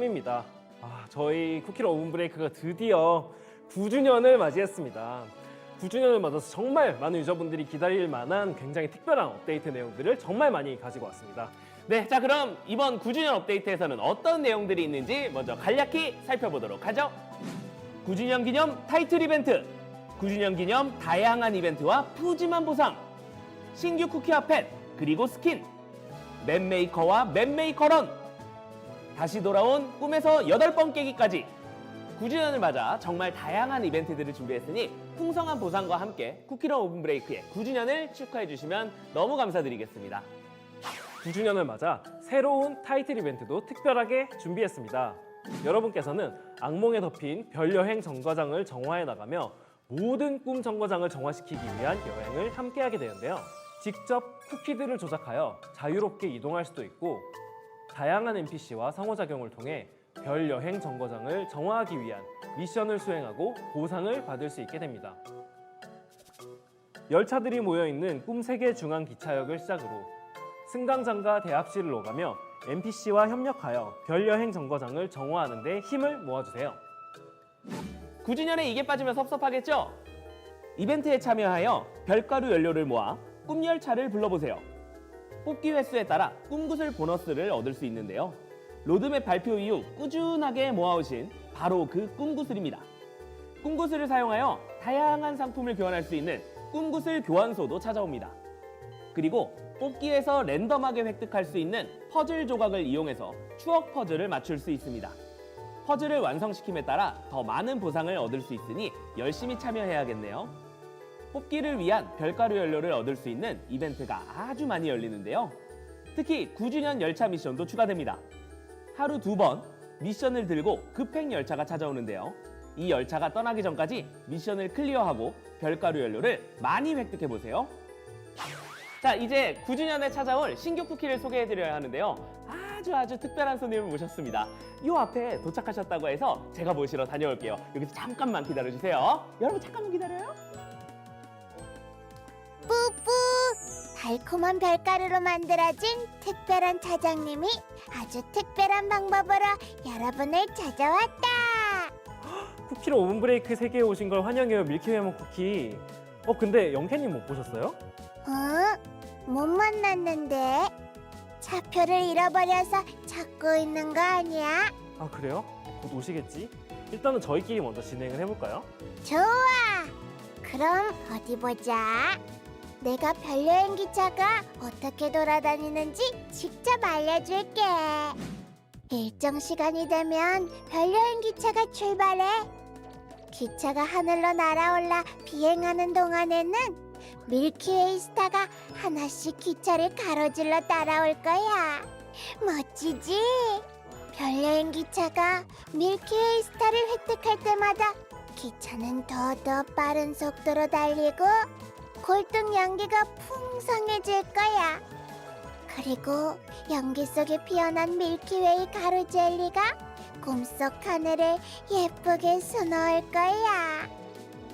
꿈입니다. 저희 쿠키런 오븐 브레이크가 드디어 9주년을 맞이했습니다. 9주년을 맞아서 정말 많은 유저분들이 기다릴 만한 굉장히 특별한 업데이트 내용들을 정말 많이 가지고 왔습니다. 네, 자 그럼 이번 9주년 업데이트에서는 어떤 내용들이 있는지 먼저 간략히 살펴보도록 하죠. 9주년 기념 타이틀 이벤트, 9주년 기념 다양한 이벤트와 푸짐한 보상, 신규 쿠키와 펫, 그리고 스킨, 맵 메이커와 맵 메이커런, 다시 돌아온 꿈에서 8번 깨기까지 9주년을 맞아 정말 다양한 이벤트들을 준비했으니 풍성한 보상과 함께 쿠키런 오븐 브레이크의 9주년을 축하해 주시면 너무 감사드리겠습니다. 9주년을 맞아 새로운 타이틀 이벤트도 특별하게 준비했습니다. 여러분께서는 악몽에 덮인 별여행 정거장을 정화해 나가며 모든 꿈 정거장을 정화시키기 위한 여행을 함께하게 되는데요. 직접 쿠키들을 조작하여 자유롭게 이동할 수도 있고 다양한 NPC와 상호작용을 통해 별여행 정거장을 정화하기 위한 미션을 수행하고 보상을 받을 수 있게 됩니다. 열차들이 모여있는 꿈세계 중앙기차역을 시작으로 승강장과 대합실을 오가며 NPC와 협력하여 별여행 정거장을 정화하는 데 힘을 모아주세요. 9주년에 이게 빠지면 섭섭하겠죠? 이벤트에 참여하여 별가루 연료를 모아 꿈열차를 불러보세요. 뽑기 횟수에 따라 꿈구슬 보너스를 얻을 수 있는데요. 로드맵 발표 이후 꾸준하게 모아오신 바로 그 꿈구슬입니다. 꿈구슬을 사용하여 다양한 상품을 교환할 수 있는 꿈구슬 교환소도 찾아옵니다. 그리고 뽑기에서 랜덤하게 획득할 수 있는 퍼즐 조각을 이용해서 추억 퍼즐을 맞출 수 있습니다. 퍼즐을 완성시킴에 따라 더 많은 보상을 얻을 수 있으니 열심히 참여해야겠네요. 뽑기를 위한 별가루 연료를 얻을 수 있는 이벤트가 아주 많이 열리는데요. 특히 9주년 열차 미션도 추가됩니다. 하루 2번 미션을 들고 급행 열차가 찾아오는데요. 이 열차가 떠나기 전까지 미션을 클리어하고 별가루 연료를 많이 획득해보세요. 자, 이제 9주년에 찾아올 신규 쿠키를 소개해드려야 하는데요. 아주 특별한 손님을 모셨습니다. 이 앞에 도착하셨다고 해서 제가 모시러 다녀올게요. 여기서 잠깐만 기다려주세요. 여러분 잠깐만 기다려요. 뿌뿌! 달콤한 별가루로 만들어진 특별한 차장님이 아주 특별한 방법으로 여러분을 찾아왔다. 쿠키런 오븐 브레이크 세계에 오신 걸 환영해요, 밀키웨이먼 쿠키. 근데 영케님 못 보셨어요? 못 만났는데 차표를 잃어버려서 찾고 있는 거 아니야? 그래요? 곧 오시겠지? 일단은 저희끼리 먼저 진행을 해볼까요? 좋아! 그럼 어디 보자. 내가 별여행 기차가 어떻게 돌아다니는지 직접 알려줄게. 일정 시간이 되면 별여행 기차가 출발해. 기차가 하늘로 날아올라 비행하는 동안에는 밀키웨이 스타가 하나씩 기차를 가로질러 따라올 거야. 멋지지? 별여행 기차가 밀키웨이 스타를 획득할 때마다 기차는 더 빠른 속도로 달리고 골등 연기가 풍성해질 거야. 그리고 연기 속에 피어난 밀키웨이 가루 젤리가 꿈속 하늘을 예쁘게 수놓을 거야.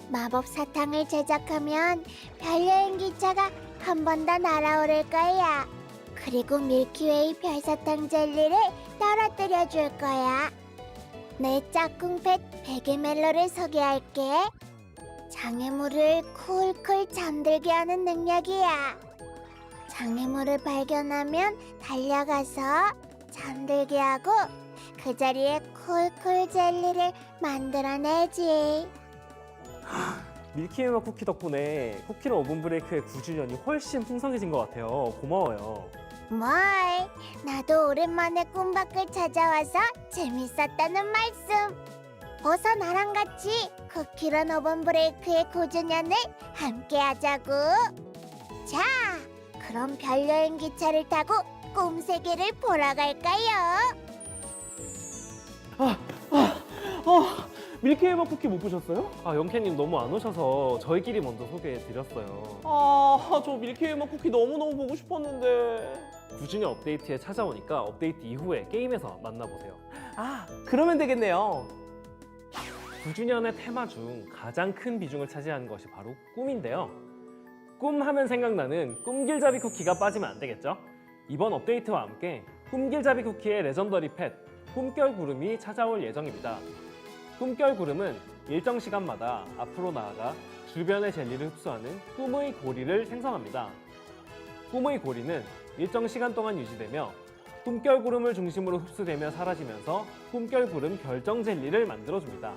마법 사탕을 제작하면 별여행 기차가 한 번 더 날아오를 거야. 그리고 밀키웨이 별사탕 젤리를 떨어뜨려 줄 거야. 내 짝꿍 펫 베개멜로를 소개할게. 장애물을 쿨쿨 잠들게 하는 능력이야. 장애물을 발견하면 달려가서 잠들게 하고 그 자리에 쿨쿨 젤리를 만들어내지. 밀키웨이먼 쿠키 덕분에 쿠키런 오븐 브레이크의 9주년이 훨씬 풍성해진 것 같아요. 고마워요. 뭘? 나도 오랜만에 꿈밖을 찾아와서 재밌었다는 말씀. 어서 나랑 같이 쿠키런 오븐 브레이크의 9주년을 함께 하자고. 자, 그럼 별여행 기차를 타고 꿈세계를 보러 갈까요? 밀키웨이먼 쿠키 못 보셨어요? 영케님 너무 안 오셔서 저희끼리 먼저 소개해드렸어요. 저 밀키웨이먼 쿠키 너무너무 보고 싶었는데. 9주년 업데이트에 찾아오니까 업데이트 이후에 게임에서 만나보세요. 그러면 되겠네요. 9주년의 테마 중 가장 큰 비중을 차지하는 것이 바로 꿈인데요. 꿈 하면 생각나는 꿈길잡이 쿠키가 빠지면 안 되겠죠? 이번 업데이트와 함께 꿈길잡이 쿠키의 레전더리 펫 꿈결 구름이 찾아올 예정입니다. 꿈결 구름은 일정 시간마다 앞으로 나아가 주변의 젤리를 흡수하는 꿈의 고리를 생성합니다. 꿈의 고리는 일정 시간 동안 유지되며 꿈결 구름을 중심으로 흡수되며 사라지면서 꿈결 구름 결정 젤리를 만들어줍니다.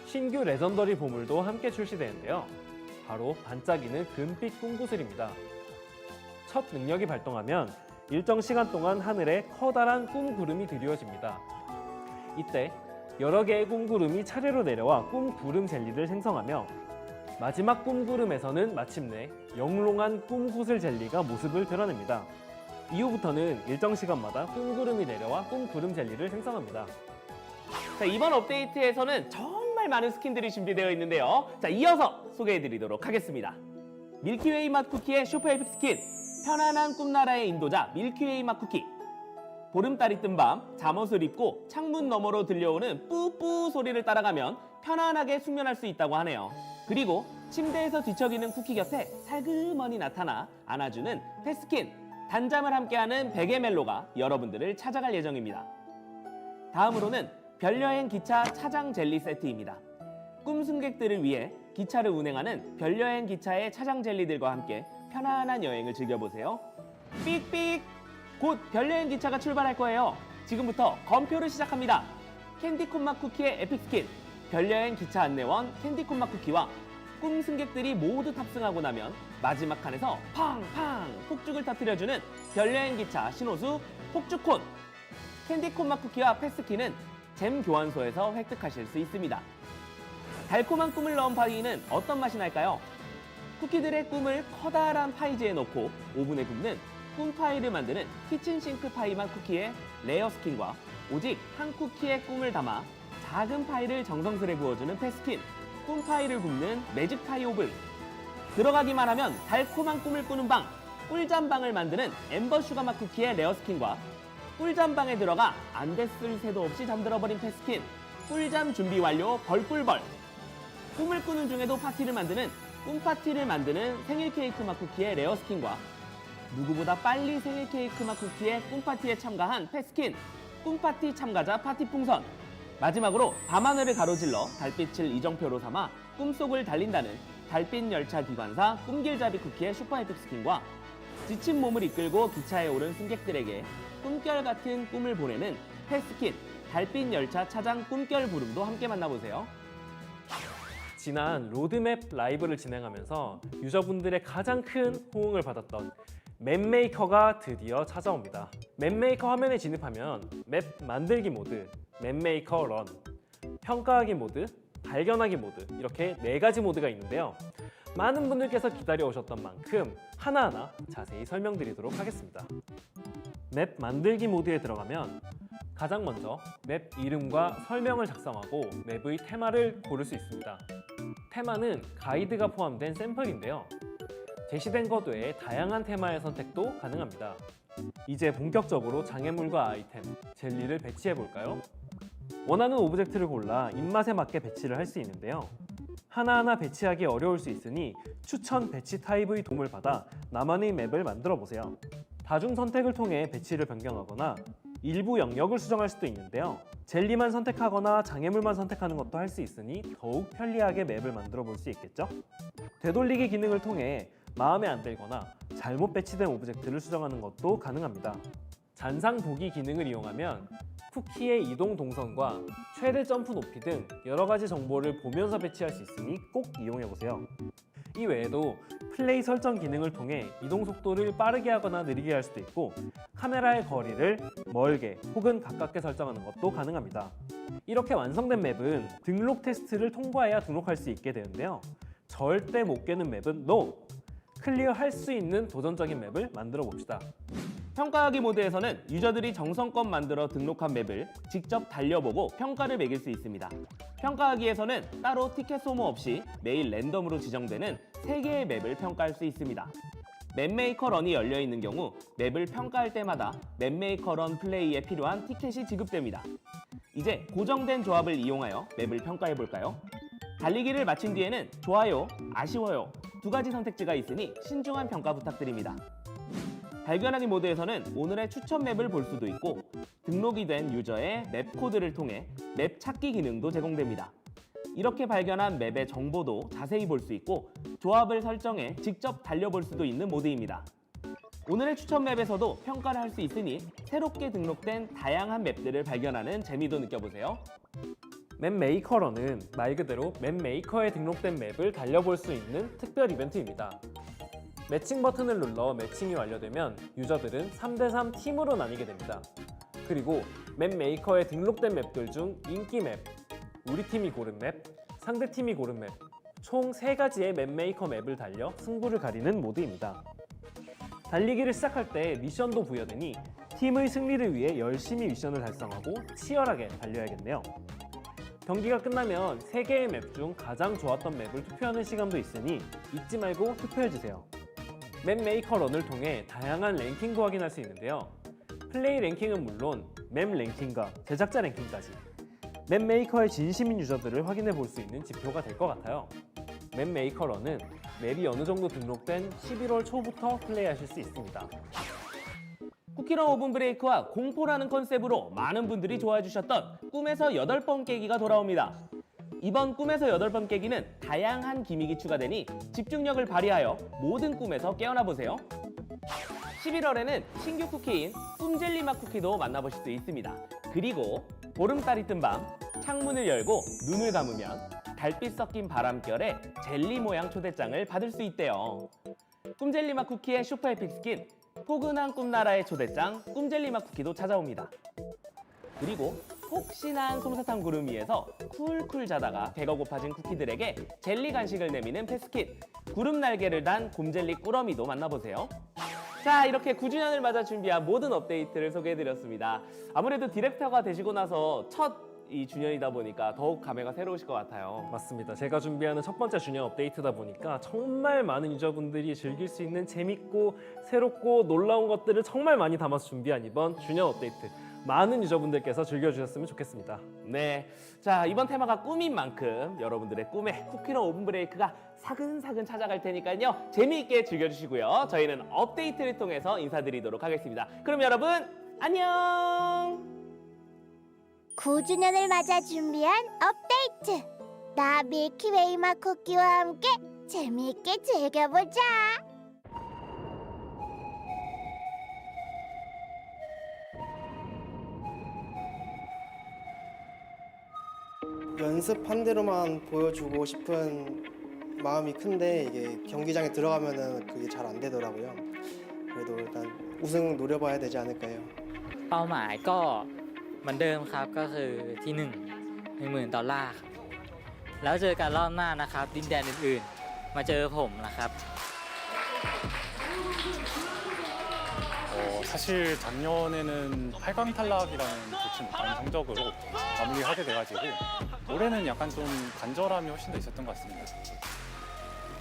신규 레전더리 보물도 함께 출시되는데요. 바로 반짝이는 금빛 꿈구슬입니다. 첫 능력이 발동하면 일정 시간 동안 하늘에 커다란 꿈구름이 드리워집니다. 이때 여러 개의 꿈구름이 차례로 내려와 꿈구름 젤리를 생성하며 마지막 꿈구름에서는 마침내 영롱한 꿈구슬 젤리가 모습을 드러냅니다. 이후부터는 일정 시간마다 꿈구름이 내려와 꿈구름 젤리를 생성합니다. 자, 이번 업데이트에서는 정말 많은 스킨들이 준비되어 있는데요. 자, 이어서 소개해드리도록 하겠습니다. 밀키웨이 맛 쿠키의 슈퍼 에픽 스킨, 편안한 꿈나라의 인도자 밀키웨이 맛 쿠키. 보름달이 뜬 밤 잠옷을 입고 창문 너머로 들려오는 뿌뿌 소리를 따라가면 편안하게 숙면할 수 있다고 하네요. 그리고 침대에서 뒤척이는 쿠키 곁에 살그머니 나타나 안아주는 패스킨, 단잠을 함께하는 베개 멜로가 여러분들을 찾아갈 예정입니다. 다음으로는 별여행 기차 차장 젤리 세트입니다. 꿈 승객들을 위해 기차를 운행하는 별여행 기차의 차장 젤리들과 함께 편안한 여행을 즐겨보세요. 삑삑! 곧 별여행 기차가 출발할 거예요. 지금부터 검표를 시작합니다. 캔디콘 맛 쿠키의 에픽 스킨, 별여행 기차 안내원 캔디콘 맛 쿠키와 꿈 승객들이 모두 탑승하고 나면 마지막 칸에서 팡팡 폭죽을 터뜨려주는 별여행 기차 신호수 폭죽콘. 캔디콘 맛 쿠키와 패스키는 잼 교환소에서 획득하실 수 있습니다. 달콤한 꿈을 넣은 파이는 어떤 맛이 날까요? 쿠키들의 꿈을 커다란 파이즈에 넣고 오븐에 굽는 꿈파이를 만드는 키친싱크 파이 맛 쿠키의 레어 스킨과 오직 한 쿠키의 꿈을 담아 작은 파이를 정성스레 구워주는 패스킨, 꿈파이를 굽는 매직파이 오븐. 들어가기만 하면 달콤한 꿈을 꾸는 방, 꿀잠방을 만드는 엠버 슈가 맛 쿠키의 레어 스킨과 꿀잠방에 들어가 안 됐을 새도 없이 잠들어버린 패스킨, 꿀잠 준비 완료 벌꿀벌. 꿈을 꾸는 중에도 파티를 만드는 꿈파티를 만드는 생일 케이크 맛 쿠키의 레어 스킨과 누구보다 빨리 생일 케이크 맛 쿠키의 꿈파티에 참가한 패스킨, 꿈파티 참가자 파티풍선. 마지막으로 밤하늘을 가로질러 달빛을 이정표로 삼아 꿈속을 달린다는 달빛 열차 기관사 꿈길잡이 쿠키의 슈퍼 에픽 스킨과 지친 몸을 이끌고 기차에 오른 승객들에게 꿈결 같은 꿈을 보내는 패스킨, 달빛 열차 차장 꿈결 부름도 함께 만나보세요. 지난 로드맵 라이브를 진행하면서 유저분들의 가장 큰 호응을 받았던 맵메이커가 드디어 찾아옵니다. 맵메이커 화면에 진입하면 맵 만들기 모드, 맵메이커 런, 평가하기 모드, 발견하기 모드 이렇게 4가지 모드가 있는데요. 많은 분들께서 기다려 오셨던 만큼 하나하나 자세히 설명드리도록 하겠습니다. 맵 만들기 모드에 들어가면 가장 먼저 맵 이름과 설명을 작성하고 맵의 테마를 고를 수 있습니다. 테마는 가이드가 포함된 샘플인데요. 제시된 것 외에 다양한 테마의 선택도 가능합니다. 이제 본격적으로 장애물과 아이템, 젤리를 배치해 볼까요? 원하는 오브젝트를 골라 입맛에 맞게 배치를 할 수 있는데요. 하나하나 배치하기 어려울 수 있으니 추천 배치 타입의 도움을 받아 나만의 맵을 만들어 보세요. 다중 선택을 통해 배치를 변경하거나 일부 영역을 수정할 수도 있는데요. 젤리만 선택하거나 장애물만 선택하는 것도 할 수 있으니 더욱 편리하게 맵을 만들어 볼 수 있겠죠? 되돌리기 기능을 통해 마음에 안 들거나 잘못 배치된 오브젝트를 수정하는 것도 가능합니다. 잔상 보기 기능을 이용하면 쿠키의 이동 동선과 최대 점프 높이 등 여러 가지 정보를 보면서 배치할 수 있으니 꼭 이용해 보세요. 이 외에도 플레이 설정 기능을 통해 이동 속도를 빠르게 하거나 느리게 할 수도 있고 카메라의 거리를 멀게 혹은 가깝게 설정하는 것도 가능합니다. 이렇게 완성된 맵은 등록 테스트를 통과해야 등록할 수 있게 되는데요. 절대 못 깨는 맵은 NO! 클리어할 수 있는 도전적인 맵을 만들어 봅시다. 평가하기 모드에서는 유저들이 정성껏 만들어 등록한 맵을 직접 달려보고 평가를 매길 수 있습니다. 평가하기에서는 따로 티켓 소모 없이 매일 랜덤으로 지정되는 3개의 맵을 평가할 수 있습니다. 맵메이커 런이 열려 있는 경우 맵을 평가할 때마다 맵메이커 런 플레이에 필요한 티켓이 지급됩니다. 이제 고정된 조합을 이용하여 맵을 평가해 볼까요? 달리기를 마친 뒤에는 좋아요, 아쉬워요 2가지 선택지가 있으니 신중한 평가 부탁드립니다. 발견하기 모드에서는 오늘의 추천 맵을 볼 수도 있고 등록이 된 유저의 맵 코드를 통해 맵 찾기 기능도 제공됩니다. 이렇게 발견한 맵의 정보도 자세히 볼 수 있고 조합을 설정해 직접 달려볼 수도 있는 모드입니다. 오늘의 추천 맵에서도 평가를 할 수 있으니 새롭게 등록된 다양한 맵들을 발견하는 재미도 느껴보세요. 맵 메이커런은 말 그대로 맵 메이커에 등록된 맵을 달려볼 수 있는 특별 이벤트입니다. 매칭 버튼을 눌러 매칭이 완료되면 유저들은 3대3 팀으로 나뉘게 됩니다. 그리고 맵 메이커에 등록된 맵들 중 인기 맵, 우리 팀이 고른 맵, 상대 팀이 고른 맵, 총 3가지의 맵 메이커 맵을 달려 승부를 가리는 모드입니다. 달리기를 시작할 때 미션도 부여되니 팀의 승리를 위해 열심히 미션을 달성하고 치열하게 달려야겠네요. 경기가 끝나면 3개의 맵 중 가장 좋았던 맵을 투표하는 시간도 있으니 잊지 말고 투표해주세요. 맵 메이커 런을 통해 다양한 랭킹도 확인할 수 있는데요. 플레이 랭킹은 물론 맵 랭킹과 제작자 랭킹까지 맵 메이커의 진심인 유저들을 확인해 볼 수 있는 지표가 될 것 같아요. 맵 메이커 런은 맵이 어느 정도 등록된 11월 초부터 플레이하실 수 있습니다. 쿠키런 오븐 브레이크와 공포라는 컨셉으로 많은 분들이 좋아해 주셨던 꿈에서 8번 깨기가 돌아옵니다. 이번 꿈에서 8번 깨기는 다양한 기믹이 추가되니 집중력을 발휘하여 모든 꿈에서 깨어나 보세요. 11월에는 신규 쿠키인 꿈젤리맛 쿠키도 만나보실 수 있습니다. 그리고 보름달이 뜬 밤 창문을 열고 눈을 감으면 달빛 섞인 바람결에 젤리 모양 초대장을 받을 수 있대요. 꿈젤리맛 쿠키의 슈퍼 에픽 스킨 포근한 꿈나라의 초대장 꿈젤리맛 쿠키도 찾아옵니다. 그리고 폭신한 솜사탕 구름 위에서 쿨쿨 자다가 배가 고파진 쿠키들에게 젤리 간식을 내미는 패스킷 구름 날개를 단 곰젤리 꾸러미도 만나보세요. 자, 이렇게 9주년을 맞아 준비한 모든 업데이트를 소개해드렸습니다. 아무래도 디렉터가 되시고 나서 첫 이 주년이다 보니까 더욱 감회가 새로우실 것 같아요. 맞습니다. 제가 준비하는 첫 번째 주년 업데이트다 보니까 정말 많은 유저분들이 즐길 수 있는 재밌고 새롭고 놀라운 것들을 정말 많이 담아서 준비한 이번 주년 업데이트 많은 유저분들께서 즐겨주셨으면 좋겠습니다. 네, 자, 이번 테마가 꿈인 만큼 여러분들의 꿈에 쿠키런 오븐 브레이크가 사근사근 찾아갈 테니까요. 재미있게 즐겨주시고요. 저희는 업데이트를 통해서 인사드리도록 하겠습니다. 그럼 여러분 안녕! 9주년을 맞아 준비한 업데이트. 나 밀키웨이 맛 쿠키와 함께 재미있게 즐겨보자. 연습한 대로만 보여주고 싶은 마음이 큰데 이게 경기장에 들어가면은 그게 잘 안 되더라고요. 그래도 일단 우승 노려봐야 되지 않을까요? เป้าหมายก็เหมือนเดิมครับก็คือที่10,000 ดอลลาร์ครับแล้วเจอกันรอบหน้านะครับดินแดนอื่นๆมาเจอผมนะครับ 사실 작년에는 8강 탈락이라는 좋지 못한 성적으로 마무리하게 돼가지고 올해는 약간 좀 간절함이 훨씬 더 있었던 것 같습니다.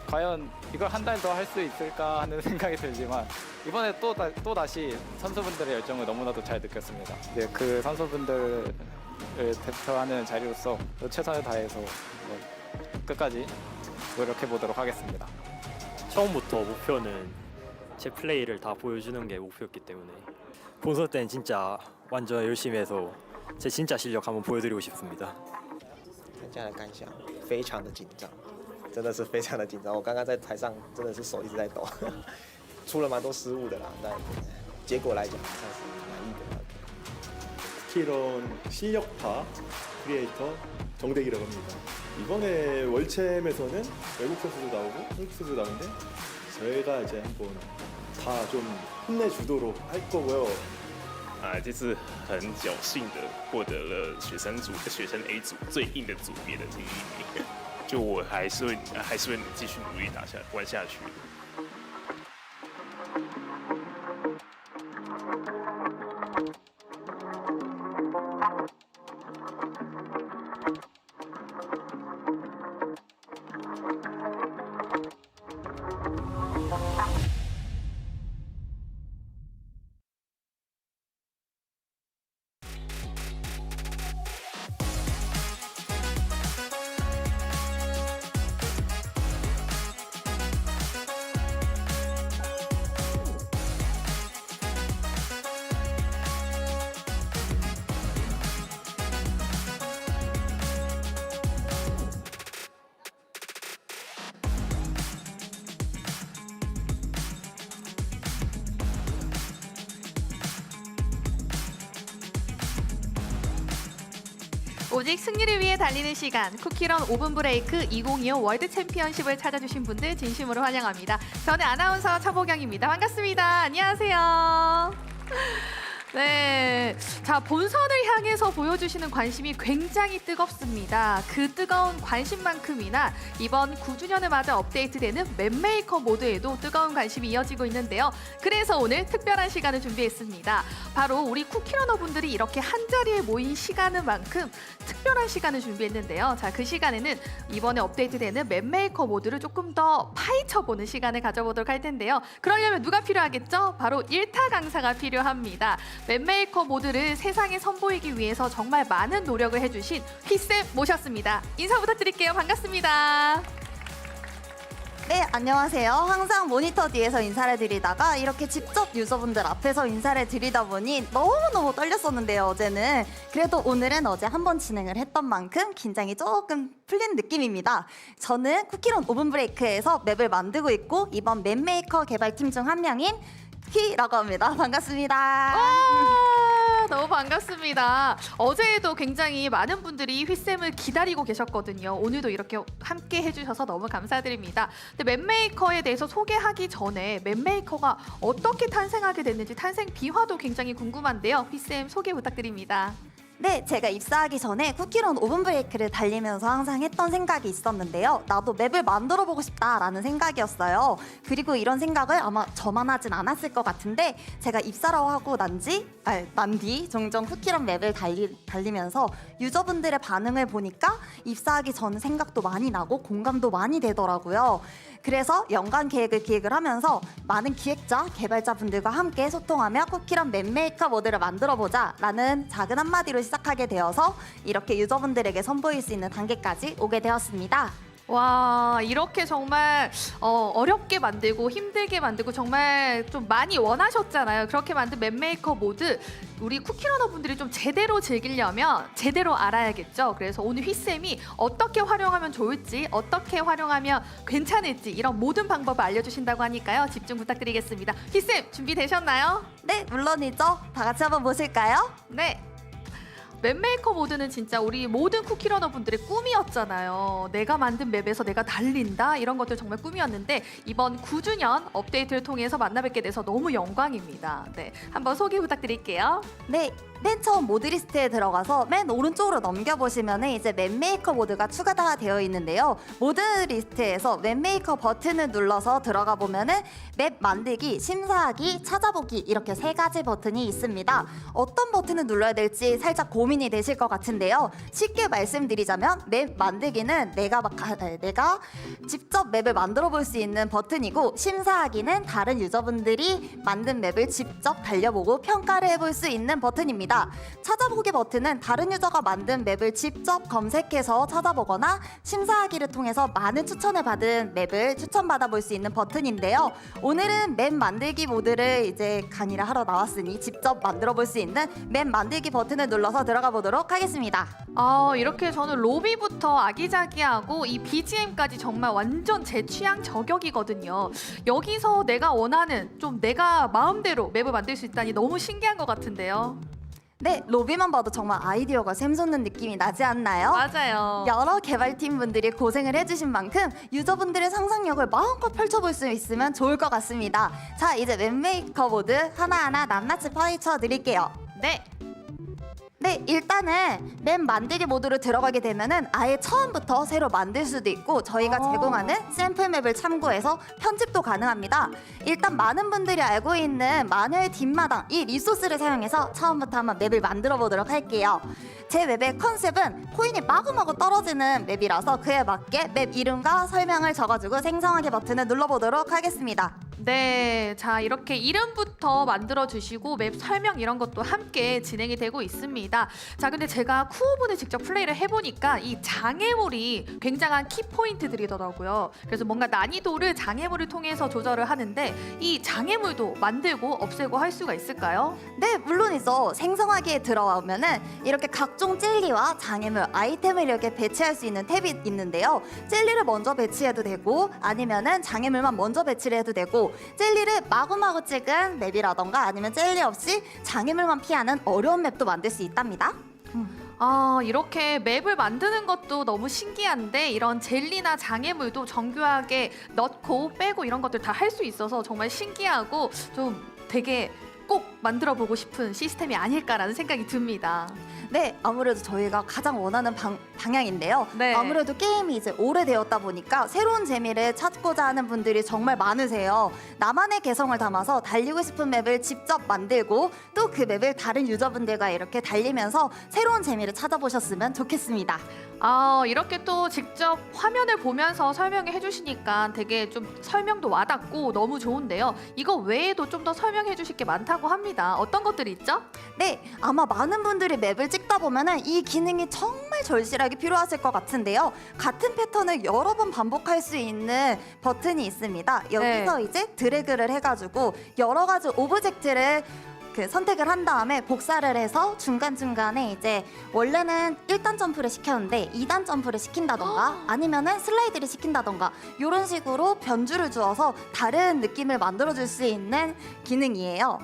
과연 이걸 한 달 더 할 수 있을까 하는 생각이 들지만 이번에 또다시 선수분들의 열정을 너무나도 잘 느꼈습니다. 네, 그 선수분들을 대표하는 자리로서 최선을 다해서 끝까지 노력해 보도록 하겠습니다. 처음부터 목표는 제 플레이를 다 보여주는 게 목표였기 때문에 본선 때는 진짜 완전 열심히 해서 제 진짜 실력 한번 보여드리고 싶습니다. 参加的感想非常的紧张，真的是非常的紧张。我刚刚在台上真的是手一直在抖，出了蛮多失误的啦，但结果来讲算是满意的。 쿠키런 실력파 크리에이터 정대기라고 합니다. 이번에 월챔에서는 외국 선수도 나오고 한국 선수도 나오는데 저희가 이제 한번 다 좀 혼내주도록 할 거고요. 这次很侥幸的获得了学生A 组最硬的组别的第1名，就我还是会继续努力玩下去。 오직 승리를 위해 달리는 시간 쿠키런 5분 브레이크 2025 월드 챔피언십을 찾아주신 분들 진심으로 환영합니다. 저는 아나운서 차보경입니다. 반갑습니다. 안녕하세요. 네, 자 본선을 향해서 보여주시는 관심이 굉장히 뜨겁습니다. 그 뜨거운 관심만큼이나 이번 9주년을 맞아 업데이트되는 맵메이커 모드에도 뜨거운 관심이 이어지고 있는데요. 그래서 오늘 특별한 시간을 준비했습니다. 바로 우리 쿠키러너분들이 이렇게 한자리에 모인 시간은 만큼 특별한 시간을 준비했는데요. 자, 그 시간에는 이번에 업데이트되는 맵메이커 모드를 조금 더 파헤쳐보는 시간을 가져보도록 할 텐데요. 그러려면 누가 필요하겠죠? 바로 1타 강사가 필요합니다. 맵메이커 모드를 세상에 선보이기 위해서 정말 많은 노력을 해주신 휘쌤 모셨습니다. 인사 부탁드릴게요. 반갑습니다. 네, 안녕하세요. 항상 모니터 뒤에서 인사를 드리다가 이렇게 직접 유저분들 앞에서 인사를 드리다 보니 너무너무 떨렸었는데요, 어제는. 그래도 오늘은 어제 한번 진행을 했던 만큼 긴장이 조금 풀린 느낌입니다. 저는 쿠키런 오븐 브레이크에서 맵을 만들고 있고 이번 맵메이커 개발팀 중 한 명인 키라고 합니다. 반갑습니다. 너무 반갑습니다. 어제도 굉장히 많은 분들이 휘쌤을 기다리고 계셨거든요. 오늘도 이렇게 함께 해주셔서 너무 감사드립니다. 근데 맵메이커에 대해서 소개하기 전에 맵메이커가 어떻게 탄생하게 됐는지 탄생 비화도 굉장히 궁금한데요. 휘쌤 소개 부탁드립니다. 네, 제가 입사하기 전에 쿠키런 오븐 브레이크를 달리면서 항상 했던 생각이 있었는데요. 나도 맵을 만들어 보고 싶다라는 생각이었어요. 그리고 이런 생각을 아마 저만 하진 않았을 것 같은데 제가 입사를 하고 난 뒤 종종 쿠키런 맵을 달리면서 유저분들의 반응을 보니까 입사하기 전 생각도 많이 나고 공감도 많이 되더라고요. 그래서 연간 기획을 하면서 많은 기획자, 개발자분들과 함께 소통하며 쿠키런 맵메이커 모드를 만들어보자 라는 작은 한마디로 시작하게 되어서 이렇게 유저분들에게 선보일 수 있는 단계까지 오게 되었습니다. 와, 이렇게 정말 어렵게 만들고 힘들게 만들고 정말 좀 많이 원하셨잖아요. 그렇게 만든 맵메이커 모드 우리 쿠키러너 분들이 좀 제대로 즐기려면 제대로 알아야겠죠. 그래서 오늘 휘쌤이 어떻게 활용하면 좋을지 어떻게 활용하면 괜찮을지 이런 모든 방법을 알려주신다고 하니까요. 집중 부탁드리겠습니다. 휘쌤 준비되셨나요? 네, 물론이죠. 다 같이 한번 보실까요? 네. 맵메이커 모드는 진짜 우리 모든 쿠키러너 분들의 꿈이었잖아요. 내가 만든 맵에서 내가 달린다 이런 것들 정말 꿈이었는데 이번 9주년 업데이트를 통해서 만나뵙게 돼서 너무 영광입니다. 네, 한번 소개 부탁드릴게요. 네, 맨 처음 모드 리스트에 들어가서 맨 오른쪽으로 넘겨보시면 이제 맵메이커 모드가 추가가 되어 있는데요. 모드 리스트에서 맵메이커 버튼을 눌러서 들어가 보면은 맵 만들기, 심사하기, 찾아보기 이렇게 3가지 버튼이 있습니다. 어떤 버튼을 눌러야 될지 살짝 고민이 되실 것 같은데요. 쉽게 말씀드리자면 맵 만들기는 내가 직접 맵을 만들어 볼 수 있는 버튼이고 심사하기는 다른 유저분들이 만든 맵을 직접 달려보고 평가를 해볼 수 있는 버튼입니다. 찾아보기 버튼은 다른 유저가 만든 맵을 직접 검색해서 찾아보거나 심사하기를 통해서 많은 추천을 받은 맵을 추천받아 볼 수 있는 버튼인데요. 오늘은 맵 만들기 모드를 이제 강의를 하러 나왔으니 직접 만들어 볼 수 있는 맵 만들기 버튼을 눌러서 들어가 보도록 하겠습니다. 이렇게 저는 로비부터 아기자기하고 이 BGM까지 정말 완전 제 취향 저격이거든요. 여기서 내가 원하는 좀 내가 마음대로 맵을 만들 수 있다니 너무 신기한 것 같은데요. 네, 로비만 봐도 정말 아이디어가 샘솟는 느낌이 나지 않나요? 맞아요. 여러 개발팀 분들이 고생을 해주신 만큼 유저분들의 상상력을 마음껏 펼쳐볼 수 있으면 좋을 것 같습니다. 자, 이제 맵메이커 모드 하나하나 낱낱이 파헤쳐 드릴게요. 네. 네, 일단은 맵 만들기 모드로 들어가게 되면은 아예 처음부터 새로 만들 수도 있고 저희가 제공하는 샘플 맵을 참고해서 편집도 가능합니다. 일단 많은 분들이 알고 있는 마녀의 뒷마당 이 리소스를 사용해서 처음부터 한번 맵을 만들어 보도록 할게요. 제 맵의 컨셉은 코인이 마구마구 떨어지는 맵이라서 그에 맞게 맵 이름과 설명을 적어주고 생성하기 버튼을 눌러보도록 하겠습니다. 네, 자 이렇게 이름부터 만들어주시고 맵 설명 이런 것도 함께 진행이 되고 있습니다. 자 근데 제가 쿠오븐을 직접 플레이를 해보니까 이 장애물이 굉장한 키포인트들이더라고요. 그래서 뭔가 난이도를 장애물을 통해서 조절을 하는데 이 장애물도 만들고 없애고 할 수가 있을까요? 네, 물론이죠. 생성하기에 들어오면은 이렇게 각종 젤리와 장애물, 아이템을 이렇게 배치할 수 있는 탭이 있는데요. 젤리를 먼저 배치해도 되고 아니면은 장애물만 먼저 배치를 해도 되고 젤리를 마구마구 찍은 맵이라던가 아니면 젤리 없이 장애물만 피하는 어려운 맵도 만들 수 있답니다. 아, 이렇게 맵을 만드는 것도 너무 신기한데 이런 젤리나 장애물도 정교하게 넣고 빼고 이런 것들 다 할 수 있어서 정말 신기하고 좀 되게 꼭 만들어 보고 싶은 시스템이 아닐까라는 생각이 듭니다. 네, 아무래도 저희가 가장 원하는 방향인데요. 네. 아무래도 게임이 이제 오래되었다 보니까 새로운 재미를 찾고자 하는 분들이 정말 많으세요. 나만의 개성을 담아서 달리고 싶은 맵을 직접 만들고 또 그 맵을 다른 유저분들과 이렇게 달리면서 새로운 재미를 찾아보셨으면 좋겠습니다. 아, 이렇게 또 직접 화면을 보면서 설명해 주시니까 되게 좀 설명도 와닿고 너무 좋은데요. 이거 외에도 좀 더 설명해 주실 게 많다고 합니다. 어떤 것들이 있죠? 네, 아마 많은 분들이 맵을 찍다 보면은 이 기능이 정말 절실하게 필요하실 것 같은데요. 같은 패턴을 여러 번 반복할 수 있는 버튼이 있습니다. 여기서 이제 드래그를 해가지고 여러 가지 오브젝트를 선택을 한 다음에 복사를 해서 중간중간에 이제 원래는 1단 점프를 시켰는데 2단 점프를 시킨다던가 아니면은 슬라이드를 시킨다던가 이런 식으로 변주를 주어서 다른 느낌을 만들어줄 수 있는 기능이에요.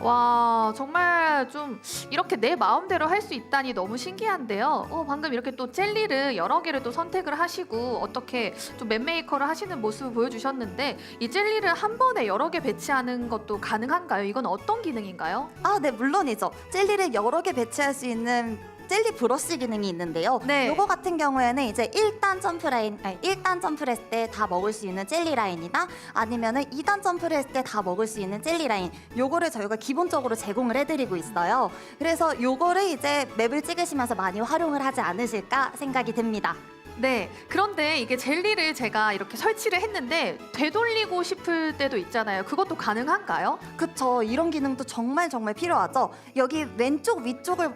와, 정말 좀 이렇게 내 마음대로 할 수 있다니 너무 신기한데요. 방금 이렇게 또 젤리를 여러 개를 또 선택을 하시고 어떻게 좀 맵메이커를 하시는 모습을 보여주셨는데 이 젤리를 한 번에 여러 개 배치하는 것도 가능한가요? 이건 어떤 기능인가요? 아, 네, 물론이죠. 젤리를 여러 개 배치할 수 있는 젤리 브러쉬 기능이 있는데요. 네. 요거 같은 경우에는 이제 1단 점프를 했을 때 다 먹을 수 있는 젤리 라인이나 아니면은 2단 점프를 했을 때 다 먹을 수 있는 젤리 라인, 요거를 저희가 기본적으로 제공을 해드리고 있어요. 그래서 요거를 이제 맵을 찍으시면서 많이 활용을 하지 않으실까 생각이 듭니다. 네, 그런데 이게 젤리를 제가 이렇게 설치를 했는데 되돌리고 싶을 때도 있잖아요. 그것도 가능한가요? 그쵸, 이런 기능도 정말 필요하죠. 여기 왼쪽에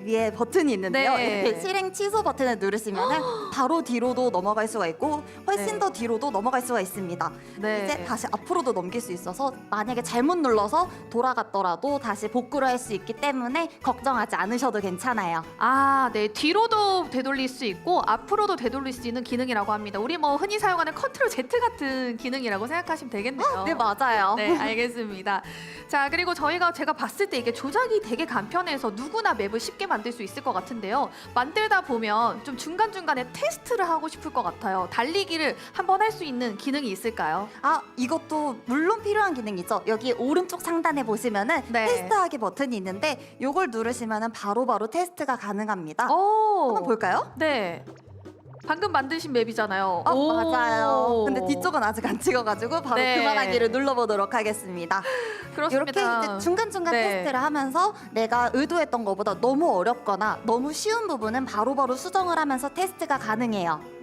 위에 버튼이 있는데요. 네. 이렇게 실행 취소 버튼을 누르시면 바로 뒤로도 넘어갈 수가 있고 훨씬 네. 더 뒤로도 넘어갈 수가 있습니다. 네. 이제 다시 앞으로도 넘길 수 있어서 만약에 잘못 눌러서 돌아갔더라도 다시 복구를 할 수 있기 때문에 걱정하지 않으셔도 괜찮아요. 아, 네. 뒤로도 되돌릴 수 있고 앞으로도 되돌릴 수 있는 기능이라고 합니다. 우리 뭐 흔히 사용하는 컨트롤 Z 같은 기능이라고 생각하시면 되겠네요. 네, 맞아요. 네, 알겠습니다. 자, 그리고 제가 봤을 때 이게 조작이 되게 간편해서 누구나 맵을 쉽게 만들 수 있을 것 같은데요. 만들다 보면 좀 중간중간에 테스트를 하고 싶을 것 같아요. 달리기를 한번 할 수 있는 기능이 있을까요? 아, 이것도 물론 필요한 기능이죠. 여기 오른쪽 상단에 보시면은 네. 테스트하기 버튼이 있는데 요걸 누르시면은 바로바로 테스트가 가능합니다. 오, 한번 볼까요? 네. 방금 만드신 맵이잖아요. 맞아요. 근데 뒤쪽은 아직 안 찍어가지고 바로 네. 그만하기를 눌러보도록 하겠습니다. 그렇습니다. 이렇게 이제 중간중간 네. 테스트를 하면서 내가 의도했던 것보다 너무 어렵거나 너무 쉬운 부분은 바로바로 수정을 하면서 테스트가 가능해요.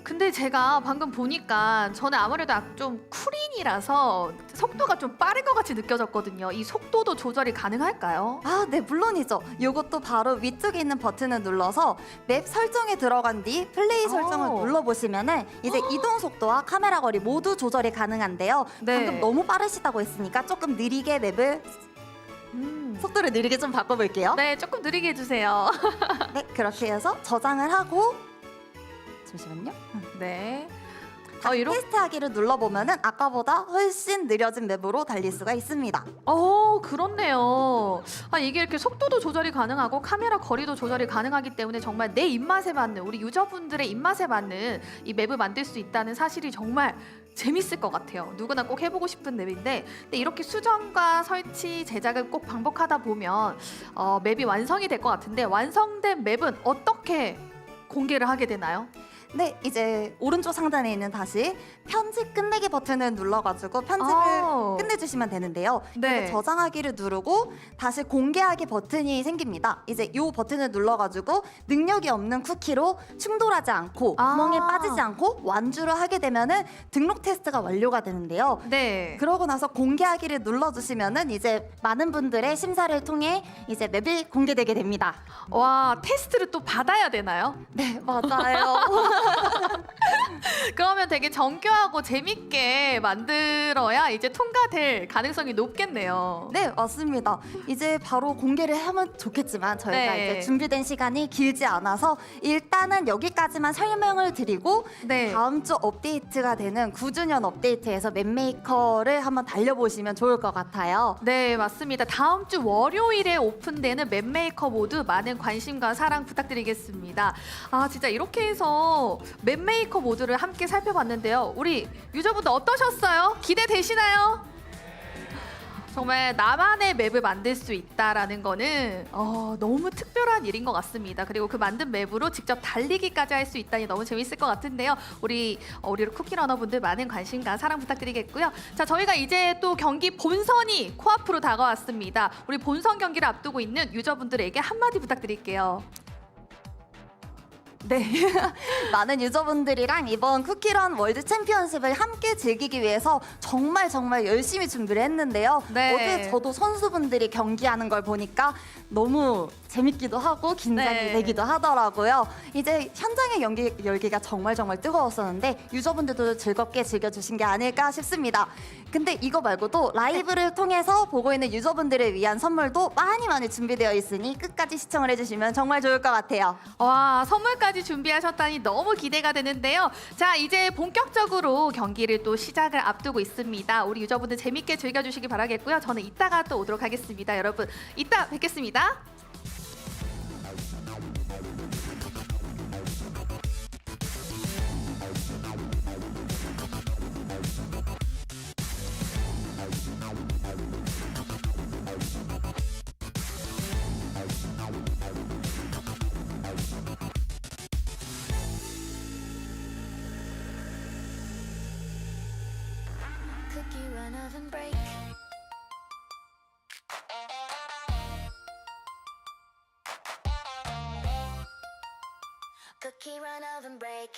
근데 제가 방금 보니까 저는 아무래도 좀 쿨인이라서 속도가 좀 빠른 것 같이 느껴졌거든요. 이 속도도 조절이 가능할까요? 아, 네, 물론이죠. 이것도 바로 위쪽에 있는 버튼을 눌러서 맵 설정에 들어간 뒤 플레이 설정을 눌러보시면은 이제 이동 속도와 카메라 거리 모두 조절이 가능한데요. 네. 방금 너무 빠르시다고 했으니까 조금 느리게 맵을 속도를 느리게 좀 바꿔볼게요. 네, 조금 느리게 해주세요. 네, 그렇게 해서 저장을 하고 잠시만요. 네. 테스트하기를 눌러보면은 아까보다 훨씬 느려진 맵으로 달릴 수가 있습니다. 그렇네요. 이게 이렇게 속도도 조절이 가능하고 카메라 거리도 조절이 가능하기 때문에 정말 내 입맛에 맞는 우리 유저분들의 입맛에 맞는 이 맵을 만들 수 있다는 사실이 정말 재밌을 것 같아요. 누구나 꼭 해보고 싶은 맵인데 근데 이렇게 수정과 설치, 제작을 꼭 반복하다 보면 맵이 완성이 될 것 같은데 완성된 맵은 어떻게 공개를 하게 되나요? 네, 이제 오른쪽 상단에 있는 다시 편집 끝내기 버튼을 눌러가지고 편집을 끝내주시면 되는데요. 네. 이제 저장하기를 누르고 다시 공개하기 버튼이 생깁니다. 이제 이 버튼을 눌러가지고 능력이 없는 쿠키로 충돌하지 않고 구멍에 빠지지 않고 완주를 하게 되면은 등록 테스트가 완료가 되는데요. 네. 그러고 나서 공개하기를 눌러주시면은 이제 많은 분들의 심사를 통해 이제 맵이 공개되게 됩니다. 와, 테스트를 또 받아야 되나요? 네, 맞아요. 그러면 되게 정교하고 재밌게 만들어야 이제 통과될 가능성이 높겠네요. 네, 맞습니다. 이제 바로 공개를 하면 좋겠지만 저희가 네. 이제 준비된 시간이 길지 않아서 일단은 여기까지만 설명을 드리고 네. 다음 주 업데이트가 되는 9주년 업데이트에서 맵메이커를 한번 달려보시면 좋을 것 같아요. 네, 맞습니다. 다음 주 월요일에 오픈되는 맵메이커 모드 많은 관심과 사랑 부탁드리겠습니다. 아, 진짜 이렇게 해서 맵메이커 모드를 함께 살펴봤는데요. 우리 유저분들 어떠셨어요? 기대되시나요? 정말 나만의 맵을 만들 수 있다라는 거는 너무 특별한 일인 것 같습니다. 그리고 그 만든 맵으로 직접 달리기까지 할 수 있다니 너무 재밌을 것 같은데요. 우리 쿠키러너분들 많은 관심과 사랑 부탁드리겠고요. 자, 저희가 이제 또 경기 본선이 코앞으로 다가왔습니다. 우리 본선 경기를 앞두고 있는 유저분들에게 한마디 부탁드릴게요. 네, 많은 유저분들이랑 이번 쿠키런 월드 챔피언십을 함께 즐기기 위해서 정말 열심히 준비를 했는데요. 네. 어제 저도 선수분들이 경기하는 걸 보니까 너무 재밌기도 하고 긴장이 네. 되기도 하더라고요. 이제 현장의 열기가 정말 뜨거웠었는데 유저분들도 즐겁게 즐겨주신 게 아닐까 싶습니다. 근데 이거 말고도 라이브를 통해서 보고 있는 유저분들을 위한 선물도 많이 준비되어 있으니 끝까지 시청을 해주시면 정말 좋을 것 같아요. 와, 선물까지 준비하셨다니 너무 기대가 되는데요. 자, 이제 본격적으로 경기를 또 시작을 앞두고 있습니다. 우리 유저분들 재밌게 즐겨주시기 바라겠고요. 저는 이따가 또 오도록 하겠습니다. 여러분, 이따 뵙겠습니다. Cookie run oven break. Cookie run oven break.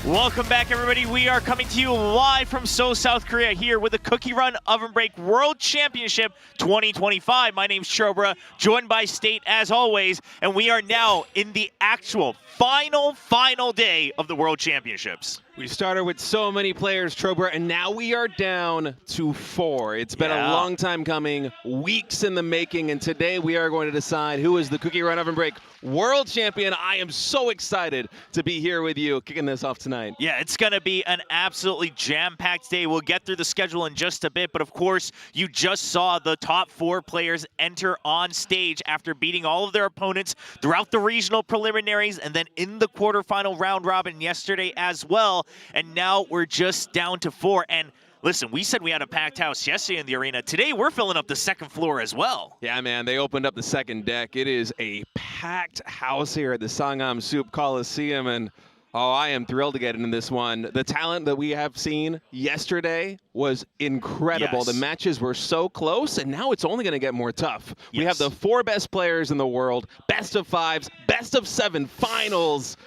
Welcome back, everybody. We are coming to you live from Seoul, South Korea, here with the Cookie Run Oven Break World Championship 2025. My name's Chobra, joined by State as always, and we are now in the actual final day of the World Championships. We started with so many players, Trobra, and now we are down to 4. It's been a long time coming, weeks in the making, and today we are going to decide who is the Cookie Run Oven Break World Champion. I am so excited to be here with you, kicking this off tonight. Yeah, it's going to be an absolutely jam-packed day. We'll get through the schedule in just a bit, but of course, you just saw the top 4 players enter on stage after beating all of their opponents throughout the regional preliminaries and then in the quarterfinal round robin yesterday as well. And now we're just down to 4. And listen, we said we had a packed house yesterday in the arena. Today, we're filling up the second floor as well. Yeah, man, they opened up the second deck. It is a packed house here at the Sangam Soup Coliseum, and oh, I am thrilled to get into this one. The talent that we have seen yesterday was incredible. Yes. The matches were so close, and now it's only going to get more tough. We have the 4 best players in the world, best of 5s, best of 7 finals.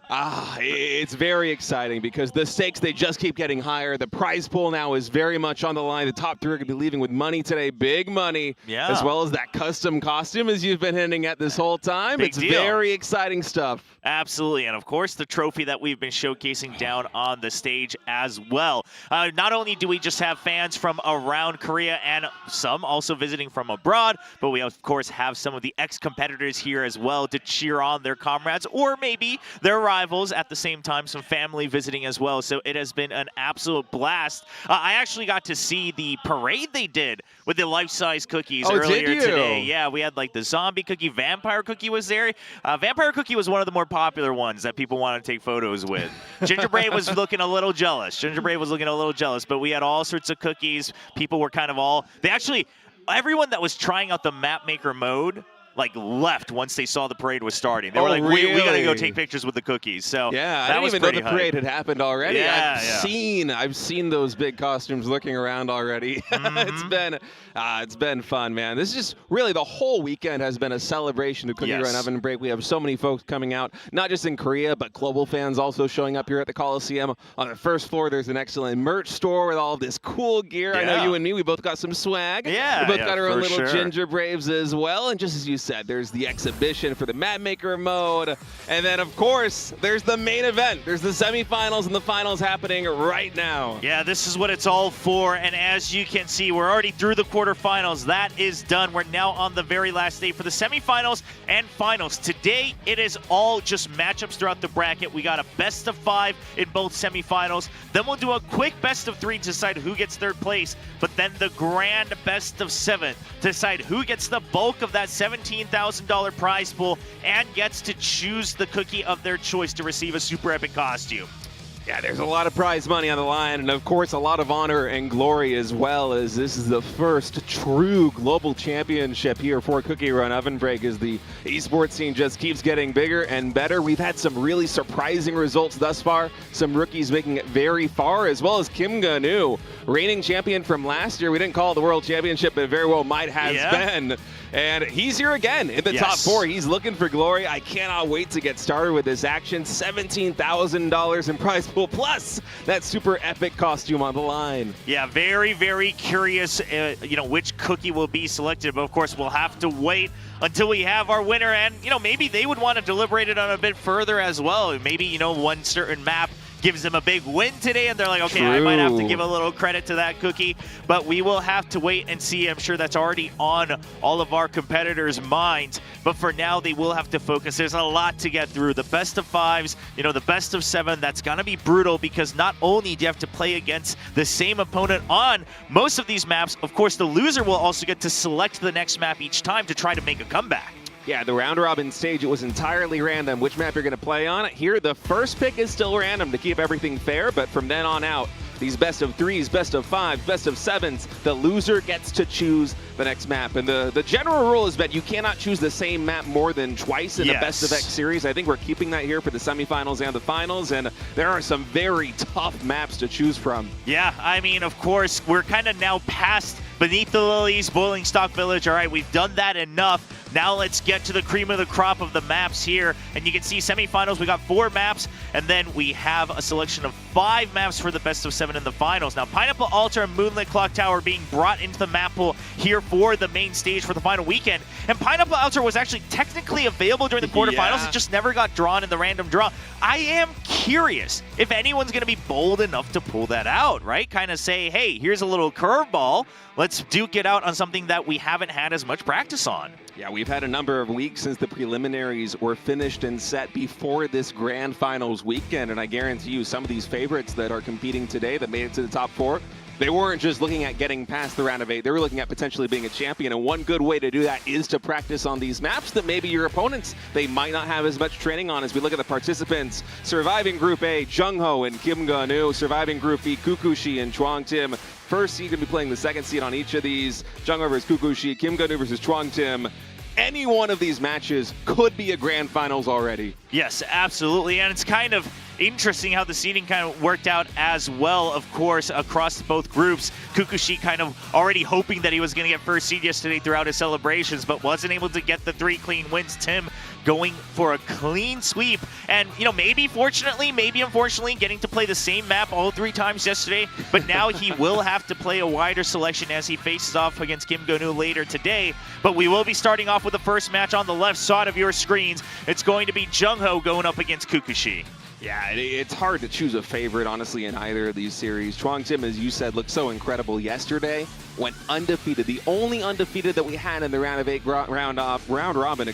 It's very exciting because the stakes, they just keep getting higher. The prize pool now is very much on the line. The top 3 are going to be leaving with money today, big money, as well as that custom costume as you've been hinting at this whole time. Big it's deal. very exciting stuff. Absolutely, and of course the trophy that we've been showcasing down on the stage as well. Not only do we just have fans from around Korea and some also visiting from abroad, but we of course have some of the ex-competitors here as well to cheer on their comrades or maybe their rivals at the same time, some family visiting as well. So it has been an absolute blast. I actually got to see the parade they did with the life-size cookies earlier today. Yeah, we had like the zombie cookie, vampire cookie was there. Vampire cookie was one of the more popular ones that people want to take photos with. Gingerbread was looking a little jealous. But we had all sorts of cookies. People were kind of everyone that was trying out the map maker mode left once they saw the parade was starting. They were like, we gotta go take pictures with the cookies. So yeah, I that didn't was even know the pretty parade hype. had happened already. Yeah, I've seen those big costumes looking around already. It's been fun, man. This is just really the whole weekend has been a celebration of Cookie Run Oven Break. We have so many folks coming out, not just in Korea, but global fans also showing up here at the Coliseum. On the first floor, there's an excellent merch store with all of this cool gear. I know you and me, we both got some swag. Yeah, we both got our own for little sure. ginger braves as well. And just as you said, there's the exhibition for the map maker mode. And then, of course, there's the main event. There's the semifinals and the finals happening right now. Yeah, this is what it's all for. And as you can see, we're already through the quarterfinals. That is done. We're now on the very last day for the semifinals and finals. Today, it is all just matchups throughout the bracket. We got a best of 5 in both semifinals. Then we'll do a quick best of 3 to decide who gets third place. But then the grand best of 7 to decide who gets the bulk of that $17,000 prize pool and gets to choose the cookie of their choice to receive a super epic costume. Yeah, there's a lot of prize money on the line, and of course a lot of honor and glory as well, as this is the first true global championship here for Cookie Run Oven Break as the esports scene just keeps getting bigger and better. We've had some really surprising results thus far, some rookies making it very far, as well as Kim Ga-nu, reigning champion from last year. We didn't call it the World Championship, but it very well might have been. And he's here again in the top 4. He's looking for glory. I cannot wait to get started with this action. $17,000 in prize pool plus that super epic costume on the line. Yeah, very, very curious, which cookie will be selected. But of course, we'll have to wait until we have our winner. And, maybe they would want to deliberate it on a bit further as well. Maybe, one certain map gives them a big win today, and they're like, okay, I might have to give a little credit to that cookie, but we will have to wait and see. I'm sure that's already on all of our competitors' minds, but for now, they will have to focus. There's a lot to get through. The best of 5s, the best of 7, that's going to be brutal because not only do you have to play against the same opponent on most of these maps, of course, the loser will also get to select the next map each time to try to make a comeback. Yeah, the round robin stage, it was entirely random which map you're going to play on. Here, the first pick is still random to keep everything fair, but from then on out, these best of 3s, best of 5s, best of 7s, the loser gets to choose the next map. And the general rule is that you cannot choose the same map more than twice in a best of X series. I think we're keeping that here for the semifinals and the finals, and there are some very tough maps to choose from. Yeah, I mean, of course, we're kind of now past Beneath the Lilies, Boiling Stock Village. All right, we've done that enough. Now let's get to the cream of the crop of the maps here. And you can see semifinals, we got 4 maps, and then we have a selection of 5 maps for the best of 7 in the finals. Now, Pineapple Altar and Moonlit Clock Tower being brought into the map pool here for the main stage for the final weekend. And Pineapple Altar was actually technically available during the quarterfinals. It just never got drawn in the random draw. I am curious if anyone's going to be bold enough to pull that out, right? Kind of say, hey, here's a little curveball. Let's duke it out on something that we haven't had as much practice on. Yeah, we've had a number of weeks since the preliminaries were finished and set before this grand finals weekend, and I guarantee you some of these favorites that are competing today that made it to the top 4, they weren't just looking at getting past the round of 8, they were looking at potentially being a champion, and one good way to do that is to practice on these maps that maybe your opponents, they might not have as much training on. As we look at the participants, surviving Group A, Jung-ho and Kim Ga-nu, surviving Group B, Kukushi and Chuang Tim. First seed going to be playing the second seed on each of these. Jung-ho versus Kukushi, Kim Ga-nu versus Chuang Tim. Any one of these matches could be a grand finals already. Yes, absolutely. And it's kind of interesting how the seeding kind of worked out as well, of course, across both groups. Kukushi kind of already hoping that he was going to get first seed yesterday throughout his celebrations, but wasn't able to get the 3 clean wins. Tim going for a clean sweep. And, you know, maybe fortunately, maybe unfortunately, getting to play the same map all 3 times yesterday, but now he will have to play a wider selection as he faces off against Kim Ga-nu later today. But we will be starting off with the first match on the left side of your screens. It's going to be Jung-ho going up against Kukushi. Yeah, it's hard to choose a favorite, honestly, in either of these series. Chuang Tim, as you said, looked so incredible yesterday. Went undefeated, the only undefeated that we had in the round of 8 round robin,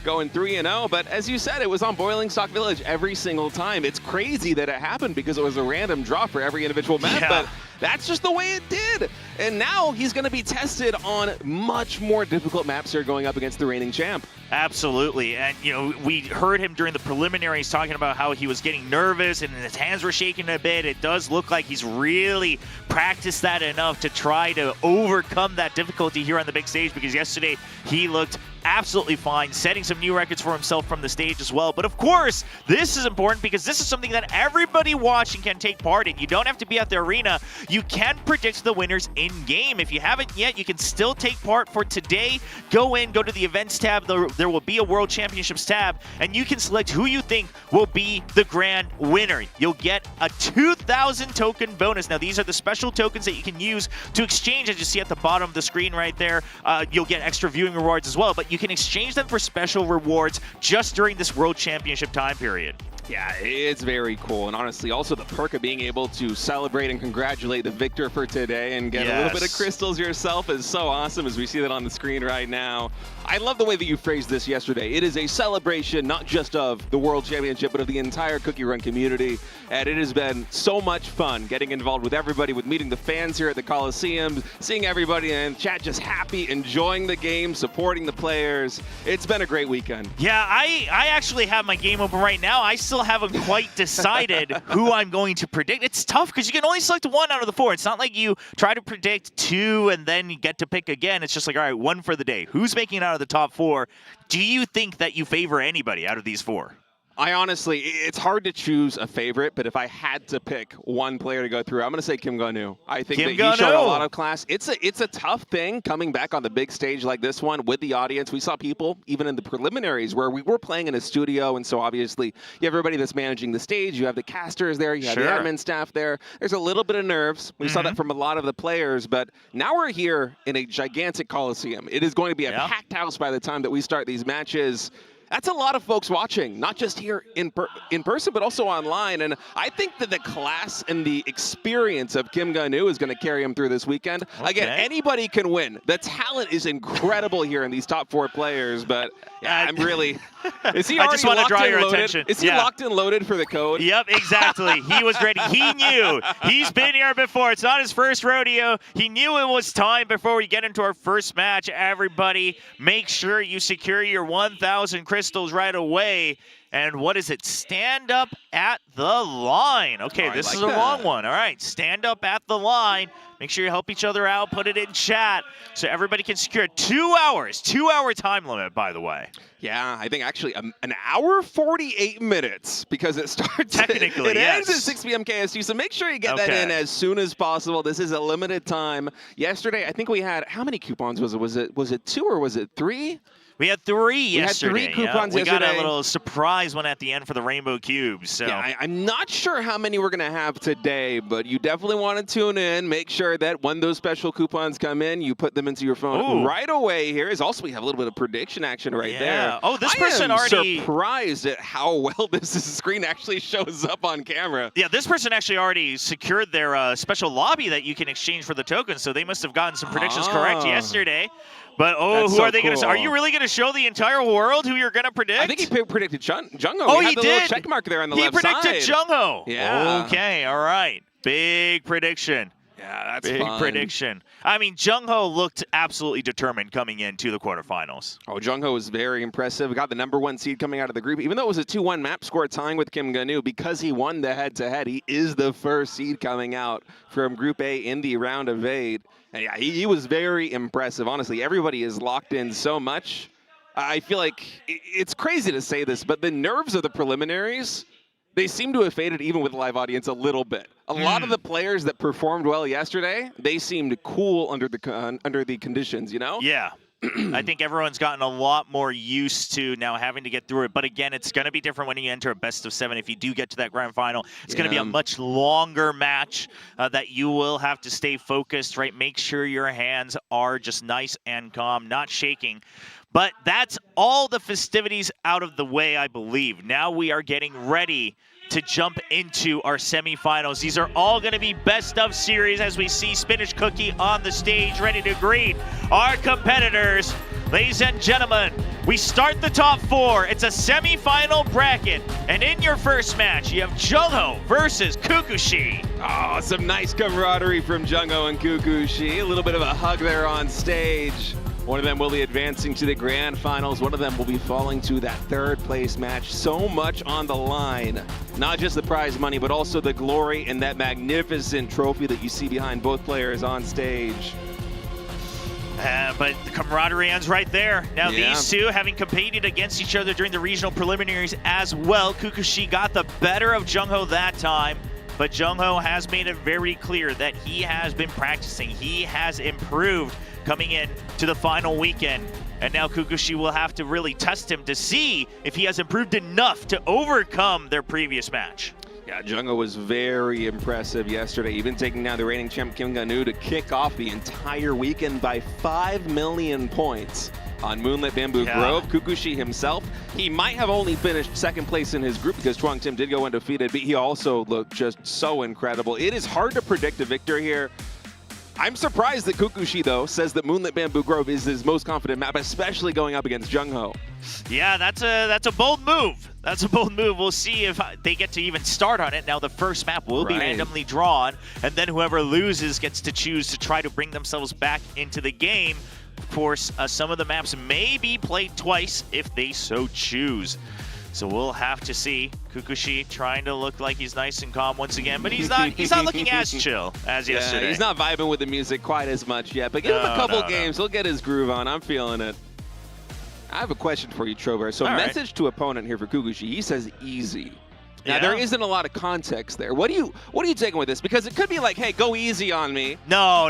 going 3-0. But as you said, it was on Boiling Stock Village every single time. It's crazy that it happened because it was a random draw for every individual map, but that's just the way it did. And now he's going to be tested on much more difficult maps here going up against the reigning champ. Absolutely. And, you know, we heard him during the preliminaries talking about how he was getting nervous and his hands were shaking a bit. It does look like he's really practiced that enough to try to overcome that difficulty here on the big stage, because yesterday he looked absolutely fine, setting some new records for himself from the stage as well. But of course, this is important because this is something that everybody watching can take part in. You don't have to be at the arena. You can predict the winners in-game. If you haven't yet, you can still take part for today. Go to the events tab. There will be a World Championships tab, and you can select who you think will be the grand winner. You'll get a 2,000 token bonus. Now, these are the special tokens that you can use to exchange, as you see at the bottom of the screen right there. You'll get extra viewing rewards as well, but you can exchange them for special rewards just during this World Championship time period. Yeah, it's very cool. And honestly, also the perk of being able to celebrate and congratulate the victor for today and get a little bit of crystals yourself is so awesome, as we see that on the screen right now. I love the way that you phrased this yesterday. It is a celebration not just of the World Championship, but of the entire Cookie Run community. And it has been so much fun getting involved with everybody, with meeting the fans here at the Coliseum, seeing everybody in chat just happy, enjoying the game, supporting the players. It's been a great weekend. Yeah, I actually have my game open right now. I still haven't quite decided who I'm going to predict. It's tough because you can only select 1 out of the 4. It's not like you try to predict 2 and then you get to pick again. It's just like, all right, 1 for the day. Who's making it out of the top 4? Do you think that you favor anybody out of these 4? I honestly, it's hard to choose a favorite, but if I had to pick one player to go through, I'm going to say Kim Ga-nu. I think that he showed a lot of class. It's a tough thing coming back on the big stage like this one with the audience. We saw people, even in the preliminaries, where we were playing in a studio, and so obviously you have everybody that's managing the stage, you have the casters there, you have the admin staff there. There's a little bit of nerves. We saw that from a lot of the players, but now we're here in a gigantic Coliseum. It is going to be a packed house by the time that we start these matches. That's a lot of folks watching, not just here in person, but also online. And I think that the class and the experience of Kim Ga-nu is going to carry him through this weekend. Again, anybody can win. The talent is incredible here in these top 4 players, but yeah, I'm really... Is he I just want to draw your attention. Is he locked and loaded for the code? Yep, exactly. He was ready. He knew. He's been here before. It's not his first rodeo. He knew it was time before we get into our first match. Everybody, make sure you secure your 1,000 crystals right away. And what is it? Stand up at the line. Okay, I this like is a that. long one. All right, stand up at the line. Make sure you help each other out. Put it in chat so everybody can secure 2 hours. 2-hour time limit, by the way. Yeah, I think actually an hour 48 minutes because it starts. Technically, it ends yes. at 6 p.m. KST. So make sure you get that in as soon as possible. This is a limited time. Yesterday, I think we had how many coupons was it? Was it 2 or was it 3? We had 3 yesterday. We had 3 coupons We yesterday. got a little surprise one at the end for the Rainbow Cubes. So. Yeah, I'm not sure how many we're going to have today, but you definitely want to tune in. Make sure that when those special coupons come in, you put them into your phone right away. Here is also, we have a little bit of prediction action right there. Oh, this person I am already surprised at how well this screen actually shows up on camera. Yeah, this person actually already secured their special lobby that you can exchange for the tokens, so they must have gotten some predictions correct yesterday. But That's who so are they going to? Are you really going to show the entire world who you're going to predict? I think he predicted Jungho. Oh, he he had the did. little check mark there on the left side. He predicted Jungho. Yeah. Okay. All right. Big prediction. Yeah, that's big fun. prediction. I mean, Jungho looked absolutely determined coming into the quarterfinals. Oh, Jungho was very impressive. Got the #1 seed coming out of the group. Even though it was a 2-1 map score tying with Kim Ganu, because he won the head-to-head, he is the first seed coming out from Group A in the round of 8. And yeah, he was very impressive. Honestly, everybody is locked in so much. I feel like it's crazy to say this, but the nerves of the preliminaries, they seem to have faded even with a live audience a little bit. A lot of the players that performed well yesterday, they seemed cool under the conditions, you know? Yeah. I think everyone's gotten a lot more used to now having to get through it. But again, it's going to be different when you enter a best of 7. If you do get to that grand final, it's going to be a much longer match that you will have to stay focused, right? Make sure your hands are just nice and calm, not shaking. But that's all the festivities out of the way, I believe. Now we are getting ready to jump into our semifinals. These are all going to be best of series as we see Spinach Cookie on the stage ready to greet our competitors. Ladies and gentlemen, we start the top 4. It's a semifinal bracket. And in your first match, you have Jungho versus Kukushi. Oh, some nice camaraderie from Jungho and Kukushi. A little bit of a hug there on stage. One of them will be advancing to the grand finals. One of them will be falling to that 3rd place match. So much on the line. Not just the prize money, but also the glory and that magnificent trophy that you see behind both players on stage. But the camaraderie ends right there. Now these two, having competed against each other during the regional preliminaries as well, Kukushi got the better of Jungho that time. But Jungho has made it very clear that he has been practicing. He has improved coming in to the final weekend. And now Kukushi will have to really test him to see if he has improved enough to overcome their previous match. Yeah, Jungho was very impressive yesterday, even taking down the reigning champ Kim Ganu to kick off the entire weekend by 5 million points. On Moonlit Bamboo Grove, Kukushi himself, he might have only finished 2nd place in his group because Chuang Tim did go undefeated, but he also looked just so incredible. It is hard to predict a victor here. I'm surprised that Kukushi, though, says that Moonlit Bamboo Grove is his most confident map, especially going up against Jungho. Yeah, that's a bold move. That's a bold move. We'll see if they get to even start on it. Now the first map will be randomly drawn, and then whoever loses gets to choose to try to bring themselves back into the game. Of course, some of the maps may be played twice if they so choose. So we'll have to see. Kukushi trying to look like he's nice and calm once again, but he's not looking as chill as yesterday. He's not vibing with the music quite as much yet, but give him a couple games. He'll get his groove on. I'm feeling it. I have a question for you, Trover. So message to opponent here for Kukushi. He says easy. Now, there isn't a lot of context there. What are you taking with this? Because it could be like, hey, go easy on me. No.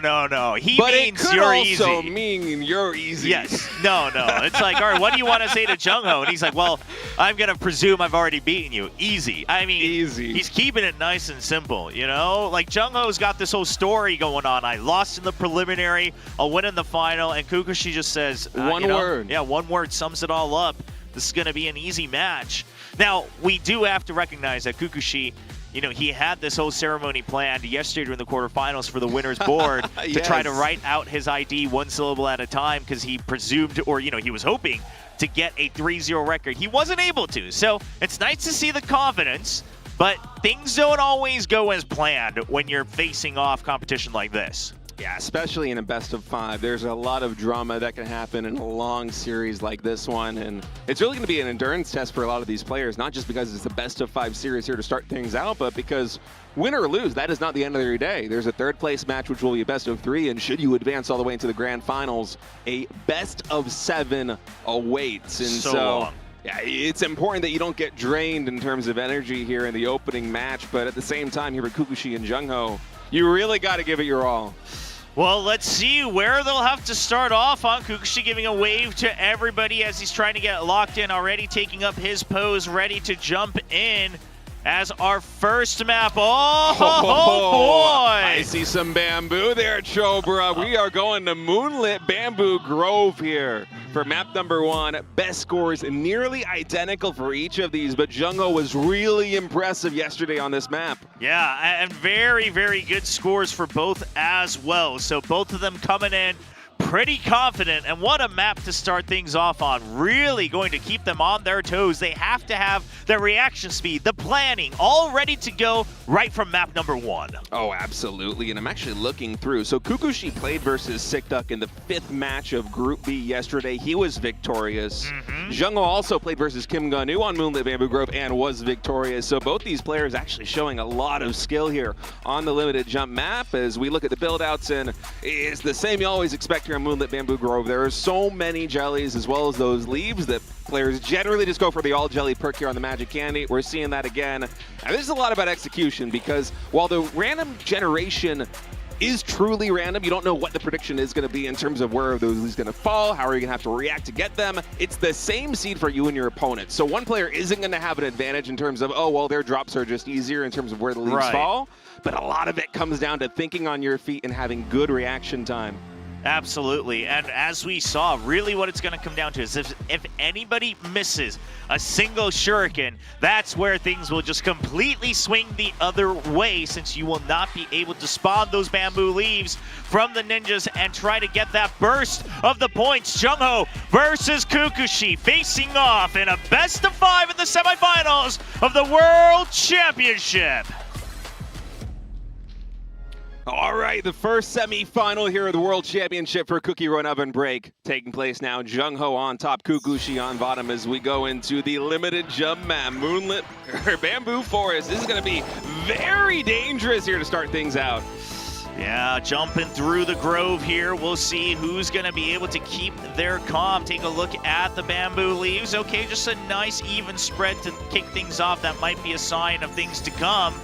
He means you're easy. But it could also mean you're easy. Yes. No. It's like, all right, what do you want to say to Jungho? And he's like, well, I'm going to presume I've already beaten you. Easy. I mean, easy. He's keeping it nice and simple, you know? Like, Jungho's got this whole story going on. I lost in the preliminary. I'll win in the final. And Kukushi just says, one word. Yeah, one word sums it all up. This is going to be an easy match. Now, we do have to recognize that Kukushi, he had this whole ceremony planned yesterday during the quarterfinals for the winner's board to try to write out his ID 1 syllable at a time because he presumed, or, he was hoping to get a 3-0 record. He wasn't able to. So it's nice to see the confidence, but things don't always go as planned when you're facing off competition like this. Yeah, especially in a best of 5. There's a lot of drama that can happen in a long series like this one, and it's really going to be an endurance test for a lot of these players, not just because it's the best of 5 series here to start things out, but because win or lose, that is not the end of your day. There's a 3rd place match, which will be a best of 3, and should you advance all the way into the grand finals, a best of 7 awaits. And so yeah, it's important that you don't get drained in terms of energy here in the opening match, but at the same time here with Kukushi and Jungho, you really got to give it your all. Well, let's see where they'll have to start off on. Kukushi giving a wave to everybody as he's trying to get locked in already, taking up his pose, ready to jump in as our first map. Oh, boy! I see some bamboo there, Chobra. We are going to Moonlit Bamboo Grove here for map number 1. Best scores nearly identical for each of these, but Jungho was really impressive yesterday on this map. Yeah, and very, very good scores for both as well. So both of them coming in pretty confident, and what a map to start things off on. Really going to keep them on their toes. They have to have the reaction speed, the planning, all ready to go right from map number 1. Oh, absolutely, and I'm actually looking through. So Kukushi played versus Sick Duck in the 5th match of Group B yesterday. He was victorious. Jungho also played versus Kim Gun-woo on Moonlit Bamboo Grove and was victorious. So both these players actually showing a lot of skill here on the limited jump map. As we look at the build-outs, and it's the same you always expect here on Moonlit Bamboo Grove. There are so many jellies as well as those leaves that players generally just go for the all jelly perk here on the Magic Candy. We're seeing that again. And this is a lot about execution, because while the random generation is truly random, you don't know what the prediction is going to be in terms of where those leaves going to fall, how are you going to have to react to get them. It's the same seed for you and your opponent. So one player isn't going to have an advantage in terms of, oh, well, their drops are just easier in terms of where the leaves fall. But a lot of it comes down to thinking on your feet and having good reaction time. Absolutely, and as we saw, really what it's going to come down to is if anybody misses a single shuriken, that's where things will just completely swing the other way, since you will not be able to spawn those bamboo leaves from the ninjas and try to get that burst of the points. Jungho versus Kukushi facing off in a best of 5 in the semifinals of the World Championship. All right, the first semi-final here of the World Championship for Cookie Run Oven Break taking place now. Jungho on top, Kukushi on bottom as we go into the limited jump map. Moonlit Bamboo Forest. This is going to be very dangerous here to start things out. Yeah, jumping through the grove here. We'll see who's going to be able to keep their calm. Take a look at the bamboo leaves. Okay, just a nice even spread to kick things off. That might be a sign of things to come.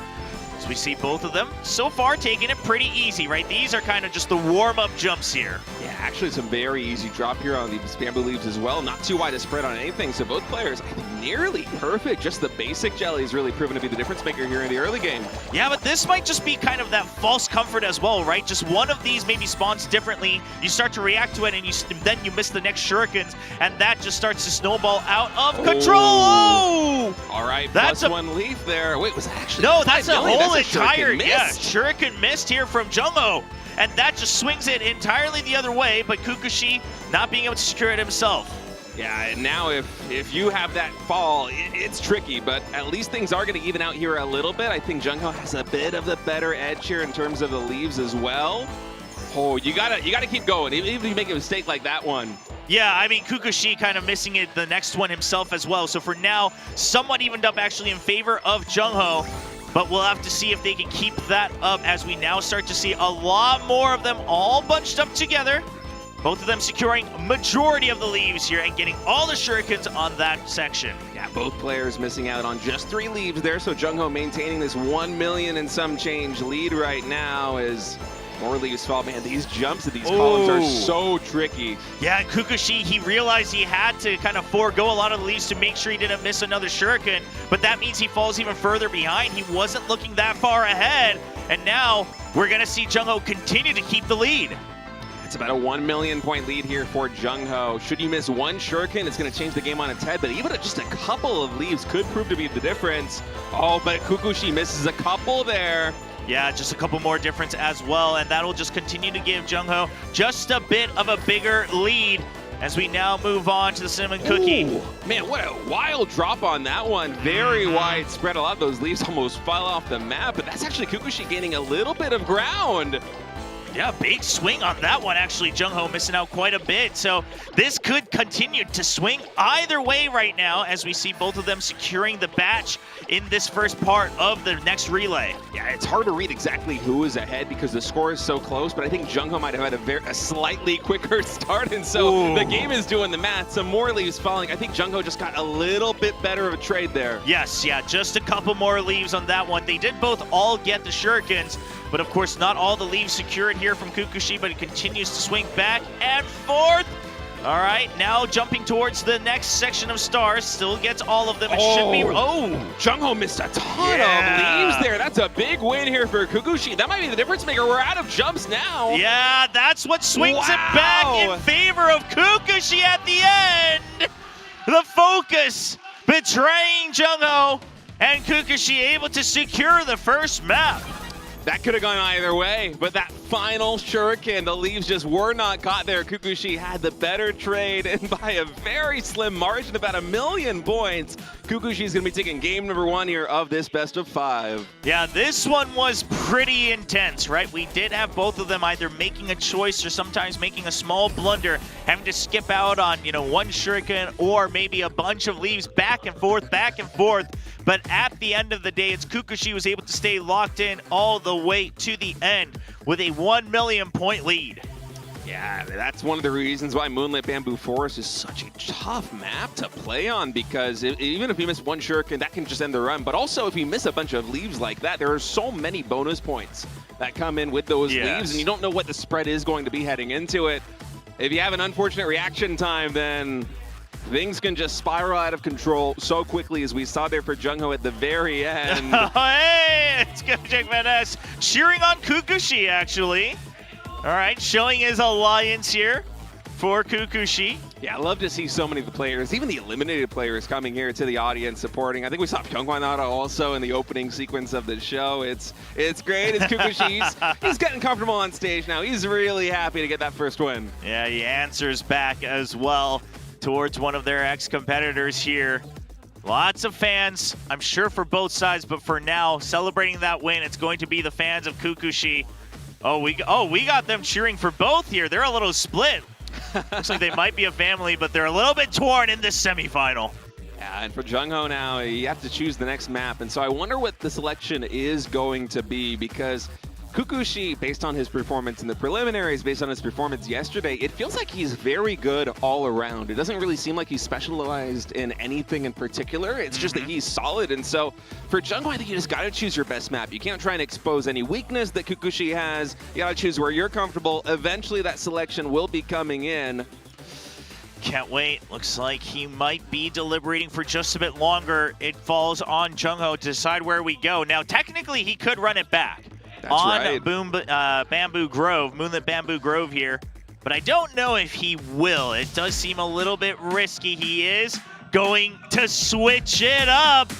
So we see both of them so far taking it pretty easy, right? These are kind of just the warm-up jumps here. Yeah, actually some very easy drop here on these bamboo leaves as well. Not too wide a spread on anything, so both players, I think, nearly perfect. Just the basic jelly is really proven to be the difference maker here in the early game. Yeah, but this might just be kind of that false comfort as well, right? Just one of these maybe spawns differently. You start to react to it, and then you miss the next shurikens, and that just starts to snowball out of control. Oh! All right, that's plus 1 leaf there. Wait, was that actually? No, that's a whole entire, missed. shuriken missed here from Jungho. And that just swings it entirely the other way, but Kukushi not being able to secure it himself. Yeah, and now if you have that fall, it's tricky, but at least things are going to even out here a little bit. I think Jungho has a bit of the better edge here in terms of the leaves as well. Oh, you gotta keep going, even if you make a mistake like that one. Yeah, I mean, Kukushi kind of missing it the next one himself as well. So for now, somewhat evened up actually in favor of Jungho. But we'll have to see if they can keep that up as we now start to see a lot more of them all bunched up together. Both of them securing majority of the leaves here and getting all the shurikens on that section. Yeah, both players missing out on just 3 leaves there, so Jungho maintaining this 1 million and some change lead right now as more leaves fall. Man, these jumps of these columns are so tricky. Yeah, Kukushi, he realized he had to kind of forego a lot of the leaves to make sure he didn't miss another shuriken, but that means he falls even further behind. He wasn't looking that far ahead, and now we're going to see Jungho continue to keep the lead. It's about a 1 million point lead here for Jungho. Should you miss 1 shuriken, it's going to change the game on its head, but even just a couple of leaves could prove to be the difference. Oh, but Kukushi misses a couple there. Yeah, just a couple more difference as well, and that'll just continue to give Jungho just a bit of a bigger lead as we now move on to the Cinnamon Cookie. Ooh, man, what a wild drop on that one. Very widespread. A lot of those leaves almost fell off the map, but that's actually Kukushi gaining a little bit of ground. Yeah, big swing on that one, actually. Jung-ho missing out quite a bit. So this could continue to swing either way right now as we see both of them securing the batch in this first part of the next relay. Yeah, it's hard to read exactly who is ahead because the score is so close, but I think Jung-ho might have had a slightly quicker start, and so the game is doing the math. Some more leaves falling. I think Jung-ho just got a little bit better of a trade there. Yes, yeah, just a couple more leaves on that one. They did both all get the shurikens, but of course not all the leaves secured here from Kukushi, but it continues to swing back and forth. All right, now jumping towards the next section of stars. Still gets all of them. It should be... Oh! Jung-ho missed a ton of leaves there. That's a big win here for Kukushi. That might be the difference maker. We're out of jumps now. Yeah, that's what swings it back in favor of Kukushi at the end. The focus betraying Jung-ho, and Kukushi able to secure the first map. That could have gone either way, but that final shuriken, the leaves just were not caught there. Kukushi had the better trade, and by a very slim margin, about 1 million points. Kukushi is going to be taking game number 1 here of this best of 5. Yeah, this one was pretty intense, right? We did have both of them either making a choice or sometimes making a small blunder, having to skip out on, one shuriken or maybe a bunch of leaves back and forth, back and forth. But at the end of the day, it's Kukushi was able to stay locked in all the way to the end with a 1 million point lead. Yeah, that's one of the reasons why Moonlit Bamboo Forest is such a tough map to play on, because even if you miss one shuriken, that can just end the run. But also, if you miss a bunch of leaves like that, there are so many bonus points that come in with those leaves, and you don't know what the spread is going to be heading into it. If you have an unfortunate reaction time, then things can just spiral out of control so quickly, as we saw there for Jung-ho at the very end. Hey, it's Jack Van Ness cheering on Kukushi, actually. All right, showing his alliance here for Kukushi. Yeah, I love to see so many of the players, even the eliminated players, coming here to the audience supporting. I think we saw Kyungwon Nara also in the opening sequence of the show. It's great. It's Kukushi. He's getting comfortable on stage now. He's really happy to get that first win. Yeah, he answers back as well towards one of their ex-competitors here. Lots of fans, I'm sure, for both sides, but for now, celebrating that win, it's going to be the fans of Kukushi. We got them cheering for both here. They're a little split. Looks like they might be a family, but they're a little bit torn in this semifinal. Yeah, and for Jung-ho now, you have to choose the next map, and so I wonder what the selection is going to be, because Kukushi, based on his performance in the preliminaries, based on his performance yesterday, it feels like he's very good all around. It doesn't really seem like he's specialized in anything in particular. It's just that he's solid. And so for Jung-ho, I think you just got to choose your best map. You can't try and expose any weakness that Kukushi has. You got to choose where you're comfortable. Eventually that selection will be coming in. Can't wait. Looks like he might be deliberating for just a bit longer. It falls on Jung-ho to decide where we go. Now, technically, he could run it back. That's on right. Bamboo Grove, Moonlit Bamboo Grove here. But I don't know if he will. It does seem a little bit risky. He is going to switch it up.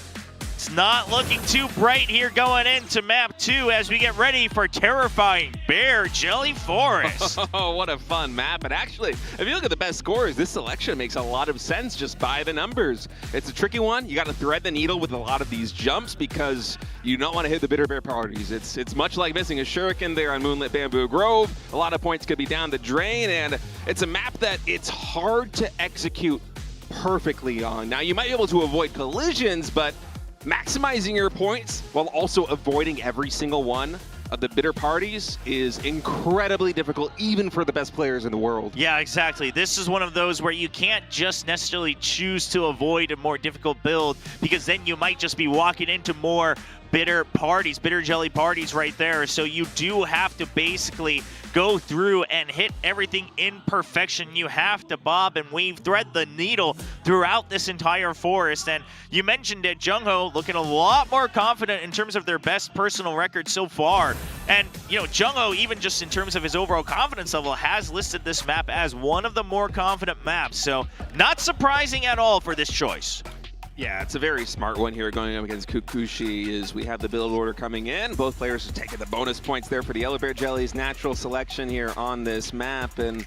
It's not looking too bright here going into map 2 as we get ready for terrifying Bear Jelly Forest. Oh, what a fun map. And actually, if you look at the best scores, this selection makes a lot of sense just by the numbers. It's a tricky one. You got to thread the needle with a lot of these jumps because you don't want to hit the Bitter Bear parties. It's much like missing a shuriken there on Moonlit Bamboo Grove. A lot of points could be down the drain, and it's a map that it's hard to execute perfectly on. Now, you might be able to avoid collisions, but maximizing your points while also avoiding every single one of the bitter parties is incredibly difficult, even for the best players in the world. Yeah, exactly. This is one of those where you can't just necessarily choose to avoid a more difficult build, because then you might just be walking into more bitter parties, bitter jelly parties right there. So you do have to basically go through and hit everything in perfection. You have to bob and weave, thread the needle throughout this entire forest. And you mentioned it, Jung-ho looking a lot more confident in terms of their best personal record so far. And, Jung-ho, even just in terms of his overall confidence level, has listed this map as one of the more confident maps. So not surprising at all for this choice. Yeah, it's a very smart one here going up against Kukushi. Is we have the build order coming in. Both players are taking the bonus points there for the Yellow Bear Jelly's natural selection here on this map. And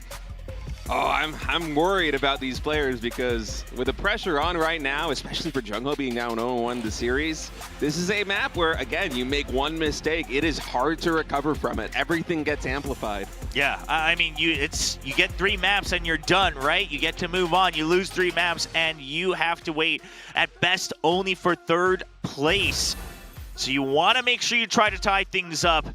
Oh, I'm worried about these players because with the pressure on right now, especially for Jungho being down 0-1 the series, this is a map where, again, you make one mistake, it is hard to recover from it. Everything gets amplified. Yeah, I mean, you get 3 maps and you're done, right? You get to move on. You lose 3 maps and you have to wait at best only for 3rd place. So you want to make sure you try to tie things up.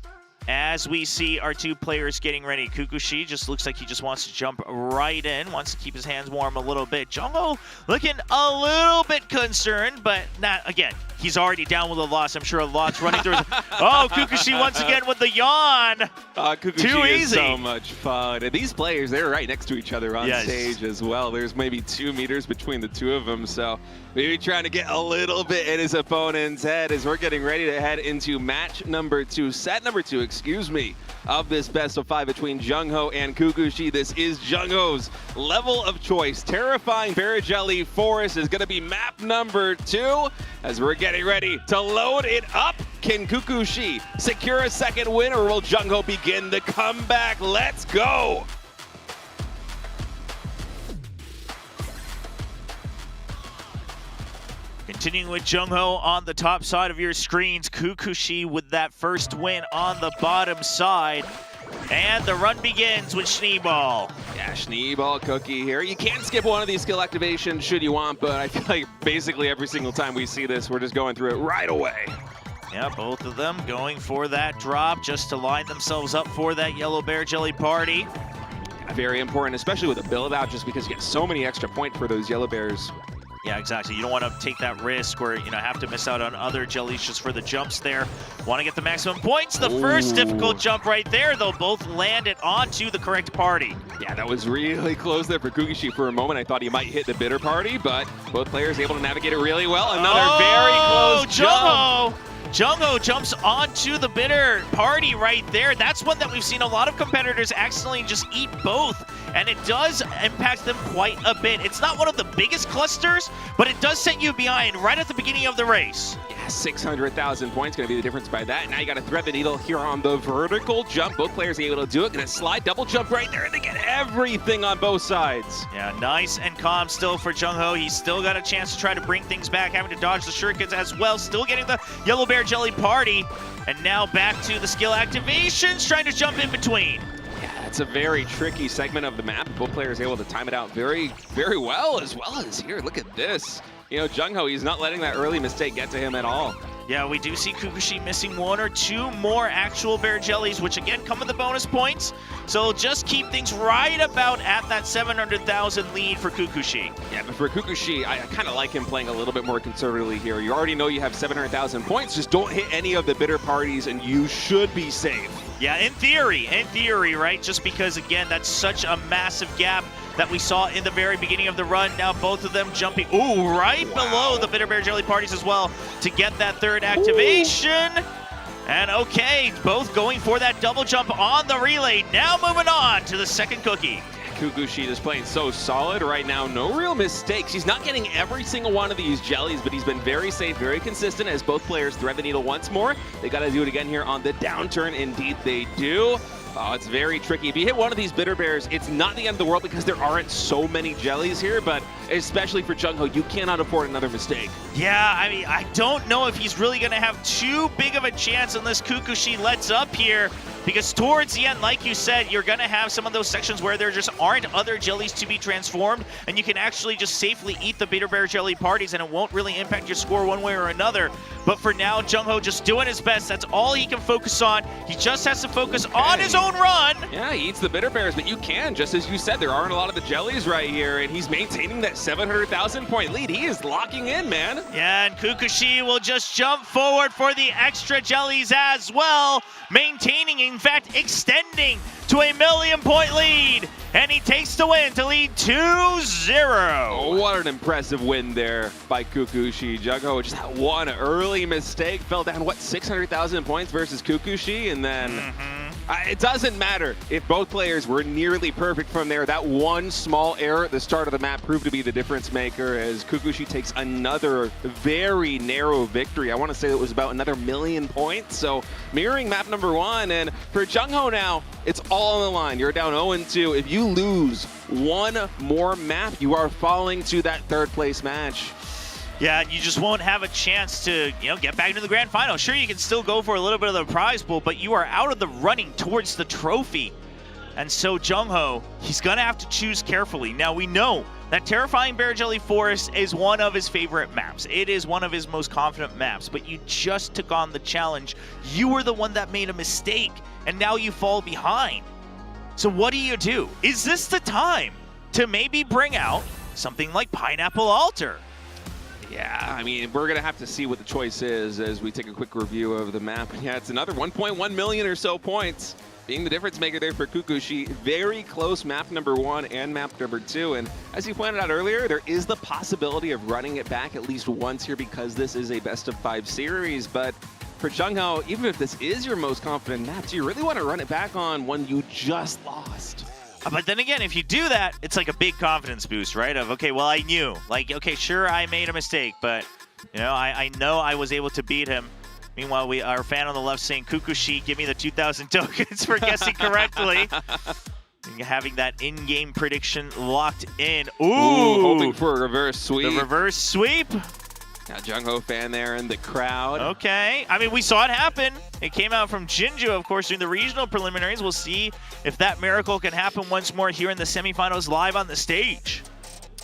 As we see our 2 players getting ready, Kukushi just looks like he just wants to jump right in, wants to keep his hands warm a little bit. Jungho looking a little bit concerned, but not, again, he's already down with a loss. I'm sure a lot's running through his... Oh, Kukushi once again with the yawn. Kukushi Too easy. is so much fun. And these players, they're right next to each other on Yes. stage as well. There's maybe 2 meters between the 2 of them, so maybe trying to get a little bit in his opponent's head as we're getting ready to head into match number 2, set number 2, excuse me, of this best of 5 between Jungho and Kukushi. This is Jungho's level of choice. Terrifying Berry Forest is going to be map number 2 as we're getting ready to load it up. Can Kukushi secure a 2nd win, or will Jungho begin the comeback? Let's go! Continuing with Jungho on the top side of your screens, Kukushi with that first win on the bottom side. And the run begins with Schneeball. Yeah, Schneeball Cookie here. You can skip one of these skill activations should you want, but I feel like basically every single time we see this, we're just going through it right away. Yeah, both of them going for that drop just to line themselves up for that Yellow Bear Jelly party. Very important, especially with a build out, just because you get so many extra points for those Yellow Bears. Yeah, exactly. You don't want to take that risk or, have to miss out on other jellies just for the jumps there. Want to get the maximum points. The first difficult jump right there, though, both landed onto the correct party. Yeah, that was really close there for Kukushi for a moment. I thought he might hit the bitter party, but both players able to navigate it really well. Another very close jump. Jungho jumps onto the bitter party right there. That's one that we've seen a lot of competitors accidentally just eat both, and it does impact them quite a bit. It's not one of the biggest clusters, but it does set you behind right at the beginning of the race. Yeah, 600,000 points going to be the difference by that. Now you got to thread the needle here on the vertical jump. Both players are able to do it. Going to slide, double jump right there, and they get everything on both sides. Yeah, nice and calm still for Jungho. He's still got a chance to try to bring things back, having to dodge the shurikens as well. Still getting the Yellow Bear Jelly party. And now back to the skill activations, trying to jump in between. Yeah, it's a very tricky segment of the map. Both players able to time it out very, very well, as here. Look at this. Jungho, he's not letting that early mistake get to him at all. Yeah, we do see Kukushi missing 1 or 2 more actual bear jellies, which again come with the bonus points. So just keep things right about at that 700,000 lead for Kukushi. Yeah, but for Kukushi, I kind of like him playing a little bit more conservatively here. You already know you have 700,000 points. Just don't hit any of the bitter parties, and you should be safe. Yeah, in theory, right? Just because, again, that's such a massive gap that we saw in the very beginning of the run. Now both of them jumping, right below the Bitter Bear Jelly parties as well to get that 3rd activation. And okay, both going for that double jump on the relay. Now moving on to the 2nd cookie. Kukushi is playing so solid right now. No real mistakes. He's not getting every single one of these jellies, but he's been very safe, very consistent as both players thread the needle once more. They got to do it again here on the downturn. Indeed, they do. Oh, it's very tricky. If you hit one of these bitter bears, it's not the end of the world because there aren't so many jellies here, but especially for Jungho, you cannot afford another mistake. Yeah, I mean, I don't know if he's really going to have too big of a chance unless Kukushi lets up here, because towards the end, like you said, you're going to have some of those sections where there just aren't other jellies to be transformed, and you can actually just safely eat the Bitter Bear Jelly parties, and it won't really impact your score one way or another. But for now, Jungho just doing his best. That's all he can focus on. He just has to focus on his own run. Yeah, he eats the bitter bears, but you can, just as you said, there aren't a lot of the jellies right here, and he's maintaining that 700,000 point lead. He is locking in, man. Yeah, and Kukushi will just jump forward for the extra jellies as well, maintaining, in fact, extending to a 1,000,000 point lead. And he takes the win to lead 2-0. Oh, what an impressive win there by Kukushi. Jungho just had one early mistake, fell down, 600,000 points versus Kukushi, and then It doesn't matter if both players were nearly perfect from there. That one small error at the start of the map proved to be the difference maker as Kukushi takes another very narrow victory. I want to say it was about another 1,000,000 points. So mirroring map number 1. And for Jungho now, it's all on the line. You're down 0-2. If you lose one more map, you are falling to that third place match. Yeah, you just won't have a chance to, get back into the grand final. Sure, you can still go for a little bit of the prize pool, but you are out of the running towards the trophy. And so Jungho, he's going to have to choose carefully. Now, we know that Terrifying Bear Jelly Forest is one of his favorite maps. It is one of his most confident maps, but you just took on the challenge. You were the one that made a mistake, and now you fall behind. So what do you do? Is this the time to maybe bring out something like Pineapple Altar? Yeah, I mean, we're going to have to see what the choice is as we take a quick review of the map. Yeah, it's another 1.1 million or so points being the difference maker there for Kukushi. Very close map number 1 and map number 2. And as you pointed out earlier, there is the possibility of running it back at least once here because this is a best-of-5 series. But for Jungho, even if this is your most confident map, do you really want to run it back on one you just lost? But then again, if you do that, it's like a big confidence boost, right? Of, okay, well, I knew. Like, okay, sure, I made a mistake, but, I know I was able to beat him. Meanwhile, our fan on the left saying, Kukushi, give me the 2,000 tokens for guessing correctly. Having that in-game prediction locked in. Ooh! Hoping for a reverse sweep. The reverse sweep. Now, Jungho fan there in the crowd. Okay. I mean, we saw it happen. It came out from Jinju, of course, during the regional preliminaries. We'll see if that miracle can happen once more here in the semifinals live on the stage.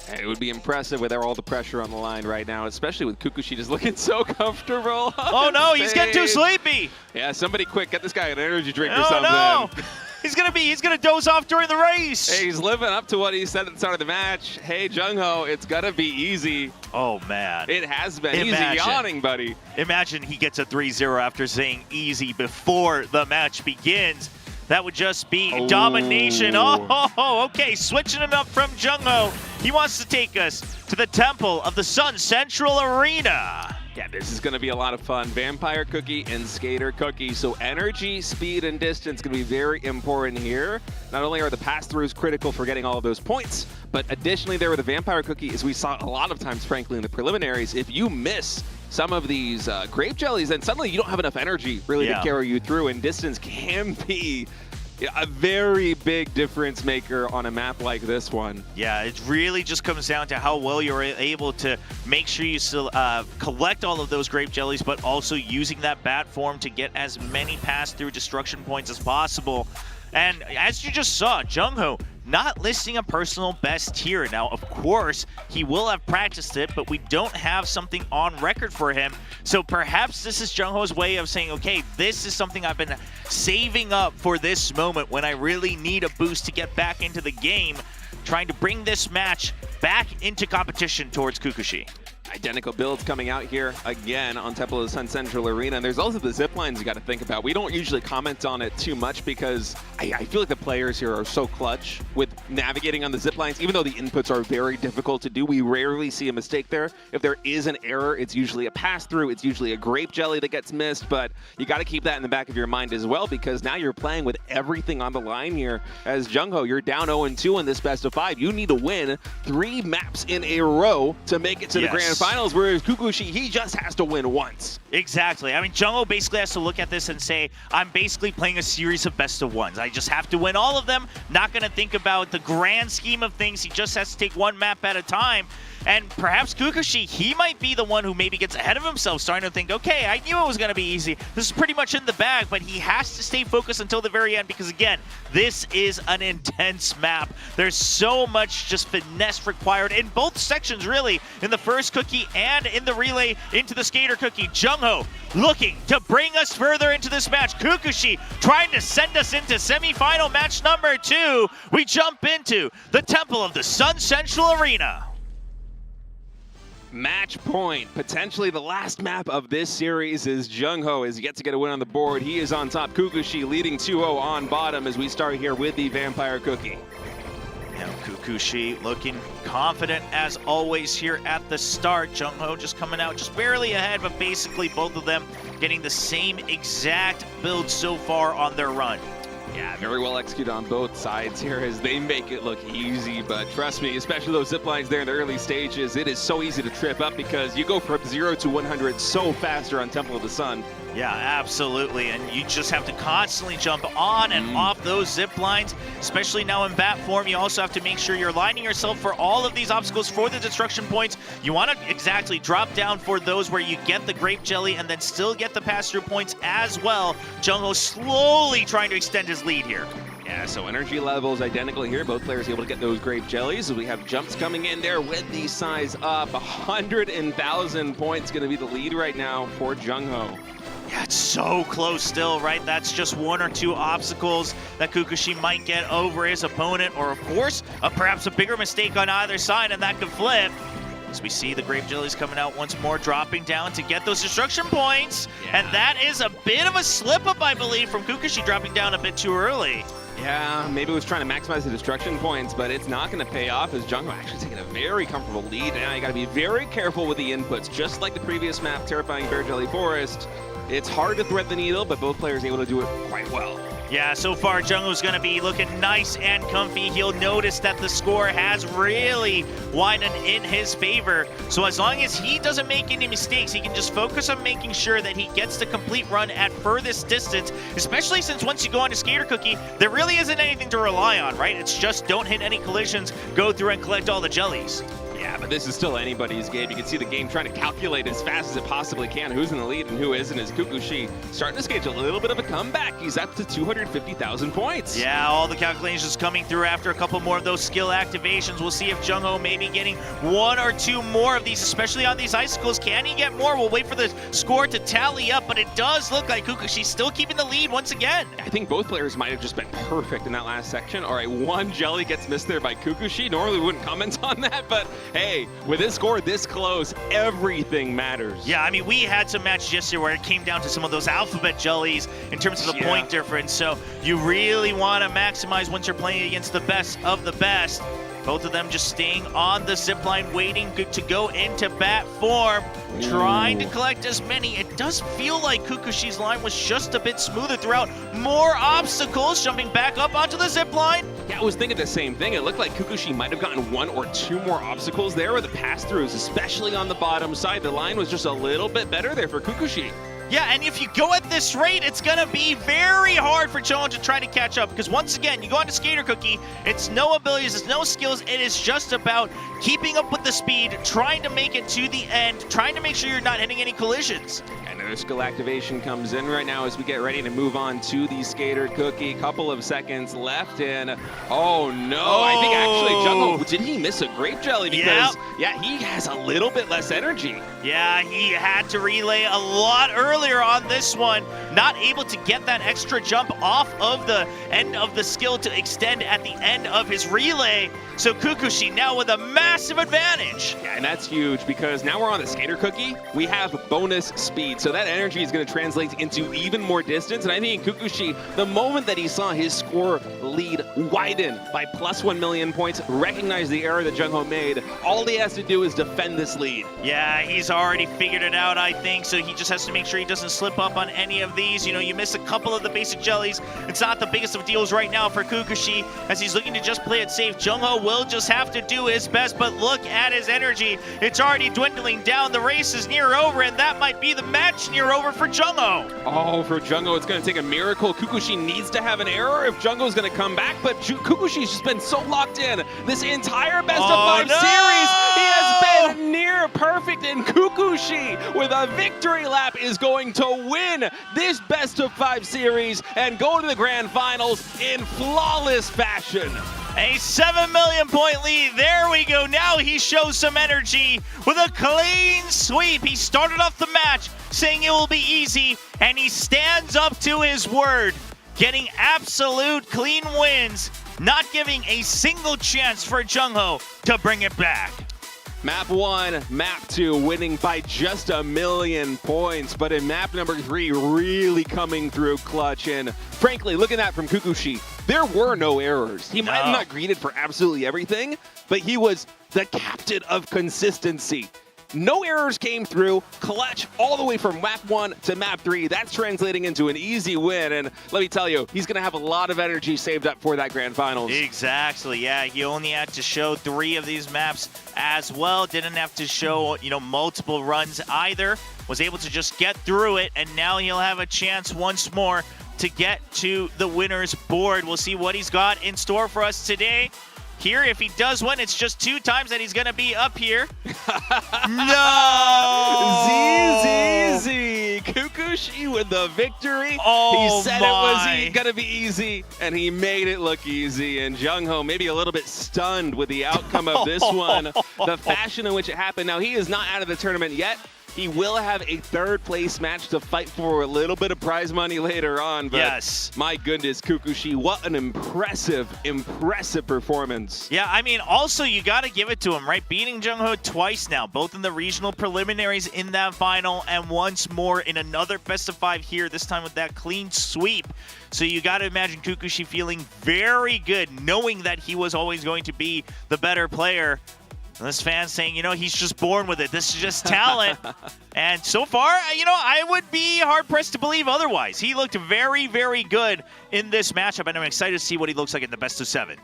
It would be impressive with all the pressure on the line right now, especially with Kukushi just looking so comfortable. Oh, no, he's getting too sleepy. Yeah, somebody quick, get this guy an energy drink or Oh, something. no. He's gonna doze off during the race. Hey, he's living up to what he said at the start of the match. Hey, Jungho, it's gonna be easy. Oh, man. It has been. Easy yawning, buddy. Imagine he gets a 3-0 after saying easy before the match begins. That would just be domination. Oh, okay. Switching it up from Jungho. He wants to take us to the Temple of the Sun Central Arena. Yeah, this is going to be a lot of fun. Vampire Cookie and Skater Cookie. So energy, speed, and distance going to be very important here. Not only are the pass-throughs critical for getting all of those points, but additionally there with the Vampire Cookie, as we saw a lot of times, frankly, in the preliminaries, if you miss some of these grape jellies, then suddenly you don't have enough energy really to carry you through, and distance can be a very big difference maker on a map like this one. Yeah, it really just comes down to how well you're able to make sure you still collect all of those grape jellies, but also using that bat form to get as many pass-through destruction points as possible. And as you just saw, Jungho not listing a personal best here. Now, of course, he will have practiced it, but we don't have something on record for him. So perhaps this is Jungho's way of saying, okay, this is something I've been saving up for this moment when I really need a boost to get back into the game, trying to bring this match back into competition towards Kukushi. Identical builds coming out here again on Temple of the Sun Central Arena. And there's also the zip lines you got to think about. We don't usually comment on it too much because I feel like the players here are so clutch with navigating on the zip lines. Even though the inputs are very difficult to do, we rarely see a mistake there. If there is an error, it's usually a pass-through. It's usually a grape jelly that gets missed. But you got to keep that in the back of your mind as well, because now you're playing with everything on the line here. As Jungho, you're down 0-2 in this best of 5. You need to win 3 maps in a row to make it to the grand finals, whereas Kukushi, he just has to win once. Exactly. I mean, Jungho basically has to look at this and say, I'm basically playing a series of best of ones. I just have to win all of them. Not going to think about the grand scheme of things. He just has to take one map at a time. And perhaps Kukushi, he might be the one who maybe gets ahead of himself, starting to think, okay, I knew it was going to be easy. This is pretty much in the bag, but he has to stay focused until the very end because, again, this is an intense map. There's so much just finesse required in both sections, really, in the first cookie and in the relay into the skater cookie. Jungho looking to bring us further into this match. Kukushi trying to send us into semifinal match number 2. We jump into the Temple of the Sun Central Arena. Match point, potentially the last map of this series, is Jungho is yet to get a win on the board. He is on top. Kukushi leading 2-0 on bottom as we start here with the Vampire Cookie. Now Kukushi looking confident as always here at the start. Jungho just coming out just barely ahead, but basically both of them getting the same exact build so far on their run. Yeah, very well executed on both sides here as they make it look easy. But trust me, especially those zip lines there in the early stages, it is so easy to trip up because you go from 0 to 100 so faster on Temple of the Sun. Yeah, absolutely. And you just have to constantly jump on and off those zip lines, especially now in bat form. You also have to make sure you're lining yourself for all of these obstacles for the destruction points. You want to exactly drop down for those where you get the grape jelly and then still get the pass-through points as well. Jungho slowly trying to extend his lead here. Yeah, so energy levels identical here. Both players able to get those grape jellies. We have jumps coming in there with the size up. 100,000 points going to be the lead right now for Jungho. Yeah, it's so close still, right? That's just one or two obstacles that Kukushi might get over his opponent, or of course, perhaps a bigger mistake on either side, and that could flip. As we see the grape jellies coming out once more, dropping down to get those destruction points. Yeah. And that is a bit of a slip-up, I believe, from Kukushi dropping down a bit too early. Yeah, maybe it was trying to maximize the destruction points, but it's not going to pay off as Jungho actually taking a very comfortable lead. Now you got to be very careful with the inputs, just like the previous map, Terrifying Bear Jelly Forest. It's hard to thread the needle, but both players able to do it quite well. Yeah, so far Jungho's going to be looking nice and comfy. He'll notice that the score has really widened in his favor. So as long as he doesn't make any mistakes, he can just focus on making sure that he gets the complete run at furthest distance, especially since once you go onto Skater Cookie, there really isn't anything to rely on, right? It's just don't hit any collisions, go through and collect all the jellies. Yeah, but this is still anybody's game. You can see the game trying to calculate as fast as it possibly can who's in the lead and who isn't, as Kukushi starting to stage a little bit of a comeback. He's up to 250,000 points. Yeah, all the calculations coming through after a couple more of those skill activations. We'll see if Jungho may be getting one or two more of these, especially on these icicles. Can he get more? We'll wait for the score to tally up, but it does look like Kukushi's still keeping the lead once again. I think both players might have just been perfect in that last section. All right, one jelly gets missed there by Kukushi. Normally we wouldn't comment on that, but hey, with this score this close, everything matters. Yeah, I mean, we had some matches yesterday where it came down to some of those alphabet jellies in terms of the point difference. So you really want to maximize once you're playing against the best of the best. Both of them just staying on the zipline, waiting to go into bat form, trying to collect as many. It does feel like Kukushi's line was just a bit smoother throughout. More obstacles, jumping back up onto the zipline. Yeah, I was thinking the same thing. It looked like Kukushi might have gotten one or two more obstacles there with the pass-throughs, especially on the bottom side. The line was just a little bit better there for Kukushi. Yeah, and if you go at this rate, it's going to be very hard for Jungho to try to catch up, because once again, you go onto Skater Cookie, it's no abilities, it's no skills, it is just about keeping up with the speed, trying to make it to the end, trying to make sure you're not hitting any collisions. Another skill activation comes in right now as we get ready to move on to the Skater Cookie. Couple of seconds left, and oh no, I think actually Jungho, did he miss a grape jelly? Because yeah, he has a little bit less energy. Yeah, he had to relay a lot earlier on this one, not able to get that extra jump off of the end of the skill to extend at the end of his relay. So Kukushi now with a massive advantage. Yeah, and that's huge because now we're on the Skater Cookie. We have bonus speed, so that energy is going to translate into even more distance. And I think Kukushi, the moment that he saw his score lead widen by plus 1 million points, recognized the error that Jungho made. All he has to do is defend this lead. Yeah, he's already figured it out, I think, so he just has to make sure he doesn't slip up on any of these. You know, you miss a couple of the basic jellies. It's not the biggest of deals right now for Kukushi as he's looking to just play it safe. Jungho will just have to do his best, but look at his energy. It's already dwindling down. The race is near over, and that might be the match near over for Jungho. Oh, for Jungho, it's going to take a miracle. Kukushi needs to have an error if Jungho's going to come back, but Kukushi's just been so locked in this entire best of 5 series. He has been near perfect, and Kukushi with a victory lap is going to win this best of 5 series and go to the grand finals in flawless fashion. A 7 million point lead. There we go. Now he shows some energy with a clean sweep. He started off the match saying it will be easy, and he stands up to his word, getting absolute clean wins, not giving a single chance for Jungho to bring it back. Map 1, Map 2 winning by just 1 million points, but in map number 3 really coming through clutch. And frankly, looking at from Kukushi, there were no errors. He might have not greeted for absolutely everything, but he was the captain of consistency. No errors came through. Clutch all the way from map 1 to map 3. That's translating into an easy win. And let me tell you, he's going to have a lot of energy saved up for that grand finals. Exactly, yeah. He only had to show 3 of these maps as well. Didn't have to show, multiple runs either. Was able to just get through it, and now he'll have a chance once more to get to the winner's board. We'll see what he's got in store for us today. Here, if he does win, it's just 2 times that he's going to be up here. No! ZZZ! Kukushi with the victory. Oh, he said it was going to be easy, and he made it look easy. And Jungho maybe a little bit stunned with the outcome of this one. The fashion in which it happened. Now, he is not out of the tournament yet. He will have a 3rd place match to fight for a little bit of prize money later on. But yes. My goodness, Kukushi, what an impressive performance. Yeah, I mean, also you got to give it to him, right? Beating Jungho twice now, both in the regional preliminaries in that final and once more in another best of 5 here, this time with that clean sweep. So you got to imagine Kukushi feeling very good, knowing that he was always going to be the better player. And this fan saying, he's just born with it. This is just talent. And so far, I would be hard-pressed to believe otherwise. He looked very, very good in this matchup, and I'm excited to see what he looks like in the best of 7.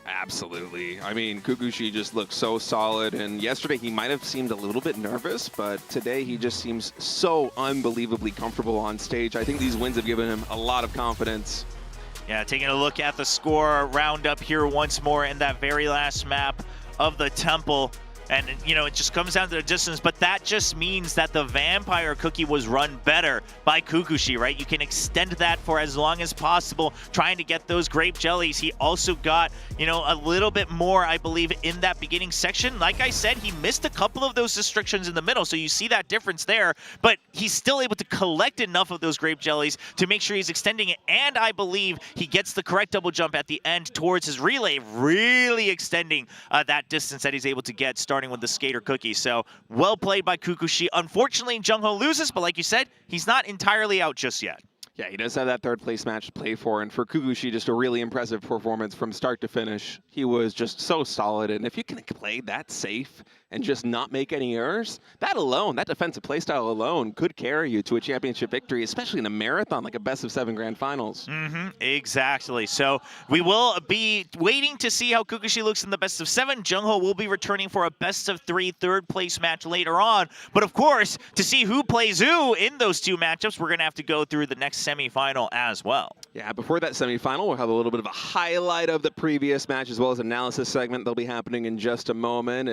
Absolutely. I mean, Kukushi just looks so solid, and yesterday he might have seemed a little bit nervous, but today he just seems so unbelievably comfortable on stage. I think these wins have given him a lot of confidence. Yeah, taking a look at the score roundup here once more in that very last map of the temple. And, it just comes down to the distance, but that just means that the Vampire Cookie was run better by Kukushi, right? You can extend that for as long as possible, trying to get those grape jellies. He also got, a little bit more, I believe, in that beginning section. Like I said, he missed a couple of those restrictions in the middle, so you see that difference there, but he's still able to collect enough of those grape jellies to make sure he's extending it, and I believe he gets the correct double jump at the end towards his relay, really extending that distance that he's able to get, starting with the Skater Cookie. So well played by Kukushi. Unfortunately, Jungho loses, but like you said, he's not entirely out just yet. Yeah, he does have that 3rd place match to play for, and for Kukushi, just a really impressive performance from start to finish. He was just so solid, and if you can play that safe and just not make any errors, that alone, that defensive playstyle alone could carry you to a championship victory, especially in a marathon like a best of 7 grand finals. Exactly. So we will be waiting to see how Kukushi looks in the best of 7. Jungho will be returning for a best of 3 3rd place match later on. But of course, to see who plays who in those 2 matchups, we're going to have to go through the next semifinal as well. Yeah, before that semifinal, we'll have a little bit of a highlight of the previous match as well as an analysis segment that'll be happening in just a moment.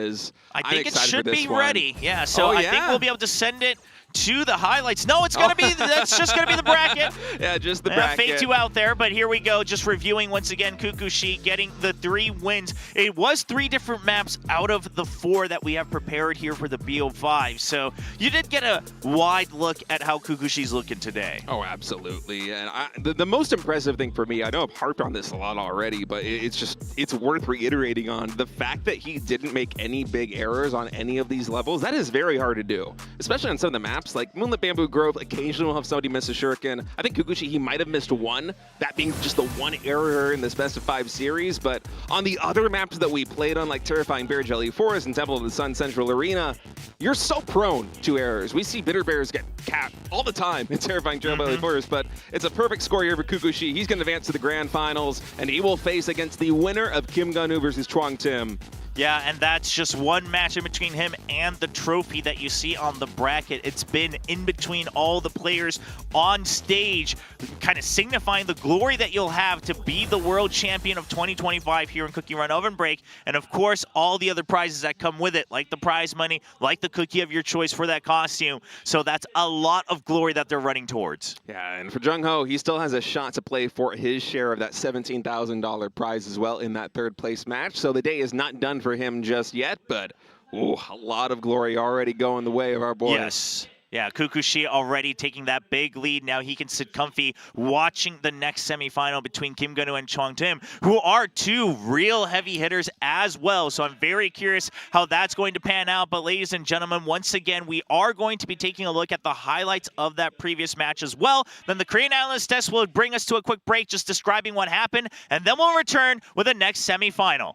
I think it should be ready. Yeah, so I think we'll be able to send it to the highlights. No, it's going to be, that's just going to be the bracket. Yeah, just the bracket. Fade you out there, but here we go. Just reviewing once again, Kukushi getting the 3 wins. It was 3 different maps out of the 4 that we have prepared here for the BO5. So you did get a wide look at how Kukushi's looking today. Oh, absolutely. And the most impressive thing for me, I know I've harped on this a lot already, but it's worth reiterating on the fact that he didn't make any big errors on any of these levels. That is very hard to do, especially on some of the maps like Moonlit Bamboo Grove. Occasionally we'll have somebody miss a shuriken. I think Kukushi, he might have missed 1, that being just the 1 error in this best of 5 series. But on the other maps that we played on, like Terrifying Bear Jelly Forest and Temple of the Sun Central Arena, you're so prone to errors. We see Bitter Bears get capped all the time in Terrifying Jelly Forest, but it's a perfect score here for Kukushi. He's going to advance to the grand finals, and he will face against the winner of Kim Gun-woo versus Chuang Tim. Yeah, and that's just one match in between him and the trophy that you see on the bracket. It's been in between all the players on stage, kind of signifying the glory that you'll have to be the world champion of 2025 here in Cookie Run Oven Break. And of course, all the other prizes that come with it, like the prize money, like the cookie of your choice for that costume. So that's a lot of glory that they're running towards. Yeah, and for Jungho, he still has a shot to play for his share of that $17,000 prize as well in that 3rd place match. So the day is not done for him just yet, but a lot of glory already going the way of our boys. Yes. Yeah, Kukushi already taking that big lead. Now he can sit comfy watching the next semifinal between Kim Gun-woo and Chuang Tim, who are 2 real heavy hitters as well. So I'm very curious how that's going to pan out. But ladies and gentlemen, once again, we are going to be taking a look at the highlights of that previous match as well. Then the Korean Analyst Test will bring us to a quick break, just describing what happened, and then we'll return with the next semifinal.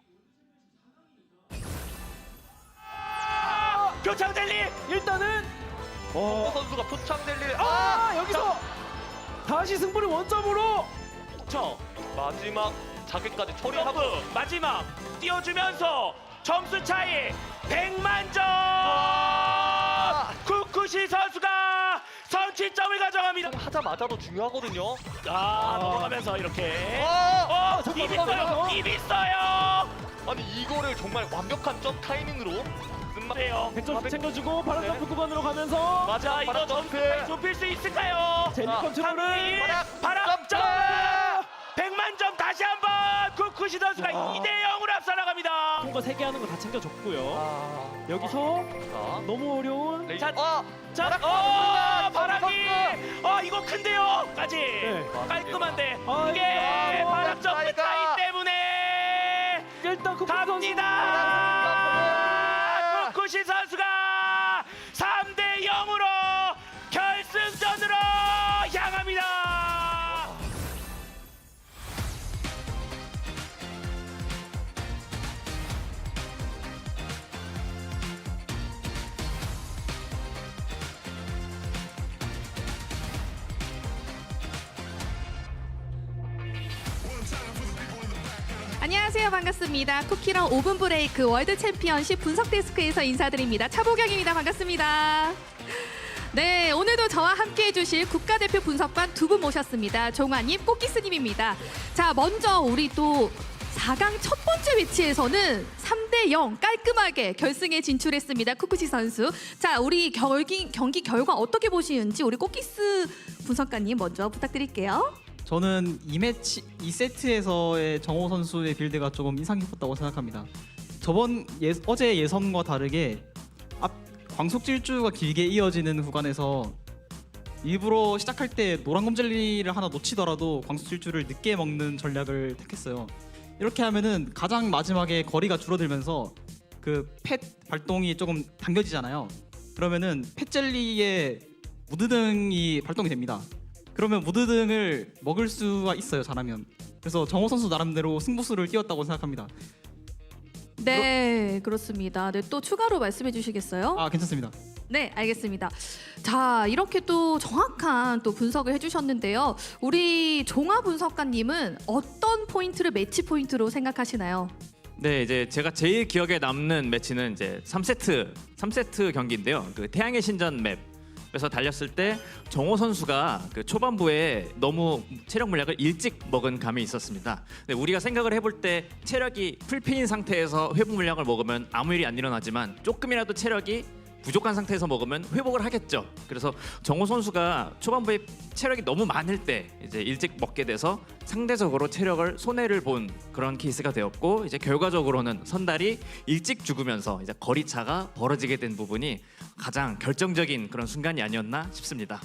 표창젤리 일단은 선수가 표창젤리를 여기서 다시 승부를 원점으로. 자, 마지막 자기까지 처리하고 마지막 띄워주면서 점수 차이 100만 점. 쿠쿠시 선수가 선취점을 가져갑니다. 하자마자도 중요하거든요. 넘어가면서 이렇게. 입 잠깐만요. 있어요. 입 있어요. 아니 이거를 정말 완벽한 점 타이밍으로 해요. 100점 챙겨주고 바람 점프 구간으로 가면서 맞아, 이거 점수 차이 좁힐 수 있을까요? 젤리 컨트롤을 바람 점. 100만 점 다시 한번 쿠쿠시 선수가 2대 0으로 앞서 나갑니다. 통과 3개 하는 거 다 챙겨줬고요. 여기서 너무 어려운 바람이 이거 큰데요. 까지 깔끔한데 이게 바람 점프 차이 때문에 일단 갑니다. 쿠쿠시 선수가 3대 0으로 결승전으로 향합니다. 안녕하세요. 반갑습니다. 쿠키런 5분 브레이크 월드 챔피언십 분석 데스크에서 인사드립니다. 차보경입니다. 반갑습니다. 네, 오늘도 저와 함께 해주실 국가대표 분석관 두 분 모셨습니다. 종아님, 꽃기스님입니다. 자, 먼저 우리 또 4강 첫 번째 매치에서는 3대 0 깔끔하게 결승에 진출했습니다. 쿠쿠시 선수. 자, 우리 경기 결과 어떻게 보시는지 우리 꽃기스 분석관님 먼저 부탁드릴게요. 저는 2세트에서의 정호 선수의 빌드가 조금 인상 깊었다고 생각합니다. 어제 예선과 다르게 광속 질주가 길게 이어지는 구간에서 일부러 시작할 때 노란 곰젤리를 하나 놓치더라도 광속 질주를 늦게 먹는 전략을 택했어요. 이렇게 하면은 가장 마지막에 거리가 줄어들면서 그 펫 발동이 조금 당겨지잖아요. 그러면은 펫젤리의 무드등이 발동이 됩니다. 그러면 무드등을 먹을 수가 있어요, 잘하면. 그래서 정호 선수 나름대로 승부수를 띄웠다고 생각합니다. 네, 그렇습니다. 네, 또 추가로 말씀해 주시겠어요? 괜찮습니다. 네, 알겠습니다. 자, 이렇게 또 정확한 또 분석을 해주셨는데요. 우리 종아 분석관님은 어떤 포인트를 매치 포인트로 생각하시나요? 네, 이제 제가 제일 기억에 남는 매치는 이제 3세트 경기인데요. 그 태양의 신전 맵에서 달렸을 때 정호 선수가 그 초반부에 너무 체력 물약을 일찍 먹은 감이 있었습니다. 근데 우리가 생각을 해볼 때 체력이 풀피인 상태에서 회복 물약을 먹으면 아무 일이 안 일어나지만 조금이라도 체력이 부족한 상태에서 먹으면 회복을 하겠죠. 그래서 정호 선수가 초반부에 체력이 너무 많을 때 이제 일찍 먹게 돼서 상대적으로 체력을 손해를 본 그런 케이스가 되었고, 이제 결과적으로는 선달이 일찍 죽으면서 이제 거리차가 벌어지게 된 부분이 가장 결정적인 그런 순간이 아니었나 싶습니다.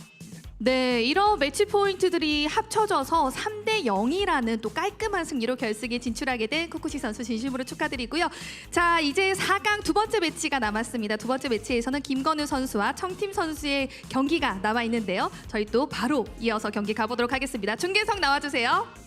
네, 이런 매치 포인트들이 합쳐져서 3대 0이라는 또 깔끔한 승리로 결승에 진출하게 된 쿠쿠시 선수 진심으로 축하드리고요. 자, 이제 4강 두 번째 매치가 남았습니다. 두 번째 매치에서는 김건우 선수와 청팀 선수의 경기가 남아 있는데요. 저희 또 바로 이어서 경기 가보도록 하겠습니다. 중계석 나와주세요.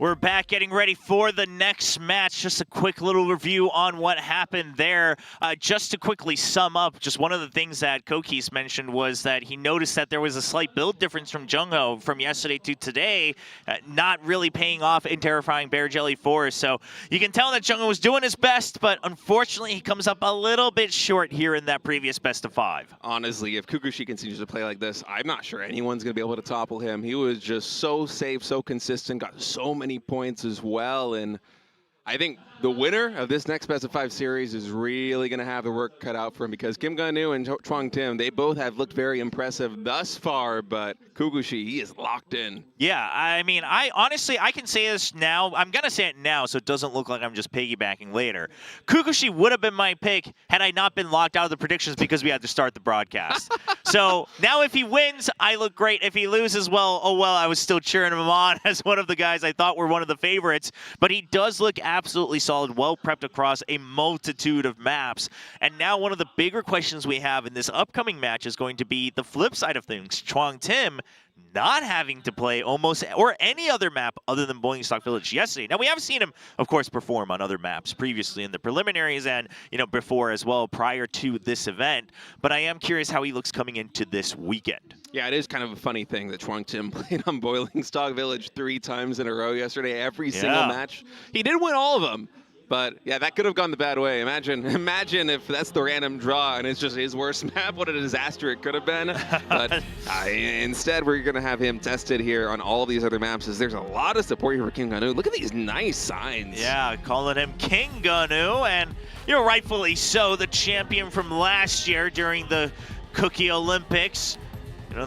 We're back getting ready for the next match. Just a quick little review on what happened there. Just to quickly sum up, just one of the things that Kokis mentioned was that he noticed that there was a slight build difference from Jungho from yesterday to today, not really paying off in Terrifying Bear Jelly Force. So you can tell that Jungho was doing his best, but unfortunately he comes up a little bit short here in that previous best of 5. Honestly, if Kukushi continues to play like this, I'm not sure anyone's going to be able to topple him. He was just so safe, so consistent, got so many points as well, and I think the winner of this next best of 5 series is really going to have the work cut out for him, because Kim Gun-nu and Chuang Tim, they both have looked very impressive thus far, but Kukushi, he is locked in. Yeah, I mean, I can say this now. I'm going to say it now so it doesn't look like I'm just piggybacking later. Kukushi would have been my pick had I not been locked out of the predictions because we had to start the broadcast. So now if he wins, I look great. If he loses, well, oh well, I was still cheering him on as one of the guys I thought were one of the favorites. But he does look absolutely solid, well prepped across a multitude of maps. And now one of the bigger questions we have in this upcoming match is going to be the flip side of things. Chuang Tim not having to play almost or any other map other than Boiling Stock Village yesterday. Now we have seen him, of course, perform on other maps previously in the preliminaries and before as well prior to this event. But I am curious how he looks coming into this weekend. Yeah, it is kind of a funny thing that Chuang Tim played on Boiling Stock Village 3 times in a row yesterday. Every single match, he did win all of them. But yeah, that could have gone the bad way. Imagine if that's the random draw and it's just his worst map. What a disaster it could have been. But instead, we're going to have him tested here on all these other maps. As there's a lot of support here for Kim Ganu. Look at these nice signs. Yeah, calling him King Ganu, and rightfully so. The champion from last year during the Cookie Olympics.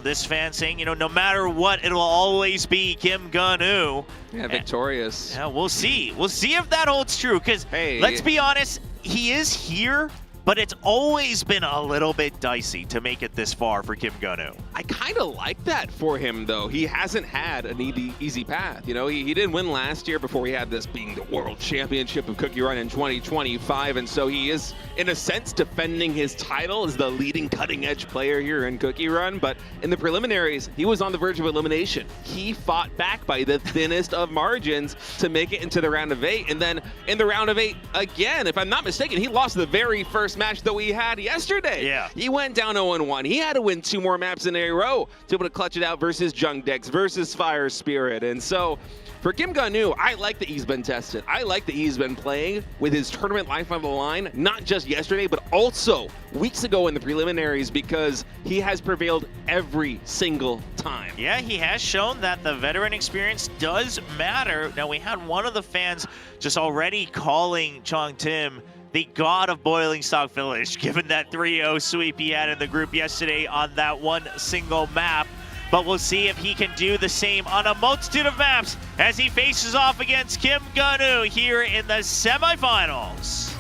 This fan saying, no matter what, it'll always be Kim Ganu. Yeah, victorious. Yeah, we'll see. We'll see if that holds true, because let's be honest, he is here, but it's always been a little bit dicey to make it this far for Kim Ganu. I kind of like that for him, though. He hasn't had an easy path. He didn't win last year before he had this being the World Championship of Cookie Run in 2025, and so he is, in a sense, defending his title as the leading cutting-edge player here in Cookie Run. But in the preliminaries, he was on the verge of elimination. He fought back by the thinnest of margins to make it into the round of 8, and then in the round of 8 again, if I'm not mistaken, he lost the very first match that we had yesterday. Yeah. He went down 0-1. He had to win 2 more maps in a row to be able to clutch it out versus Jungdex, versus Fire Spirit. And so for Kim Ganu, I like that he's been tested. I like that he's been playing with his tournament life on the line, not just yesterday, but also weeks ago in the preliminaries, because he has prevailed every single time. Yeah, he has shown that the veteran experience does matter. Now, we had one of the fans just already calling Chuang Tim the god of Boiling Stock Village, given that 3-0 sweep he had in the group yesterday on that one single map. But we'll see if he can do the same on a multitude of maps as he faces off against Kim Ganu here in the semifinals.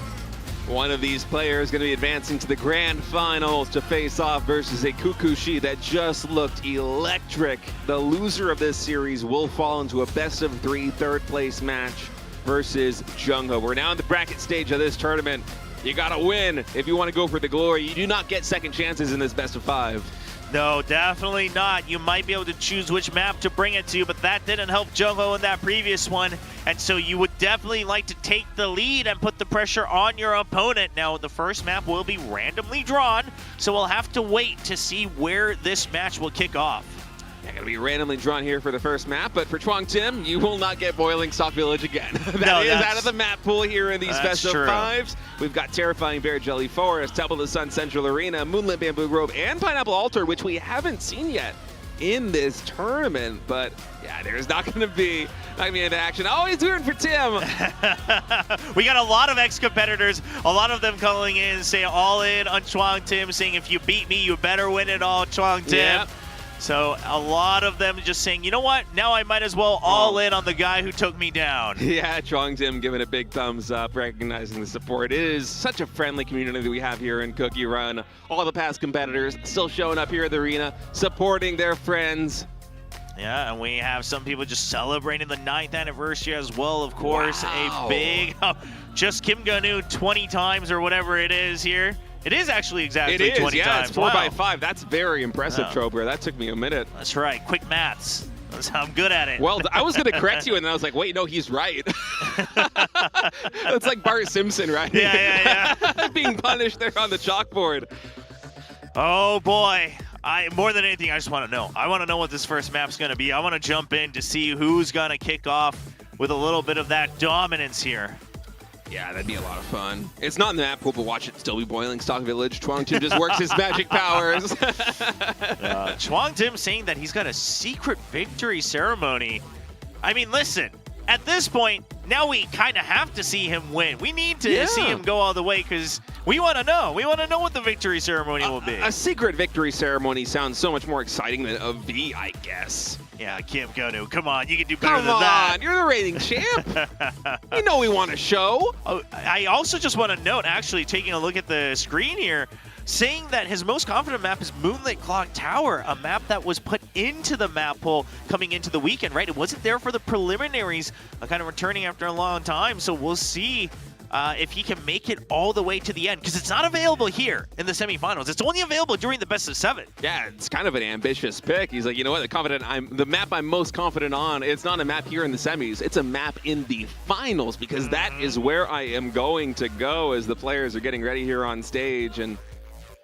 One of these players going to be advancing to the grand finals to face off versus a Kukushi that just looked electric. The loser of this series will fall into a best-of-3 third-place match versus Jungho. We're now in the bracket stage of this tournament. You gotta win if you want to go for the glory. You do not get second chances in this best-of-5. No, definitely not. You might be able to choose which map to bring it to, but that didn't help Jungho in that previous one. And so you would definitely like to take the lead and put the pressure on your opponent. Now, the first map will be randomly drawn, so we'll have to wait to see where this match will kick off. Yeah, going to be randomly drawn here for the first map, but for Chuang Tim, you will not get Boiling Stock Village again. That is out of the map pool here in these best-of-5s. We've got Terrifying Bear Jelly Forest, Temple of the Sun Central Arena, Moonlit Bamboo Grove, and Pineapple Altar, which we haven't seen yet in this tournament. But yeah, there's not going to be any action. Oh, he's rooting for Tim. We got a lot of ex-competitors, a lot of them calling in, saying all in on Chuang Tim, saying if you beat me, you better win it all, Chuang Tim. Yep. So a lot of them just saying, you know what, now I might as well all in on the guy who took me down. Yeah, Chuang Tim giving a big thumbs up, recognizing the support. It is such a friendly community that we have here in Cookie Run. All the past competitors still showing up here at the arena, supporting their friends. Yeah, and we have some people just celebrating the 9th anniversary as well, of course. Wow. A big, just Kim Ganu 20 times or whatever it is here. It is actually exactly 20 times. Yeah, it's 4 wow. by 5. That's very impressive, Trobra. That took me a minute. That's right. Quick maths. I'm good at it. Well, I was going to correct you, and then I was like, wait, no, he's right. That's like Bart Simpson, right? Yeah. Being punished there on the chalkboard. Oh, boy. More than anything, I just want to know. I want to know what this first map's going to be. I want to jump in to see who's going to kick off with a little bit of that dominance here. Yeah, that'd be a lot of fun. It's not in the map pool, but watch it still be Boiling Stock Village. Chuang Tim just works his magic powers. Chuang Tim saying that he's got a secret victory ceremony. I mean, listen, at this point, now we kind of have to see him win. We need to see him go all the way because we want to know. We want to know what the victory ceremony will be. A secret victory ceremony sounds so much more exciting than a V, I guess. Yeah, Kim Ganu, come on, you can do better than that. Come on, you're the reigning champ. You know we want to show. Oh, I also just want to note, actually, taking a look at the screen here, saying that his most confident map is Moonlit Clock Tower, a map that was put into the map pool coming into the weekend, right? It wasn't there for the preliminaries, kind of returning after a long time, so we'll see if he can make it all the way to the end, because it's not available here in the semifinals. It's only available during the best of 7. Yeah, it's kind of an ambitious pick. He's like, you know what, the map I'm most confident on, it's not a map here in the semis, it's a map in the finals, because that is where I am going to go as the players are getting ready here on stage. And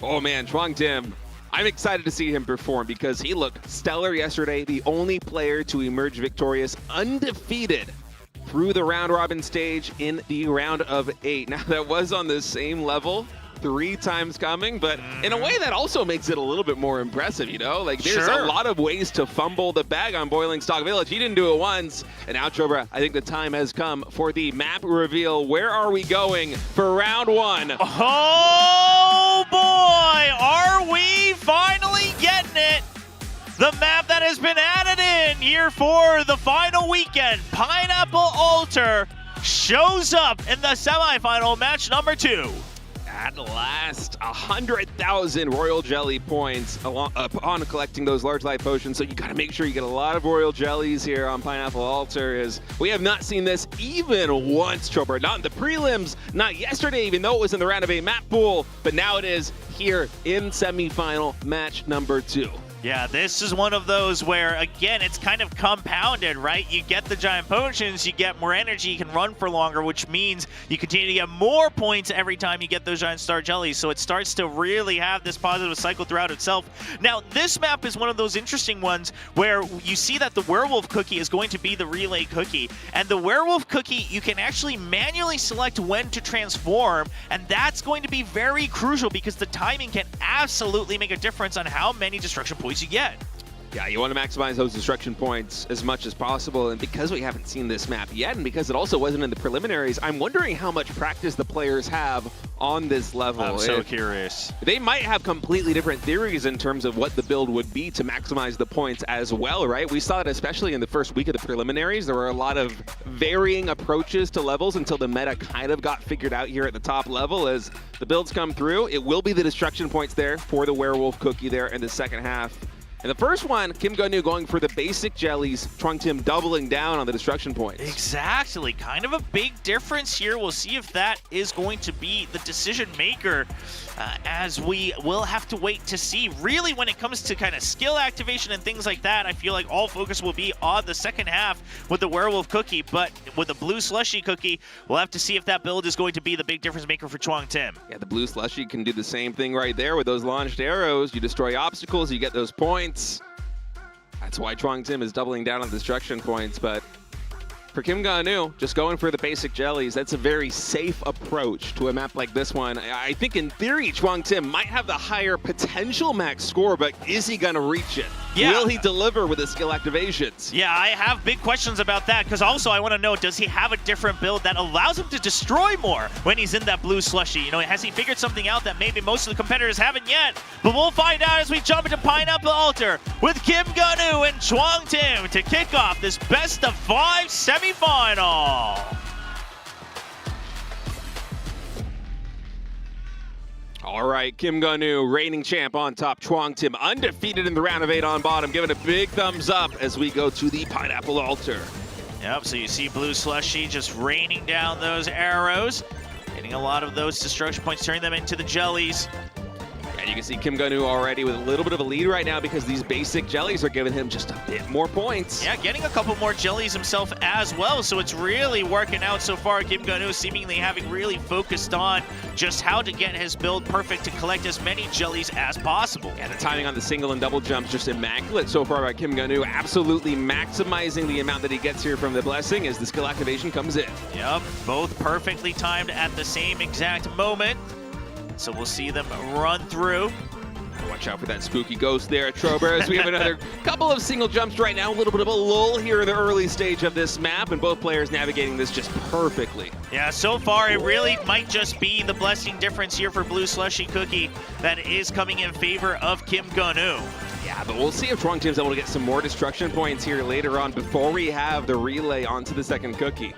oh man, Chuang Tim, I'm excited to see him perform because he looked stellar yesterday, the only player to emerge victorious undefeated through the round robin stage in the round of 8. Now that was on the same level 3 times coming, but in a way that also makes it a little bit more impressive, you know? Like there's a lot of ways to fumble the bag on Boiling Stalk Village. He didn't do it once. And now, Chobra, I think the time has come for the map reveal. Where are we going for round 1? Oh boy, are we finally getting it? The map that has been added in here for the final weekend, Pineapple Altar, shows up in the semifinal match number 2. At last, 100,000 Royal Jelly points upon collecting those large life potions. So you got to make sure you get a lot of Royal Jellies here on Pineapple Altar, as we have not seen this even once, Chopper. Not in the prelims, not yesterday, even though it was in the round of 8 map pool, but now it is here in semifinal match number 2. Yeah, this is one of those where, again, it's kind of compounded, right? You get the giant potions, you get more energy, you can run for longer, which means you continue to get more points every time you get those giant star jellies. So it starts to really have this positive cycle throughout itself. Now, this map is one of those interesting ones where you see that the werewolf cookie is going to be the relay cookie. And the werewolf cookie, you can actually manually select when to transform. And that's going to be very crucial because the timing can absolutely make a difference on how many destruction points you get. Yeah, you want to maximize those destruction points as much as possible, and because we haven't seen this map yet, and because it also wasn't in the preliminaries, I'm wondering how much practice the players have on this level. I'm so curious. They might have completely different theories in terms of what the build would be to maximize the points as well, right? We saw it especially in the first week of the preliminaries. There were a lot of varying approaches to levels until the meta kind of got figured out here at the top level. As the builds come through, it will be the destruction points there for the werewolf cookie there in the second half. And the first one, Kim Gun-nu going for the basic jellies, Chuang Tim doubling down on the destruction points. Exactly, kind of a big difference here. We'll see if that is going to be the decision maker, as we will have to wait to see. Really, when it comes to kind of skill activation and things like that, I feel like all focus will be on the second half with the werewolf cookie, but with the blue slushy cookie, we'll have to see if that build is going to be the big difference maker for Chuang Tim. Yeah, the blue slushy can do the same thing right there with those launched arrows. You destroy obstacles, you get those points. That's why Chuang Tim is doubling down on destruction points, but for Kim Gun-nu, just going for the basic jellies, that's a very safe approach to a map like this one. I think in theory, Chuang Tim might have the higher potential max score, but is he gonna reach it? Yeah. Will he deliver with his skill activations? Yeah, I have big questions about that, because also I want to know, does he have a different build that allows him to destroy more when he's in that blue slushy? You know, has he figured something out that maybe most of the competitors haven't yet? But we'll find out as we jump into Pineapple Altar with Kim Gun-nu and Chuang Tim to kick off this best of 5 semifinal. All right, Kim Gun-nu, reigning champ on top. Chuang Tim undefeated in the round of 8 on bottom, giving a big thumbs up as we go to the Pineapple Altar. Yep, so you see blue slushy just raining down those arrows, getting a lot of those destruction points, turning them into the jellies. And you can see Kim Gun-nu already with a little bit of a lead right now because these basic jellies are giving him just a bit more points. Yeah, getting a couple more jellies himself as well, so it's really working out so far. Kim Gun-nu seemingly having really focused on just how to get his build perfect to collect as many jellies as possible. Yeah, the timing on the single and double jumps just immaculate so far by Kim Gun-nu, absolutely maximizing the amount that he gets here from the blessing as the skill activation comes in. Yep, both perfectly timed at the same exact moment. So we'll see them run through. Watch out for that spooky ghost there at Trober as we have another couple of single jumps right now. A little bit of a lull here in the early stage of this map, and both players navigating this just perfectly. Yeah, so far it really might just be the blessing difference here for Blue Slushy Cookie that is coming in favor of Kim Gun-nu. Yeah, but we'll see if Chuang Tim's able to get some more destruction points here later on before we have the relay onto the second cookie.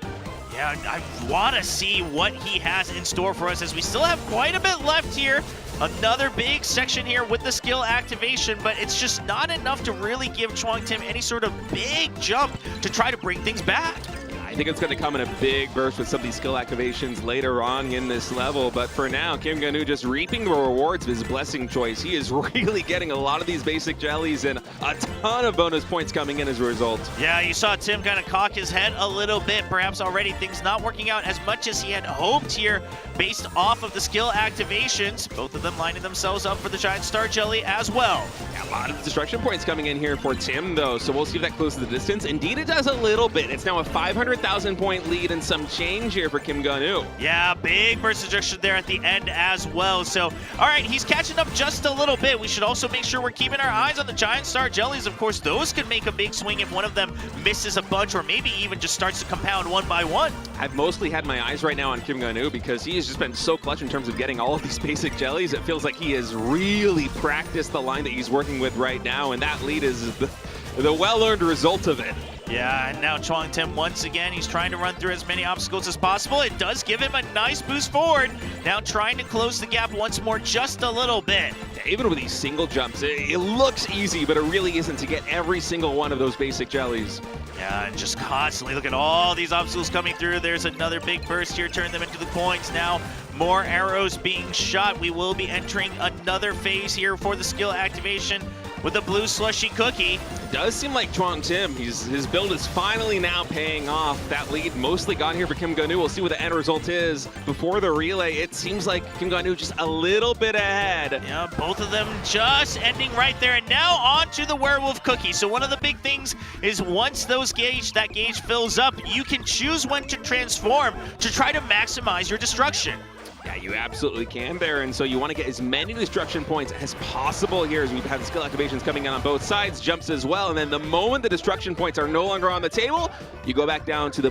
Yeah, I want to see what he has in store for us as we still have quite a bit left here Another big section here with the skill activation, but it's just not enough to really give Chuang Tim any sort of big jump to try to bring things back. I think it's going to come in a big burst with some of these skill activations later on in this level, but for now, Kim Gun-woo just reaping the rewards of his blessing choice. He is really getting a lot of these basic jellies and a ton of bonus points coming in as a result. Yeah, you saw Tim kind of cock his head a little bit, perhaps already things not working out as much as he had hoped here based off of the skill activations. Both of them lining themselves up for the Giant Star Jelly as well. Yeah, a lot of destruction points coming in here for Tim, though, so we'll see if that closes the distance. Indeed, it does a little bit. It's now a 500,000 point lead and some change here for Kim Gun-woo. Yeah, big burst ejection there at the end as well. So, all right, he's catching up just a little bit. We should also make sure we're keeping our eyes on the Giant Star Jellies. Of course, those could make a big swing if one of them misses a bunch or maybe even just starts to compound one by one. I've mostly had my eyes right now on Kim Gun-woo because he has just been so clutch in terms of getting all of these basic jellies. It feels like he has really practiced the line that he's working with right now, and that lead is the well-earned result of it. Yeah, and now Chuang Tim once again, he's trying to run through as many obstacles as possible. It does give him a nice boost forward. Now trying to close the gap once more, just a little bit. Even with these single jumps, it looks easy, but it really isn't to get every single one of those basic jellies. Yeah, and just constantly look at all these obstacles coming through. There's another big burst here, turn them into the coins. Now more arrows being shot. We will be entering another phase here for the skill activation with the blue slushy cookie. It does seem like Chuang Tim, his build is finally now paying off. That lead mostly got here for Kim Gun-woo. We'll see what the end result is. Before the relay, it seems like Kim Gun-woo just a little bit ahead. Yeah, both of them just ending right there. And now on to the werewolf cookie. So one of the big things is once that gauge fills up, you can choose when to transform to try to maximize your destruction. Yeah, you absolutely can there, and so you want to get as many destruction points as possible here as we've had the skill activations coming in on both sides, jumps as well, and then the moment the destruction points are no longer on the table, you go back down to the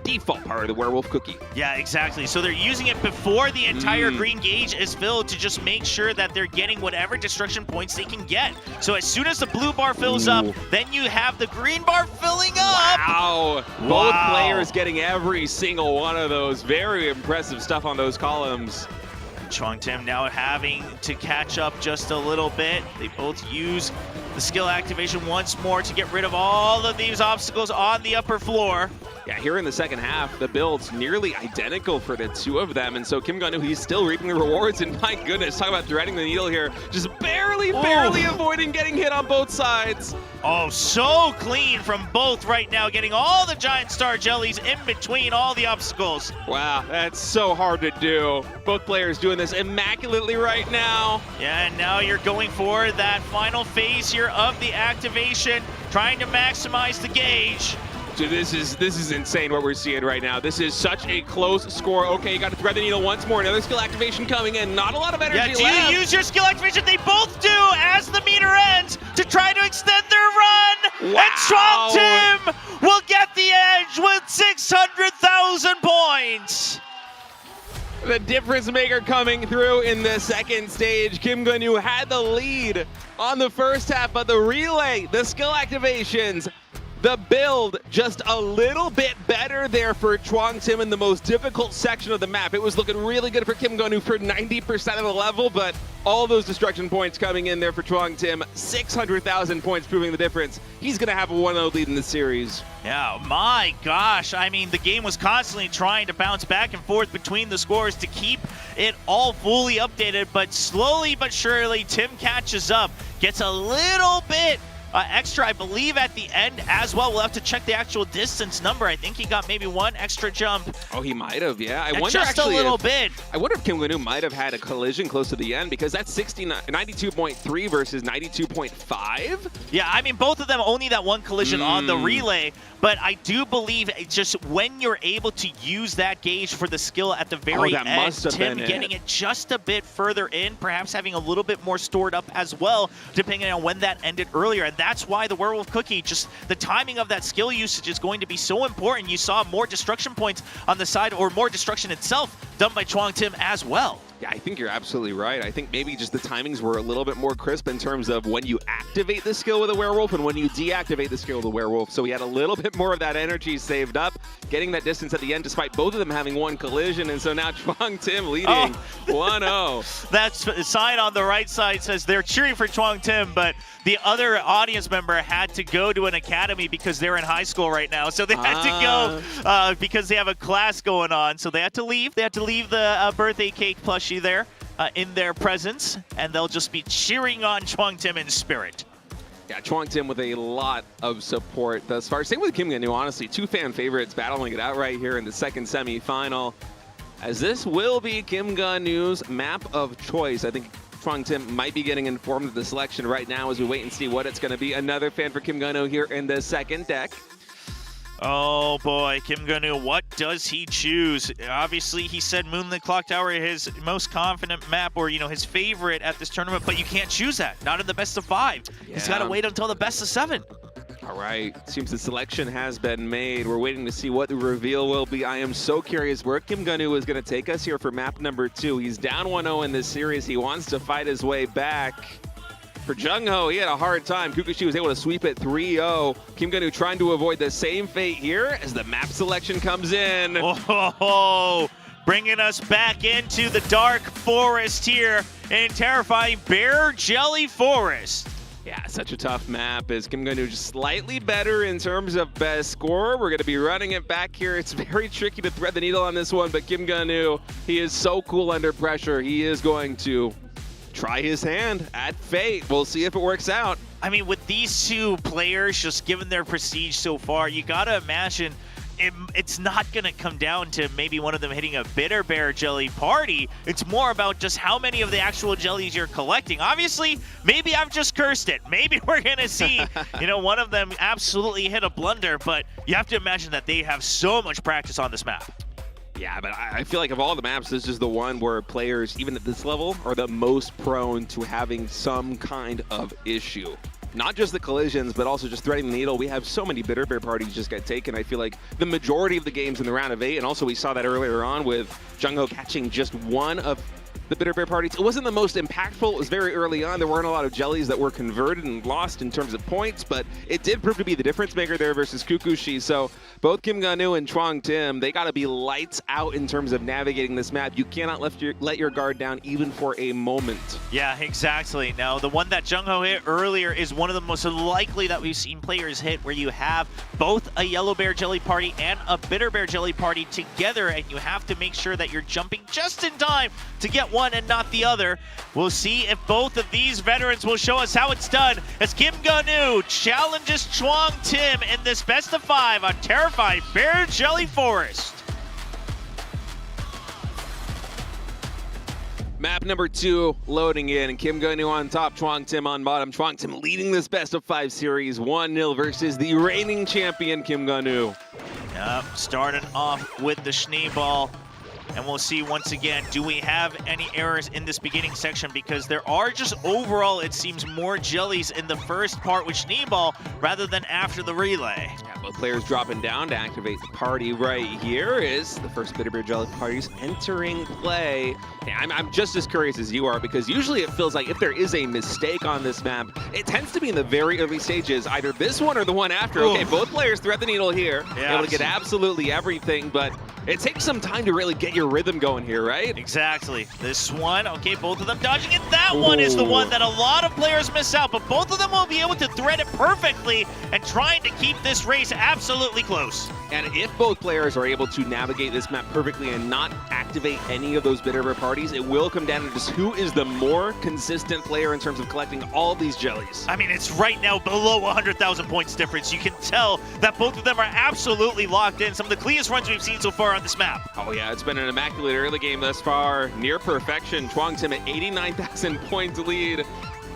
default part of the werewolf cookie. Yeah, exactly. So they're using it before the entire green gauge is filled to just make sure that they're getting whatever destruction points they can get. So as soon as the blue bar fills up, then you have the green bar filling up. Wow. Both players getting every single one of those. Very impressive stuff on those columns. Chuang Tim now having to catch up just a little bit. They both use the skill activation once more to get rid of all of these obstacles on the upper floor. Yeah, here in the second half, the build's nearly identical for the two of them, and so Kim Gun-woo, he's still reaping the rewards, and my goodness, talk about threading the needle here. Just barely avoiding getting hit on both sides. Oh, so clean from both right now, getting all the Giant Star Jellies in between all the obstacles. Wow, that's so hard to do. Both players doing this immaculately right now. Yeah, and now you're going for that final phase here of the activation, trying to maximize the gauge. So this is insane what we're seeing right now. This is such a close score. Okay, you got to thread the needle once more. Another skill activation coming in. Not a lot of energy left. Yeah, do you use your skill activation? They both do as the meter ends to try to extend their run. Wow. And Chuang Tim will get the edge with 600,000 points. The difference maker coming through in the second stage. Kim Gun-woo had the lead on the first half, but the relay, the skill activations, the build just a little bit better there for Chuang Tim in the most difficult section of the map. It was looking really good for Kim Gun-woo for 90% of the level, but all those destruction points coming in there for Chuang Tim. 600,000 points proving the difference. He's going to have a 1-0 lead in the series. Yeah, my gosh. I mean, the game was constantly trying to bounce back and forth between the scores to keep it all fully updated, but slowly but surely, Tim catches up, gets a little bit extra, I believe, at the end as well. We'll have to check the actual distance number. I think he got maybe one extra jump. Oh, he might have, yeah. I wonder just a little bit. I wonder if Kim Gun-woo might have had a collision close to the end, because that's 92.3 versus 92.5. Yeah, I mean, both of them only that one collision on the relay, but I do believe it's just when you're able to use that gauge for the skill at the very end, Tim getting it just a bit further in, perhaps having a little bit more stored up as well, depending on when that ended earlier. And that's why the werewolf cookie, just the timing of that skill usage is going to be so important. You saw more destruction points on the side, or more destruction itself done by Chuang Tim as well. Yeah, I think you're absolutely right. I think maybe just the timings were a little bit more crisp in terms of when you activate the skill with a werewolf and when you deactivate the skill with a werewolf. So he had a little bit more of that energy saved up, getting that distance at the end despite both of them having one collision. And so now Chuang Tim leading 1-0. That sign on the right side says they're cheering for Chuang Tim, but the other audience member had to go to an academy because they're in high school right now. So they had to go because they have a class going on. So they had to leave. They had to leave the birthday cake plushie there in their presence, and they'll just be cheering on Chuang Tim in spirit. Yeah, Chuang Tim with a lot of support thus far. Same with Kim Ganu, honestly. Two fan favorites battling it out right here in the second semifinal. As this will be Kim Ganu's map of choice. I think Chuang Tim might be getting informed of the selection right now as we wait and see what it's going to be. Another fan for Kim Ganu here in the second deck. Oh boy, Kim Ganu, what does he choose? Obviously, he said Moonlit Clock Tower his most confident map, or his favorite at this tournament, but you can't choose that. Not in the best of 5. Yeah. He's got to wait until the best of 7. All right, seems the selection has been made. We're waiting to see what the reveal will be. I am so curious where Kim Ganu is going to take us here for map number 2. He's down 1-0 in this series. He wants to fight his way back. For Jung Ho, he had a hard time. Kukushi was able to sweep it 3-0. Kim Ganu trying to avoid the same fate here as the map selection comes in. Oh, bringing us back into the dark forest here in terrifying Bear Jelly Forest. Yeah, such a tough map. As Kim Ganu just slightly better in terms of best score. We're going to be running it back here. It's very tricky to thread the needle on this one, but Kim Ganu, he is so cool under pressure. He is going to try his hand at fate. We'll see if it works out. I mean, with these two players just given their prestige so far, you got to imagine it's not going to come down to maybe one of them hitting a Bitter Bear Jelly party. It's more about just how many of the actual jellies you're collecting. Obviously, maybe I've just cursed it. Maybe we're going to see, one of them absolutely hit a blunder, but you have to imagine that they have so much practice on this map. Yeah, but I feel like of all the maps, this is the one where players, even at this level, are the most prone to having some kind of issue. Not just the collisions, but also just threading the needle. We have so many Bitter Bear parties just get taken. I feel like the majority of the games in the round of 8, and also we saw that earlier on with Jung Ho catching just one of the Bitter Bear parties. It wasn't the most impactful. It was very early on. There weren't a lot of jellies that were converted and lost in terms of points, but it did prove to be the difference maker there versus Kukushi. So both Kim Ganu and Chuang Tim, they got to be lights out in terms of navigating this map. You cannot let your guard down even for a moment. Yeah, exactly. Now, the one that Jung Ho hit earlier is one of the most likely that we've seen players hit, where you have both a Yellow Bear Jelly party and a Bitter Bear Jelly party together, and you have to make sure that you're jumping just in time to get one and not the other. We'll see if both of these veterans will show us how it's done as Kim Ganu challenges Chuang Tim in this best of 5 on terrifying Bear Jelly Forest. Map number 2 loading in, and Kim Ganu on top, Chuang Tim on bottom. Chuang Tim leading this best of 5 series 1-0 versus the reigning champion Kim Ganu. Yep, starting off with the Schneeball. And we'll see once again, do we have any errors in this beginning section? Because there are just overall, it seems, more jellies in the first part with Schneeball rather than after the relay. Yeah, both players dropping down to activate the party right here is the first Bitter Bear Jelly parties entering play. Yeah, I'm just as curious as you are, because usually it feels like if there is a mistake on this map, it tends to be in the very early stages, either this one or the one after. Ooh. Okay, both players thread the needle here, Yeah, able to get absolutely everything, but it takes some time to really get your rhythm going here, right? Exactly. This one, okay, both of them dodging it. That one is the one that a lot of players miss out, but both of them will be able to thread it perfectly and trying to keep this race absolutely close. And if both players are able to navigate this map perfectly and not activate any of those Bitter Bear parties, it will come down to just who is the more consistent player in terms of collecting all these jellies. I mean, it's right now below 100,000 points difference. You can tell that both of them are absolutely locked in. Some of the cleanest runs we've seen so far on this map. Oh yeah, it's been an immaculate early game thus far. Near perfection. Chuang Tim at 89,000 points lead.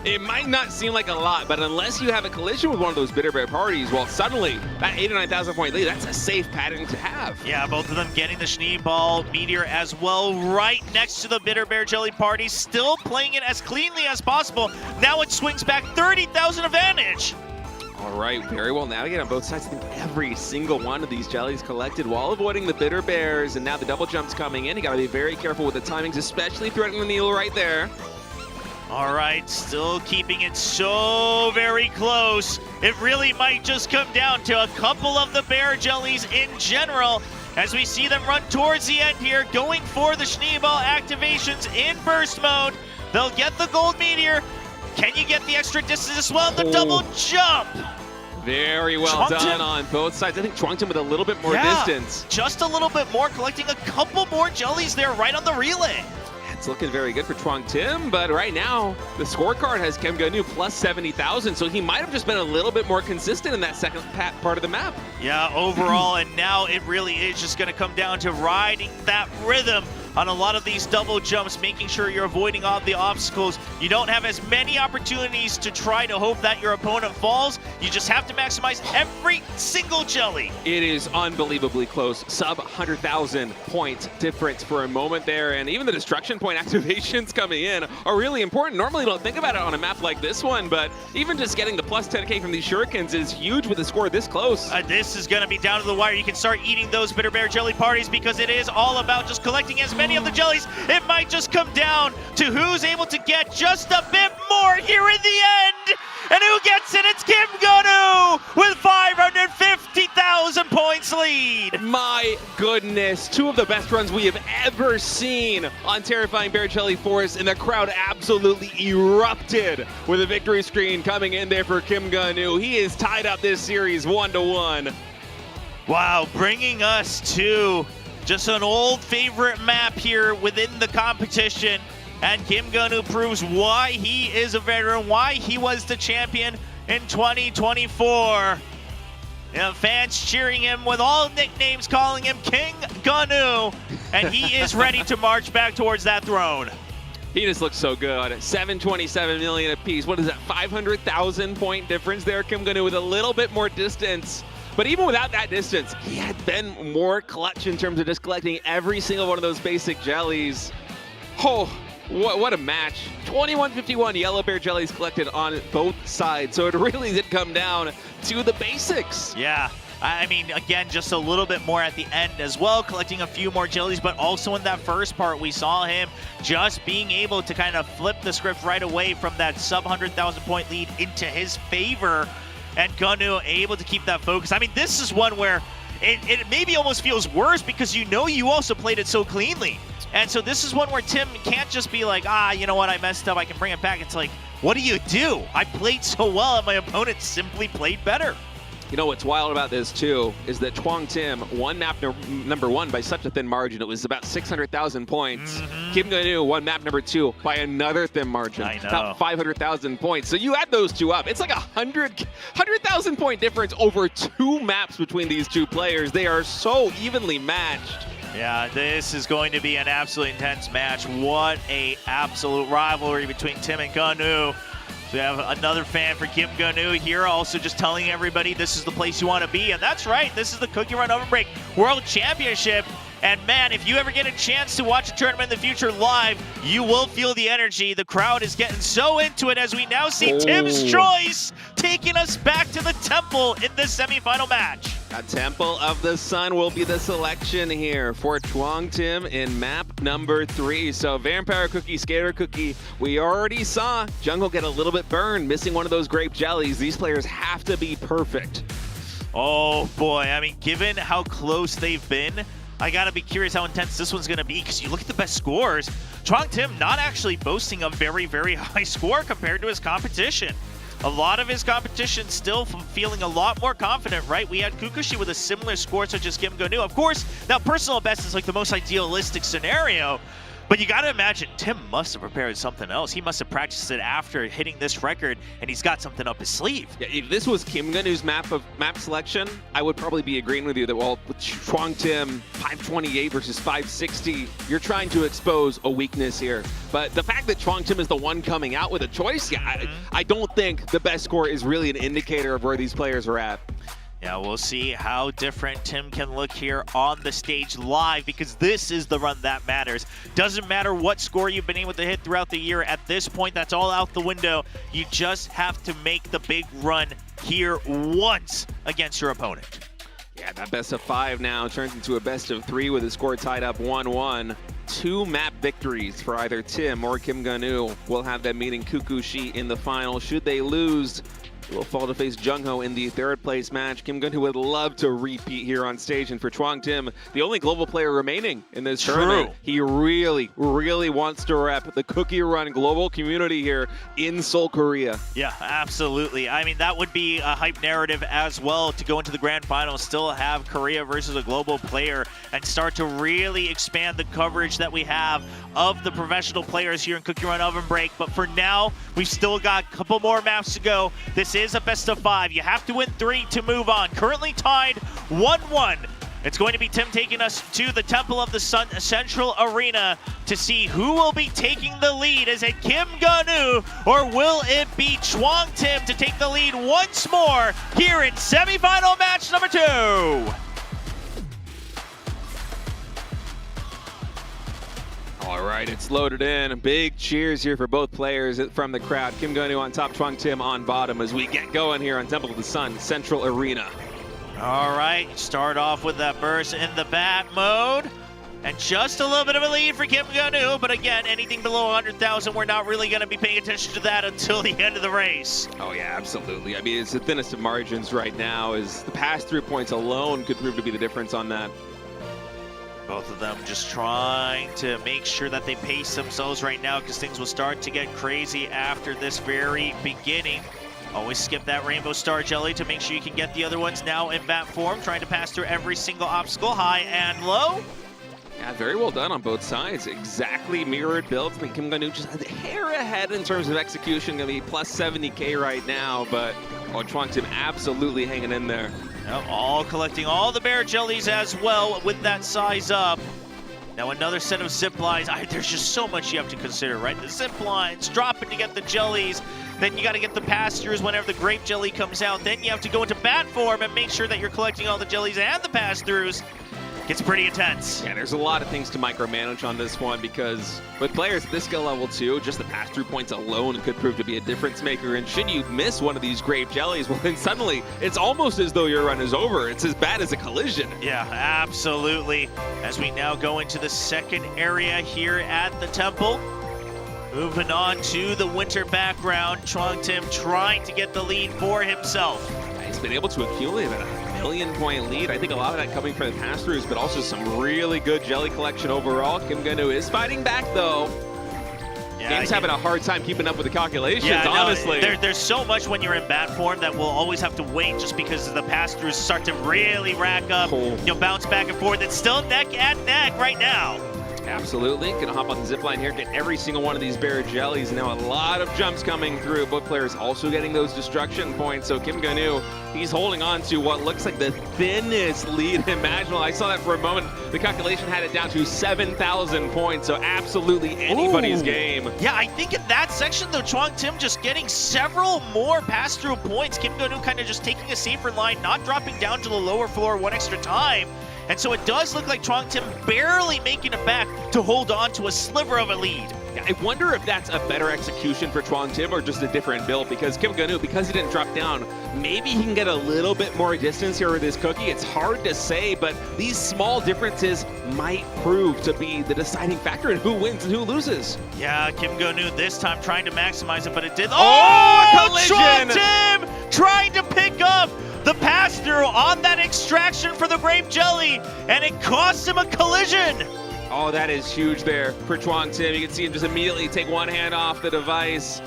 It might not seem like a lot, but unless you have a collision with one of those Bitter Bear parties, well, suddenly that 89,000 point lead, that's a safe pattern to have. Yeah, both of them getting the Schneeball Meteor as well, right next to the Bitter Bear Jelly party, still playing it as cleanly as possible. Now it swings back 30,000 advantage. All right, very well navigated on both sides. I think every single one of these jellies collected while avoiding the Bitter Bears, and now the double jump's coming in. You gotta be very careful with the timings, especially threading the needle right there. All right, still keeping it so very close. It really might just come down to a couple of the bear jellies in general as we see them run towards the end here, going for the Schneeball activations in burst mode. They'll get the gold meteor. Can you get the extra distance as well? The double jump. Very well done on both sides. I think Chuangtim with a little bit more distance. Just a little bit more, collecting a couple more jellies there right on the relay. It's looking very good for Chuangtim, but right now the scorecard has Kim Ga-nu plus 70,000, so he might have just been a little bit more consistent in that second part of the map. Yeah, overall, and now it really is just going to come down to riding that rhythm on a lot of these double jumps, making sure you're avoiding all the obstacles. You don't have as many opportunities to try to hope that your opponent falls. You just have to maximize every single jelly. It is unbelievably close. Sub 100,000 point difference for a moment there, and even the destruction point activations coming in are really important. Normally you don't think about it on a map like this one, but even just getting the plus 10k from these shurikens is huge with a score this close. This is going to be down to the wire. You can start eating those Bitter Bear jelly parties because it is all about just collecting as many of the jellies. It might just come down to who's able to get just a bit more here in the end. And who gets it? It's Kim Ga-nu with 550,000 points lead. My goodness, two of the best runs we have ever seen on Terrifying Bear Jelly Force, and the crowd absolutely erupted with a victory screen coming in there for Kim Ga-nu. He has tied up this series 1-1. Wow, bringing us to just an old favorite map here within the competition. And Kim Ga-nu proves why he is a veteran, why he was the champion in 2024. You know, fans cheering him with all nicknames, calling him King Ga-nu. And he is ready to march back towards that throne. He just looks so good. 727 million apiece. What is that, 500,000 point difference there? Kim Ga-nu with a little bit more distance. But even without that distance, he had been more clutch in terms of just collecting every single one of those basic jellies. Oh, what a match. 2151 yellow bear jellies collected on both sides. So it really did come down to the basics. Yeah. I mean, again, just a little bit more at the end as well, collecting a few more jellies, but also in that first part, we saw him just being able to kind of flip the script right away from that sub 100,000 point lead into his favor. And Ga-nu able to keep that focus. I mean, this is one where it maybe almost feels worse because you know you also played it so cleanly. And so this is one where Tim can't just be like, you know what, I messed up, I can bring it back. It's like, what do you do? I played so well and my opponent simply played better. You know what's wild about this too is that Chuangtim won map number 1 by such a thin margin. It was about 600,000 points. Kim Ga-nu won map number 2 by another thin margin, about 500,000 points. So you add those two up, it's like 100,000 point difference over 2 maps between these two players. They are so evenly matched. Yeah, this is going to be an absolutely intense match. What a absolute rivalry between Tim and Ga-nu. So we have another fan for Kim Ga-nu here, also just telling everybody this is the place you want to be. And that's right, this is the Cookie Run Oven Break World Championship. And man, if you ever get a chance to watch a tournament in the future live, you will feel the energy. The crowd is getting so into it as we now see Tim's choice taking us back to the temple in the semifinal match. A Temple of the Sun will be the selection here for Chuangtim in map number 3. So Vampire Cookie, Skater Cookie, we already saw Jungle get a little bit burned, missing one of those grape jellies. These players have to be perfect. Oh boy, I mean, given how close they've been, I gotta be curious how intense this one's gonna be, because you look at the best scores, Chuangtim not actually boasting a very, very high score compared to his competition. A lot of his competition still feeling a lot more confident, right? We had Kukushi with a similar score such as Kim Ga-nu. Of course, now personal best is like the most idealistic scenario, but you gotta imagine Tim must have prepared something else. He must have practiced it after hitting this record, and he's got something up his sleeve. Yeah, if this was Kim Ga-nu's map selection, I would probably be agreeing with you that, well, with Chuangtim 528 versus 560, you're trying to expose a weakness here. But the fact that Chuangtim is the one coming out with a choice, yeah, I don't think the best score is really an indicator of where these players are at. Yeah, we'll see how different Tim can look here on the stage live, because this is the run that matters. Doesn't matter what score you've been able to hit throughout the year. At this point, that's all out the window. You just have to make the big run here once against your opponent. Yeah, that best of 5 now turns into a best of 3 with the score tied up 1-1. 2 map victories for either Tim or Kim Gun-woo will have them meeting Kukushi in the final. Should they lose, they will fall to face Jungho in the 3rd place match. Kim Gun-woo would love to repeat here on stage, and for Chuang Tim, the only global player remaining in this tournament, he really, really wants to rep the Cookie Run global community here in Seoul, Korea. Yeah, absolutely. I mean, that would be a hype narrative as well to go into the grand final, still have Korea versus a global player, and start to really expand the coverage that we have of the professional players here in Cookie Run Oven Break. But for now, we've still got a couple more maps to go. This is a best of 5. You have to win 3 to move on. Currently tied 1-1. It's going to be Tim taking us to the Temple of the Sun Central Arena to see who will be taking the lead. Is it Kim Gun-woo or will it be Chuang Tim to take the lead once more here in semifinal match number 2? All right, it's loaded in. Big cheers here for both players from the crowd. Kim Gun-woo on top, Chuang Tim on bottom as we get going here on Temple of the Sun Central Arena. All right, start off with that burst in the bat mode. And just a little bit of a lead for Kim Gun-woo, but again, anything below 100,000, we're not really going to be paying attention to that until the end of the race. Oh yeah, absolutely. I mean, it's the thinnest of margins right now, as the pass-through points alone could prove to be the difference on that. Both of them just trying to make sure that they pace themselves right now, because things will start to get crazy after this very beginning. Always skip that Rainbow Star Jelly to make sure you can get the other ones now in bat form, trying to pass through every single obstacle, high and low. Yeah, very well done on both sides. Exactly mirrored builds. I think Kim Gun-woo just a hair ahead in terms of execution. Going to be plus 70K right now, but Chuang Tim absolutely hanging in there. Yep, all collecting all the bear jellies as well with that size up. Now another set of zip lines. There's just so much you have to consider, right? The zip lines, dropping to get the jellies. Then you got to get the pass-throughs whenever the grape jelly comes out. Then you have to go into bat form and make sure that you're collecting all the jellies and the pass-throughs. Gets pretty intense. Yeah, there's a lot of things to micromanage on this one, because with players at this skill level too, just the pass-through points alone could prove to be a difference maker. And should you miss one of these grape jellies, well then suddenly it's almost as though your run is over. It's as bad as a collision. Yeah, absolutely. As we now go into the second area here at the temple. Moving on to the winter background, Chuang Tim trying to get the lead for himself. He's been able to accumulate about a million-point lead. I think a lot of that coming from the pass-throughs, but also some really good jelly collection overall. Kim Gun-woo is fighting back, though. Yeah, Game's having a hard time keeping up with the calculations, honestly. There's so much when you're in bat form that we'll always have to wait, just because the pass-throughs start to really rack up. Bounce back and forth. It's still neck and neck right now. Absolutely. Gonna hop on the zip line here, get every single one of these bear jellies. Now a lot of jumps coming through. Both players also getting those destruction points. So Kim Gun-woo, he's holding on to what looks like the thinnest lead imaginable. I saw that for a moment. The calculation had it down to 7,000 points. So absolutely anybody's game. Yeah, I think in that section though, Chuang Tim just getting several more pass-through points. Kim Gun-woo kind of just taking a safer line, not dropping down to the lower floor one extra time. And so it does look like Chuang Tim barely making it back to hold on to a sliver of a lead. Yeah, I wonder if that's a better execution for Chuang Tim or just a different build, because Kim Gun-woo, because he didn't drop down, maybe he can get a little bit more distance here with his cookie. It's hard to say, but these small differences might prove to be the deciding factor in who wins and who loses. Yeah, Kim Gun-woo this time trying to maximize it, but it did. Collision! Chuang Tim trying to pick up the pass-through on that extraction for the grape jelly, and it costs him a collision. Oh, that is huge there for Chuang Tim. You can see him just immediately take one hand off the device.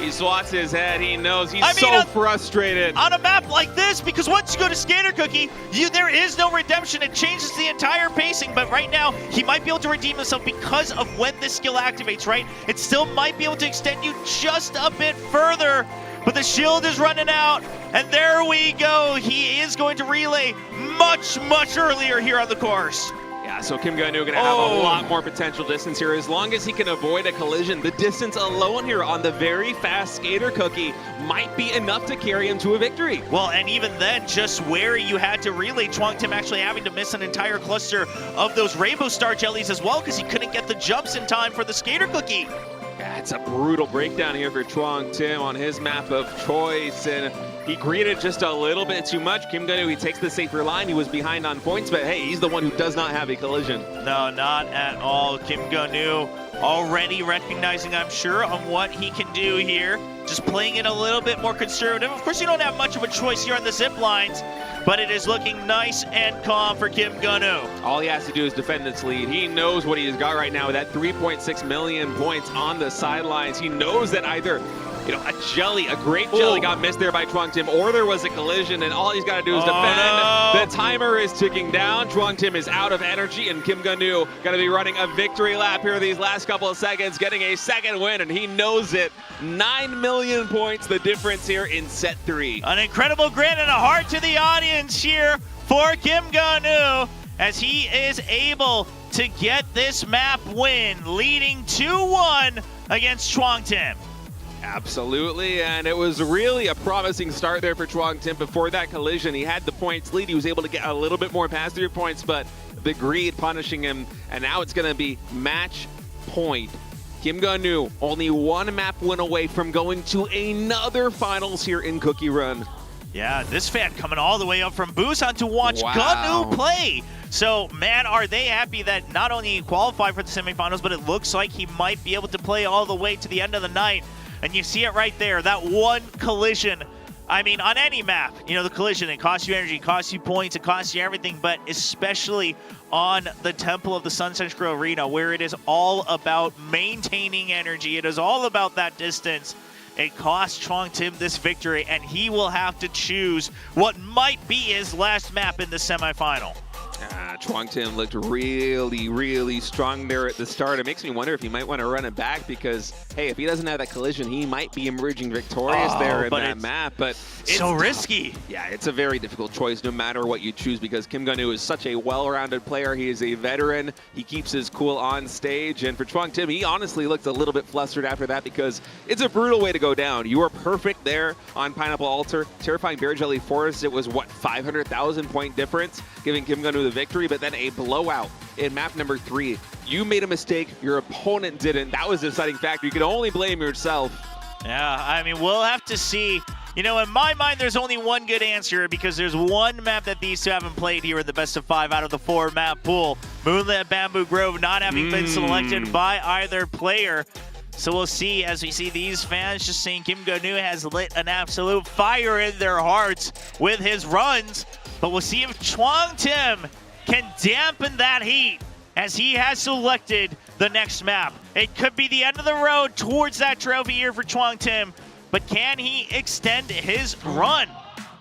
He swats his head. He knows he's so frustrated. On a map like this, because once you go to Skater Cookie, there is no redemption. It changes the entire pacing, but right now, he might be able to redeem himself because of when this skill activates, right? It still might be able to extend you just a bit further, but the shield is running out, and there we go. He is going to relay much, much earlier here on the course. Yeah, so Kim Gun-woo gonna have a lot more potential distance here. As long as he can avoid a collision, the distance alone here on the very fast Skater Cookie might be enough to carry him to a victory. Well, and even then, just where you had to relay, Chuang Tim actually having to miss an entire cluster of those Rainbow Star Jellies as well, because he couldn't get the jumps in time for the Skater Cookie. Yeah, It's a brutal breakdown here for Chuang Tim on his map of choice, and he greeted just a little bit too much. Kim Gun-woo, he takes the safer line. He was behind on points, but hey, he's the one who does not have a collision. No, not at all. Kim Gun-woo already recognizing, I'm sure, on what he can do here. Just playing it a little bit more conservative. Of course, you don't have much of a choice here on the zip lines, but it is looking nice and calm for Kim Gun-woo. All he has to do is defend this lead. He knows what he's got right now with that 3.6 million points on the sidelines. He knows that either, you know, a great jelly got missed there by Chuang Tim, or there was a collision, and all he's got to do is defend. No. The timer is ticking down. Chuang Tim is out of energy, and Kim Gun-woo going to be running a victory lap here these last couple of seconds, getting a second win, and he knows it. 9 million points, the difference here in set 3. An incredible grin and a heart to the audience here for Kim Gun-woo as he is able to get this map win, leading 2-1 against Chuang Tim. Absolutely, and it was really a promising start there for Chuang Tim. Before that collision, he had the points lead. He was able to get a little bit more pass-through points, but the greed punishing him, and now it's going to be match point. Kim Gun-woo only one map win away from going to another finals here in Cookie Run. Yeah, this fan coming all the way up from Busan to watch Gun-woo play. So, man, are they happy that not only he qualified for the semifinals, but it looks like he might be able to play all the way to the end of the night. And you see it right there, that one collision. I mean, on any map, you know, the collision, it costs you energy, it costs you points, it costs you everything, but especially on the Temple of the Sunset Grill Arena, where it is all about maintaining energy, it is all about that distance. It cost Chuang Tim this victory, and he will have to choose what might be his last map in the semifinal. Chuang Tim looked really, really strong there at the start. It makes me wonder if he might want to run it back because, hey, if he doesn't have that collision, he might be emerging victorious there in that map. But it's so risky. Yeah, it's a very difficult choice no matter what you choose because Kim Gun-woo is such a well-rounded player. He is a veteran. He keeps his cool on stage. And for Chuang Tim, he honestly looked a little bit flustered after that because it's a brutal way to go down. You were perfect there on Pineapple Altar. Terrifying Bear Jelly Forest, it was, what, 500,000 point difference, giving Kim Gun-woo the victory, but then a blowout in map number 3. You made a mistake, your opponent didn't. That was the deciding factor. You can only blame yourself. Yeah, I mean, we'll have to see. You know, in my mind, there's only one good answer because there's one map that these two haven't played here in the best of 5 out of the 4 map pool. Moonlit Bamboo Grove not having been selected by either player. So we'll see as we see these fans just saying Kim Gun-woo has lit an absolute fire in their hearts with his runs. But we'll see if Chuang Tim can dampen that heat as he has selected the next map. It could be the end of the road towards that trophy here for Chuang Tim, but can he extend his run?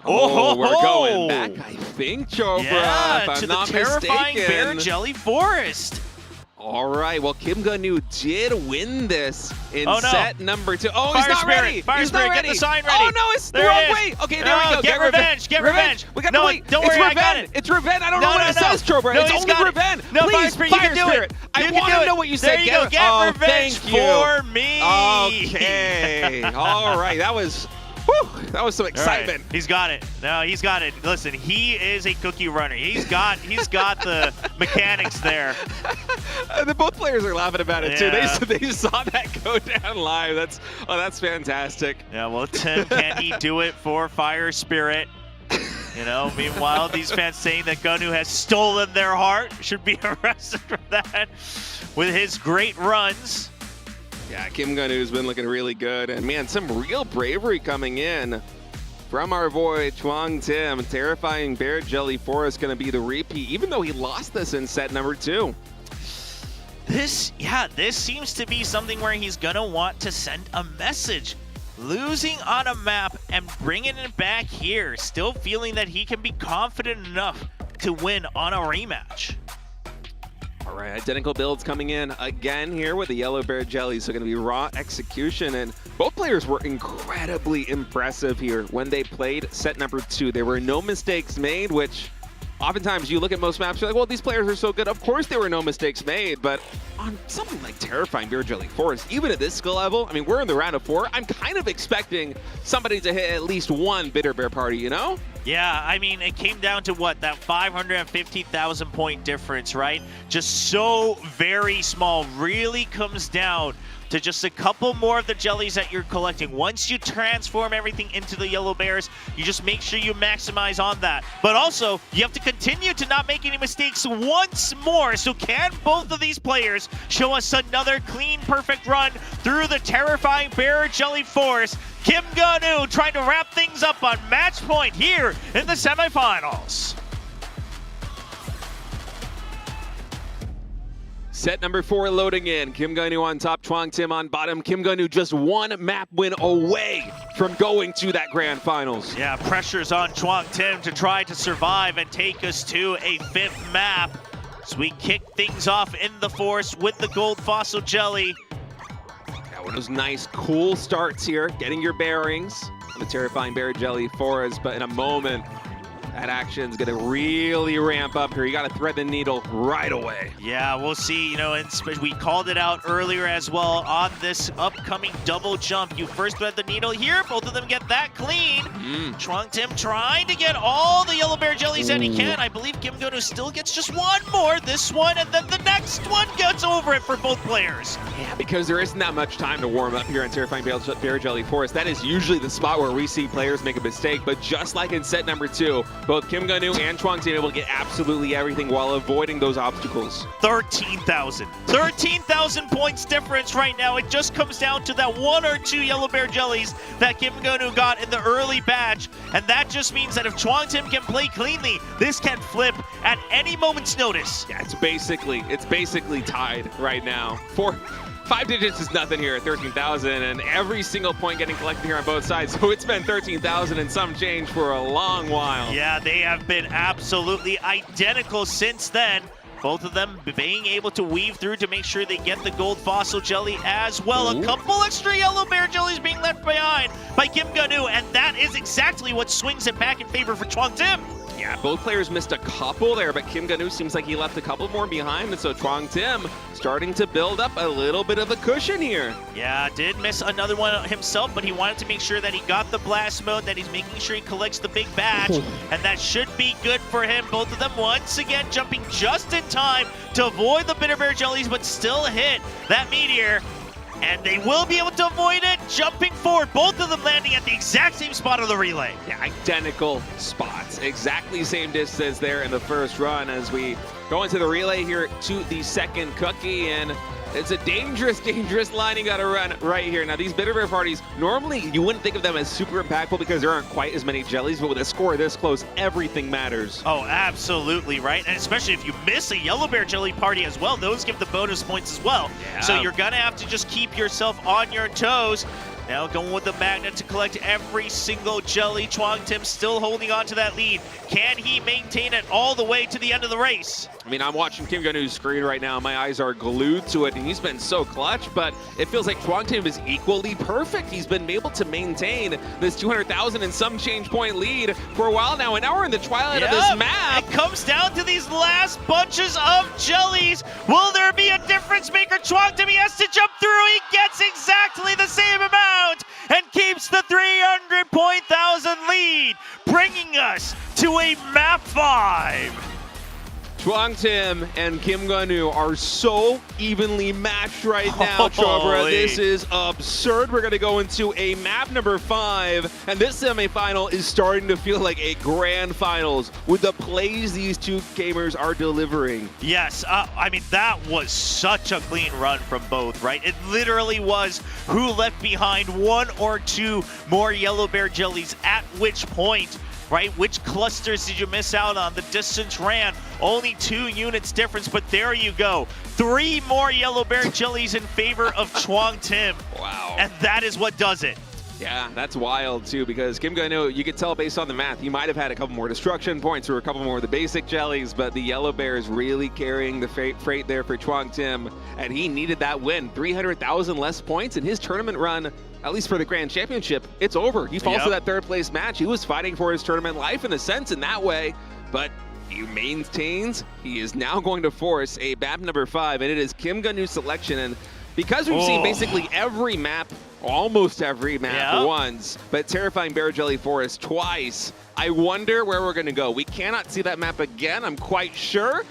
Oh, we're going back, I think, Chopra, yeah, if I'm to not the terrifying mistaken. Bear Jelly Forest. All right, well, Kim Gun-woo did win this in set number 2. Oh, Fire he's not Spirit, ready. Fire He's Spirit, not ready. Get the sign ready. Oh, no, it's the There wrong it is. way. Okay, there we go. Get revenge. Get revenge. We got to wait. Don't it's worry, I got Reven. it. It's Reven. I don't know what it says, Chopra. No, it's he's only got it. Reven. No, Please, Fire Spirit, you can do it. I You want can do to it. know what you There said. you go. Get revenge thank you. for me. Okay. All right, that was... Whew, that was some excitement. Right. He's got it. No, he's got it. Listen, he is a cookie runner. He's got the mechanics there. Both players are laughing about it too. Yeah. They saw that go down live. That's fantastic. Yeah, well, Tim, can he do it for Fire Spirit? You know, meanwhile, these fans saying that Gun-woo has stolen their heart should be arrested for that with his great runs. Yeah, Kim Gun-woo's been looking really good. And man, some real bravery coming in from our boy Chuang Tim. Terrifying Bear Jelly Forest going to be the repeat, even though he lost this in set number 2. This seems to be something where he's going to want to send a message. Losing on a map and bringing it back here, still feeling that he can be confident enough to win on a rematch. All right, identical builds coming in again here with the Yellow Bear Jelly. So going to be raw execution. And both players were incredibly impressive here when they played set number 2. There were no mistakes made, which oftentimes you look at most maps, you're like, well, these players are so good. Of course there were no mistakes made, but on something like Terrifying Bear Jelly Forest, even at this skill level, I mean, we're in the round of 4. I'm kind of expecting somebody to hit at least one Bitter Bear party, you know? Yeah, I mean, it came down to what, that 550,000 point difference, right? Just so very small, really comes down to just a couple more of the jellies that you're collecting. Once you transform everything into the yellow bears, you just make sure you maximize on that. But also, you have to continue to not make any mistakes once more. So can both of these players show us another clean, perfect run through the terrifying bear jelly forest? Kim Gun-woo trying to wrap things up on match point here in the semifinals. Set number 4 loading in. Kim Gun-woo on top, Chuang Tim on bottom. Kim Gun-woo just one map win away from going to that grand finals. Yeah, pressure's on Chuang Tim to try to survive and take us to a 5th map. So we kick things off in the forest with the gold fossil jelly. Yeah, one of those nice, cool starts here, getting your bearings on the terrifying bear jelly forest, but in a moment, that action's gonna really ramp up here. You gotta thread the needle right away. Yeah, we'll see, you know, and we called it out earlier as well on this upcoming double jump. You first thread the needle here, both of them get that clean. Chuang Tim trying to get all the yellow bear jellies that he can. I believe Kim Gun-woo still gets just one more, this one, and then the next one gets over it for both players. Yeah, because there isn't that much time to warm up here in terrifying bear jelly forest. That is usually the spot where we see players make a mistake, but just like in set number 2, both Kim Gun-woo and Chuang Tim able to get absolutely everything while avoiding those obstacles. 13,000 points difference right now. It just comes down to that 1 or 2 yellow bear jellies that Kim Gun-woo got in the early batch, and that just means that if Chuang Tim can play cleanly, this can flip at any moment's notice. Yeah, it's basically tied right now. 5 digits is nothing here at 13,000, and every single point getting collected here on both sides. So it's been 13,000 and some change for a long while. Yeah, they have been absolutely identical since then. Both of them being able to weave through to make sure they get the gold fossil jelly as well. A couple extra yellow bear jellies being left behind by Kim Gun-woo, and that is exactly what swings it back in favor for Chuang Tim. Yeah, both players missed a couple there, but Kim Gun-woo seems like he left a couple more behind, and so Chuang Tim starting to build up a little bit of a cushion here. Yeah, did miss another one himself, but he wanted to make sure that he got the blast mode, that he's making sure he collects the big batch, and that should be good for him. Both of them once again jumping just in time to avoid the bitter bear jellies, but still hit that meteor. And they will be able to avoid it, jumping forward. Both of them landing at the exact same spot of the relay. Yeah, identical spots. Exactly same distance there in the first run as we go into the relay here to the second cookie. And it's a dangerous line you got to run right here. Now, these bitter bear parties, normally you wouldn't think of them as super impactful because there aren't quite as many jellies, but with a score this close, everything matters. Oh, absolutely, right? And especially if you miss a yellow bear jelly party as well, those give the bonus points as well. Yeah. So you're going to have to just keep yourself on your toes. Now going with the magnet to collect every single jelly. Chuang Tim still holding on to that lead. Can he maintain it all the way to the end of the race? I mean, I'm watching Kim Gun-woo's screen right now. My eyes are glued to it, and he's been so clutch, but it feels like Chuang Tim is equally perfect. He's been able to maintain this 200,000 and some change point lead for a while now, and now we're in the twilight of this map. It comes down to these last bunches of jellies. Will there be a difference maker? Chuang Tim, he has to jump through. He gets exactly the same amount and keeps the 300,000 lead, bringing us to a map 5. Chuang Tim and Kim Gun-woo are so evenly matched right now, Chobra. This is absurd. We're going to go into a map number 5, and this semifinal is starting to feel like a grand finals with the plays these two gamers are delivering. Yes, I mean, that was such a clean run from both, right? It literally was who left behind 1 or 2 more yellow bear jellies at which point. Right? Which clusters did you miss out on? The distance ran. Only 2 units difference, but there you go. 3 more yellow bear jellies in favor of Chuang Tim. Wow. And that is what does it. Yeah, that's wild too, because Kim Gun-woo, you could tell based on the math, he might have had a couple more destruction points or a couple more of the basic jellies, but the yellow bear is really carrying the freight there for Chuang Tim, and he needed that win. 300,000 less points in his tournament run, at least for the Grand Championship. It's over. He falls to that 3rd place match. He was fighting for his tournament life in a sense in that way, but he maintains. He is now going to force a map number 5, and it is Kim Gun-woo's selection. And because we've seen basically every map, almost every map once, but terrifying bear jelly forest twice, I wonder where we're going to go. We cannot see that map again, I'm quite sure.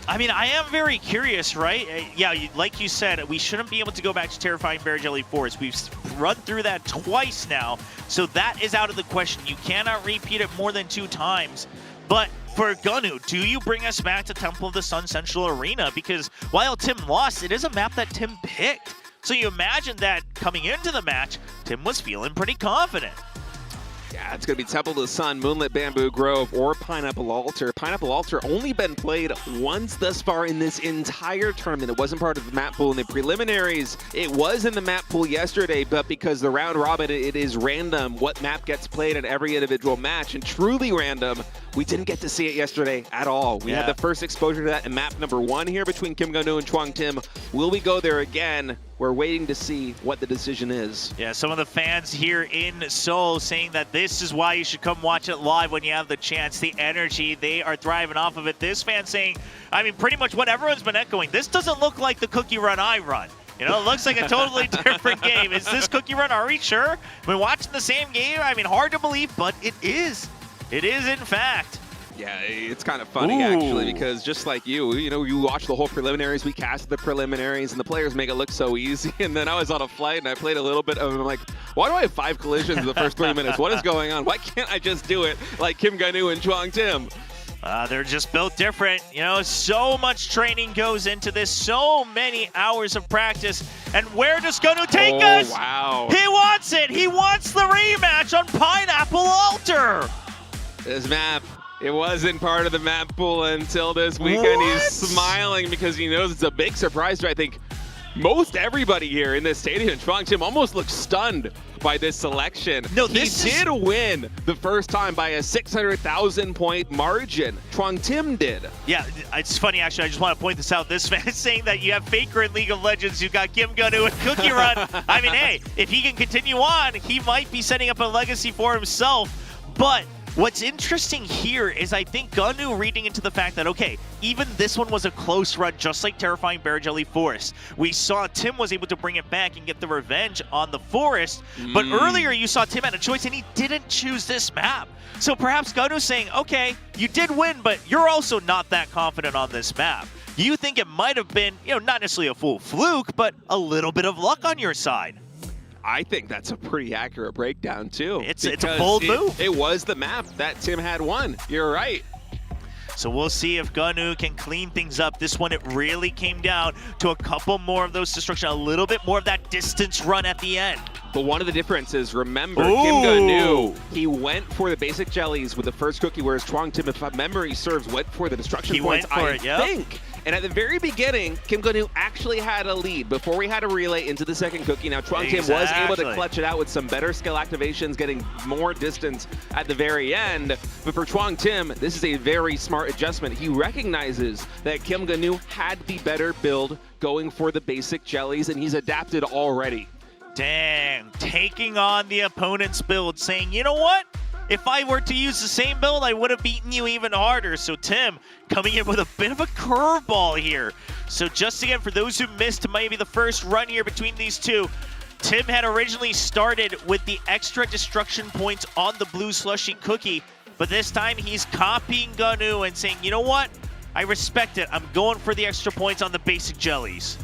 I mean, I am very curious, right? Yeah, like you said, we shouldn't be able to go back to Terrifying Bear Jelly Forest. We've run through that twice now, so that is out of the question. You cannot repeat it more than 2 times. But for Gonu, do you bring us back to Temple of the Sun Central Arena? Because while Tim lost, it is a map that Tim picked. So you imagine that coming into the match, Tim was feeling pretty confident. Yeah, it's going to be Temple of the Sun, Moonlit Bamboo Grove, or Pineapple Altar. Pineapple Altar only been played once thus far in this entire tournament. It wasn't part of the map pool in the preliminaries. It was in the map pool yesterday, but because the round robin, it is random what map gets played at every individual match, and truly random. We didn't get to see it yesterday at all. We had the first exposure to that in map number 1 here between Kim Gonu and Chuang Tim. Will we go there again? We're waiting to see what the decision is. Yeah, some of the fans here in Seoul saying that this is why you should come watch it live when you have the chance. The energy, they are thriving off of it. This fan saying, I mean, pretty much what everyone's been echoing. This doesn't look like the Cookie Run I run. You know, it looks like a totally different game. Is this Cookie Run? Are we sure? We're watching the same game. I mean, hard to believe, but it is. It is, in fact. Yeah, it's kind of funny, actually, because just like you know, you watch the whole preliminaries, we cast the preliminaries, and the players make it look so easy. And then I was on a flight, and I played a little bit of it. I'm like, why do I have 5 collisions in the first 3 minutes? What is going on? Why can't I just do it like Kim Gonu and Chuang Tim? They're just built different. You know, so much training goes into this, so many hours of practice. And where does Gonu take us? Wow. He wants it. He wants the rematch on Pineapple Altar. This map, it wasn't part of the map pool until this weekend. He's smiling because he knows it's a big surprise to, I think, most everybody here in this stadium. Chuang Tim almost looks stunned by this selection. No, he did win the first time by a 600,000 point margin. Chuang Tim did. Yeah, it's funny, actually. I just want to point this out. This fan is saying that you have Faker in League of Legends. You've got Kim Gonu and Cookie Run. I mean, hey, if he can continue on, he might be setting up a legacy for himself. But what's interesting here is I think Gonu reading into the fact that, okay, even this one was a close run, just like Terrifying Bear Jelly Forest. We saw Tim was able to bring it back and get the revenge on the Forest, but earlier you saw Tim had a choice and he didn't choose this map. So perhaps Gonu's saying, okay, you did win, but you're also not that confident on this map. You think it might have been, you know, not necessarily a full fluke, but a little bit of luck on your side. I think that's a pretty accurate breakdown, too. It's a bold move. It was the map that Tim had won. You're right. So we'll see if Gonu can clean things up. This one, it really came down to a couple more of those destruction, a little bit more of that distance run at the end. But one of the differences, remember, Kim Gonu, he went for the basic jellies with the first cookie, whereas Chuang Tim, if memory serves, went for the destruction points, I think. And at the very beginning, Kim Gonu actually had a lead before we had a relay into the second cookie. Now, Chuang Tim was able to clutch it out with some better skill activations, getting more distance at the very end. But for Chuang Tim, this is a very smart adjustment. He recognizes that Kim Gonu had the better build going for the basic jellies, and he's adapted already. Dang, taking on the opponent's build, saying, you know what? If I were to use the same build, I would have beaten you even harder. So Tim coming in with a bit of a curveball here. So just again, for those who missed maybe the first run here between these two, Tim had originally started with the extra destruction points on the blue slushy cookie, but this time he's copying Gonu and saying, you know what? I respect it. I'm going for the extra points on the basic jellies.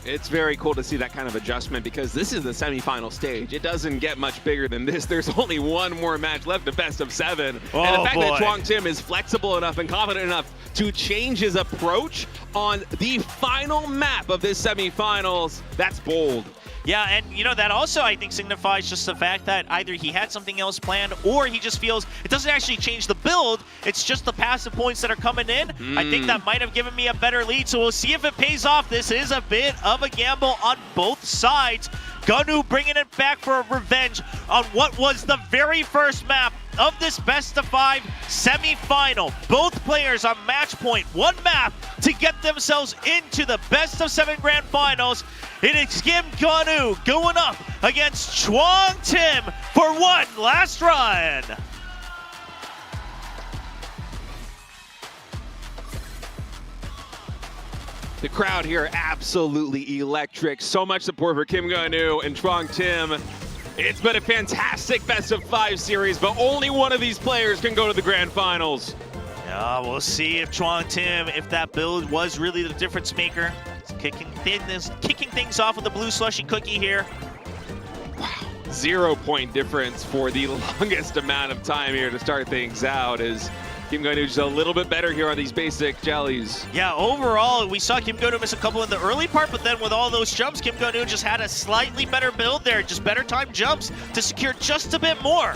It's very cool to see that kind of adjustment because this is the semifinal stage. It doesn't get much bigger than this. There's only one more match left, the best of 7. Oh, and the fact boy. that Chuang Tim is flexible enough and confident enough to change his approach on the final map of this semifinals, that's bold. Yeah, and you know, that also I think signifies just the fact that either he had something else planned or he just feels it doesn't actually change the build, it's just the passive points that are coming in. I think that might have given me a better lead, so we'll see if it pays off. This is a bit of a gamble on both sides. Gonu bringing it back for a revenge on what was the very first map of this best-of-5 semifinal. Both players on match point, one map to get themselves into the best-of-7 grand finals. It is Kim Gonu going up against Chuang Tim for one last run. The crowd here absolutely electric. So much support for Kim Gonu and Chuang Tim. It's been a fantastic best-of-5 series, but only one of these players can go to the grand finals. Yeah, we'll see if Chuang Tim, if that build was really the difference maker. Kicking things off with the blue slushy cookie here. 0-point difference for the longest amount of time here to start things out as Kim Ga-nu just a little bit better here on these basic jellies. Yeah, overall, we saw Kim Ga-nu miss a couple in the early part, but then with all those jumps, Kim Ga-nu just had a slightly better build there, just better time jumps to secure just a bit more.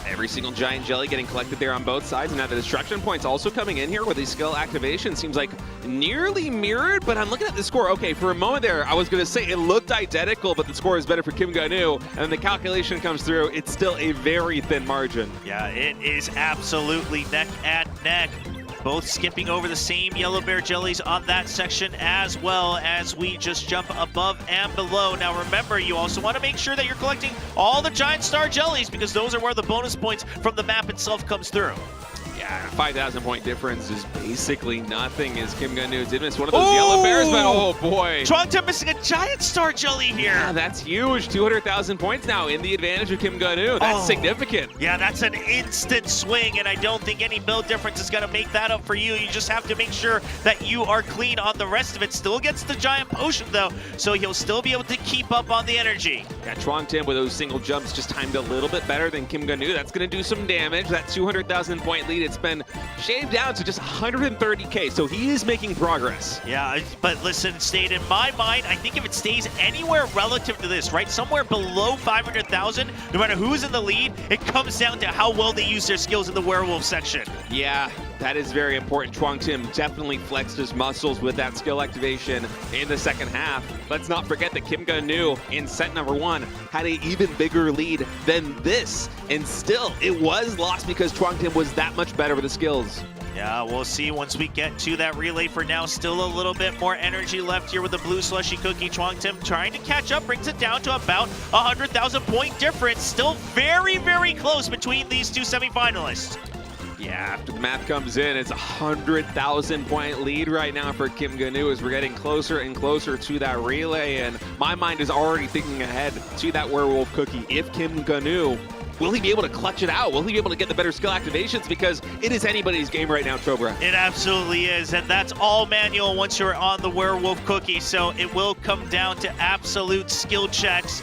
Every single giant jelly getting collected there on both sides. And now the destruction points also coming in here with the skill activation. Seems like nearly mirrored, but I'm looking at the score. Okay, for a moment there, I was going to say it looked identical, but the score is better for Kim Ga-nu. And then the calculation comes through. It's still a very thin margin. Yeah, it is absolutely neck and neck. Both skipping over the same yellow bear jellies on that section as well as we just jump above and below. Now remember, you also want to make sure that you're collecting all the giant star jellies because those are where the bonus points from the map itself comes through. Yeah, 5,000 point difference is basically nothing as Kim Ga-nu did miss one of those yellow bears, but oh boy. Chuang Tim missing a giant star jelly here. Yeah, that's huge. 200,000 points now in the advantage of Kim Ga-nu. That's significant. Yeah, that's an instant swing, and I don't think any build difference is going to make that up for you. You just have to make sure that you are clean on the rest of it. Still gets the giant potion, though, so he'll still be able to keep up on the energy. Yeah, Chuang Tim with those single jumps just timed a little bit better than Kim Ga-nu. That's going to do some damage. That 200,000 point lead, it's been shaved down to just 130K, so he is making progress. Yeah, but listen, Stade, in my mind, I think if it stays anywhere relative to this, right, somewhere below 500,000, no matter who's in the lead, it comes down to how well they use their skills in the werewolf section. Yeah, that is very important. Chuang Tim definitely flexed his muscles with that skill activation in the second half. Let's not forget that Kim Ga-nu in set number 1 had an even bigger lead than this, and still it was lost because Chuang Tim was that much better with the skills. Yeah, we'll see once we get to that relay. For now, still a little bit more energy left here with the blue slushy cookie. Chuang Tim trying to catch up, brings it down to about 100,000 point difference. Still very, very close between these two semifinalists. Yeah, after the math comes in, it's a 100,000 point lead right now for Kim Ga-nu as we're getting closer and closer to that relay. And my mind is already thinking ahead to that werewolf cookie. If Kim Ga-nu, will he be able to clutch it out? Will he be able to get the better skill activations? Because it is anybody's game right now, Chobra. It absolutely is, and that's all manual once you're on the werewolf cookie. So it will come down to absolute skill checks.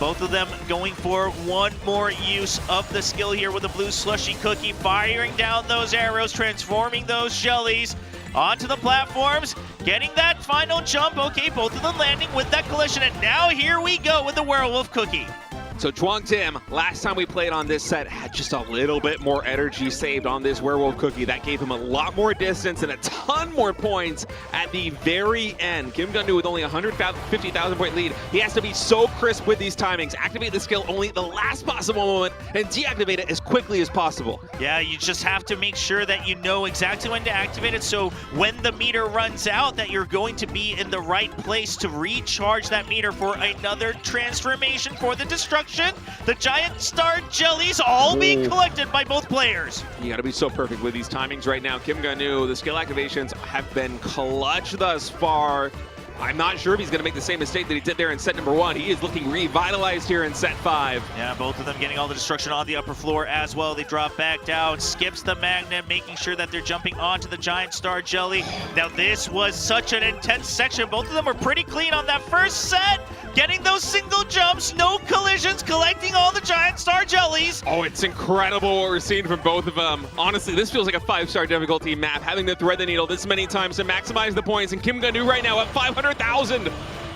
Both of them going for one more use of the skill here with the blue slushy cookie, firing down those arrows, transforming those jellies onto the platforms, getting that final jump. Okay, both of them landing with that collision, and now here we go with the werewolf cookie. So Chuang Tim, last time we played on this set, had just a little bit more energy saved on this werewolf cookie. That gave him a lot more distance and a ton more points at the very end. Kim Ga-nu with only 150,000 point lead. He has to be so crisp with these timings. Activate the skill only at the last possible moment and deactivate it as quickly as possible. Yeah, you just have to make sure that you know exactly when to activate it, so when the meter runs out, that you're going to be in the right place to recharge that meter for another transformation for the destruction. The giant star jellies all being collected by both players. You got to be so perfect with these timings right now. Kim Ga-nu, the skill activations have been clutch thus far. I'm not sure if he's going to make the same mistake that he did there in set number 1. He is looking revitalized here in set 5. Yeah, both of them getting all the destruction on the upper floor as well. They drop back down, skips the magnet, making sure that they're jumping onto the giant star jelly. Now this was such an intense section. Both of them were pretty clean on that first set, getting those single jumps, no collisions, collecting all the giant star jellies. Oh, it's incredible what we're seeing from both of them. Honestly, this feels like a 5-star difficulty map, having to thread the needle this many times to maximize the points, and Kim Ga-nu right now at 500,000.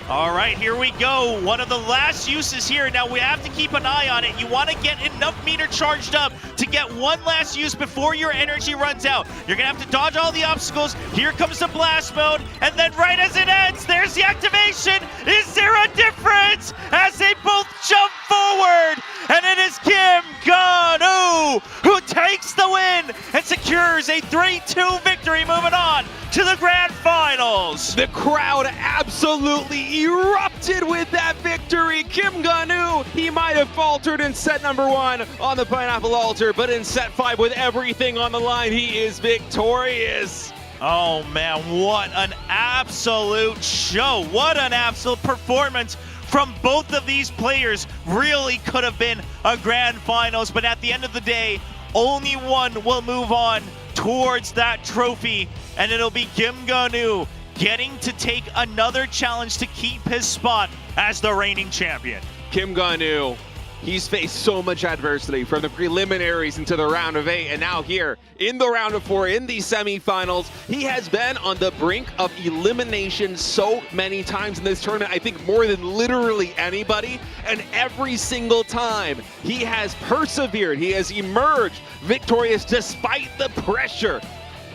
All right, here we go. One of the last uses here. Now we have to keep an eye on it. You want to get enough meter charged up to get one last use before your energy runs out. You're going to have to dodge all the obstacles. Here comes the blast mode. And then right as it ends, there's the activation. Is there a difference as they both jump forward? And it is Kim Ga-nu who takes the win and secures a 3-2 victory, moving on to the grand finals. The crowd absolutely erupted with that victory. Kim Ga-nu, he might have faltered in set number 1 on the Pineapple Altar, but in set 5 with everything on the line, he is victorious. Oh man, what an absolute show. What an absolute performance from both of these players. Really could have been a grand finals, but at the end of the day, only one will move on towards that trophy, and it'll be Kim Ga-nu getting to take another challenge to keep his spot as the reigning champion. Kim Ga-nu, he's faced so much adversity from the preliminaries into the round of 8, and now here in the round of 4 in the semifinals. He has been on the brink of elimination so many times in this tournament, I think more than literally anybody, and every single time he has persevered. He has emerged victorious despite the pressure.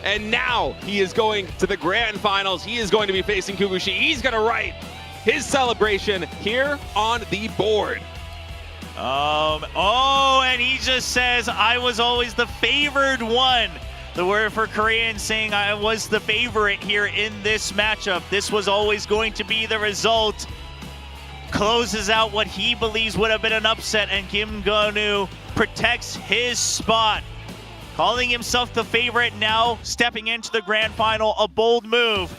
And now he is going to the grand finals. He is going to be facing Kukushi. He's going to write his celebration here on the board. And he just says, I was always the favored one. The word for Korean saying I was the favorite here in this matchup. This was always going to be the result. Closes out what he believes would have been an upset, and Kim Ga-nu protects his spot. Calling himself the favorite now, stepping into the grand final, a bold move.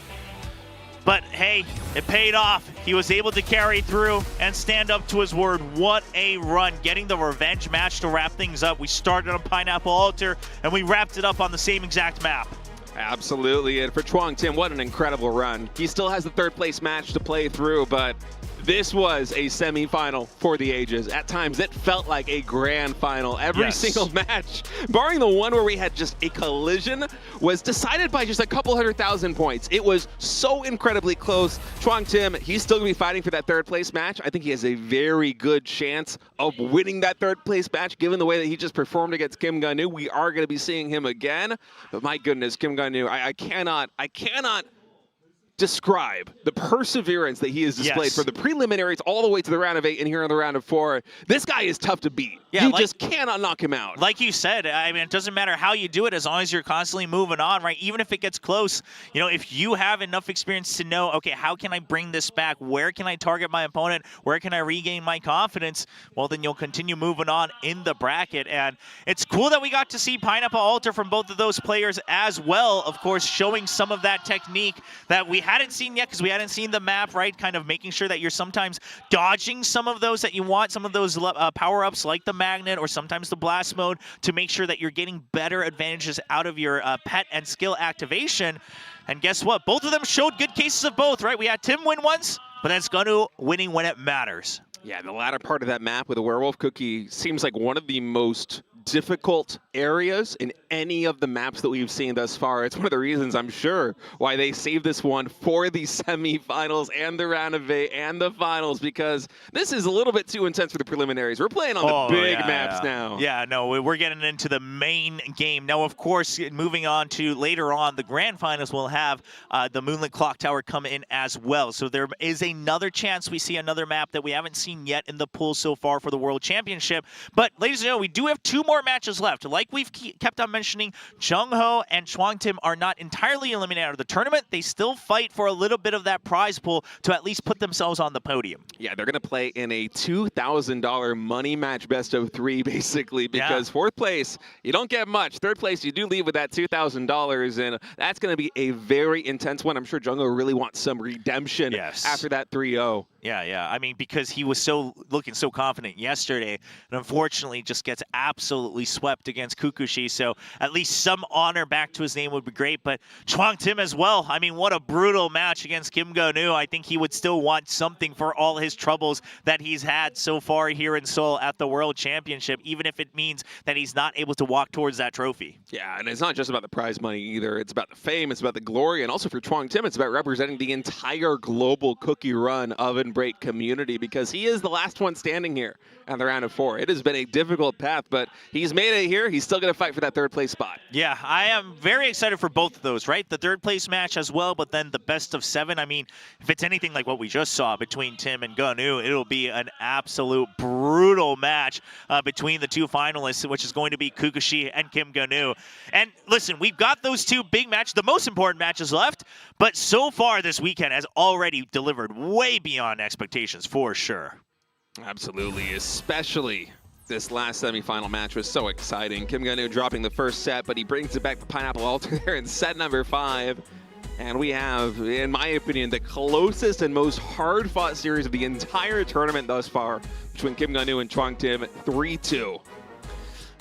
But hey, it paid off. He was able to carry through and stand up to his word. What a run, getting the revenge match to wrap things up. We started on Pineapple Altar, and we wrapped it up on the same exact map. Absolutely, and for Chuang Tim, what an incredible run. He still has the third place match to play through, but this was a semifinal for the ages. At times, it felt like a grand final. Every single match, barring the one where we had just a collision, was decided by just a couple 100,000 points. It was so incredibly close. Chuang Tim, he's still going to be fighting for that third place match. I think he has a very good chance of winning that third place match, given the way that he just performed against Kim Ga-nu. We are going to be seeing him again. But my goodness, Kim Ga-nu, I cannot describe the perseverance that he has displayed from the preliminaries all the way to the round of 8 and here in the round of 4. This guy is tough to beat. You just cannot knock him out. Like you said, I mean, it doesn't matter how you do it as long as you're constantly moving on, right? Even if it gets close, you know, if you have enough experience to know, okay, how can I bring this back? Where can I target my opponent? Where can I regain my confidence? Well, then you'll continue moving on in the bracket. And it's cool that we got to see Pineapple Altar from both of those players as well, of course, showing some of that technique that we hadn't seen yet because we hadn't seen the map, right? Kind of making sure that you're sometimes dodging some of those that you want, some of those power-ups like the magnet or sometimes the blast mode to make sure that you're getting better advantages out of your pet and skill activation. And guess what? Both of them showed good cases of both, right? We had Tim win once, but that's Ga-nu winning when it matters. Yeah, the latter part of that map with the werewolf cookie seems like one of the most difficult areas in any of the maps that we've seen thus far. It's one of the reasons, I'm sure, why they saved this one for the semifinals and the round of 8 and the finals, because this is a little bit too intense for the preliminaries. We're playing on the big maps now. Yeah, no, we're getting into the main game. Now, of course, moving on to later on, the grand finals will have the Moonlit Clock Tower come in as well. So there is another chance we see another map that we haven't seen yet in the pool so far for the World Championship. But ladies and gentlemen, we do have 2 more matches left. Like we've kept on mentioning, Jung-ho and Chuang Tim are not entirely eliminated out of the tournament. They still fight for a little bit of that prize pool to at least put themselves on the podium. Yeah, they're going to play in a $2,000 money match best of 3, basically, because fourth place, you don't get much. Third place, you do leave with that $2,000, and that's going to be a very intense one. I'm sure Jung-ho really wants some redemption after that 3-0. Yeah. I mean, because he was looking so confident yesterday, and unfortunately just gets absolutely swept against Kukushi. So at least some honor back to his name would be great. But Chuang Tim as well. I mean, what a brutal match against Kim Ga-nu. I think he would still want something for all his troubles that he's had so far here in Seoul at the World Championship, even if it means that he's not able to walk towards that trophy. Yeah, and it's not just about the prize money either. It's about the fame, it's about the glory, and also for Chuang Tim, it's about representing the entire global cookie run oven break community, because he is the last one standing here at the round of 4. It has been a difficult path, but he's made it here. He's still going to fight for that third place spot. Yeah, I am very excited for both of those, right? The third place match as well, but then the best of 7. I mean, if it's anything like what we just saw between Tim and Ga-nu, it'll be an absolute brutal match between the 2 finalists, which is going to be Kukushi and Kim Ga-nu. And listen, we've got those 2 big matches, the most important matches left, but so far this weekend has already delivered way beyond expectations for sure. Absolutely, especially this last semifinal match was so exciting. Kim Ga-nu dropping the first set, but he brings it back to Pineapple Altar there in set number 5. And we have, in my opinion, the closest and most hard-fought series of the entire tournament thus far between Kim Ga-nu and Chuang Tim, 3-2.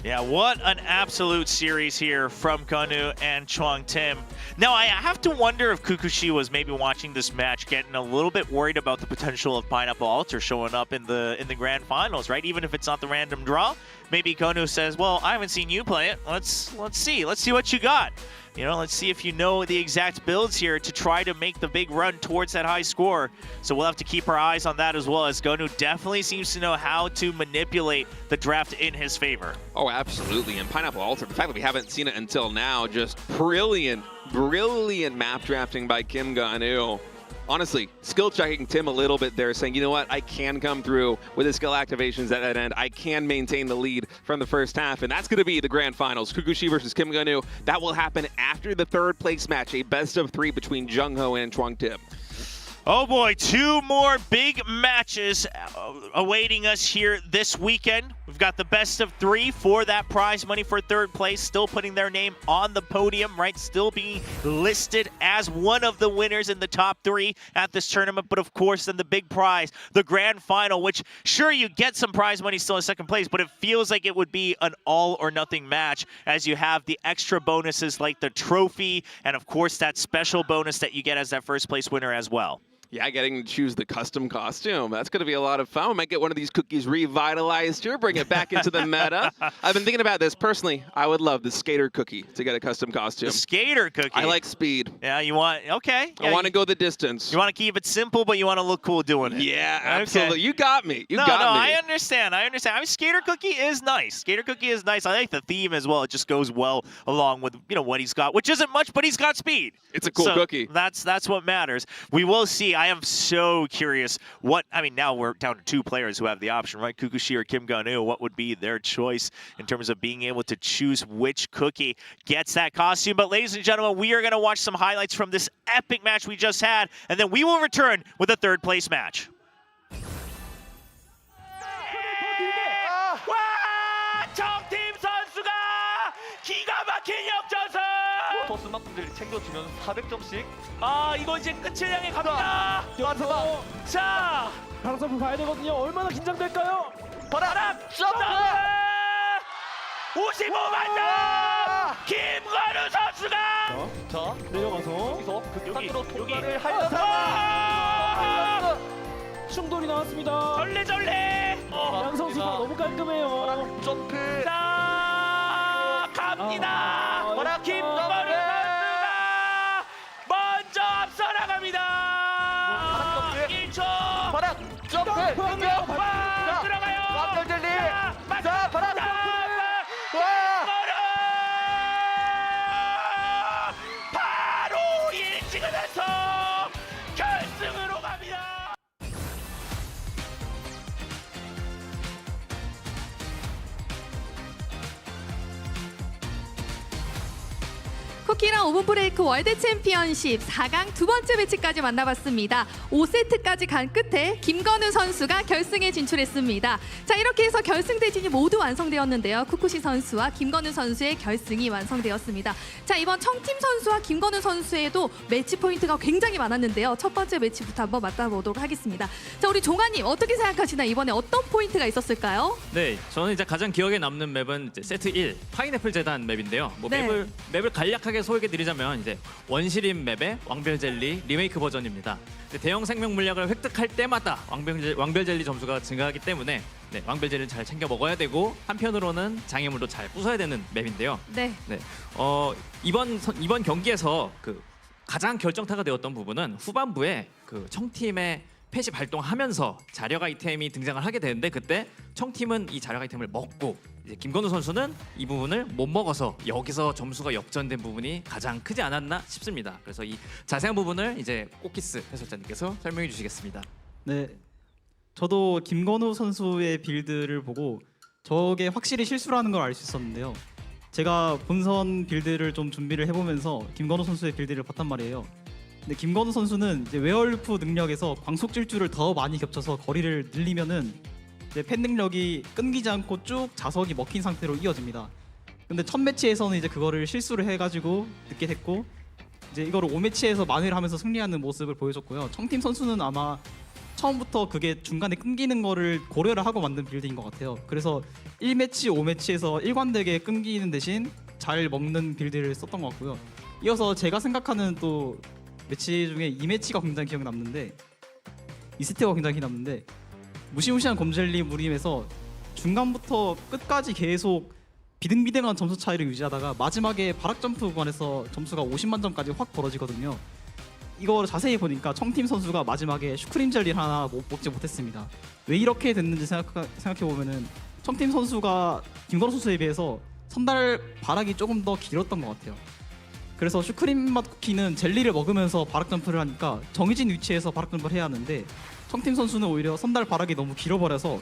Yeah, what an absolute series here from Gonu and Chuang Tim. Now, I have to wonder if Kukushi was maybe watching this match, getting a little bit worried about the potential of Pineapple Altar showing up in the grand finals, right? Even if it's not the random draw, maybe Gonu says, "Well, I haven't seen you play it. Let's see what you got. You know, let's see if you know the exact builds here to try to make the big run towards that high score." So we'll have to keep our eyes on that as well, as Gonu definitely seems to know how to manipulate the draft in his favor. Oh, absolutely. And Pineapple Altar, the fact that we haven't seen it until now, just brilliant map drafting by Kim Gonu. Honestly, skill checking Tim a little bit there, saying, you know what, I can come through with the skill activations at that end. I can maintain the lead from the first half, and that's going to be the grand finals. Kukushi versus Kim Gonu. That will happen after the third place match, a best of 3 between Jung Ho and Chuang Tim. Oh boy, 2 more big matches awaiting us here this weekend. We've got the best of 3 for that prize money for third place, still putting their name on the podium, right? Still being listed as one of the winners in the top 3 at this tournament. But of course, then the big prize, the grand final, which sure, you get some prize money still in second place, but it feels like it would be an all or nothing match, as you have the extra bonuses like the trophy, and of course that special bonus that you get as that first place winner as well. Yeah, getting to choose the custom costume. That's going to be a lot of fun. We might get one of these cookies revitalized here, bring it back into the meta. I've been thinking about this. Personally, I would love the skater cookie to get a custom costume. The skater cookie? I like speed. Yeah, you want, okay. Yeah, I want to go the distance. You want to keep it simple, but you want to look cool doing it. Yeah, absolutely. Okay. You got me. You got me. I understand. I mean, skater cookie is nice. Skater cookie is nice. I like the theme as well. It just goes well along with, you know, what he's got, which isn't much, but he's got speed. It's a cool cookie. That's what matters. We will see. I am so curious now we're down to 2 players who have the option, right? Kukushi or Kim Gonu. What would be their choice in terms of being able to choose which cookie gets that costume? But ladies and gentlemen, we are going to watch some highlights from this epic match we just had, and then we will return with a third place match. 토스마크들이 챙겨주면서 400점씩. 아, 이거 이제 끝을 향해 갑니다. 자, 방송부 봐야 되거든요. 얼마나 긴장될까요? 바람 점프! 55만 점! 김관우 선수가! 자, 내려가서 여기서 극단으로 통과를 여기. 하려다가 충돌이 나왔습니다. 절레. 양 선수가 너무 깔끔해요. 점프. 자, 갑니다. 김관우 선수가 먼저 앞서 나갑니다. 1초. 바람 점프. 들어가요. 완벽젤리. 자, 바람. 바로 1층을 해서 결승으로 갑니다. 쿠키랑 오븐브레이크 월드 챔피언십 4강 두 번째 매치까지 만나봤습니다. 5세트까지 간 끝에 김건우 선수가 결승에 진출했습니다. 자, 이렇게 해서 결승 대진이 모두 완성되었는데요. 쿠쿠시 선수와 김건우 선수의 결승이 완성되었습니다. 자, 이번 청팀 선수와 김건우 선수에도 매치 포인트가 굉장히 많았는데요. 첫 번째 매치부터 한번 맞다보도록 하겠습니다. 자, 우리 종아님 어떻게 생각하시나요? 이번에 어떤 포인트가 있었을까요? 네, 저는 이제 가장 기억에 남는 맵은 이제 세트 1 파인애플 재단 맵인데요. 뭐 네. 맵을 간략하게 소개드리자면 이제 원시림 맵의 왕별젤리 리메이크 버전입니다. 대형 생명 물약을 획득할 때마다 왕별젤리 점수가 증가하기 때문에 왕별젤리를 잘 챙겨 먹어야 되고, 한편으로는 장애물도 잘 부숴야 되는 맵인데요. 네. 이번 경기에서 그 가장 결정타가 되었던 부분은 후반부에 그 청팀의 펫이 발동하면서 자력 아이템이 등장을 하게 되는데, 그때 청팀은 이 자력 아이템을 먹고 이제 김건우 선수는 이 부분을 못 먹어서 여기서 점수가 역전된 부분이 가장 크지 않았나 싶습니다. 그래서 이 자세한 부분을 이제 꼬키스 해설자님께서 설명해 주시겠습니다. 네, 저도 김건우 선수의 빌드를 보고 저게 확실히 실수라는 걸 알 수 있었는데요. 제가 본선 빌드를 좀 준비를 해보면서 김건우 선수의 빌드를 봤단 말이에요. 근데 김건우 선수는 이제 웨어울프 능력에서 광속 질주를 더 많이 겹쳐서 거리를 늘리면은 이제 팬 능력이 끊기지 않고 쭉 자석이 먹힌 상태로 이어집니다. 근데 첫 매치에서는 이제 그거를 실수를 해가지고 늦게 됐고, 이제 이거를 5매치에서 만회를 하면서 승리하는 모습을 보여줬고요. 청팀 선수는 아마 처음부터 그게 중간에 끊기는 거를 고려를 하고 만든 빌드인 것 같아요. 그래서 1매치, 5매치에서 일관되게 끊기는 대신 잘 먹는 빌드를 썼던 것 같고요. 이어서 제가 생각하는 또 매치 중에 2매치가 굉장히 기억에 남는데 2세트가 굉장히 기억에 남는데 무시무시한 곰젤리 무림에서 중간부터 끝까지 계속 비등비등한 점수 차이를 유지하다가 마지막에 바락 점프 구간에서 점수가 50만 점까지 확 벌어지거든요. 이걸 자세히 보니까 청팀 선수가 마지막에 슈크림 젤리를 하나 먹지 못했습니다. 왜 이렇게 됐는지 생각해 보면은 청팀 선수가 김건호 선수에 비해서 선달 바락이 조금 더 길었던 것 같아요. 그래서 슈크림 맛 쿠키는 젤리를 먹으면서 바락 점프를 하니까 정해진 위치에서 바락 점프를 해야 하는데 청팀 선수는 오히려 선달 바락이 너무 길어버려서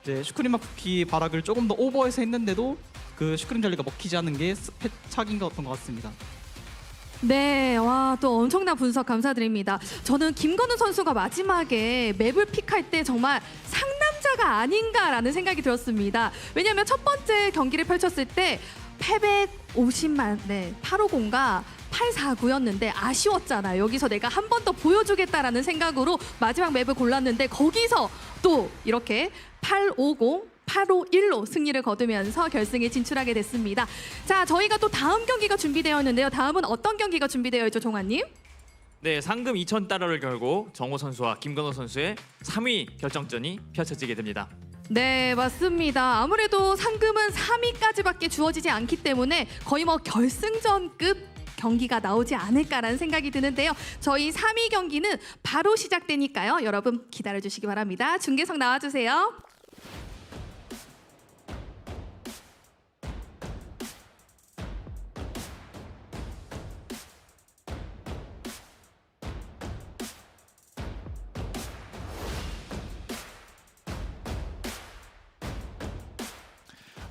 이제 슈크림 맛 쿠키 바락을 조금 더 오버해서 했는데도 그 슈크림 젤리가 먹히지 않는 게 패착인가 것 같습니다. 네, 와, 또 엄청난 분석 감사드립니다. 저는 김건우 선수가 마지막에 맵을 픽할 때 정말 상남자가 아닌가라는 생각이 들었습니다. 왜냐하면 첫 번째 경기를 펼쳤을 때 850만, 850과 849였는데 아쉬웠잖아요. 여기서 내가 한 번 더 보여주겠다라는 생각으로 마지막 맵을 골랐는데 거기서 또 이렇게 850, 851로 승리를 거두면서 결승에 진출하게 됐습니다. 자, 저희가 또 다음 경기가 준비되어 있는데요. 다음은 어떤 경기가 준비되어 있죠, 종아님? 네, 상금 2,000달러를 걸고 정호 선수와 김건호 선수의 3위 결정전이 펼쳐지게 됩니다. 네, 맞습니다. 아무래도 상금은 3위까지밖에 주어지지 않기 때문에 거의 뭐 결승전급 경기가 나오지 않을까라는 생각이 드는데요. 저희 3위 경기는 바로 시작되니까요. 여러분 기다려주시기 바랍니다. 중계석 나와주세요.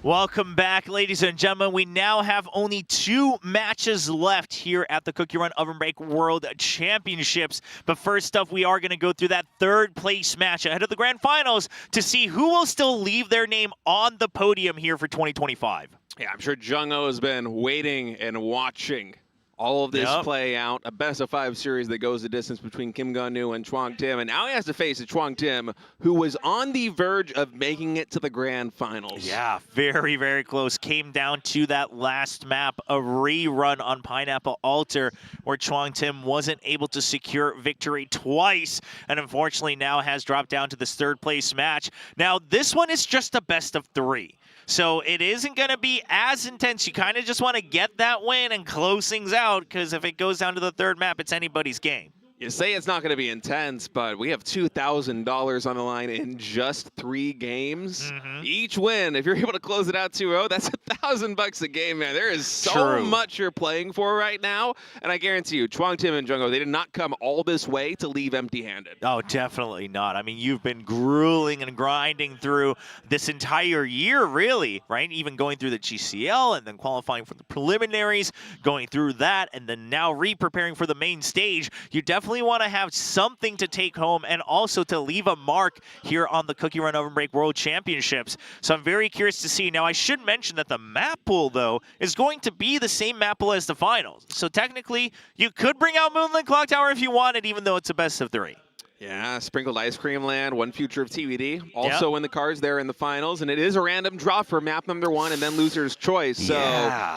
Welcome back, ladies and gentlemen. We now have only 2 matches left here at the Cookie Run Oven Break World Championships. But first up, we are going to go through that 3rd place match ahead of the Grand Finals to see who will still leave their name on the podium here for 2025. Yeah, I'm sure Jung-ho has been waiting and watching all of this play out. A best-of-5 series that goes the distance between Kim Gun-nu and Chuang Tim. And now he has to face a Chuang Tim who was on the verge of making it to the Grand Finals. Yeah, very, very close. Came down to that last map, a rerun on Pineapple Altar, where Chuang Tim wasn't able to secure victory twice, and unfortunately now has dropped down to this 3rd place match. Now, this one is just a best of 3. So it isn't going to be as intense. You kind of just want to get that win and close things out, because if it goes down to the 3rd map, it's anybody's game. You say it's not going to be intense, but we have $2,000 on the line in just 3 games. Each win, if you're able to close it out 2-0, that's $1,000 a game, man. There is so much you're playing for right now, and I guarantee you, Chuang Tim and Jung-ho, they did not come all this way to leave empty-handed. Oh, definitely not. I mean, you've been grueling and grinding through this entire year, really, right? Even going through the GCL and then qualifying for the preliminaries, going through that, and then now re-preparing for the main stage. You definitely want to have something to take home and also to leave a mark here on the Cookie Run Oven Break World Championships. So I'm very curious to see. Now, I should mention that the map pool, though, is going to be the same map pool as the finals. So technically, you could bring out Moonlit Clock Tower if you wanted, even though it's a best of 3. Yeah, Sprinkled Ice Cream Land, One Future of TBD, also in the cards there in the finals, and it is a random draw for map number 1 and then loser's choice. So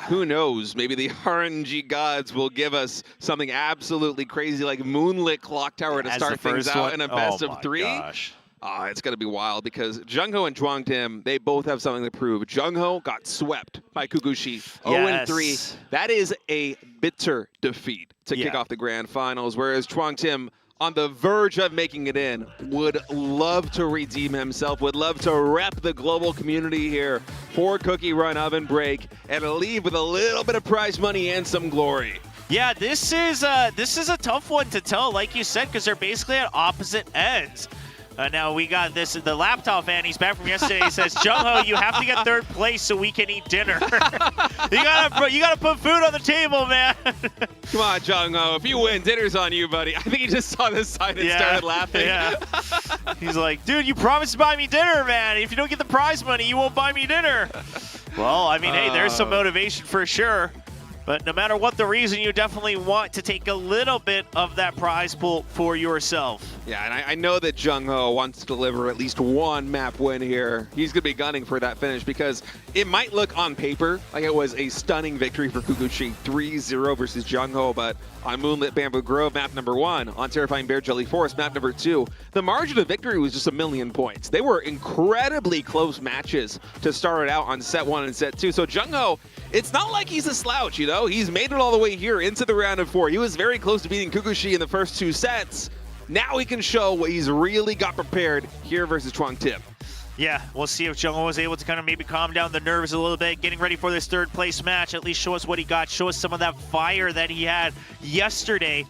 who knows? Maybe the RNG gods will give us something absolutely crazy like Moonlit Clock Tower to start things out in a best of 3. It's going to be wild because Jung-ho and Chuang Tim, they both have something to prove. Jung-ho got swept by Kugushi 0-3. That is a bitter defeat to kick off the Grand Finals, whereas Chuang Tim, on the verge of making it in, would love to redeem himself, would love to rep the global community here for Cookie Run Oven Break and leave with a little bit of prize money and some glory. Yeah, this is a tough one to tell, like you said, because they're basically at opposite ends. Now we got this. The laptop fan, he's back from yesterday. He says, "Jung-ho, you have to get 3rd place so we can eat dinner. you gotta put food on the table, man." Come on, Jung-ho. If you win, dinner's on you, buddy. I think he just saw this sign and started laughing. Yeah. He's like, "Dude, you promised to buy me dinner, man. If you don't get the prize money, you won't buy me dinner." Well, I mean, hey, there's some motivation for sure. But no matter what the reason, you definitely want to take a little bit of that prize pool for yourself. Yeah, and I know that Jung Ho wants to deliver at least one map win here. He's going to be gunning for that finish because it might look on paper like it was a stunning victory for Kukuchi, 3-0 versus Jung Ho, but on Moonlit Bamboo Grove, map number 1, on Terrifying Bear Jelly Forest, map number 2, the margin of victory was just 1,000,000 points. They were incredibly close matches to start it out on set 1 and set 2. So Jung Ho, it's not like he's a slouch, you know? He's made it all the way here into the round of 4. He was very close to beating Kukuchi in the first 2 sets. Now he can show what he's really got prepared here versus Chuang Tim. Yeah, we'll see if Jung Ho was able to kind of maybe calm down the nerves a little bit, getting ready for this 3rd place match. At least show us what he got, show us some of that fire that he had yesterday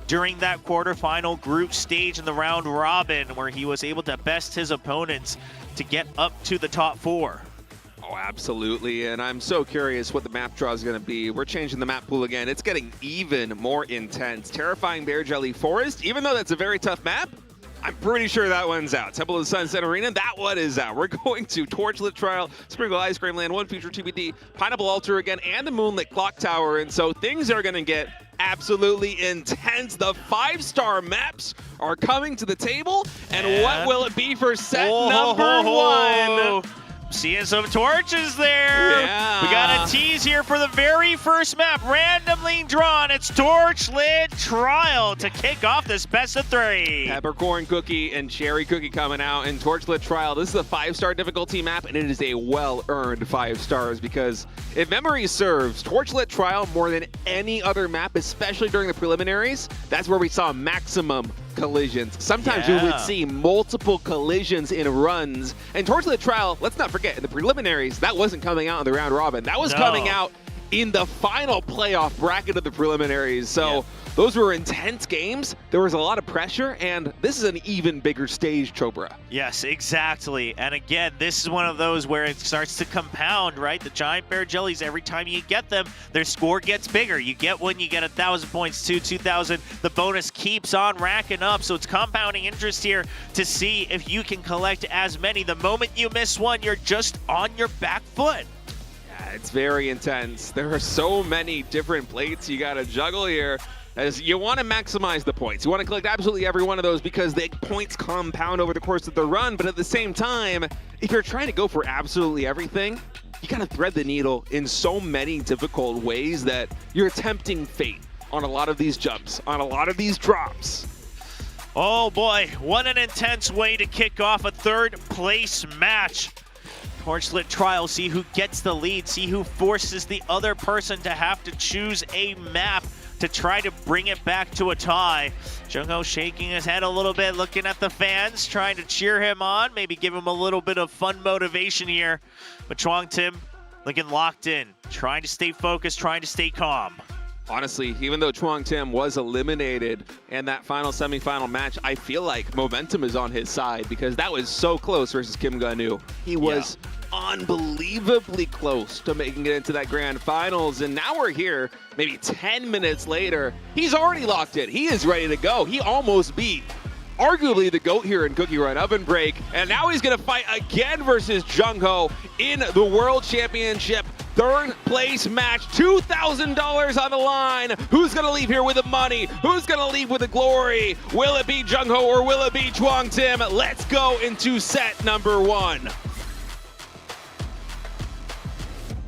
during that quarterfinal group stage in the round robin, where he was able to best his opponents to get up to the top 4. Oh, absolutely, and I'm so curious what the map draw is going to be. We're changing the map pool again. It's getting even more intense. Terrifying Bear Jelly Forest, even though that's a very tough map, I'm pretty sure that one's out. Temple of the Sunset Arena, that one is out. We're going to Torchlit Trial, Sprinkle Ice Cream Land, One Future TBD, Pineapple Altar again, and the Moonlit Clock Tower, and so things are going to get absolutely intense. The 5-star maps are coming to the table, and what will it be for set number 1? Seeing some torches there. Yeah. We got a tease here for the very first map, randomly drawn. It's Torchlit Trial to kick off this best of 3. Peppercorn Cookie and Cherry Cookie coming out in Torchlit Trial. This is a 5-star difficulty map, and it is a well-earned 5 stars because if memory serves, Torchlit Trial more than any other map, especially during the preliminaries, that's where we saw maximum collisions. Sometimes you would see multiple collisions in runs. And Torchlit Trial, let's not forget, in the preliminaries, that wasn't coming out in the round robin. That was coming out in the final playoff bracket of the preliminaries. So those were intense games. There was a lot of pressure, and this is an even bigger stage, Chopra. Yes, exactly. And again, this is one of those where it starts to compound, right? The Giant Bear Jellies, every time you get them, their score gets bigger. You get one, you get 1,000 points, 2,000. The bonus keeps on racking up, so it's compounding interest here to see if you can collect as many. The moment you miss one, you're just on your back foot. It's very intense. There are so many different plates you got to juggle here. As you want to maximize the points. You want to collect absolutely every one of those because the points compound over the course of the run, but at the same time, if you're trying to go for absolutely everything, you got to thread the needle in so many difficult ways that you're tempting fate on a lot of these jumps, on a lot of these drops. Oh boy, what an intense way to kick off a 3rd place match. Torchlit Trial, see who gets the lead, see who forces the other person to have to choose a map to try to bring it back to a tie. Jung Ho shaking his head a little bit, looking at the fans, trying to cheer him on, maybe give him a little bit of fun motivation here. But Chuang Tim looking locked in, trying to stay focused, trying to stay calm. Honestly, even though Chuang Tim was eliminated in that final semifinal match, I feel like momentum is on his side because that was so close versus Kim Gun-woo. He was unbelievably close to making it into that grand finals, and now we're here maybe 10 minutes later. He's already locked in. He is ready to go. He almost beat arguably the GOAT here in Cookie Run Oven Break, and now he's going to fight again versus Jung Ho in the World Championship 3rd place match. $2,000 on the line. Who's going to leave here with the money? Who's going to leave with the glory? Will it be Jung Ho or will it be Chuang Tim? Let's go into set number 1.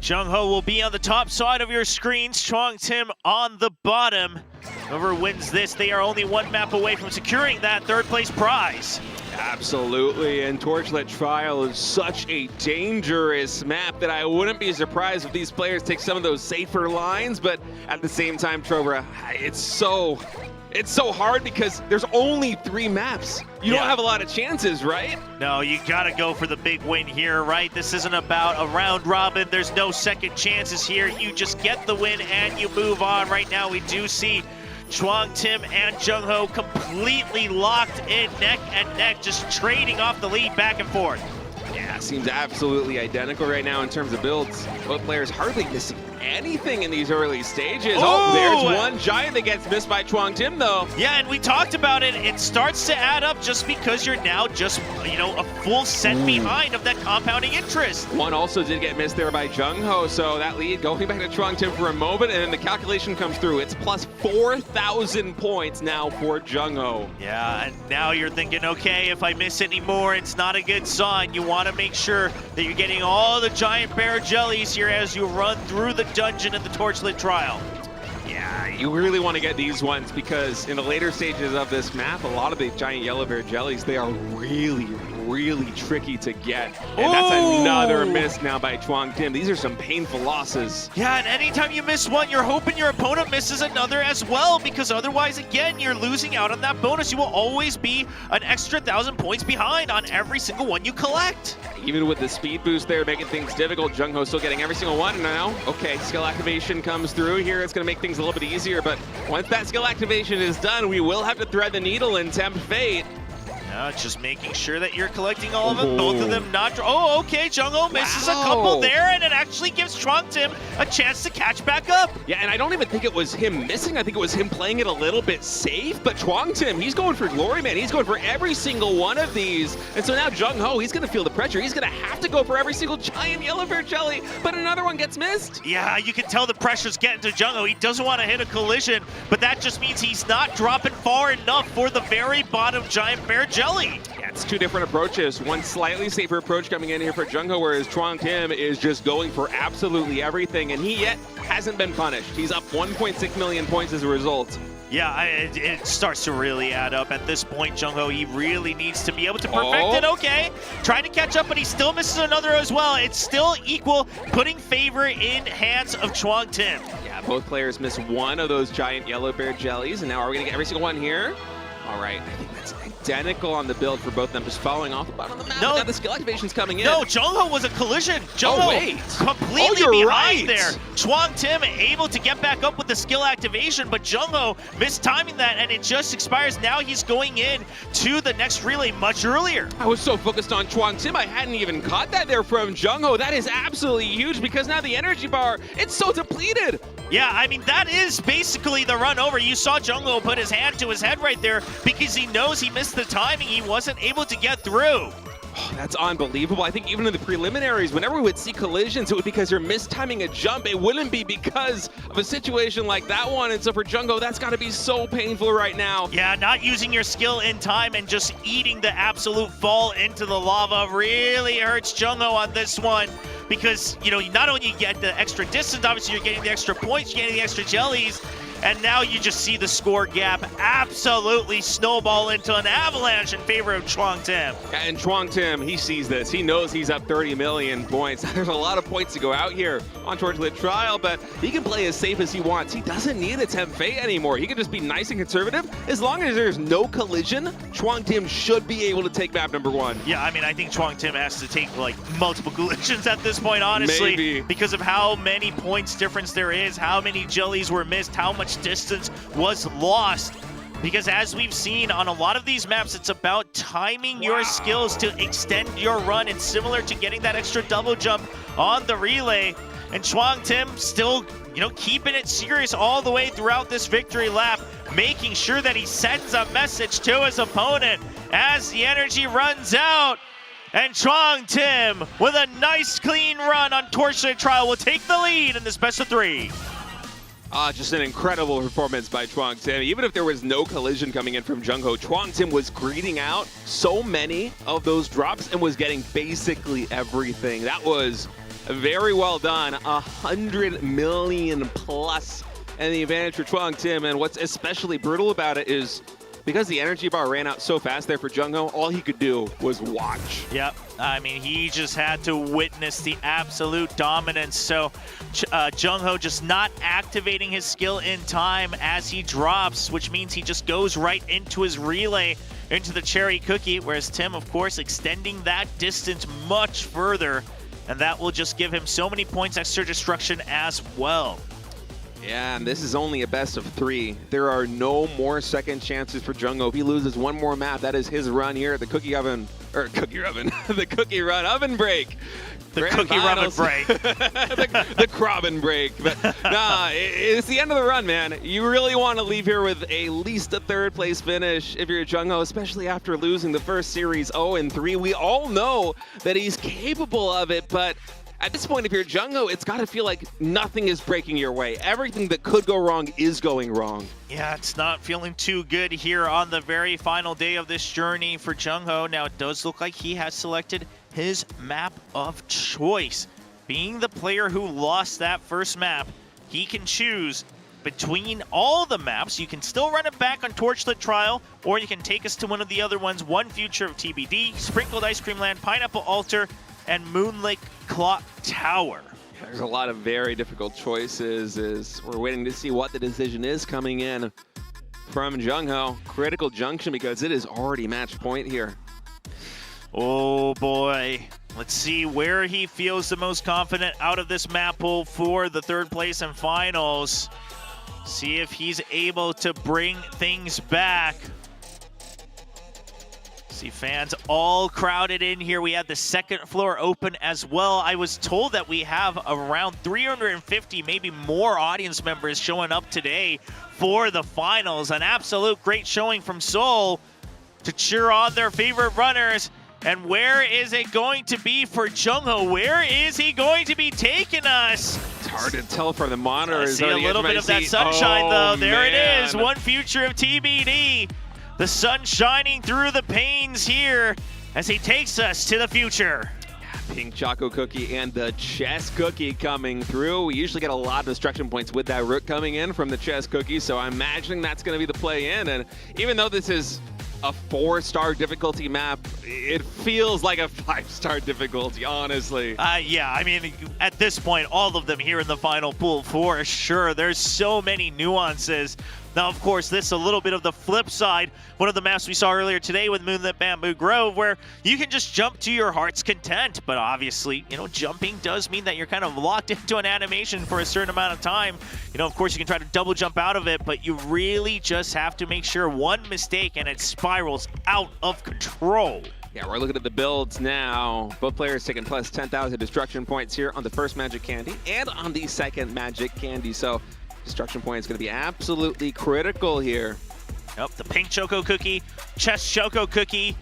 Jung Ho will be on the top side of your screens, Chuang Tim on the bottom. Whoever wins this, they are only 1 map away from securing that 3rd place prize. Absolutely, and Torchlit Trial is such a dangerous map that I wouldn't be surprised if these players take some of those safer lines, but at the same time, Trobra, it's so hard because there's only 3 maps. You don't have a lot of chances, right? No, you gotta go for the big win here, right? This isn't about a round robin. There's no second chances here. You just get the win and you move on. Right now, we do see Chuang Tim and Jung Ho completely locked in neck and neck, just trading off the lead back and forth. Yeah, seems absolutely identical right now in terms of builds. Both players hardly missing anything in these early stages. Oh, there's one giant that gets missed by Chuang Tim, though. Yeah, and we talked about it. It starts to add up just because you're now just, a full set behind of that compounding interest. One also did get missed there by Jung Ho, so that lead going back to Chuang Tim for a moment, and then the calculation comes through. It's plus 4,000 points now for Jung Ho. Yeah, and now you're thinking, okay, if I miss any more, it's not a good sign. You want to make sure that you're getting all the giant bear jellies here as you run through the dungeon in the Torchlit Trial. Yeah, you really want to get these ones because in the later stages of this map, a lot of the giant yellow bear jellies, they are really tricky to get. And that's another miss now by Chuang Tim. These are some painful losses. Yeah, and anytime you miss one, you're hoping your opponent misses another as well, because otherwise, again, you're losing out on that bonus. You will always be an extra 1,000 points behind on every single one you collect. Even with the speed boost there, making things difficult, Jung Ho still getting every single one now. Okay, skill activation comes through here. It's going to make things a little bit easier, but once that skill activation is done, we will have to thread the needle and tempt fate. Just making sure that you're collecting all of them. Both of them not. Oh, okay. Jung Ho misses a couple there, and it actually gives Chuang Tim a chance to catch back up. Yeah, and I don't even think it was him missing. I think it was him playing it a little bit safe. But Chuang Tim, he's going for glory, man. He's going for every single one of these. And so now Jung Ho, he's going to feel the pressure. He's going to have to go for every single giant yellow bear jelly. But another one gets missed. Yeah, you can tell the pressure's getting to Jung Ho. He doesn't want to hit a collision, but that just means he's not dropping far enough for the very bottom giant bear jelly. Yeah, it's two different approaches. One slightly safer approach coming in here for Jung Ho, whereas Chuang Tim is just going for absolutely everything, and he yet hasn't been punished. He's up 1.6 million points as a result. Yeah, it starts to really add up at this point. Jung Ho, he really needs to be able to perfect it. Okay, trying to catch up, but he still misses another as well. It's still equal, putting favor in hands of Chuang Tim. Yeah, both players miss one of those giant yellow bear jellies, and now are we gonna get every single one here? All right, I think that's identical on the build for both of them, just falling off the bottom of the map. No, now the skill activation's coming in. No, Jung Ho was a collision. Jung Ho completely behind there. Chuang Tim able to get back up with the skill activation, but Jung Ho mistiming that, and it just expires. Now he's going in to the next relay much earlier. I was so focused on Chuang Tim, I hadn't even caught that there from Jung Ho. That is absolutely huge because now the energy bar, it's so depleted. Yeah, I mean, that is basically the run over. You saw Jung Ho put his hand to his head right there because he knows he missed the timing. He wasn't able to get through. Oh, that's unbelievable. I think even in the preliminaries, whenever we would see collisions, it would be because you're mistiming a jump. It wouldn't be because of a situation like that one. And so for Jung Ho, that's got to be so painful right now. Yeah, not using your skill in time and just eating the absolute fall into the lava really hurts Jung Ho on this one. Because, not only you get the extra distance, obviously you're getting the extra points, you're getting the extra jellies, and now you just see the score gap absolutely snowball into an avalanche in favor of Chuang Tim. And Chuang Tim, he sees this. He knows he's up 30 million points. There's a lot of points to go out here on Torchlit Trial, but he can play as safe as he wants. He doesn't need to tempt fate anymore. He can just be nice and conservative. As long as there's no collision, Chuang Tim should be able to take map number one. Yeah, I mean, I think Chuang Tim has to take multiple collisions at this point, honestly. Maybe. Because of how many points difference there is, how many jellies were missed, how much distance was lost. Because as we've seen on a lot of these maps, it's about timing your skills to extend your run, and similar to getting that extra double jump on the relay. And Chuang Tim still, keeping it serious all the way throughout this victory lap, making sure that he sends a message to his opponent as the energy runs out. And Chuang Tim, with a nice clean run on Torchlit Trial, will take the lead in this best of three. Just an incredible performance by Chuang Tim. Even if there was no collision coming in from Jung Ho, Chuang Tim was greeting out so many of those drops and was getting basically everything. That was very well done. 100 million plus, and the advantage for Chuang Tim. And what's especially brutal about it is because the energy bar ran out so fast there for Jung Ho, all he could do was watch. Yep, I mean, he just had to witness the absolute dominance. So Jung Ho just not activating his skill in time as he drops, which means he just goes right into his relay, into the cherry cookie, whereas Tim, of course, extending that distance much further, and that will just give him so many points extra destruction as well. Yeah, and this is only a best of three. There are no more second chances for Jung Ho. If he loses one more map, that is his run here at the the Cookie Run Oven Break. The Grand cookie run finals. break. the Krabben break. But nah, it's the end of the run, man. You really want to leave here with at least a third place finish if you're Jung-ho, especially after losing the first series 0-3. We all know that he's capable of it, but at this point, if you're Jung-ho, it's got to feel like nothing is breaking your way. Everything that could go wrong is going wrong. Yeah, it's not feeling too good here on the very final day of this journey for Jung-ho. Now, it does look like he has selected his map of choice. Being the player who lost that first map, he can choose between all the maps. You can still run it back on Torchlit Trial, or you can take us to one of the other ones, One Future of TBD, Sprinkled Ice Cream Land, Pineapple Altar, and Moonlake Clock Tower. There's a lot of very difficult choices as we're waiting to see what the decision is coming in from Jung-ho. Critical junction because it is already match point here. Oh boy. Let's see where he feels the most confident out of this map pool for the third place and finals. See if he's able to bring things back. See fans all crowded in here. We had the second floor open as well. I was told that we have around 350, maybe more audience members showing up today for the finals. An absolute great showing from Seoul to cheer on their favorite runners. And where is it going to be for Jung-ho? Where is he going to be taking us? It's hard to tell from the monitors. I see a little bit of that sunshine, though. There it is. One Future of TBD. The sun shining through the panes here as he takes us to the future. Pink Choco Cookie and the Chess Cookie coming through. We usually get a lot of destruction points with that rook coming in from the Chess Cookie, so I'm imagining that's going to be the play in. And even though this is a 4-star difficulty map, it feels like a 5-star difficulty, honestly. Yeah, I mean, at this point, all of them here in the final pool for sure. There's so many nuances. Now, of course, this is a little bit of the flip side. One of the maps we saw earlier today with Moonlit Bamboo Grove, where you can just jump to your heart's content. But obviously, you know, jumping does mean that you're kind of locked into an animation for a certain amount of time. You know, of course, you can try to double jump out of it, but you really just have to make sure one mistake and it spirals out of control. Yeah, we're looking at the builds now. Both players taking plus 10,000 destruction points here on the first Magic Candy and on the second Magic Candy. So destruction point is going to be absolutely critical here. Yep, the Pink Choco Cookie, Chess Choco Cookie,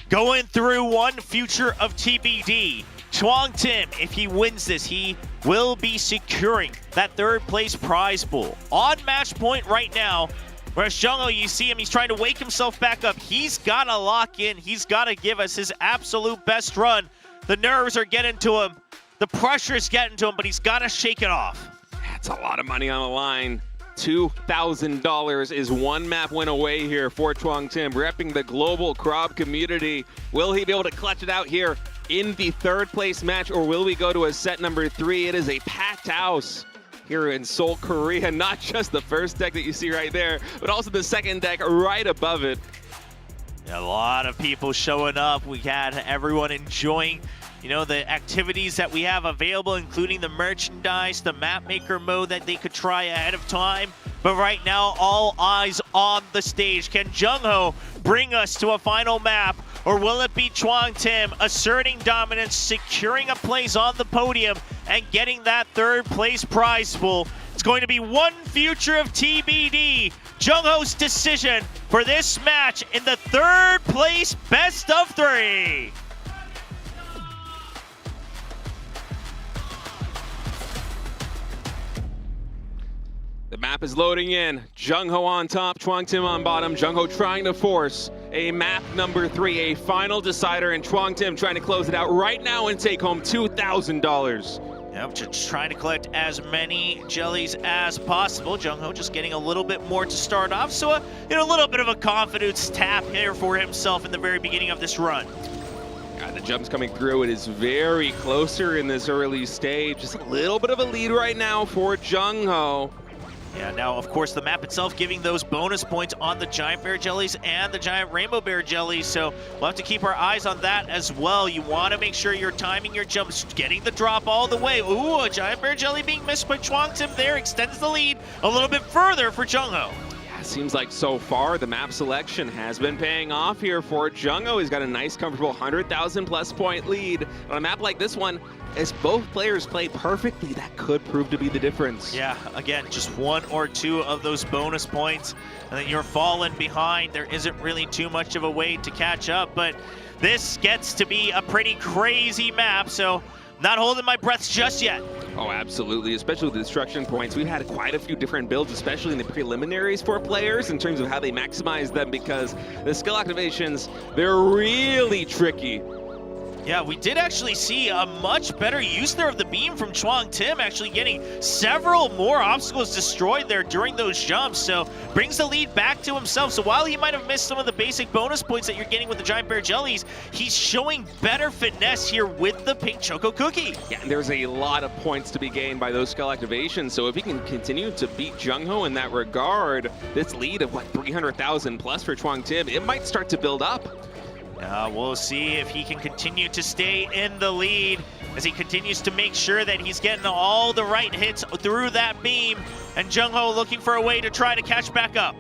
going through One Future of TBD. Chuang Tim, if he wins this, he will be securing that third place prize pool. On match point right now, whereas Jung-ho, you see him, he's trying to wake himself back up. He's got to lock in. He's got to give us his absolute best run. The nerves are getting to him. The pressure is getting to him, but he's got to shake it off. That's a lot of money on the line. $2,000 is one map win away here for Chuang Tim, repping the global Krob community. Will he be able to clutch it out here in the third place match, or will we go to a set number 3? It is a packed house here in Seoul, Korea. Not just the first deck that you see right there, but also the second deck right above it. A lot of people showing up. We had everyone enjoying, you know, the activities that we have available, including the merchandise, the map maker mode that they could try ahead of time. But right now, all eyes on the stage. Can Jung-ho bring us to a final map, or will it be Chuang Tim asserting dominance, securing a place on the podium, and getting that third place prize pool? It's going to be One Future of TBD. Jung-ho's decision for this match in the third place best of 3. The map is loading in. Jung-ho on top, Chuang Tim on bottom. Jung-ho trying to force a map number 3, a final decider, and Chuang Tim trying to close it out right now and take home $2,000. Yep, just trying to collect as many jellies as possible. Jung-ho just getting a little bit more to start off, so a little bit of a confidence tap here for himself in the very beginning of this run. God, the jump's coming through. It is very closer in this early stage. Just a little bit of a lead right now for Jung-ho. Yeah, now, of course, the map itself giving those bonus points on the Giant Bear Jellies and the Giant Rainbow Bear Jellies, so we'll have to keep our eyes on that as well. You want to make sure you're timing your jumps, getting the drop all the way. Ooh, a Giant Bear Jelly being missed by Chuang Tim there, extends the lead a little bit further for Jung-ho. Yeah, seems like so far the map selection has been paying off here for Jung-ho. He's got a nice, comfortable 100,000 plus point lead. On a map like this one, as both players play perfectly, that could prove to be the difference. Yeah, again, just 1 or 2 of those bonus points, and then you're falling behind. There isn't really too much of a way to catch up, but this gets to be a pretty crazy map, so not holding my breath just yet. Oh, absolutely, especially with the destruction points. We've had quite a few different builds, especially in the preliminaries for players in terms of how they maximize them, because the skill activations, they're really tricky. Yeah, we did actually see a much better use there of the beam from Chuang Tim, actually getting several more obstacles destroyed there during those jumps, so brings the lead back to himself. So while he might have missed some of the basic bonus points that you're getting with the Giant Bear Jellies, he's showing better finesse here with the Pink Choco Cookie. Yeah, and there's a lot of points to be gained by those skill activations, so if he can continue to beat Jungho in that regard, this lead of, 300,000 plus for Chuang Tim, it might start to build up. We'll see if he can continue to stay in the lead as he continues to make sure that he's getting all the right hits through that beam, and Jungho looking for a way to try to catch back up.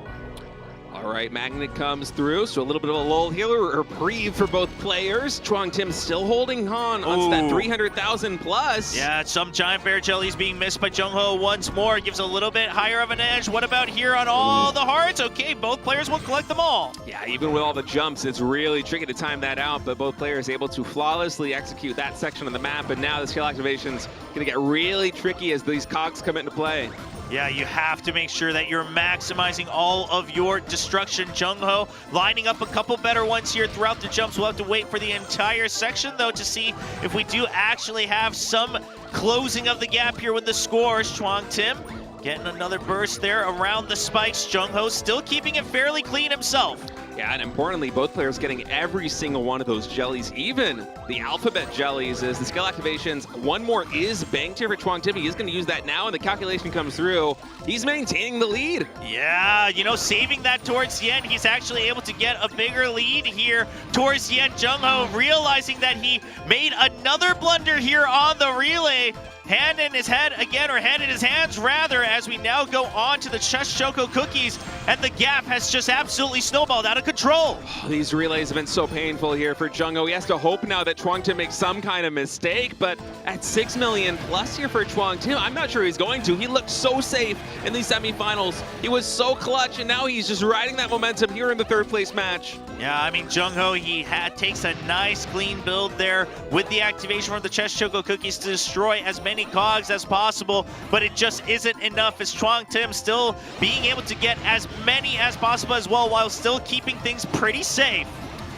All right, Magnet comes through, so a little bit of a lull here, or reprieve for both players. Chuang Tim still holding on to that 300,000 plus. Yeah, some Giant Bear Jellies being missed by Jungho once more. Gives a little bit higher of an edge. What about here on all the hearts? Okay, both players will collect them all. Yeah, even with all the jumps, it's really tricky to time that out, but both players able to flawlessly execute that section of the map, and now the skill activation's gonna get really tricky as these cogs come into play. Yeah, you have to make sure that you're maximizing all of your destruction. Jungho lining up a couple better ones here throughout the jumps. We'll have to wait for the entire section, though, to see if we do actually have some closing of the gap here with the scores. Chuang Tim getting another burst there around the spikes. Jungho still keeping it fairly clean himself. Yeah, and importantly, both players getting every single one of those jellies, even the alphabet jellies, as the skill activations. One more is banked here for Chuang Tim. He is going to use that now, and the calculation comes through. He's maintaining the lead. Yeah, saving that towards the end. He's actually able to get a bigger lead here towards the end. Jungho realizing that he made another blunder here on the relay. Hand in his head again, or hand in his hands rather, as we now go on to the Chess Choco Cookies, and the gap has just absolutely snowballed out of control. These relays have been so painful here for Jungho. He has to hope now that Chuang Tim makes some kind of mistake, but at 6 million plus here for Chuang Tim, I'm not sure he's going to. He looked so safe in these semifinals. He was so clutch, and now he's just riding that momentum here in the third place match. Yeah, I mean, Jungho, he takes a nice clean build there with the activation from the Chess Choco Cookies to destroy as many cogs as possible, but it just isn't enough, as Chuang Tim still being able to get as many as possible as well, while still keeping things pretty safe.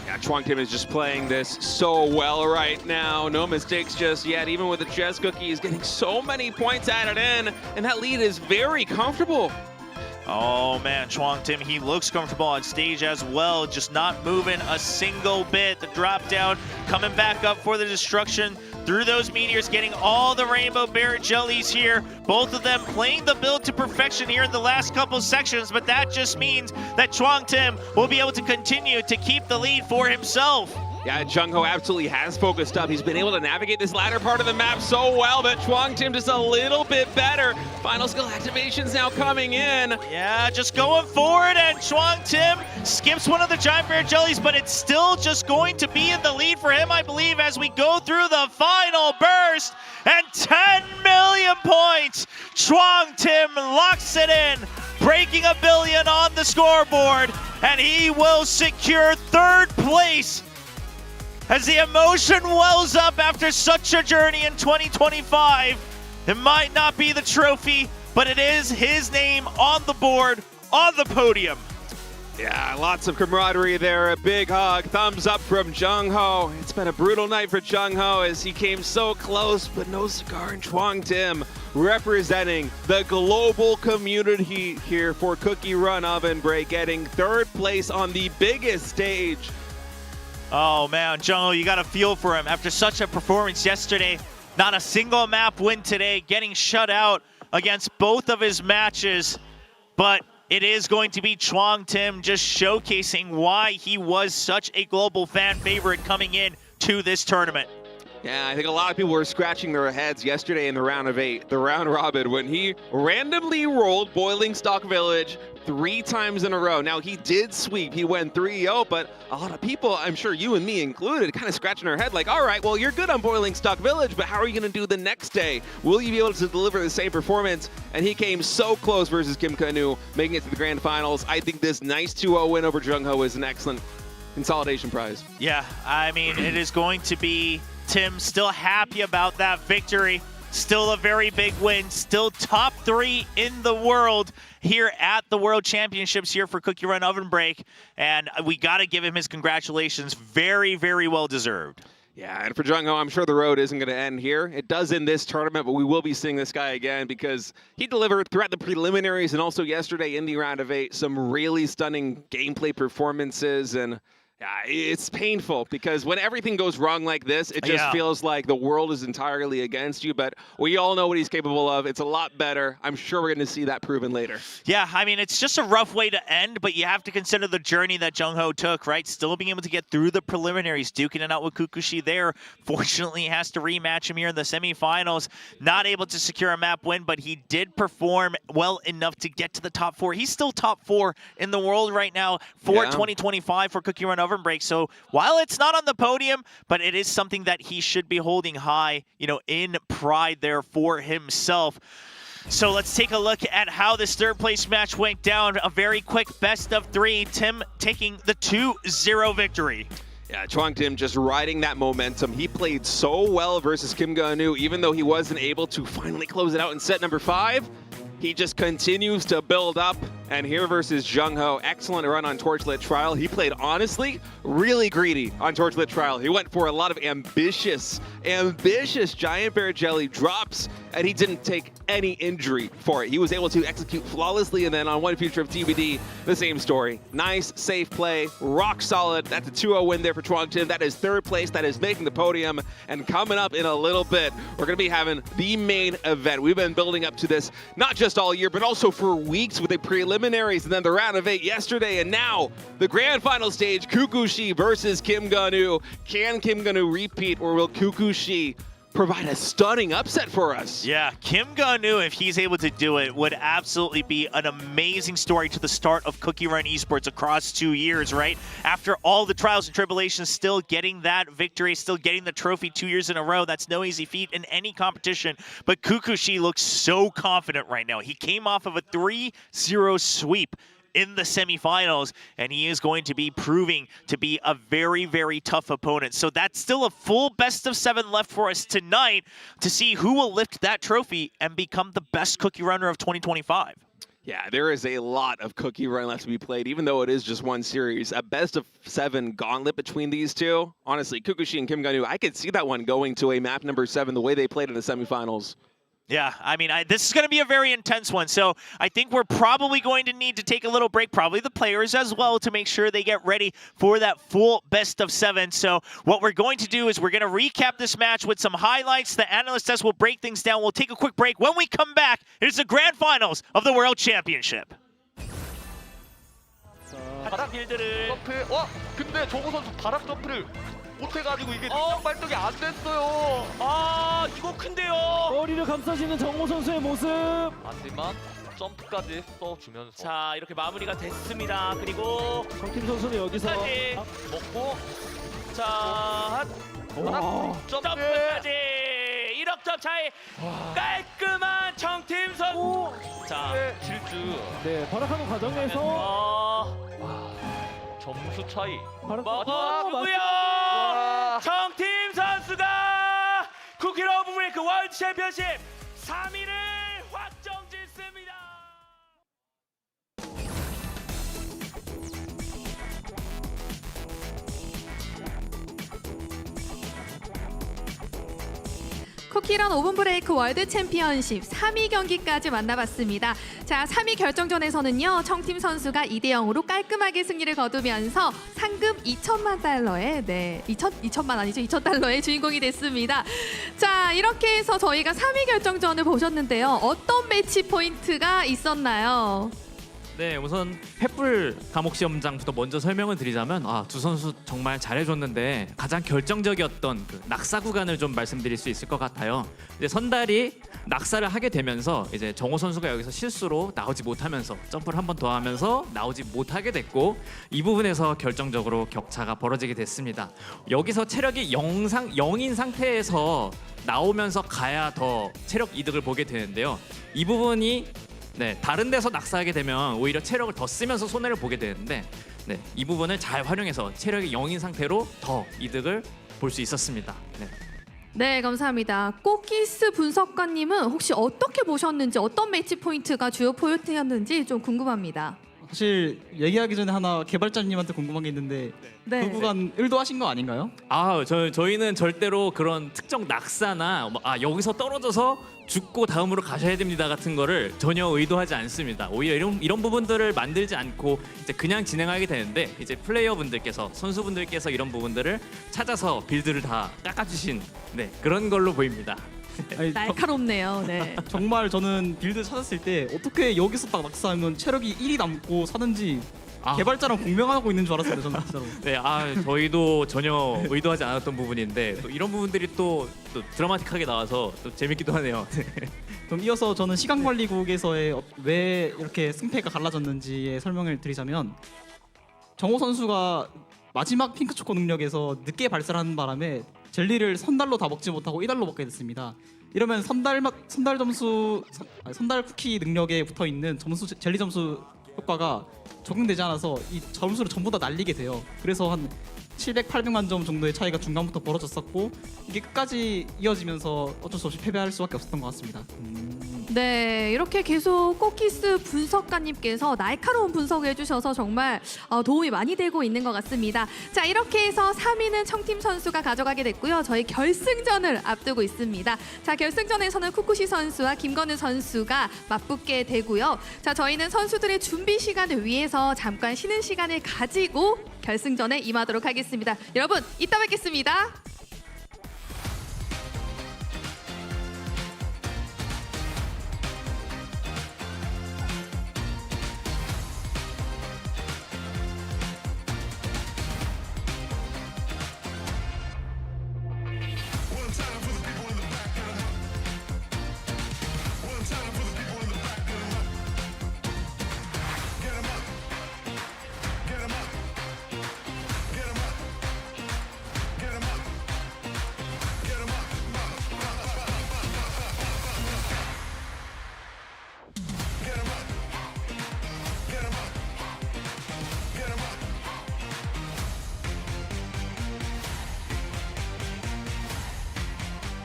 Yeah, Chuang Tim is just playing this so well right now. No mistakes just yet. Even with the chess cookie, he's getting so many points added in, and that lead is very comfortable. Oh man, Chuang Tim, he looks comfortable on stage as well, just not moving a single bit. The drop down coming back up for the destruction through those meteors, getting all the Rainbow Bear Jellies here. Both of them playing the build to perfection here in the last couple sections, but that just means that Chuang Tim will be able to continue to keep the lead for himself. Yeah, Jungho absolutely has focused up. He's been able to navigate this latter part of the map so well, but Chuang Tim just a little bit better. Final skill activations now coming in. Yeah, just going forward, and Chuang Tim skips one of the Giant Bear Jellies, but it's still just going to be in the lead for him, I believe, as we go through the final burst. And 10 million points. Chuang Tim locks it in, breaking 1 billion on the scoreboard, and he will secure third place. As the emotion wells up after such a journey in 2025, it might not be the trophy, but it is his name on the board, on the podium. Yeah, lots of camaraderie there. A big hug, thumbs up from Jungho. It's been a brutal night for Jungho as he came so close, but no cigar. And Chuang Tim representing the global community here for Cookie Run Oven Break, getting third place on the biggest stage. Oh man, Jungho, you got to feel for him. After such a performance yesterday, not a single map win today, getting shut out against both of his matches. But it is going to be Chuang Tim just showcasing why he was such a global fan favorite coming in to this tournament. Yeah, I think a lot of people were scratching their heads yesterday in the round of 8, the round robin, when he randomly rolled Boiling Stock Village 3 times in a row. Now, he did sweep. He went 3-0, but a lot of people, I'm sure you and me included, kind of scratching our head like, all right, well, you're good on Boiling Stock Village, but how are you going to do the next day? Will you be able to deliver the same performance? And he came so close versus Kim Ka-nu, making it to the grand finals. I think this nice 2-0 win over Jung Ho is an excellent consolidation prize. Yeah, I mean, it is going to be Tim still happy about that victory. Still a very big win. Still top 3 in the world here at the World Championships here for Cookie Run Oven Break. And we got to give him his congratulations. Very, very well deserved. Yeah, and for Jung Ho, I'm sure the road isn't going to end here. It does in this tournament, but we will be seeing this guy again because he delivered throughout the preliminaries and also yesterday in the round of 8 some really stunning gameplay performances. And it's painful because when everything goes wrong like this, it just feels like the world is entirely against you. But we all know what he's capable of. It's a lot better. I'm sure we're going to see that proven later. Yeah, I mean, it's just a rough way to end, but you have to consider the journey that Jung Ho took, right? Still being able to get through the preliminaries, duking it out with Kukushi there. Fortunately, he has to rematch him here in the semifinals. Not able to secure a map win, but he did perform well enough to get to the top 4. He's still top 4 in the world right now for 2025 for Cookie Run Oven Break. So while it's not on the podium, but it is something that he should be holding high, you know, in pride there for himself. So let's take a look at how this third place match went down. A very quick best of 3. Tim taking the 2-0 victory. Yeah, Chuang Tim just riding that momentum. He played so well versus Kim Ga-nu, even though he wasn't able to finally close it out in set number 5. He just continues to build up. And here versus Jung Ho, excellent run on Torchlit Trial. He played, honestly, really greedy on Torchlit Trial. He went for a lot of ambitious Giant Bear Jelly drops, and he didn't take any injury for it. He was able to execute flawlessly, and then on One Future of TBD, the same story. Nice, safe play, rock solid. That's a 2-0 win there for Chuang Tim. That is third place. That is making the podium. And coming up in a little bit, we're going to be having the main event. We've been building up to this, not just all year, but also for weeks with the preliminaries and then the round of 8 yesterday, and now the grand final stage, Kukushi versus Kim Ga-nu. Can Kim Ga-nu repeat, or will Kukushi provide a stunning upset for us? Yeah, Kim Ga-nu, if he's able to do it, would absolutely be an amazing story to the start of Cookie Run Esports across 2 years, right? After all the trials and tribulations, still getting that victory, still getting the trophy 2 years in a row. That's no easy feat in any competition, but Kukushi looks so confident right now. He came off of a 3-0 sweep in the semifinals, and he is going to be proving to be a very, very tough opponent. So that's still a full best of 7 left for us tonight to see who will lift that trophy and become the best cookie runner of 2025. Yeah, there is a lot of Cookie Run left to be played, even though it is just one series. A best of 7 gauntlet between these two. Honestly, Kukushi and Kim Ga-nu, I could see that one going to a map number 7 the way they played in the semifinals. Yeah, I mean, this is going to be a very intense one. So I think we're probably going to need to take a little break, probably the players as well, to make sure they get ready for that full best of 7. So what we're going to do is we're going to recap this match with some highlights. The analyst test will break things down. We'll take a quick break. When we come back, it's the grand finals of the World Championship. 바닥 점프. 근데 정우 선수 바닥 점프를 못해가지고 이게 능력 발동이 안 됐어요. 아, 이거 큰데요. 머리를 감싸주는 정호 선수의 모습. 하지만 점프까지 써주면서 자, 이렇게 마무리가 됐습니다. 그리고 정팀 선수는 여기서 먹고 자, 점프까지 1억 점 차이. 깔끔한 정팀 선수. 자, 질주. 네, 발악하는 과정에서 점수 차이. 먹어주고요. 정팀 선수가 쿠키 러브 브레이크 월드 챔피언십 3위를 확정짓습니다. 쿠키런 오븐 브레이크 월드 챔피언십 3위 경기까지 만나봤습니다. 자, 3위 결정전에서는요, 청팀 선수가 2대0으로 깔끔하게 승리를 거두면서 상금 2천만 달러의 2천만 아니죠? 2천 달러의 주인공이 됐습니다. 자, 이렇게 해서 저희가 3위 결정전을 보셨는데요. 어떤 매치 포인트가 있었나요? 네, 우선 횃불 감옥 시험장부터 먼저 설명을 드리자면 두 선수 정말 잘해줬는데 가장 결정적이었던 그 낙사 구간을 좀 말씀드릴 수 있을 것 같아요. 이제 선달이 낙사를 하게 되면서 이제 정호 선수가 여기서 실수로 나오지 못하면서 점프를 한 번 더 하면서 나오지 못하게 됐고 이 부분에서 결정적으로 격차가 벌어지게 됐습니다. 여기서 체력이 0인 상태에서 나오면서 가야 더 체력 이득을 보게 되는데요. 이 부분이 다른 데서 낙사하게 되면 오히려 체력을 더 쓰면서 손해를 보게 되는데 이 부분을 잘 활용해서 체력이 0인 상태로 더 이득을 볼 수 있었습니다. 네, 감사합니다. 꽃기스 분석가님은 혹시 어떻게 보셨는지 어떤 매치 포인트가 주요 포인트였는지 좀 궁금합니다. 사실 얘기하기 전에 하나 개발자님한테 궁금한 게 있는데 네. 그 구간 의도하신 거 아닌가요? 저희는 절대로 그런 특정 낙사나 여기서 떨어져서 죽고 다음으로 가셔야 됩니다 같은 거를 전혀 의도하지 않습니다. 오히려 이런 부분들을 만들지 않고 이제 그냥 진행하게 되는데 이제 플레이어분들께서 선수분들께서 이런 부분들을 찾아서 빌드를 다 깎아주신 그런 걸로 보입니다. 날카롭네요. 네. 정말 저는 빌드 찾았을 때 어떻게 여기서 딱 낙사하면 체력이 1이 남고 사는지 개발자랑 공명하고 있는 줄 알았어요, 저는 진짜로. 저희도 전혀 의도하지 않았던 부분인데 또 이런 부분들이 또 드라마틱하게 나와서 또 재밌기도 하네요. 그럼 이어서 저는 시간관리국에서의 왜 이렇게 승패가 갈라졌는지의 설명을 드리자면 정호 선수가 마지막 핑크초코 능력에서 늦게 발사하는 바람에 젤리를 선달로 다 먹지 못하고 2달로 먹게 됐습니다. 이러면 선달 쿠키 능력에 붙어 있는 젤리 점수 효과가 적용되지 않아서 이 점수를 전부 다 날리게 돼요. 그래서 한 700, 800만 점 정도의 차이가 중간부터 벌어졌었고 이게 끝까지 이어지면서 어쩔 수 없이 패배할 수밖에 없었던 것 같습니다. 네, 이렇게 계속 꽃키스 분석가님께서 날카로운 분석을 해주셔서 정말 도움이 많이 되고 있는 것 같습니다. 자, 이렇게 해서 3위는 청팀 선수가 가져가게 됐고요. 저희 결승전을 앞두고 있습니다. 자, 결승전에서는 쿠쿠시 선수와 김건우 선수가 맞붙게 되고요. 자, 저희는 선수들의 준비 시간을 위해서 잠깐 쉬는 시간을 가지고 결승전에 임하도록 하겠습니다. 여러분, 이따 뵙겠습니다.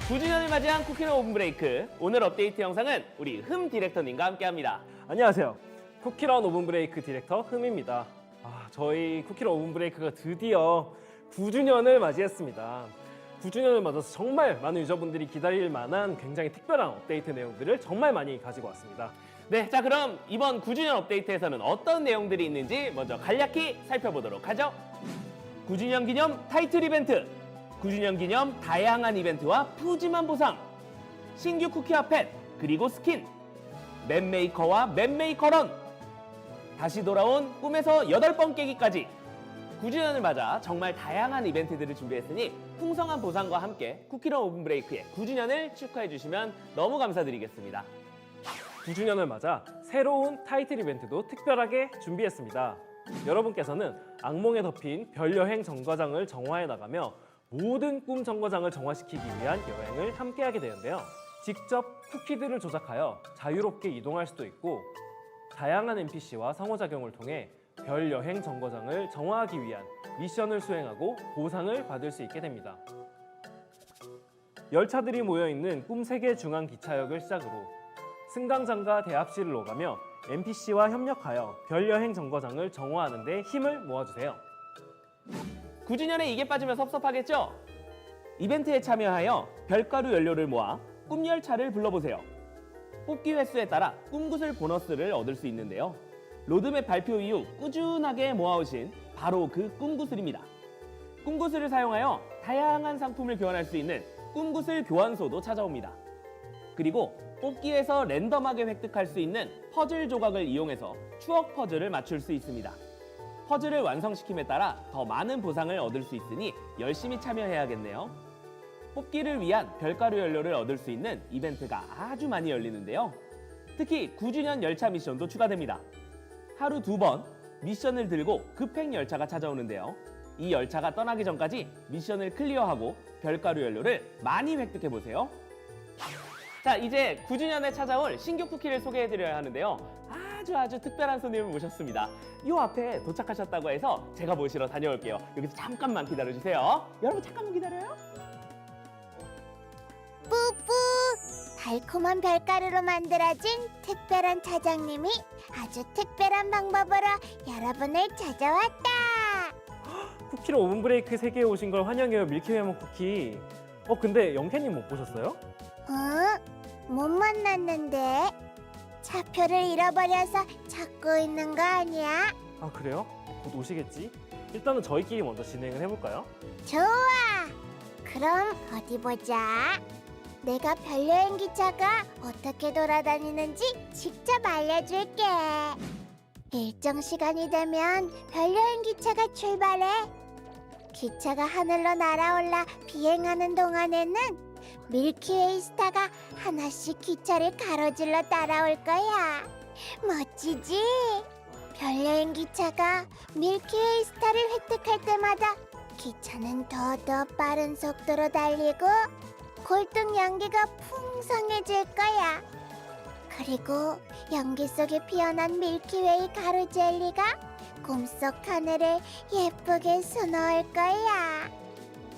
(9주년을) 맞이한 쿠키런 오븐 브레이크. 오늘 업데이트 영상은 우리 흠 디렉터님과 함께합니다. 안녕하세요. 쿠키런 오븐 브레이크 디렉터 흠입니다. 저희 쿠키런 오븐 브레이크가 드디어 9주년을 맞이했습니다. 9주년을 맞아서 정말 많은 유저분들이 기다릴 만한 굉장히 특별한 업데이트 내용들을 정말 많이 가지고 왔습니다. 네, 자 그럼 이번 9주년 업데이트에서는 어떤 내용들이 있는지 먼저 간략히 살펴보도록 하죠. 9주년 기념 타이틀 이벤트, 9주년 기념 다양한 이벤트와 푸짐한 보상, 신규 쿠키와 펫, 그리고 스킨, 맵 메이커와 맵 메이커런, 다시 돌아온 꿈에서 8번 깨기까지 9주년을 맞아 정말 다양한 이벤트들을 준비했으니 풍성한 보상과 함께 쿠키런 오븐 브레이크의 9주년을 축하해 주시면 너무 감사드리겠습니다. 9주년을 맞아 새로운 타이틀 이벤트도 특별하게 준비했습니다. 여러분께서는 악몽에 덮인 별여행 정거장을 정화해 나가며 모든 꿈 정거장을 정화시키기 위한 여행을 함께하게 되는데요. 직접 쿠키들을 조작하여 자유롭게 이동할 수도 있고 다양한 NPC와 상호작용을 통해 별 여행 정거장을 정화하기 위한 미션을 수행하고 보상을 받을 수 있게 됩니다. 열차들이 모여있는 꿈세계 중앙 기차역을 시작으로 승강장과 대합실을 오가며 NPC와 협력하여 별 여행 정거장을 정화하는 데 힘을 모아주세요. 9주년에 이게 빠지면 섭섭하겠죠? 이벤트에 참여하여 별가루 연료를 모아 꿈열차를 불러보세요. 뽑기 횟수에 따라 꿈구슬 보너스를 얻을 수 있는데요. 로드맵 발표 이후 꾸준하게 모아오신 바로 그 꿈구슬입니다. 꿈구슬을 사용하여 다양한 상품을 교환할 수 있는 꿈구슬 교환소도 찾아옵니다. 그리고 뽑기에서 랜덤하게 획득할 수 있는 퍼즐 조각을 이용해서 추억 퍼즐을 맞출 수 있습니다. 퍼즐을 완성시킴에 따라 더 많은 보상을 얻을 수 있으니 열심히 참여해야겠네요. 뽑기를 위한 별가루 연료를 얻을 수 있는 이벤트가 아주 많이 열리는데요. 특히 9주년 열차 미션도 추가됩니다. 하루 2번 미션을 들고 급행 열차가 찾아오는데요. 이 열차가 떠나기 전까지 미션을 클리어하고 별가루 연료를 많이 획득해보세요. 자, 이제 9주년에 찾아올 신규 쿠키를 소개해드려야 하는데요. 아주 특별한 손님을 모셨습니다. 이 앞에 도착하셨다고 해서 제가 모시러 다녀올게요. 여기서 잠깐만 기다려주세요. 여러분 잠깐만 기다려요. 뿌뿌! 달콤한 별가루로 만들어진 특별한 차장님이 아주 특별한 방법으로 여러분을 찾아왔다. 쿠키로 오븐 브레이크 세계에 오신 걸 환영해요, 밀키웨이먼 쿠키. 근데 영캐님 못 보셨어요? 못 만났는데 차표를 잃어버려서 찾고 있는 거 아니야? 아, 그래요? 곧 오시겠지? 일단은 저희끼리 먼저 진행을 해볼까요? 좋아! 그럼 어디 보자. 내가 별여행 기차가 어떻게 돌아다니는지 직접 알려줄게. 일정 시간이 되면 별여행 기차가 출발해. 기차가 하늘로 날아올라 비행하는 동안에는 밀키웨이 스타가 하나씩 기차를 가로질러 따라올 거야. 멋지지? 별여행 기차가 밀키웨이 스타를 획득할 때마다 기차는 더 빠른 속도로 달리고 골등 연기가 풍성해질 거야. 그리고 연기 속에 피어난 밀키웨이 가루 젤리가 꿈속 하늘을 예쁘게 수놓을 거야.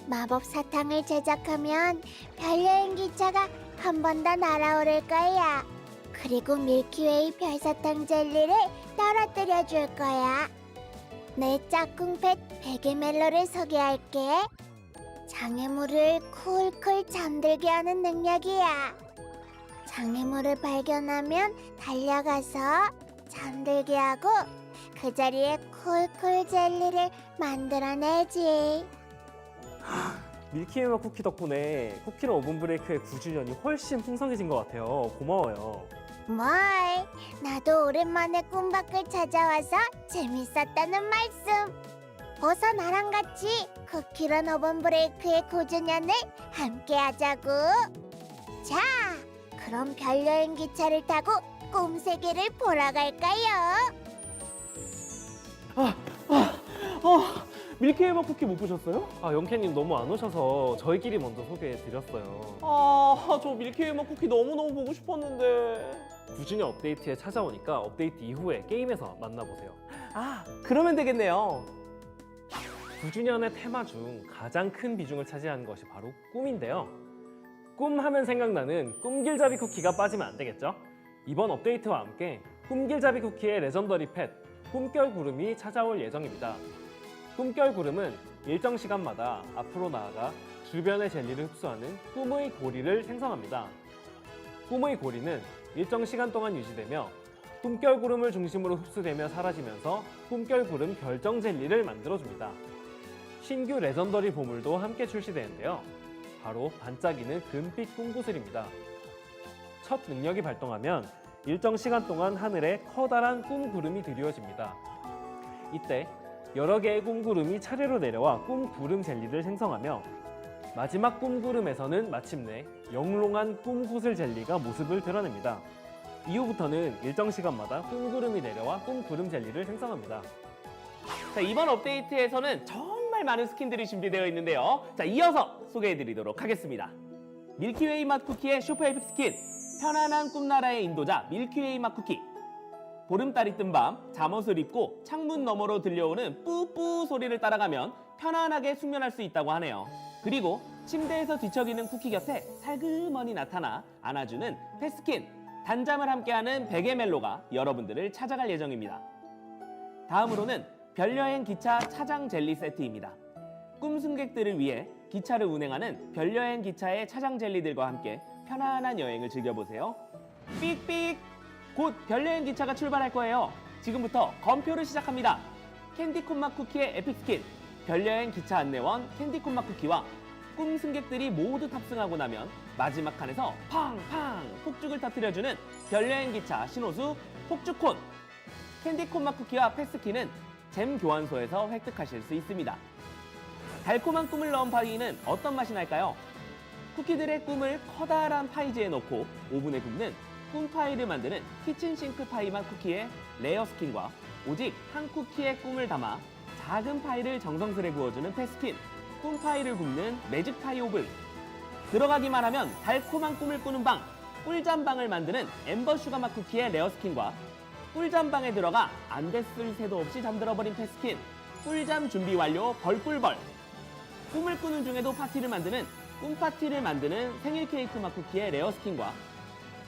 마법 사탕을 제작하면 별여행 기차가 한 번 더 날아오를 거야. 그리고 밀키웨이 별사탕 젤리를 떨어뜨려 줄 거야. 내 짝꿍펫 베개멜로를 소개할게. 장애물을 쿨쿨 잠들게 하는 능력이야. 장애물을 발견하면 달려가서 잠들게 하고 그 자리에 쿨쿨 젤리를 만들어내지. 밀키웨이먼 쿠키 덕분에 쿠키로 오븐 브레이크의 9주년이 훨씬 풍성해진 것 같아요. 고마워요. 뭘? 나도 오랜만에 꿈밖을 찾아와서 재밌었다는 말씀. 어서 나랑 같이 쿠키런 오븐 브레이크의 9주년을 함께 하자고. 자, 그럼 별여행 기차를 타고 꿈 세계를 보러 갈까요? 밀키웨이먼 쿠키 못 보셨어요? 영캐님 너무 안 오셔서 저희끼리 먼저 소개해드렸어요. 저 밀키웨이먼 쿠키 너무너무 보고 싶었는데. 9주년 업데이트에 찾아오니까 업데이트 이후에 게임에서 만나보세요. 그러면 되겠네요. 9주년의 테마 중 가장 큰 비중을 차지하는 것이 바로 꿈인데요. 꿈 하면 생각나는 꿈길잡이 쿠키가 빠지면 안 되겠죠? 이번 업데이트와 함께 꿈길잡이 쿠키의 레전더리 펫 꿈결구름이 찾아올 예정입니다. 꿈결구름은 일정 시간마다 앞으로 나아가 주변의 젤리를 흡수하는 꿈의 고리를 생성합니다. 꿈의 고리는 일정 시간 동안 유지되며 꿈결구름을 중심으로 흡수되며 사라지면서 꿈결구름 결정 젤리를 만들어줍니다. 신규 레전더리 보물도 함께 출시되는데요. 바로 반짝이는 금빛 꿈구슬입니다. 첫 능력이 발동하면 일정 시간 동안 하늘에 커다란 꿈구름이 드리워집니다. 이때 여러 개의 꿈구름이 차례로 내려와 꿈구름 젤리를 생성하며 마지막 꿈구름에서는 마침내 영롱한 꿈구슬 젤리가 모습을 드러냅니다. 이후부터는 일정 시간마다 꿈구름이 내려와 꿈구름 젤리를 생성합니다. 자, 이번 업데이트에서는 정말 많은 스킨들이 준비되어 있는데요. 자, 이어서 소개해드리도록 하겠습니다. 밀키웨이 맛 쿠키의 슈퍼 에픽 스킨, 편안한 꿈나라의 인도자 밀키웨이 맛 쿠키. 보름달이 뜬 밤 잠옷을 입고 창문 너머로 들려오는 뿌뿌 소리를 따라가면 편안하게 숙면할 수 있다고 하네요. 그리고 침대에서 뒤척이는 쿠키 곁에 살그머니 나타나 안아주는 패스킨, 단잠을 함께하는 베개멜로가 여러분들을 찾아갈 예정입니다. 다음으로는 별여행 기차 차장 젤리 세트입니다. 꿈 승객들을 위해 기차를 운행하는 별여행 기차의 차장 젤리들과 함께 편안한 여행을 즐겨보세요. 삑삑! 곧 별여행 기차가 출발할 거예요. 지금부터 검표를 시작합니다. 캔디콘 맛 쿠키의 에픽 스킨, 별여행 기차 안내원 캔디콘 맛 쿠키와 꿈 승객들이 모두 탑승하고 나면 마지막 칸에서 팡팡 폭죽을 터뜨려주는 별여행 기차 신호수 폭죽콘. 캔디콘맛 쿠키와 패스키는 잼 교환소에서 획득하실 수 있습니다. 달콤한 꿈을 넣은 파이는 어떤 맛이 날까요? 쿠키들의 꿈을 커다란 파이지에 넣고 오븐에 굽는 꿈파이를 만드는 키친싱크 파이 맛 쿠키의 레어 스킨과 오직 한 쿠키의 꿈을 담아 작은 파이를 정성스레 구워주는 패스킨, 꿈파이를 굽는 매직 파이 오븐. 들어가기만 하면 달콤한 꿈을 꾸는 방, 꿀잠방을 만드는 엠버 슈가 맛 쿠키의 레어 스킨과 꿀잠방에 들어가 안 됐을 새도 없이 잠들어버린 패스킨, 꿀잠 준비 완료 벌꿀벌. 꿈을 꾸는 중에도 파티를 만드는 꿈파티를 만드는 생일 케이크 맛 쿠키의 레어 스킨과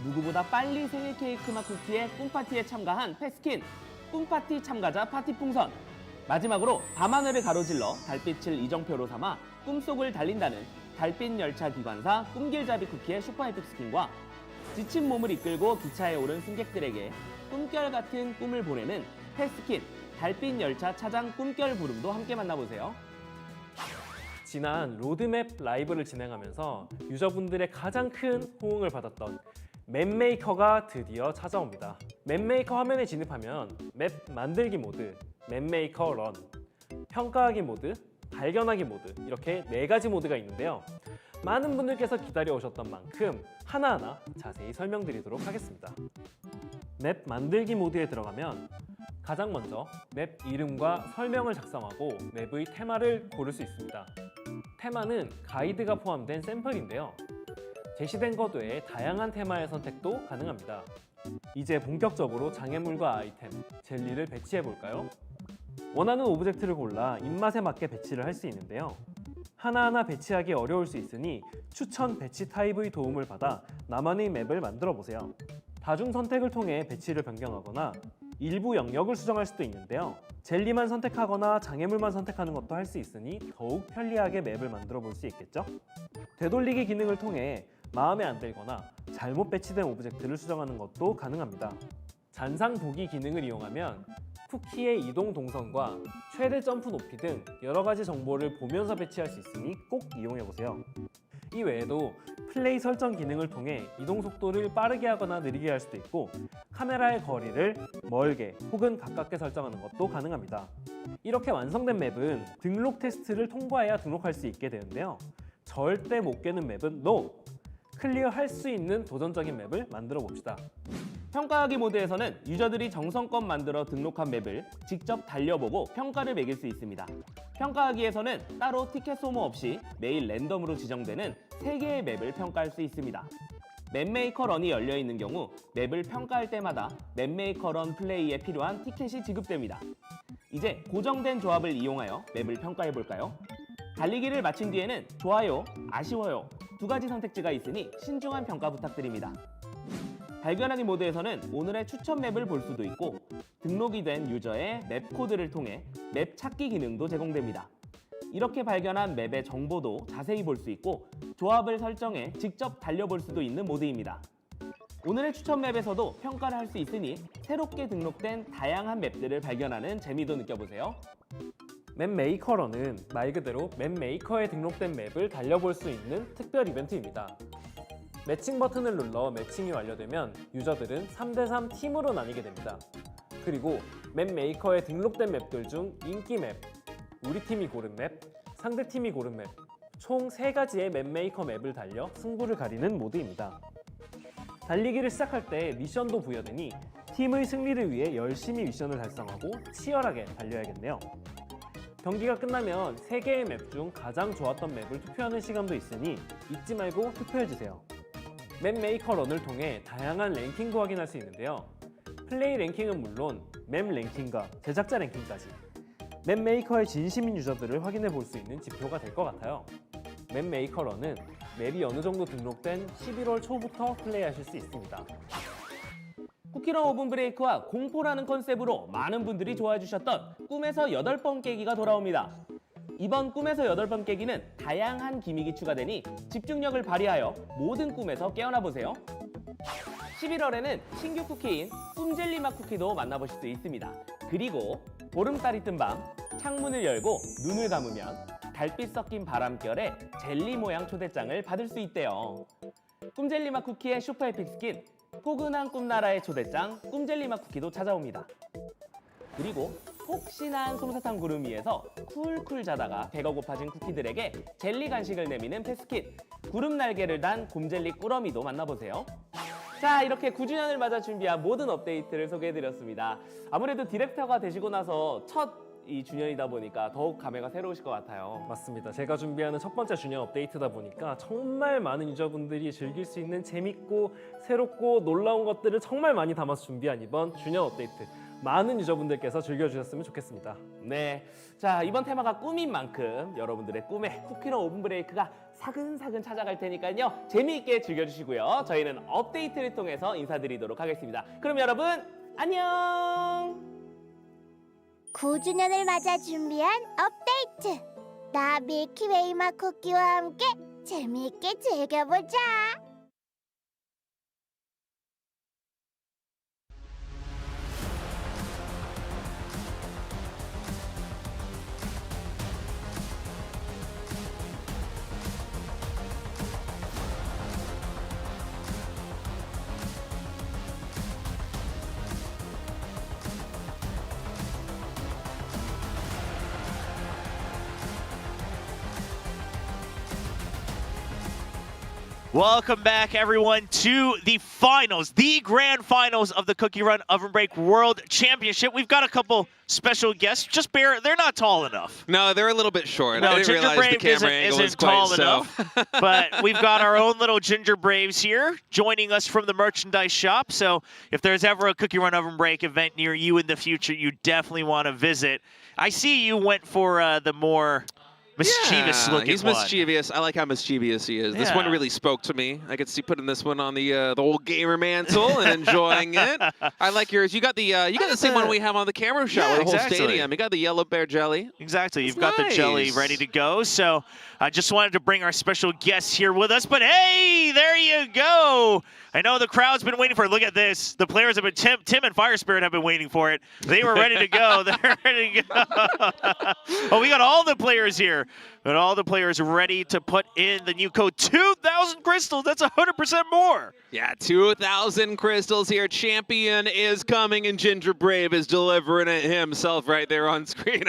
누구보다 빨리 생일 케이크 맛 쿠키의 꿈파티에 참가한 패스킨, 꿈파티 참가자 파티 풍선. 마지막으로 밤하늘을 가로질러 달빛을 이정표로 삼아 꿈속을 달린다는 달빛 열차 기관사 꿈길잡이 쿠키의 슈퍼 에픽 스킨과 지친 몸을 이끌고 기차에 오른 승객들에게 꿈결 같은 꿈을 보내는 패스킨, 달빛 열차 차장 꿈결 부름도 함께 만나보세요. 지난 로드맵 라이브를 진행하면서 유저분들의 가장 큰 호응을 받았던 맵메이커가 드디어 찾아옵니다. 맵메이커 화면에 진입하면 맵 만들기 모드, 맵메이커 런, 평가하기 모드, 발견하기 모드 이렇게 4가지 모드가 있는데요. 많은 분들께서 기다려 오셨던 만큼 하나하나 자세히 설명드리도록 하겠습니다. 맵 만들기 모드에 들어가면 가장 먼저 맵 이름과 설명을 작성하고 맵의 테마를 고를 수 있습니다. 테마는 가이드가 포함된 샘플인데요. 제시된 것 외에 다양한 테마의 선택도 가능합니다. 이제 본격적으로 장애물과 아이템, 젤리를 배치해 볼까요? 원하는 오브젝트를 골라 입맛에 맞게 배치를 할 수 있는데요. 하나하나 배치하기 어려울 수 있으니 추천 배치 타입의 도움을 받아 나만의 맵을 만들어 보세요. 다중 선택을 통해 배치를 변경하거나 일부 영역을 수정할 수도 있는데요. 젤리만 선택하거나 장애물만 선택하는 것도 할 수 있으니 더욱 편리하게 맵을 만들어 볼 수 있겠죠? 되돌리기 기능을 통해 마음에 안 들거나 잘못 배치된 오브젝트를 수정하는 것도 가능합니다. 잔상 보기 기능을 이용하면 쿠키의 이동 동선과 최대 점프 높이 등 여러 가지 정보를 보면서 배치할 수 있으니 꼭 이용해 보세요. 이 외에도 플레이 설정 기능을 통해 이동 속도를 빠르게 하거나 느리게 할 수도 있고 카메라의 거리를 멀게 혹은 가깝게 설정하는 것도 가능합니다. 이렇게 완성된 맵은 등록 테스트를 통과해야 등록할 수 있게 되는데요. 절대 못 깨는 맵은 NO! 클리어할 수 있는 도전적인 맵을 만들어 봅시다. 평가하기 모드에서는 유저들이 정성껏 만들어 등록한 맵을 직접 달려보고 평가를 매길 수 있습니다. 평가하기에서는 따로 티켓 소모 없이 매일 랜덤으로 지정되는 3개의 맵을 평가할 수 있습니다. 맵메이커 런이 열려 있는 경우 맵을 평가할 때마다 맵메이커 런 플레이에 필요한 티켓이 지급됩니다. 이제 고정된 조합을 이용하여 맵을 평가해 볼까요? 달리기를 마친 뒤에는 좋아요, 아쉬워요 2가지 선택지가 있으니 신중한 평가 부탁드립니다. 발견하기 모드에서는 오늘의 추천 맵을 볼 수도 있고 등록이 된 유저의 맵 코드를 통해 맵 찾기 기능도 제공됩니다. 이렇게 발견한 맵의 정보도 자세히 볼 수 있고 조합을 설정해 직접 달려볼 수도 있는 모드입니다. 오늘의 추천 맵에서도 평가를 할 수 있으니 새롭게 등록된 다양한 맵들을 발견하는 재미도 느껴보세요. 맵메이커런은 말 그대로 맵메이커에 등록된 맵을 달려볼 수 있는 특별 이벤트입니다. 매칭 버튼을 눌러 매칭이 완료되면 유저들은 3대3 팀으로 나뉘게 됩니다. 그리고 맵메이커에 등록된 맵들 중 인기 맵, 우리 팀이 고른 맵, 상대 팀이 고른 맵, 총 3가지의 맵메이커 맵을 달려 승부를 가리는 모드입니다. 달리기를 시작할 때 미션도 부여되니 팀의 승리를 위해 열심히 미션을 달성하고 치열하게 달려야겠네요. 경기가 끝나면 3개의 맵 중 가장 좋았던 맵을 투표하는 시간도 있으니 잊지 말고 투표해주세요. 맵메이커 런을 통해 다양한 랭킹도 확인할 수 있는데요. 플레이 랭킹은 물론 맵 랭킹과 제작자 랭킹까지 맵메이커의 진심인 유저들을 확인해 볼 수 있는 지표가 될 것 같아요. 맵메이커 런은 맵이 어느 정도 등록된 11월 초부터 플레이하실 수 있습니다. 쿠키런 오븐 브레이크와 공포라는 컨셉으로 많은 분들이 좋아해 주셨던 꿈에서 8번 깨기가 돌아옵니다. 이번 꿈에서 8번 깨기는 다양한 기믹이 추가되니 집중력을 발휘하여 모든 꿈에서 깨어나 보세요. 11월에는 신규 쿠키인 꿈젤리 맛 쿠키도 만나보실 수 있습니다. 그리고 보름달이 뜬 밤 창문을 열고 눈을 감으면 달빛 섞인 바람결에 젤리 모양 초대장을 받을 수 있대요. 꿈젤리맛 쿠키의 슈퍼 에픽 스킨, 포근한 꿈나라의 초대장 꿈젤리맛 쿠키도 찾아옵니다. 그리고 폭신한 솜사탕 구름 위에서 쿨쿨 자다가 배가 고파진 쿠키들에게 젤리 간식을 내미는 패스킷, 구름 날개를 단 곰젤리 꾸러미도 만나보세요. 자, 이렇게 9주년을 맞아 준비한 모든 업데이트를 소개해드렸습니다. 아무래도 디렉터가 되시고 나서 첫 이 주년이다 보니까 더욱 감회가 새로우실 것 같아요. 맞습니다. 제가 준비하는 첫 번째 주년 업데이트다 보니까 정말 많은 유저분들이 즐길 수 있는 재밌고 새롭고 놀라운 것들을 정말 많이 담아서 준비한 이번 주년 업데이트, 많은 유저분들께서 즐겨주셨으면 좋겠습니다. 네, 자, 이번 테마가 꿈인 만큼 여러분들의 꿈에 쿠키런 오븐 브레이크가 사근사근 찾아갈 테니까요, 재미있게 즐겨주시고요. 저희는 업데이트를 통해서 인사드리도록 하겠습니다. 그럼 여러분 안녕. 9주년을 맞아 준비한 업데이트. 나 밀키웨이 맛 쿠키와 함께 재미있게 즐겨보자. Welcome back, everyone, to the finals, the grand finals of the Cookie Run Oven Break World Championship. We've got a couple special guests. Just they're not tall enough. No, they're a little bit short. No, I didn't Ginger realize the Brave camera angle was isn't quite tall so. enough. But we've got our own little Ginger Braves here joining us from the merchandise shop. So if there's ever a Cookie Run Oven Break event near you in the future, you definitely want to visit. I see you went for the more mischievous looking he's one. mischievous. I like how mischievous he is. This Yeah. one really spoke to me. I could see putting this one on the old gamer mantle and enjoying it. I like yours. You got the same one we have on the camera shot Yeah, with the whole exactly. stadium. You got the yellow bear jelly. Exactly. You've That's got the jelly nice. ready to go. So I just wanted to bring our special guests here with us. But hey, there you go. I know the crowd's been waiting for it. Look at this. The players have been, Tim and Fire Spirit have been waiting for it. They were ready to go. They're ready to go. Oh, we got all the players here. Got all the players ready to put in the new code 2,000 crystals. That's 100% more. Yeah, 2,000 crystals here. Champion is coming, and Ginger Brave is delivering it himself right there on screen.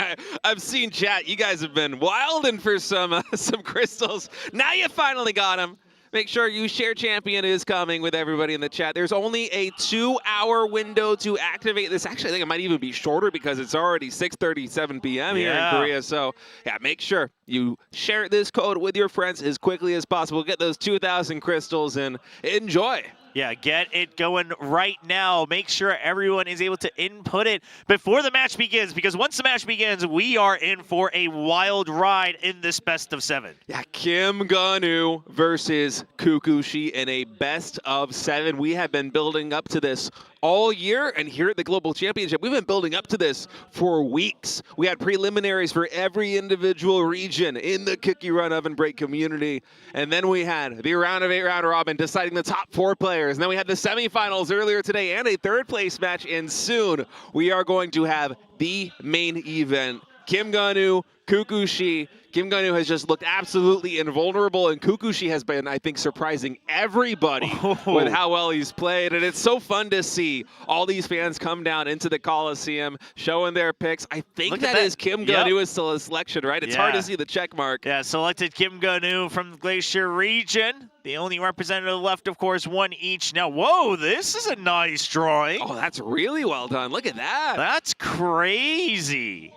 I've seen chat. You guys have been wilding for some crystals. Now you finally got them. Make sure you share Champion is coming with everybody in the chat. There's only a 2-hour window to activate this. Actually, I think it might even be shorter because it's already 6:37 p.m. here in Korea. So, yeah, make sure you share this code with your friends as quickly as possible. Get those 2,000 crystals and enjoy. Yeah, get it going right now. Make sure everyone is able to input it before the match begins, because once the match begins, we are in for a wild ride in this best of 7. Yeah, Kim Gun-woo versus Kukushi in a best of 7. We have been building up to this all year, and here at the Global Championship, we've been building up to this for weeks. We had preliminaries for every individual region in the Cookie Run Oven Break community, and then we had the round of 8 round robin deciding the top 4 players, and then we had the semifinals earlier today and a 3rd place match, and soon we are going to have the main event. Kim Gun-woo, Kukushi. Kim Gun-woo has just looked absolutely invulnerable, and Kukushi has been, I think, surprising everybody with how well he's played. And it's so fun to see all these fans come down into the Coliseum, showing their picks. I think that is Kim Gun-woo is still a selection, right? It's hard to see the check mark. Yeah, selected Kim Gun-woo from the Glacier region. The only representative left, of course, one each. Now, whoa, this is a nice drawing. Oh, that's really well done. Look at that. That's crazy.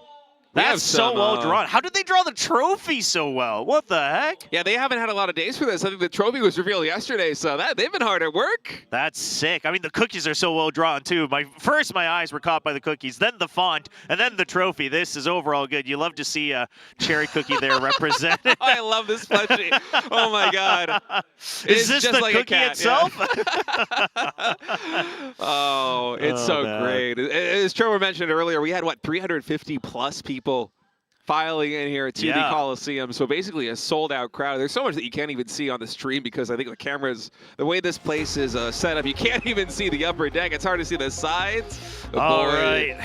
That's some, so well drawn. How did they draw the trophy so well? What the heck? Yeah, they haven't had a lot of days for this. I think the trophy was revealed yesterday, so they've been hard at work. That's sick. I mean, the cookies are so well drawn, too. First, my eyes were caught by the cookies, then the font, and then the trophy. This is overall good. You love to see a cherry cookie there represented. I love this plushie. Oh, my God. Is this just the like cookie a cat, itself? Oh, it's so man. great. As Trevor mentioned earlier, we had, 350 plus people filing in here to the Yeah. Coliseum. So basically a sold-out crowd. There's so much that you can't even see on the stream because I think the cameras, the way this place is set up, you can't even see the upper deck. It's hard to see the sides. All right.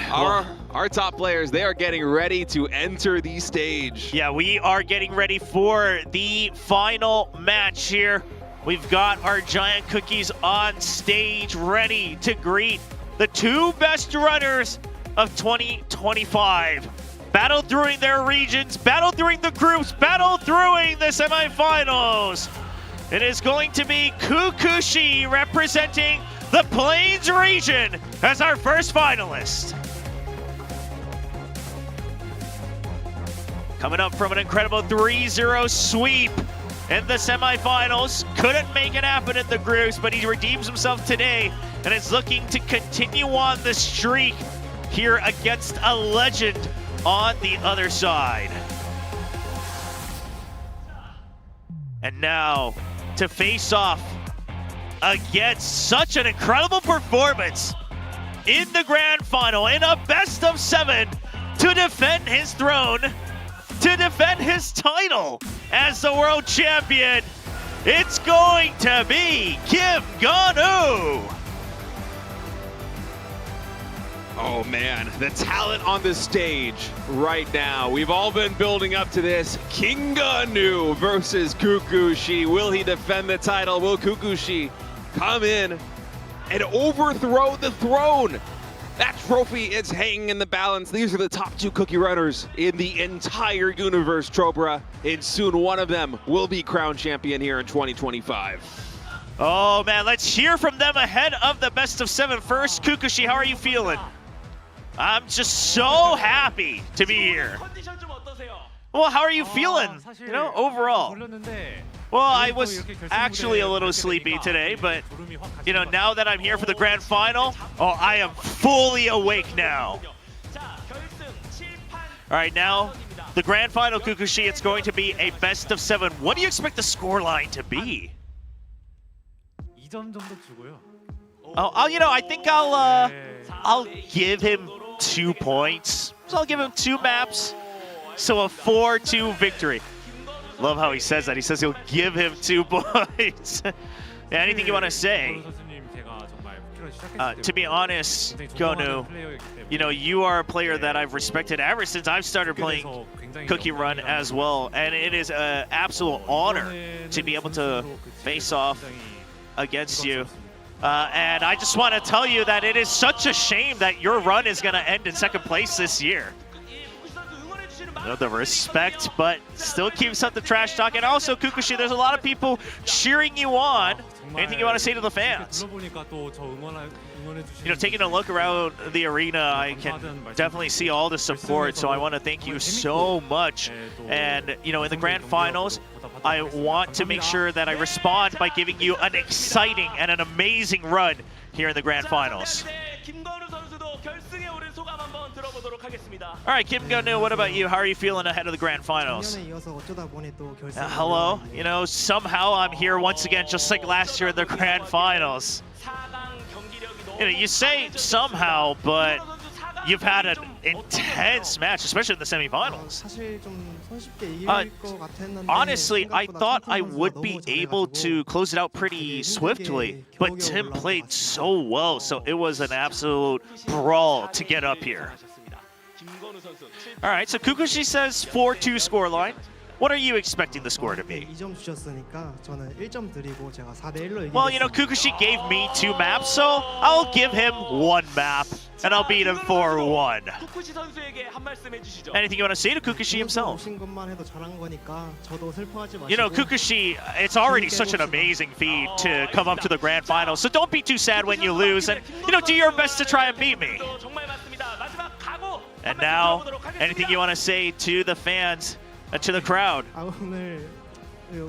Our top players, they are getting ready to enter the stage. Yeah, we are getting ready for the final match here. We've got our giant cookies on stage ready to greet the two best runners of 2025. Battle through their regions, battle through the groups, battle through the semifinals. It is going to be Kukushi representing the Plains region as our first finalist. Coming up from an incredible 3-0 sweep in the semifinals. Couldn't make it happen in the groups, but he redeems himself today and is looking to continue on the streak here against a legend on the other side. And now to face off against such an incredible performance in the grand final in a best of 7 to defend his throne, to defend his title as the world champion. It's going to be Kim Gun-woo. Oh man, the talent on the stage right now. We've all been building up to this. Kim Gun-woo versus Kukushi. Will he defend the title? Will Kukushi come in and overthrow the throne? That trophy is hanging in the balance. These are the top two cookie runners in the entire universe, Chopra, and soon one of them will be crowned champion here in 2025. Oh man, let's hear from them ahead of the best of 7 first. Kukushi, how are you feeling? I'm just so happy to be here. Well, how are you feeling, you know, overall? Well, I was actually a little sleepy today, but, you know, now that I'm here for the grand final, oh, I am fully awake now. All right, now, the grand final, Kukushi, it's going to be a best of 7. What do you expect the scoreline to be? Oh, you know, I think I'll give him 2 points. So I'll give him 2 maps. So a 4-2 victory. Love how he says that. He says he'll give him 2 points. Yeah, anything you want to say? To be honest, Gonu, you know, you are a player that I've respected ever since I've started playing Cookie Run as well. And it is an absolute honor to be able to face off against you. And I just want to tell you that it is such a shame that your run is going to end in 2nd place this year. You know, the respect, but still keeps up the trash talk. And also, Kukushi, there's a lot of people cheering you on. Anything you want to say to the fans? You know, taking a look around the arena, I can definitely see all the support. So I want to thank you so much. And, you know, in the grand finals, I want to make sure that I respond by giving you an exciting and an amazing run here in the grand finals. All right, Kim Gun-woo, what about you? How are you feeling ahead of the grand finals? Hello. You know, somehow I'm here once again, just like last year in the grand finals. You know, you say somehow, but you've had an intense match, especially in the semifinals. Honestly, I thought I would be able to close it out pretty swiftly, but Tim played so well, so it was an absolute brawl to get up here. All right, so Kukushi says 4-2 scoreline. What are you expecting the score to be? Well, you know, Kukushi gave me 2 maps, so I'll give him 1 map, and I'll beat him 4-1. Anything you want to say to Kukushi himself? You know, Kukushi, it's already such an amazing feat to come up to the grand final, so don't be too sad when you lose, and, you know, do your best to try and beat me. And now, anything you want to say to the fans and to the crowd? You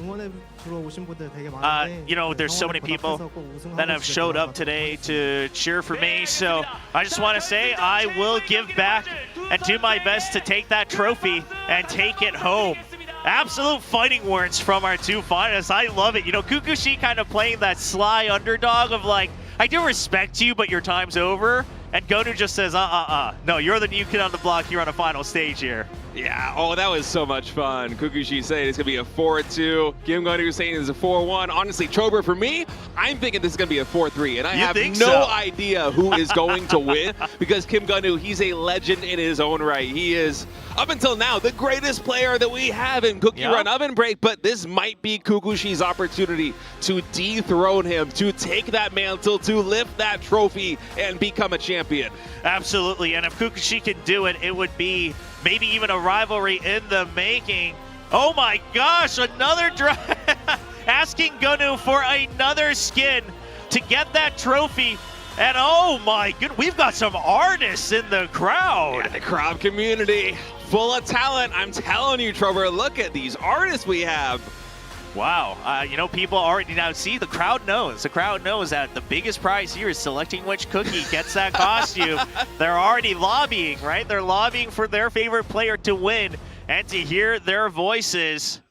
know, there's so many people that have showed up today to cheer for me, so I just want to say I will give back and do my best to take that trophy and take it home. Absolute fighting words from our 2 finalists. I love it. You know, Kukushi kind of playing that sly underdog of like, I do respect you, but your time's over. And Gonu just says, no, you're the new kid on the block here on the final stage here. Yeah, oh, that was so much fun. Kukushi saying it's going to be a 4-2. Kim Gun-woo saying it's a 4-1. Honestly, Trober, for me, I'm thinking this is going to be a 4-3. And I have no idea who is going to win because Kim Gun-woo, he's a legend in his own right. He is, up until now, the greatest player that we have in Cookie Run Oven Break. But this might be Kukushi's opportunity to dethrone him, to take that mantle, to lift that trophy, and become a champion. Absolutely, and if Kukushi can do it, it would be maybe even a rivalry in the making. Oh my gosh, another drive. Asking Gun-woo for another skin to get that trophy. And oh my goodness, we've got some artists in the crowd. Yeah, the crowd community, full of talent. I'm telling you, Trover, look at these artists we have. Wow, you know, people already now see, the crowd knows. The crowd knows that the biggest prize here is selecting which cookie gets that costume. They're already lobbying, right? They're lobbying for their favorite player to win and to hear their voices.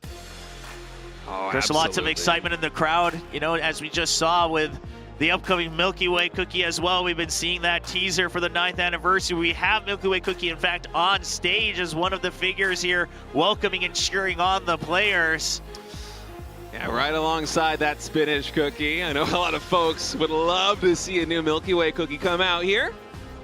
Oh, There's lots of excitement in the crowd, you know, as we just saw with the upcoming Milky Way cookie as well. We've been seeing that teaser for the 9th anniversary. We have Milky Way cookie, in fact, on stage as one of the figures here, welcoming and cheering on the players. Yeah, right alongside that spinach cookie. I know a lot of folks would love to see a new Milky Way cookie come out here.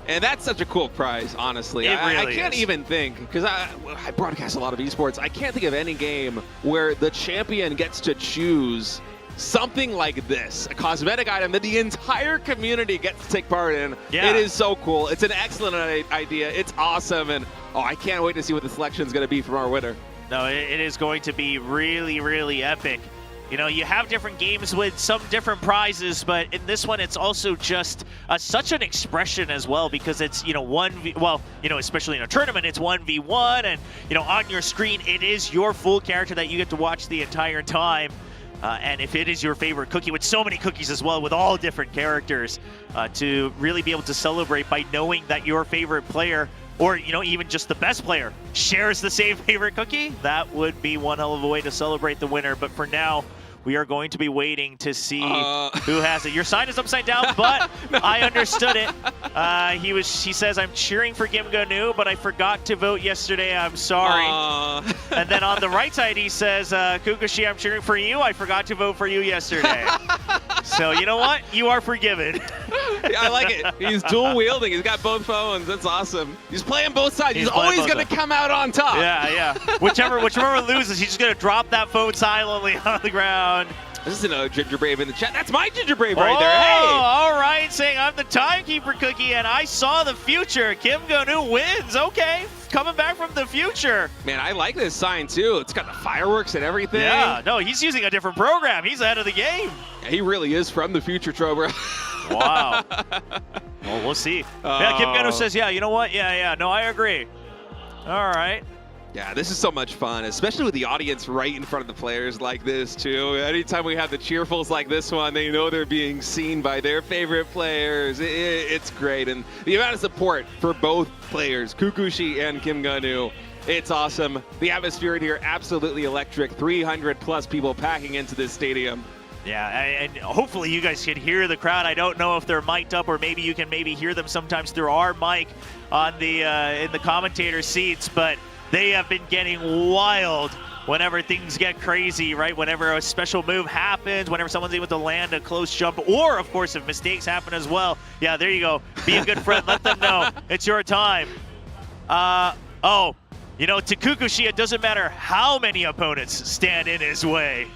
And that's such a cool prize, honestly. I can't even think, because I broadcast a lot of esports, I can't think of any game where the champion gets to choose something like this, a cosmetic item that the entire community gets to take part in. Yeah. It is so cool. It's an excellent idea. It's awesome. And oh, I can't wait to see what the selection is going to be from our winner. No, it is going to be really, really epic. You know, you have different games with some different prizes, but in this one, it's also just such an expression as well, because it's, you know, well, you know, especially in a tournament, it's 1v1, and, you know, on your screen, it is your full character that you get to watch the entire time. And if it is your favorite cookie, with so many cookies as well, with all different characters, to really be able to celebrate by knowing that your favorite player, or, you know, even just the best player, shares the same favorite cookie, that would be one hell of a way to celebrate the winner. But for now, we are going to be waiting to see who has it. Your sign is upside down, but no. I understood it. He says, I'm cheering for Kim Gun-woo, but I forgot to vote yesterday. I'm sorry. And then on the right side, he says, Kukushi, I'm cheering for you. I forgot to vote for you yesterday. So you know what? You are forgiven. I like it. He's dual wielding. He's got both phones. That's awesome. He's playing both sides. He's always going to come out on top. Yeah, yeah. Whichever loses, he's just going to drop that phone silently on the ground. This isn't a Ginger Brave in the chat. That's my Ginger Brave right there. Hey! All right, saying I'm the timekeeper cookie, and I saw the future. Kim Gun-woo wins. Okay, coming back from the future. Man, I like this sign, too. It's got the fireworks and everything. Yeah, no, he's using a different program. He's ahead of the game. Yeah, he really is from the future, Trober. Wow. Well, we'll see. Yeah, Kim Gun-woo says, yeah, you know what? Yeah, no, I agree. All right. Yeah, this is so much fun, especially with the audience right in front of the players like this, too. Anytime we have the cheerfuls like this one, they know they're being seen by their favorite players. It's great. And the amount of support for both players, Kukushi and Kim Gun-woo, it's awesome. The atmosphere in here, absolutely electric. 300+ people packing into this stadium. Yeah, and hopefully you guys can hear the crowd. I don't know if they're mic'd up, or maybe you can hear them sometimes through our mic on the in the commentator seats, but they have been getting wild whenever things get crazy, right? Whenever a special move happens, whenever someone's able to land a close jump, or, of course, if mistakes happen as well. Yeah, there you go. Be a good friend. Let them know it's your time. Oh, you know, to Kukushi, it doesn't matter how many opponents stand in his way.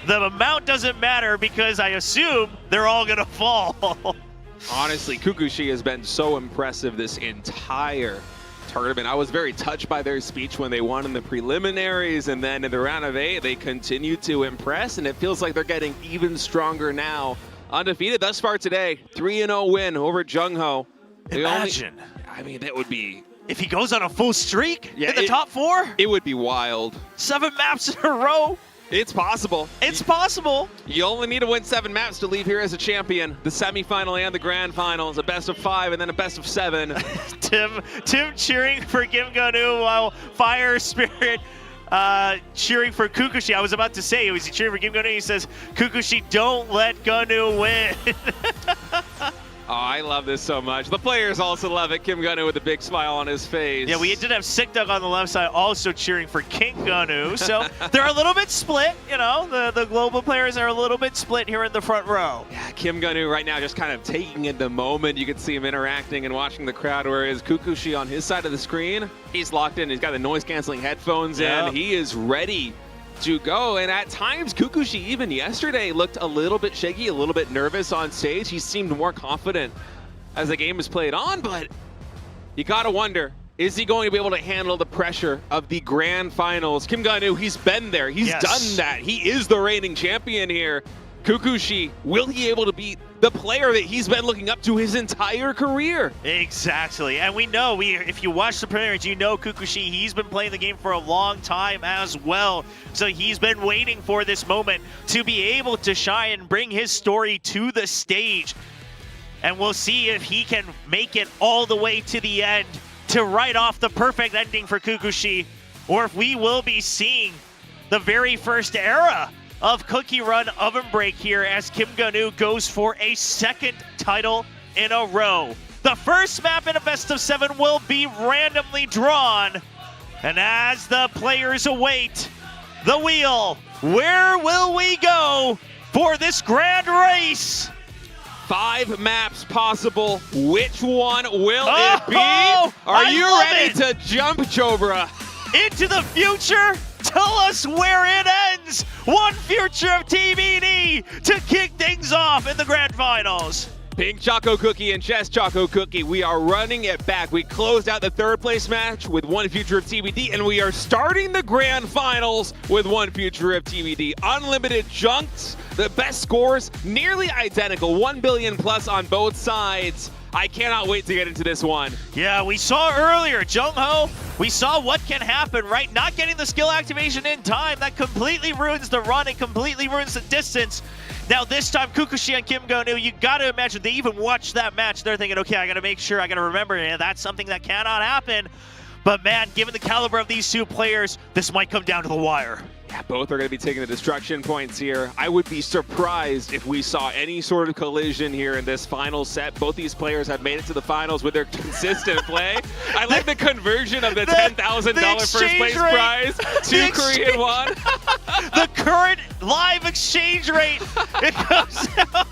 The amount doesn't matter, because I assume they're all going to fall. Honestly, Kukushi has been so impressive this entire tournament. I was very touched by their speech when they won in the preliminaries, and then in the round of 8 they continued to impress, and it feels like they're getting even stronger now. Undefeated thus far today, 3-0 win over Jungho. Imagine. I mean, that would be... If he goes on a full streak in the top 4? It would be wild. 7 maps in a row. It's possible. It's possible. You only need to win 7 maps to leave here as a champion. The semifinal and the grand final is a best of 5 and then a best of 7. Tim cheering for Kim Gun-woo while Fire Spirit cheering for Kukushi. I was about to say, was he cheering for Kim Gun-woo? He says, Kukushi, don't let Gun-woo win. Oh, I love this so much. The players also love it. Kim Gun-woo with a big smile on his face. Yeah, we did have Sick Dug on the left side also cheering for King Gun-woo. So they're a little bit split, you know. The global players are a little bit split here in the front row. Yeah, Kim Gun-woo right now just kind of taking in the moment. You can see him interacting and watching the crowd, whereas Kukushi on his side of the screen, he's locked in. He's got the noise-canceling headphones in. He is ready to go, and at times Kukushi even yesterday looked a little bit shaky, a little bit nervous on stage. He seemed more confident as the game was played on, but you gotta wonder, is he going to be able to handle the pressure of the grand finals? Kim Gun-woo, he's been there, he's done that. He is the reigning champion here. Kukushi, will he be able to beat the player that he's been looking up to his entire career? Exactly, and we know, if you watch the premieres, you know Kukushi, he's been playing the game for a long time as well. So he's been waiting for this moment to be able to shine and bring his story to the stage. And we'll see if he can make it all the way to the end to write off the perfect ending for Kukushi, or if we will be seeing the very first era of Cookie Run Oven Break here as Kim Gun-woo goes for a second title in a row. The first map in a best of 7 will be randomly drawn. And as the players await the wheel, where will we go for this grand race? 5 maps possible. Which one will it be? Are you ready to jump, Chobra? Into the future? Tell us where it ends. One future of TBD to kick things off in the grand finals. Pink Choco Cookie and Chess Choco Cookie, we are running it back. We closed out the third place match with one future of TBD, and we are starting the grand finals with one future of TBD. Unlimited junks, the best scores, nearly identical, 1 billion plus on both sides. I cannot wait to get into this one. Yeah, we saw earlier, Jung-ho, we saw what can happen, right? Not getting the skill activation in time, that completely ruins the run, it completely ruins the distance. Now this time, Kukushi and Kim Gun-woo, you gotta imagine, they even watched that match, they're thinking, okay, I gotta make sure, I gotta remember, yeah, that's something that cannot happen. But man, given the caliber of these two players, this might come down to the wire. Yeah, both are going to be taking the destruction points here. I would be surprised if we saw any sort of collision here in this final set. Both these players have made it to the finals with their consistent play. I like the conversion of the $10,000 first place prize to Korean won. The current live exchange rate, it comes out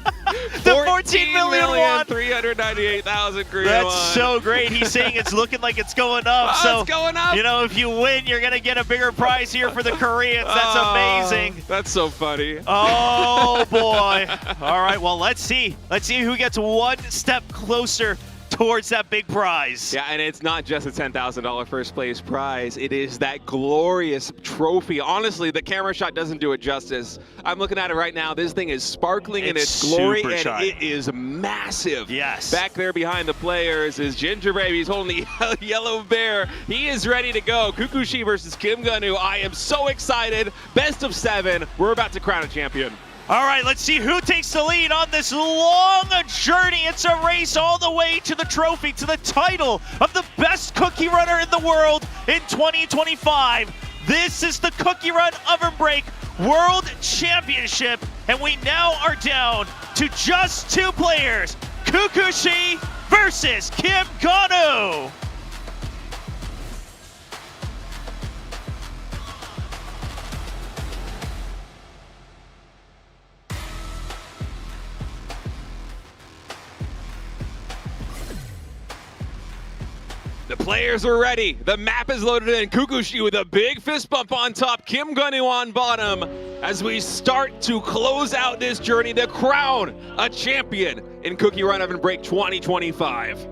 to 14 million won. 398,000 Korean won. That's so great. He's saying it's looking like it's going up. Oh, so, it's going up. You know, if you win, you're going to get a bigger prize here for the Koreans. That's amazing. That's so funny. Oh, boy. All right, well, let's see. Let's see who gets one step closer towards that big prize. Yeah, and it's not just a $10,000 first place prize. It is that glorious trophy. Honestly, the camera shot doesn't do it justice. I'm looking at it right now. This thing is sparkling in its glory, and shiny. it is massive. Yes. Back there behind the players is Ginger Baby. He's holding the yellow bear. He is ready to go. Kukushi versus Kim Gun-woo. I am so excited. Best of 7. We're about to crown a champion. All right, let's see who takes the lead on this long journey. It's a race all the way to the trophy, to the title of the best cookie runner in the world in 2025. This is the Cookie Run Oven Break World Championship, and we now are down to just 2 players, Kukushi versus Kim Gun-woo. The players are ready. The map is loaded in. Kukushi with a big fist bump on top. Kim Gun-woo on bottom. As we start to close out this journey to crown a champion in Cookie Run Oven Break 2025.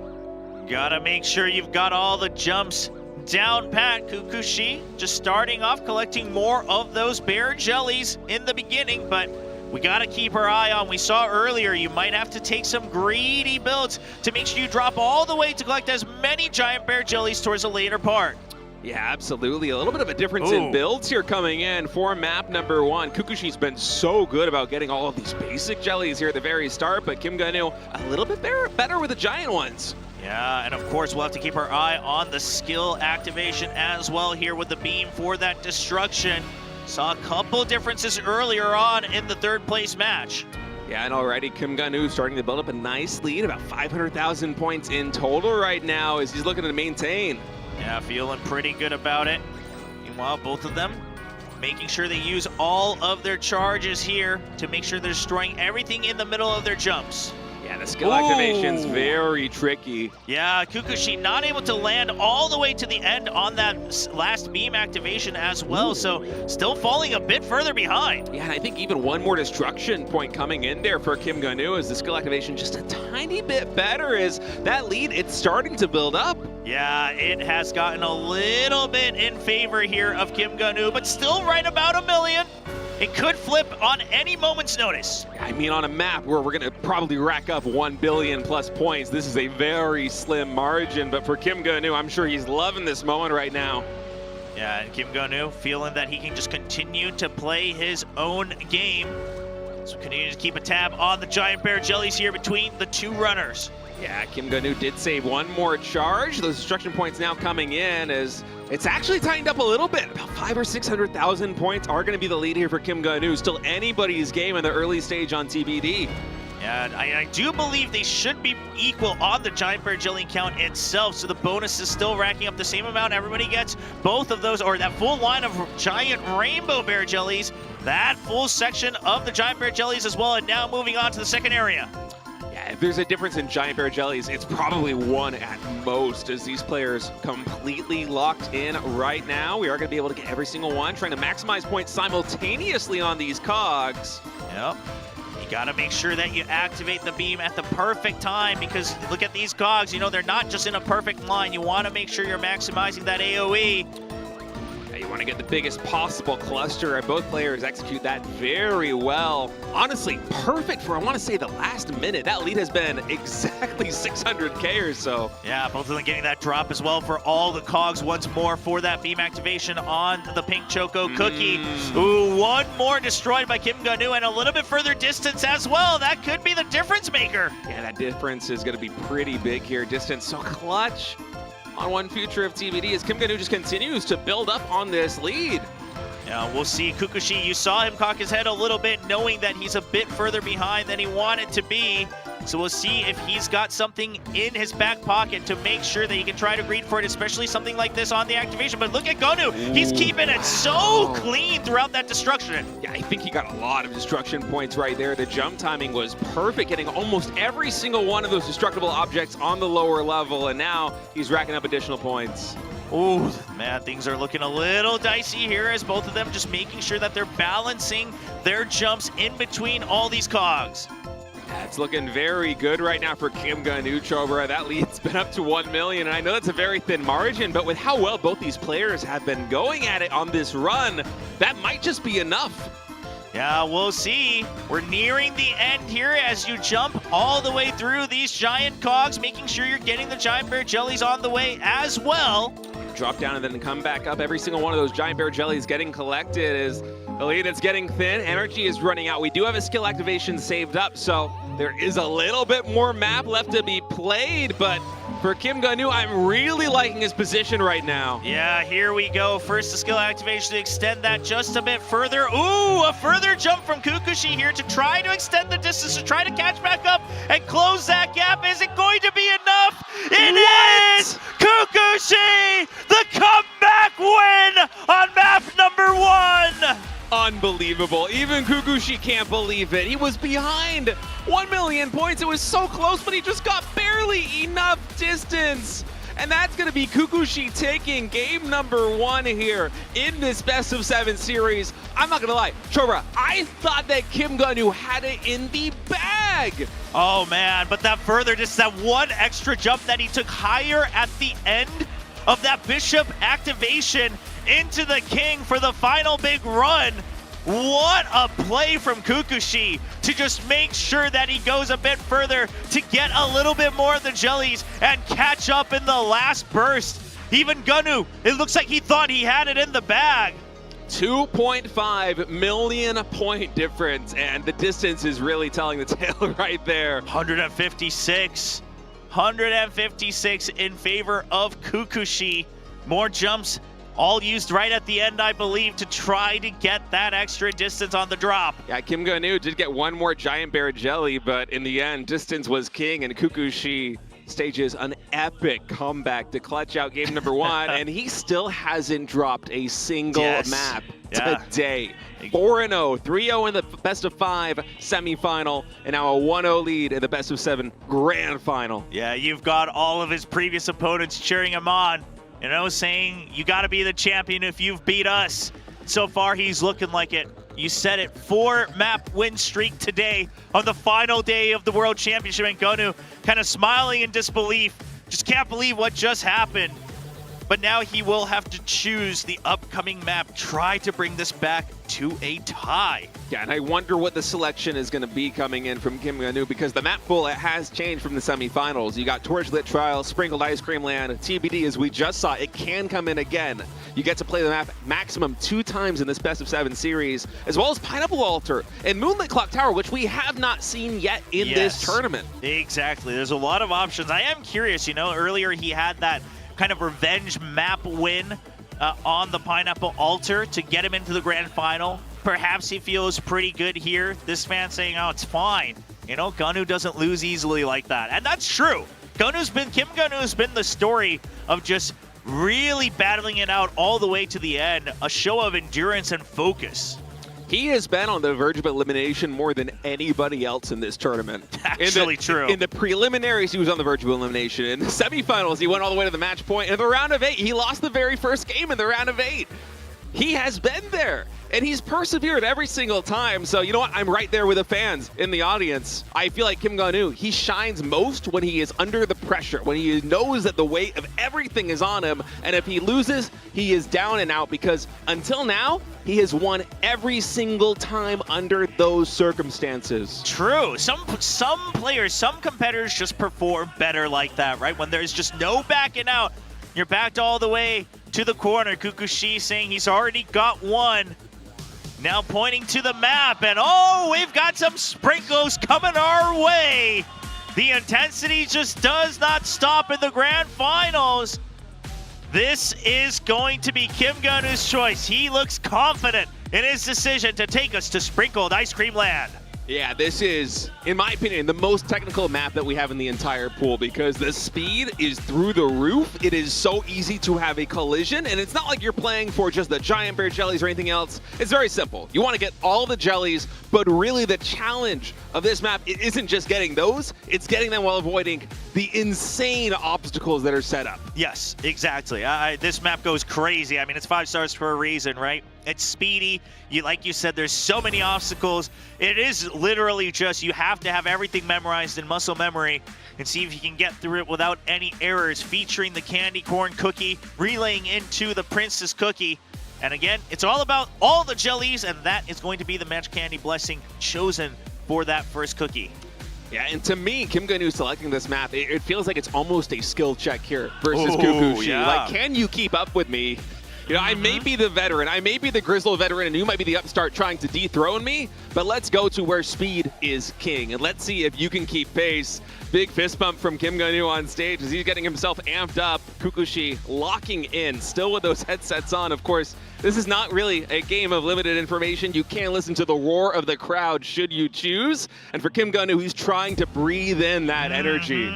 Gotta make sure you've got all the jumps down pat. Kukushi just starting off collecting more of those bear jellies in the beginning, but we gotta keep our eye on. We saw earlier you might have to take some greedy builds to make sure you drop all the way to collect as many giant bear jellies towards the later part. Yeah, absolutely. A little bit of a difference in builds here coming in for map number 1. Kukushi's been so good about getting all of these basic jellies here at the very start, but Kim Gun-woo a little bit better with the giant ones. Yeah, and of course we'll have to keep our eye on the skill activation as well here with the beam for that destruction. Saw a couple differences earlier on in the third place match. Yeah, and already Kim Gun-woo starting to build up a nice lead, about 500,000 points in total right now as he's looking to maintain. Yeah, feeling pretty good about it. Meanwhile, both of them making sure they use all of their charges here to make sure they're destroying everything in the middle of their jumps. Yeah, the skill activation's very tricky. Yeah, Kukushi not able to land all the way to the end on that last beam activation as well, so still falling a bit further behind. Yeah, and I think even one more destruction point coming in there for Kim Gun-woo as the skill activation just a tiny bit better as that lead, it's starting to build up. Yeah, it has gotten a little bit in favor here of Kim Gun-woo, but still right about 1 million. It could flip on any moment's notice. I mean, on a map where we're going to probably rack up 1 billion plus points, this is a very slim margin. But for Kim Gun-woo, I'm sure he's loving this moment right now. Yeah, and Kim Gun-woo feeling that he can just continue to play his own game. So continue to keep a tab on the Giant Bear Jellies here between the two runners. Yeah, Kim Gun-woo did save one more charge. Those destruction points now coming in as it's actually tightened up a little bit. About 500,000 or 600,000 points are going to be the lead here for Kim Gun-woo. Still anybody's game in the early stage on TBD. Yeah, I do believe they should be equal on the Giant Bear Jelly count itself, so the bonus is still racking up the same amount. Everybody gets both of those, or that full line of giant rainbow bear jellies, that full section of the Giant Bear Jellies as well, and now moving on to the second area. If there's a difference in Giant Bear Jellies, it's probably one at most as these players completely locked in right now. We are going to be able to get every single one, trying to maximize points simultaneously on these cogs. Yep. You got to make sure that you activate the beam at the perfect time because look at these cogs. You know, they're not just in a perfect line. You want to make sure you're maximizing that AoE. You want to get the biggest possible cluster, and both players execute that very well. Honestly, perfect for, I want to say, the last minute. That lead has been exactly 600k or so. Yeah, both of them getting that drop as well for all the cogs once more for that beam activation on the Pink Choco Cookie. Ooh, one more destroyed by Kim Gun-woo and a little bit further distance as well. That could be the difference maker. Yeah, that difference is going to be pretty big here. Distance so clutch on one future of TBD as Kim Gun-woo just continues to build up on this lead. Yeah, we'll see. Kukushi, you saw him cock his head a little bit, knowing that he's a bit further behind than he wanted to be. So we'll see if he's got something in his back pocket to make sure that he can try to greed for it, especially something like this on the activation. But look at Gun-woo. He's keeping it so clean throughout that destruction. Yeah, I think he got a lot of destruction points right there. The jump timing was perfect, hitting almost every single one of those destructible objects on the lower level. And now he's racking up additional points. Ooh, man, things are looking a little dicey here as both of them just making sure that they're balancing their jumps in between all these cogs. It's looking very good right now for Kim Gun-woo, Chobra. That lead's been up to 1 million, and I know it's a very thin margin, but with how well both these players have been going at it on this run, that might just be enough. Yeah, we'll see. We're nearing the end here as you jump all the way through these giant cogs, making sure you're getting the Giant Bear Jellies on the way as well. Drop down and then come back up. Every single one of those Giant Bear Jellies getting collected as the lead is getting thin. Energy is running out. We do have a skill activation saved up, so there is a little bit more map left to be played, but for Kim Gun-woo, I'm really liking his position right now. Yeah, here we go. First, the skill activation to extend that just a bit further. Ooh, a further jump from Kukushi here to try to extend the distance, to try to catch back up and close that gap. Is it going to be enough? It is! Kukushi, the comeback win on map number 1! Unbelievable. Even Kukushi can't believe it. He was behind 1 million points. It was so close, but he just got barely enough distance. And that's going to be Kukushi taking game number 1 here in this best of 7 series. I'm not going to lie, Chobra, I thought that Kim Gun-woo had it in the bag. Oh man, but that further, just that one extra jump that he took higher at the end of that Bishop activation into the King for the final big run. What a play from Kukushi to just make sure that he goes a bit further to get a little bit more of the jellies and catch up in the last burst. Even Gun-woo, it looks like he thought he had it in the bag. 2.5 million point difference, and the distance is really telling the tale right there. 156 in favor of Kukushi. More jumps All used right at the end, I believe, to try to get that extra distance on the drop. Yeah, Kim Ga-nu did get one more giant bear jelly, but in the end, distance was king, and Kukushi stages an epic comeback to clutch out game number 1, and he still hasn't dropped a single map today. 4-0, 3-0 in the best of 5 semifinal, and now a 1-0 lead in the best of 7 grand final. Yeah, you've got all of his previous opponents cheering him on, you know, saying, you got to be the champion if you've beat us. So far, he's looking like it. You said it, 4-map win streak today on the final day of the World Championship, and Ga-nu kind of smiling in disbelief. Just can't believe what just happened. But now he will have to choose the upcoming map, try to bring this back to a tie. Yeah, and I wonder what the selection is going to be coming in from Kim Ga-nu, because the map pool has changed from the semifinals. You got Torchlit Trial, Sprinkled Ice Cream Land, TBD, as we just saw. It can come in again. You get to play the map maximum 2 times in this best of 7 series, as well as Pineapple Altar and Moonlit Clock Tower, which we have not seen yet in this tournament. Exactly. There's a lot of options. I am curious, you know, earlier he had that kind of revenge map win on the Pineapple Altar to get him into the grand final. Perhaps he feels pretty good here. This fan saying, oh, it's fine. You know, Ga-nu doesn't lose easily like that. And that's true. Kim Ga-nu's been the story of just really battling it out all the way to the end. A show of endurance and focus. He has been on the verge of elimination more than anybody else in this tournament. Actually true. In the preliminaries, he was on the verge of elimination. In the semifinals, he went all the way to the match point. In the round of 8, he lost the very first game in the round of 8. He has been there, and he's persevered every single time. So, you know what? I'm right there with the fans in the audience. I feel like Kim Ga-nu, he shines most when he is under the pressure, when he knows that the weight of everything is on him, and if he loses, he is down and out, because until now, he has won every single time under those circumstances. True. Some players, some competitors just perform better like that, right? When there's just no backing out, you're backed all the way to the corner. Kukushi saying he's already got one. Now pointing to the map, and oh, we've got some sprinkles coming our way. The intensity just does not stop in the grand finals. This is going to be Kim Ga-nu's choice. He looks confident in his decision to take us to Sprinkled Ice Cream Land. Yeah, this is, in my opinion, the most technical map that we have in the entire pool, because the speed is through the roof. It is so easy to have a collision, and it's not like you're playing for just the giant bear jellies or anything else. It's very simple. You want to get all the jellies, but really the challenge of this map, it isn't just getting those, it's getting them while avoiding the insane obstacles that are set up. Yes, exactly. This map goes crazy. I mean, it's 5 stars for a reason, right? It's speedy. Like you said, there's so many obstacles. It is literally just, you have to have everything memorized in muscle memory and see if you can get through it without any errors, featuring the candy corn cookie, relaying into the princess cookie. And again, it's all about all the jellies, and that is going to be the match candy blessing chosen for that first cookie. Yeah, and to me, Kim Ga-nu selecting this map, it feels like it's almost a skill check here versus Kukushi. Yeah. Like, can you keep up with me? You know, I may be the veteran, I may be the grizzled veteran, and you might be the upstart trying to dethrone me, but let's go to where speed is king, and let's see if you can keep pace. Big fist bump from Kim Ga-nu on stage as he's getting himself amped up. Kukushi locking in, still with those headsets on. Of course, this is not really a game of limited information. You can listen to the roar of the crowd should you choose. And for Kim Ga-nu, he's trying to breathe in that energy.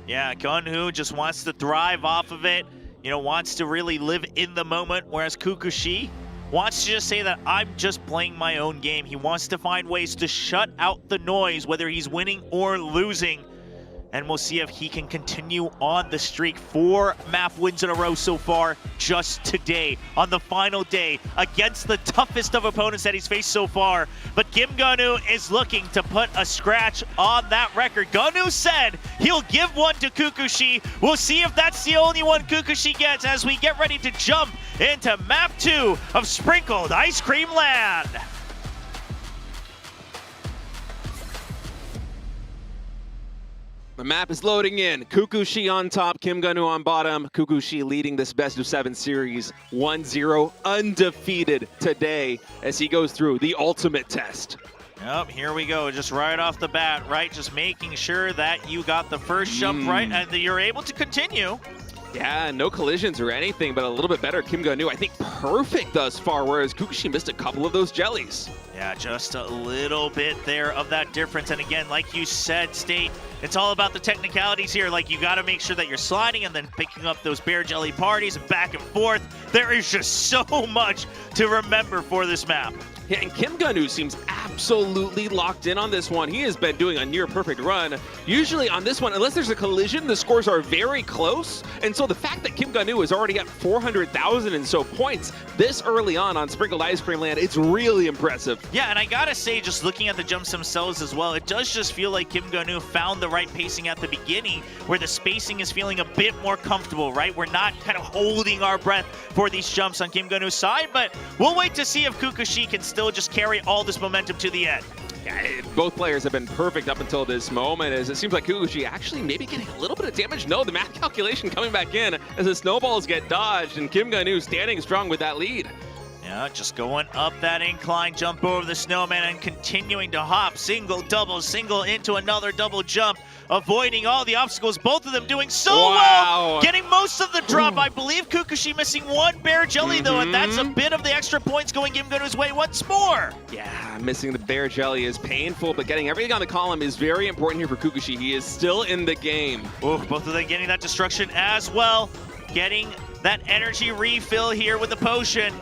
Yeah, Ga-nu just wants to thrive off of it. You know, wants to really live in the moment, whereas Kukushi wants to just say that I'm just playing my own game. He wants to find ways to shut out the noise, whether he's winning or losing. And we'll see if he can continue on the streak. 4 map wins in a row so far just today on the final day against the toughest of opponents that he's faced so far. But Kim Ga-nu is looking to put a scratch on that record. Ga-nu said he'll give one to Kukushi. We'll see if that's the only one Kukushi gets as we get ready to jump into map 2 of Sprinkled Ice Cream Land. The map is loading in. Kukushi on top, Kim Ga-nu on bottom. Kukushi leading this best of 7 series 1-0, undefeated today as he goes through the ultimate test. Yep, here we go. Just right off the bat, right? Just making sure that you got the first jump right and that you're able to continue. Yeah, no collisions or anything, but a little bit better. Kim Gun-nu, I think perfect thus far, whereas Kukushi missed a couple of those jellies. Yeah, just a little bit there of that difference. And again, like you said, State, it's all about the technicalities here. Like, you got to make sure that you're sliding and then picking up those bear jelly parties and back and forth. There is just so much to remember for this map. Yeah, and Kim Gun-nu seems absolutely locked in on this one. He has been doing a near perfect run. Usually on this one, unless there's a collision, the scores are very close. And so the fact that Kim Gun-nu is already at 400,000 and so points this early on Sprinkled Ice Cream Land, it's really impressive. Yeah, and I gotta say, just looking at the jumps themselves as well, it does just feel like Kim Gun-nu found the right pacing at the beginning, where the spacing is feeling a bit more comfortable, right? We're not kind of holding our breath for these jumps on Kim Gun-nu's side, but we'll wait to see if Kukushi can still just carry all this momentum to the end. Yeah, both players have been perfect up until this moment, as it seems like Kukushi actually maybe getting a little bit of damage. No, the math calculation coming back in as the snowballs get dodged, and Kim Gun-nu standing strong with that lead. Yeah, just going up that incline, jump over the snowman and continuing to hop, single, single into another double jump, avoiding all the obstacles, both of them doing so well, getting most of the drop. I believe Kukushi missing one bear jelly though, and that's a bit of the extra points going Kim Gun-nu's way once more. Yeah, missing the bear jelly is painful, but getting everything on the column is very important here for Kukushi. He is still in the game. Ooh, both of them getting that destruction as well, getting that energy refill here with the potion.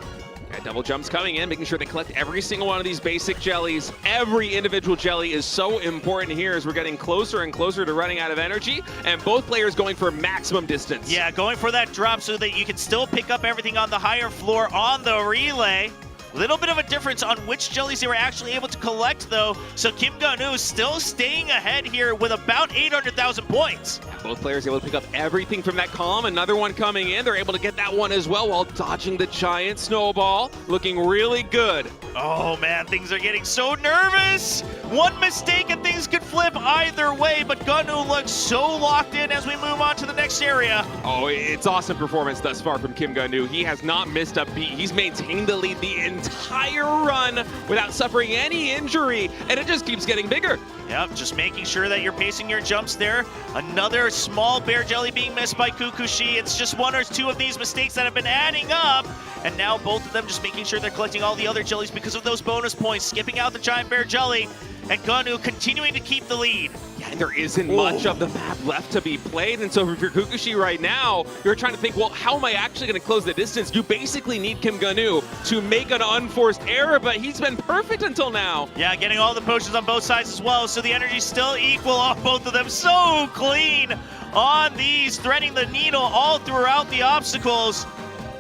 Yeah, double jumps coming in, making sure they collect every single one of these basic jellies. Every individual jelly is so important here as we're getting closer and closer to running out of energy, and both players going for maximum distance. Yeah, going for that drop so that you can still pick up everything on the higher floor on the relay. Little bit of a difference on which jellies they were actually able to collect, though. So Kim Gun-nu is still staying ahead here with about 800,000 points. Both players able to pick up everything from that column. Another one coming in. They're able to get that one as well while dodging the giant snowball. Looking really good. Oh, man, things are getting so nervous. One mistake and things could flip either way, but Gun-nu looks so locked in as we move on to the next area. Oh, it's awesome performance thus far from Kim Gun-nu. He has not missed a beat. He's maintained the lead the entire run without suffering any injury, and it just keeps getting bigger. Yep, just making sure that you're pacing your jumps there. Another small bear jelly being missed by Kukushi. It's just one or two of these mistakes that have been adding up. And now both of them just making sure they're collecting all the other jellies because of those bonus points, skipping out the giant bear jelly, and Gun-nu continuing to keep the lead. Yeah, and there isn't much of the map left to be played, and so if you're Kukushi right now, you're trying to think, well, how am I actually going to close the distance? You basically need Kim Gun-nu to make an unforced error, but he's been perfect until now. Yeah, getting all the potions on both sides as well, so the energy's still equal off both of them. So clean on these, threading the needle all throughout the obstacles.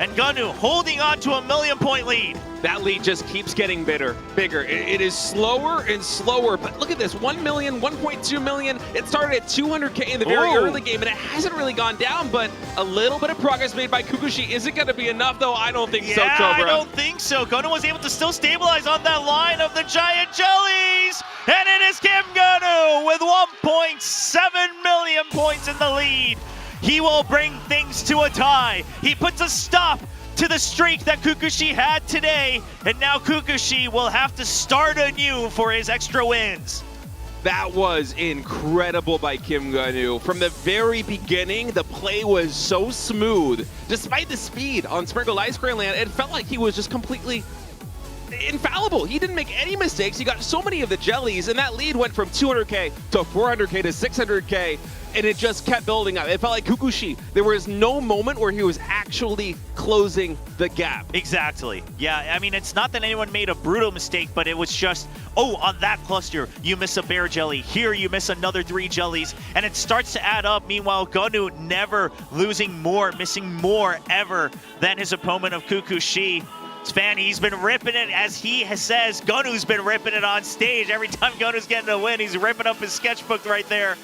And Gun-nu holding on to a 1,000,000-point lead. That lead just keeps getting bigger. It is slower and slower, but look at this, 1 million, 1.2 million. It started at 200K in the very early game, and it hasn't really gone down, but a little bit of progress made by Kukushi. Is it gonna be enough, though? I don't think so, Cobra. I don't think so. Gun-nu was able to still stabilize on that line of the giant jellies, and it is Kim Gun-nu with 1.7 million points in the lead. He will bring things to a tie. He puts a stop to the streak that Kukushi had today, and now Kukushi will have to start anew for his extra wins. That was incredible by Kim Gun-nu. From the very beginning, the play was so smooth. Despite the speed on Sprinkled Ice Cream Land, it felt like he was just completely infallible. He didn't make any mistakes. He got so many of the jellies, and that lead went from 200K to 400K to 600K. And it just kept building up. It felt like Kukushi, there was no moment where he was actually closing the gap. Exactly. Yeah, I mean, it's not that anyone made a brutal mistake, but it was just, oh, on that cluster, you miss a bear jelly. Here, you miss another 3 jellies. And it starts to add up. Meanwhile, Gun-nu never losing more, missing more ever than his opponent of Kukushi. Fan, he's been ripping it, as he says. Gun-nu's been ripping it on stage. Every time Gun-nu's getting a win, he's ripping up his sketchbook right there.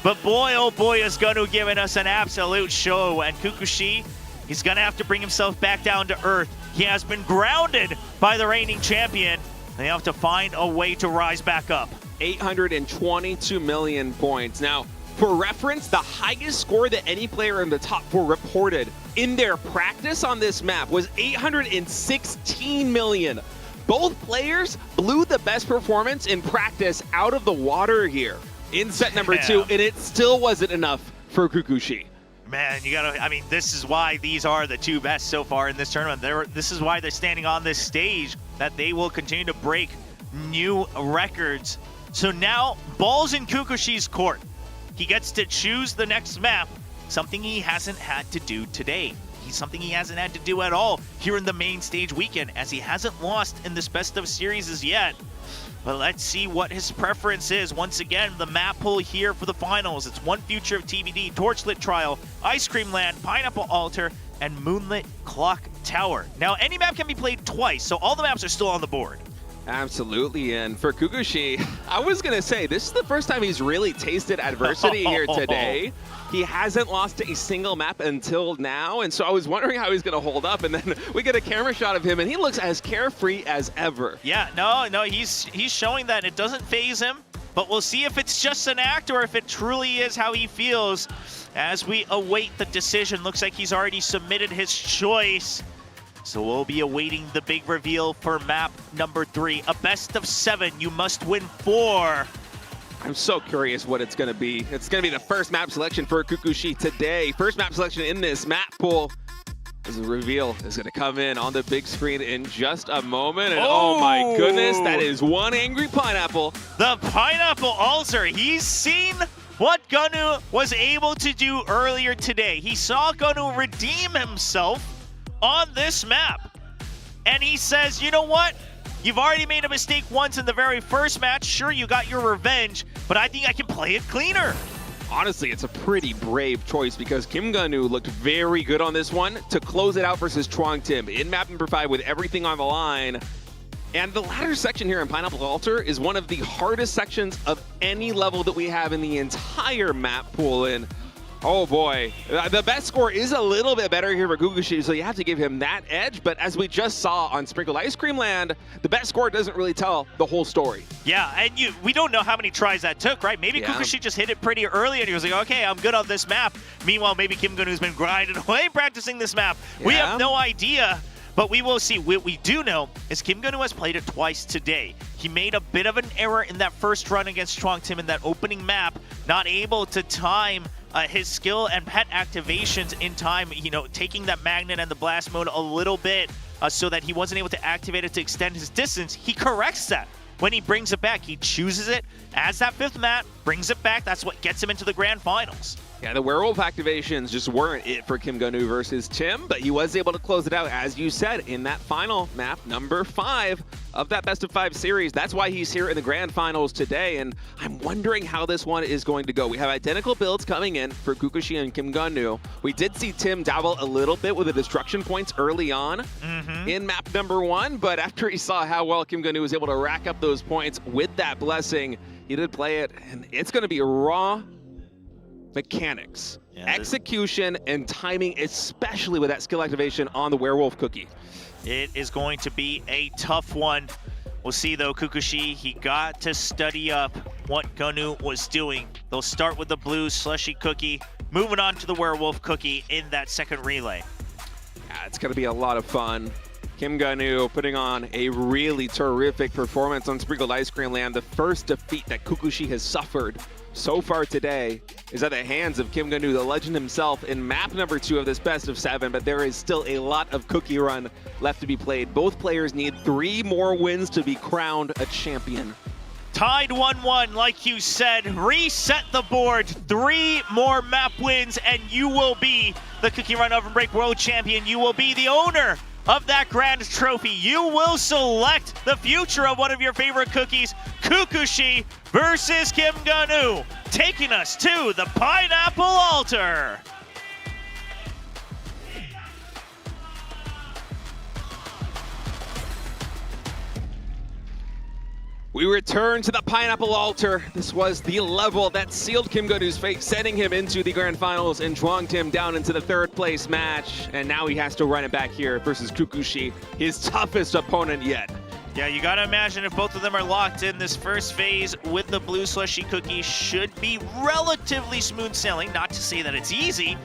But boy, oh boy, is Gun-nu giving us an absolute show. And Kukushi, he's going to have to bring himself back down to earth. He has been grounded by the reigning champion. They have to find a way to rise back up. 822 million points. Now, for reference, the highest score that any player in the top 4 reported in their practice on this map was 816 million. Both players blew the best performance in practice out of the water here in set number 2, and it still wasn't enough for Kukushi. Man, you gotta, I mean, this is why these are the two best so far in this tournament. This is why they're standing on this stage, that they will continue to break new records. So now, ball's in Kukushi's court. He gets to choose the next map, something he hasn't had to do today. Something he hasn't had to do at all here in the main stage weekend, as he hasn't lost in this best of series as yet. But let's see what his preference is. Once again, the map pool here for the finals. It's One Future of TBD, Torchlit Trial, Ice Cream Land, Pineapple Altar, and Moonlit Clock Tower. Now, any map can be played twice, so all the maps are still on the board. Absolutely, and for Kukushi, I was going to say, this is the first time he's really tasted adversity here today. He hasn't lost a single map until now, and so I was wondering how he's going to hold up, and then we get a camera shot of him, and he looks as carefree as ever. Yeah, no, he's showing that it doesn't faze him, but we'll see if it's just an act or if it truly is how he feels as we await the decision. Looks like he's already submitted his choice. So we'll be awaiting the big reveal for map number 3. A best of 7. You must win 4. I'm so curious what it's going to be. It's going to be the first map selection for Kukushi today. First map selection in this map pool. As the reveal is going to come in on the big screen in just a moment. And oh my goodness, that is one angry pineapple. The Pineapple Altar. He's seen what Gonu was able to do earlier today. He saw Gonu redeem himself on this map, and he says, you know what, you've already made a mistake once in the very first match. Sure, you got your revenge, but I think I can play it cleaner. Honestly, it's a pretty brave choice because Kim Gonu looked very good on this one to close it out versus Chuang Tim in map number 5 with everything on the line. And the ladder section here in Pineapple Altar is one of the hardest sections of any level that we have in the entire map pool. And oh boy, the best score is a little bit better here for Kukushi, so you have to give him that edge. But as we just saw on Sprinkled Ice Cream Land, the best score doesn't really tell the whole story. Yeah, and we don't know how many tries that took, right? Maybe Kukushi just hit it pretty early and he was like, okay, I'm good on this map. Meanwhile, maybe Kim Gunu's been grinding away practicing this map. We have no idea, but we will see. What we do know is Kim Gunu has played it twice today. He made a bit of an error in that first run against Chuang Tim in that opening map, not able to time his skill and pet activations in time, you know, taking that magnet and the blast mode a little bit so that he wasn't able to activate it to extend his distance. He corrects that when he brings it back. He chooses it as that 5th map, brings it back. That's what gets him into the grand finals. Yeah, the werewolf activations just weren't it for Kim Gonu versus Tim, but he was able to close it out, as you said, in that final map, number 5 of that best of 5 series. That's why he's here in the grand finals today, and I'm wondering how this one is going to go. We have identical builds coming in for Kukushi and Kim Gonu. We did see Tim dabble a little bit with the destruction points early on in map number 1, but after he saw how well Kim Gonu was able to rack up those points with that blessing, he did play it, and it's going to be raw mechanics, execution, and timing, especially with that skill activation on the werewolf cookie. It is going to be a tough one. We'll see though, Kukushi, he got to study up what Gonu was doing. They'll start with the blue slushy cookie, moving on to the werewolf cookie in that second relay. Yeah, it's going to be a lot of fun. Kim Gonu putting on a really terrific performance on Sprinkled Ice Cream Land. The first defeat that Kukushi has suffered so far today is at the hands of Kim Gonu, the legend himself, in map number 2 of this best of 7, but there is still a lot of cookie run left to be played. Both players need 3 more wins to be crowned a champion. Tied 1-1, like you said. Reset the board. 3 more map wins, and you will be the Cookie Run Oven Break World Champion. You will be the owner of that grand trophy. You will select the future of one of your favorite cookies, Kukushi versus Kim Gonu, taking us to the Pineapple Altar. We return to the Pineapple Altar. This was the level that sealed Kim Gonu's fate, sending him into the grand finals and Chuang Tim down into the 3rd place match. And now he has to run it back here versus Kukushi, his toughest opponent yet. Yeah, you gotta imagine if both of them are locked in, this first phase with the blue slushy cookie should be relatively smooth sailing. Not to say that it's easy,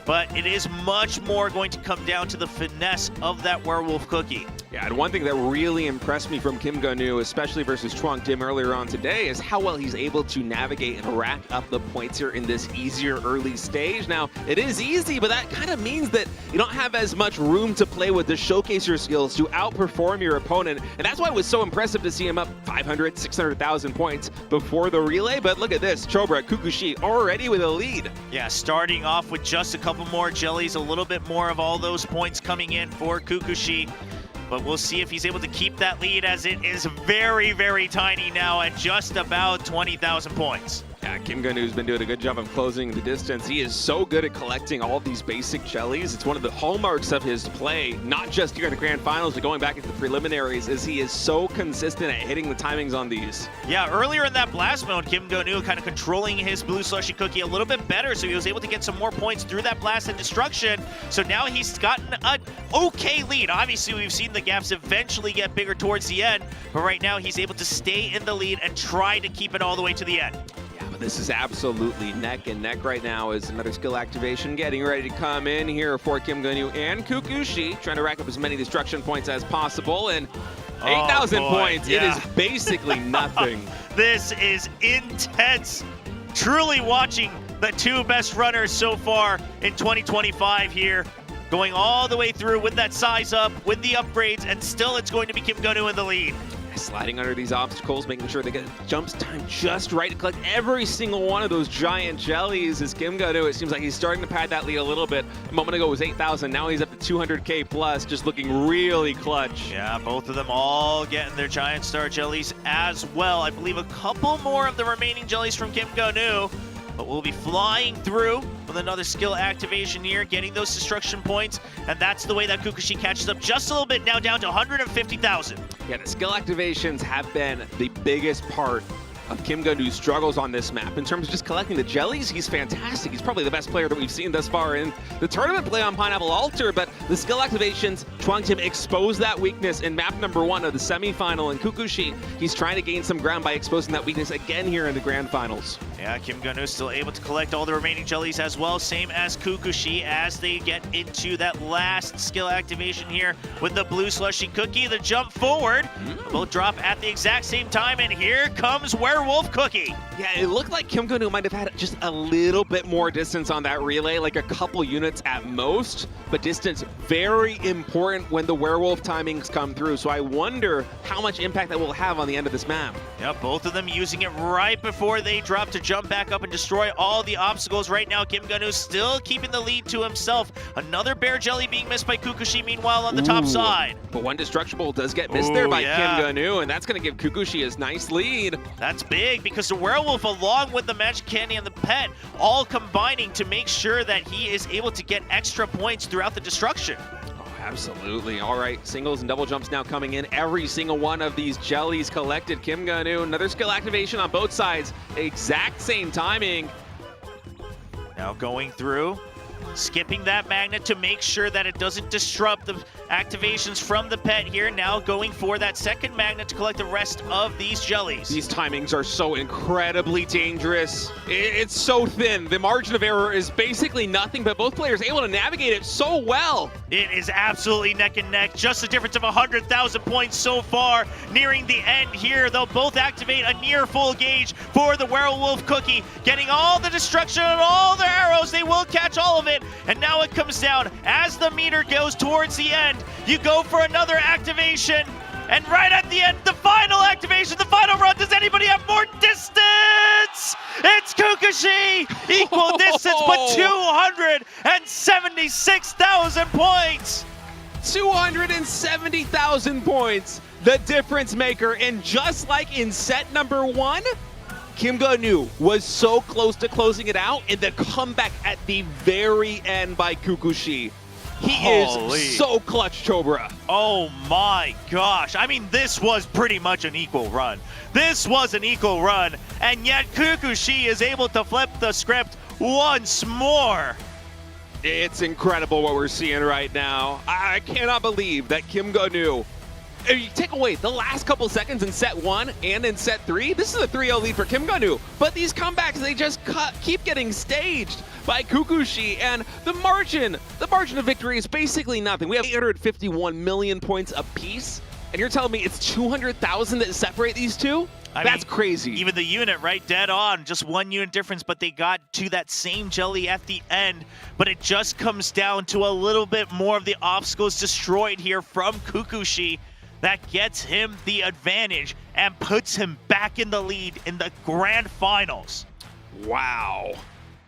but it is much more going to come down to the finesse of that werewolf cookie. Yeah, and one thing that really impressed me from Kim Gun-woo, especially versus Chuang Tim earlier on today, is how well he's able to navigate and rack up the points here in this easier early stage. Now, it is easy, but that kind of means that you don't have as much room to play with to showcase your skills, to outperform your opponent. And that's why it was so impressive to see him up 500, 600,000 points before the relay. But look at this, Chobra, Kukushi already with a lead. Yeah, starting off with just a couple more jellies, a little bit more of all those points coming in for Kukushi. But we'll see if he's able to keep that lead, as it is very, very tiny now at just about 20,000 points. Yeah, Kim Gun-woo's been doing a good job of closing the distance. He is so good at collecting all these basic jellies. It's one of the hallmarks of his play, not just here in the grand finals, but going back into the preliminaries, is he is so consistent at hitting the timings on these. Yeah, earlier in that blast mode, Kim Gun-woo kind of controlling his blue slushy cookie a little bit better, so he was able to get some more points through that blast and destruction. So now he's gotten an okay lead. Obviously, we've seen the gaps eventually get bigger towards the end, but right now he's able to stay in the lead and try to keep it all the way to the end. This is absolutely neck and neck right now as another skill activation getting ready to come in here for Kim Gun-woo and Kukushi, trying to rack up as many destruction points as possible. And 8,000 points, yeah. It is basically nothing. This is intense. Truly watching the two best runners so far in 2025 here, going all the way through with that size up, with the upgrades, and still it's going to be Kim Gun-woo in the lead. Sliding under these obstacles, making sure they get jumps time just right to collect every single one of those giant jellies. As Kim Gun-woo, it seems like he's starting to pad that lead a little bit. A moment ago it was 8,000, now he's up to 200K plus, just looking really clutch. Yeah, both of them all getting their giant star jellies as well. I believe a couple more of the remaining jellies from Kim Gun-woo, but we'll be flying through with another skill activation here, getting those destruction points, and that's the way that Kukushi catches up just a little bit, now down to 150,000. Yeah, the skill activations have been the biggest part of Kim Gun-woo's struggles on this map. In terms of just collecting the jellies, he's fantastic. He's probably the best player that we've seen thus far in the tournament play on Pineapple Altar, but the skill activations, Chuang Tim exposed that weakness in map number 1 of the semifinal, and Kukushi, he's trying to gain some ground by exposing that weakness again here in the grand finals. Yeah, Kim Gun-woo still able to collect all the remaining jellies as well, same as Kukushi, as they get into that last skill activation here with the blue slushy cookie. The jump forward will drop at the exact same time, and here comes Werewolf Cookie. Yeah, it looked like Kim Gun-woo might have had just a little bit more distance on that relay, like a couple units at most, but distance very important when the werewolf timings come through. So I wonder how much impact that will have on the end of this map. Yeah, both of them using it right before they drop to jump back up and destroy all the obstacles. Right now, Kim Gun-woo still keeping the lead to himself. Another bear jelly being missed by Kukushi, meanwhile, on the top side. But one destructible does get missed there by Kim Gun-woo, and that's going to give Kukushi his nice lead. That's big, because the werewolf, along with the magic candy and the pet, all combining to make sure that he is able to get extra points throughout the destruction. Absolutely. All right, singles and double jumps now coming in. Every single one of these jellies collected. Kim Gun-woo, another skill activation on both sides. Exact same timing. Now going through, skipping that magnet to make sure that it doesn't disrupt the activations from the pet here. Now going for that second magnet to collect the rest of these jellies. These timings are so incredibly dangerous. It's so thin. The margin of error is basically nothing, but both players able to navigate it so well. It is absolutely neck and neck. Just a difference of 100,000 points so far. Nearing the end here, they'll both activate a near full gauge for the Werewolf Cookie. Getting all the destruction and all their arrows. They will catch all of it. And now it comes down as the meter goes towards the end. You go for another activation. And right at the end, the final activation, the final run. Does anybody have more distance? It's Kukushi. Equal distance, but 276,000 points. 270,000 points. The difference maker. And just like in set number 1, Kim Gun-woo was so close to closing it out, and the comeback at the very end by Kukushi. He is so clutch, Chobra. Oh my gosh. I mean, this was pretty much an equal run. This was an equal run, and yet Kukushi is able to flip the script once more. It's incredible what we're seeing right now. I cannot believe that Kim Gun-woo if you take away the last couple seconds in set 1 and in set 3, this is a 3-0 lead for Kim Gun-woo. But these comebacks, they just keep getting staged by Kukushi, and the margin of victory is basically nothing. We have 851 million points apiece, and you're telling me it's 200,000 that separate these two? That's crazy. Even the unit, right? Dead on. Just 1 unit difference, but they got to that same jelly at the end. But it just comes down to a little bit more of the obstacles destroyed here from Kukushi. That gets him the advantage and puts him back in the lead in the grand finals. Wow.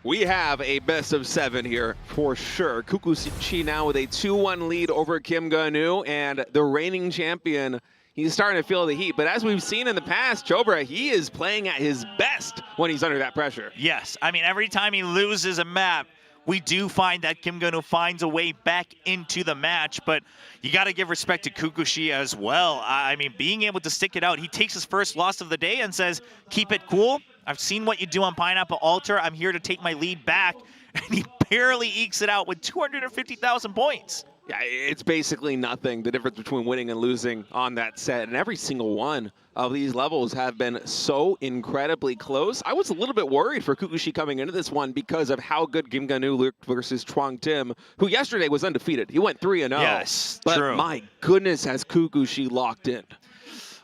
We have a best of 7 here for sure. Kukushi now with a 2-1 lead over Kim Gun-woo, and the reigning champion, he's starting to feel the heat. But as we've seen in the past, Chobra, he is playing at his best when he's under that pressure. Yes, I mean, every time he loses a map, we do find that Kim Gun-woo finds a way back into the match, but you got to give respect to Kukushi as well. I mean, being able to stick it out, he takes his first loss of the day and says, keep it cool. I've seen what you do on Pineapple Altar. I'm here to take my lead back. And he barely ekes it out with 250,000 points. Yeah, it's basically nothing, the difference between winning and losing on that set. And every single one of these levels have been so incredibly close. I was a little bit worried for Kukushi coming into this one because of how good Kim Gun-woo looked versus Chuang Tim, who yesterday was undefeated. He went 3-0. Yes, but true. My goodness, has Kukushi locked in.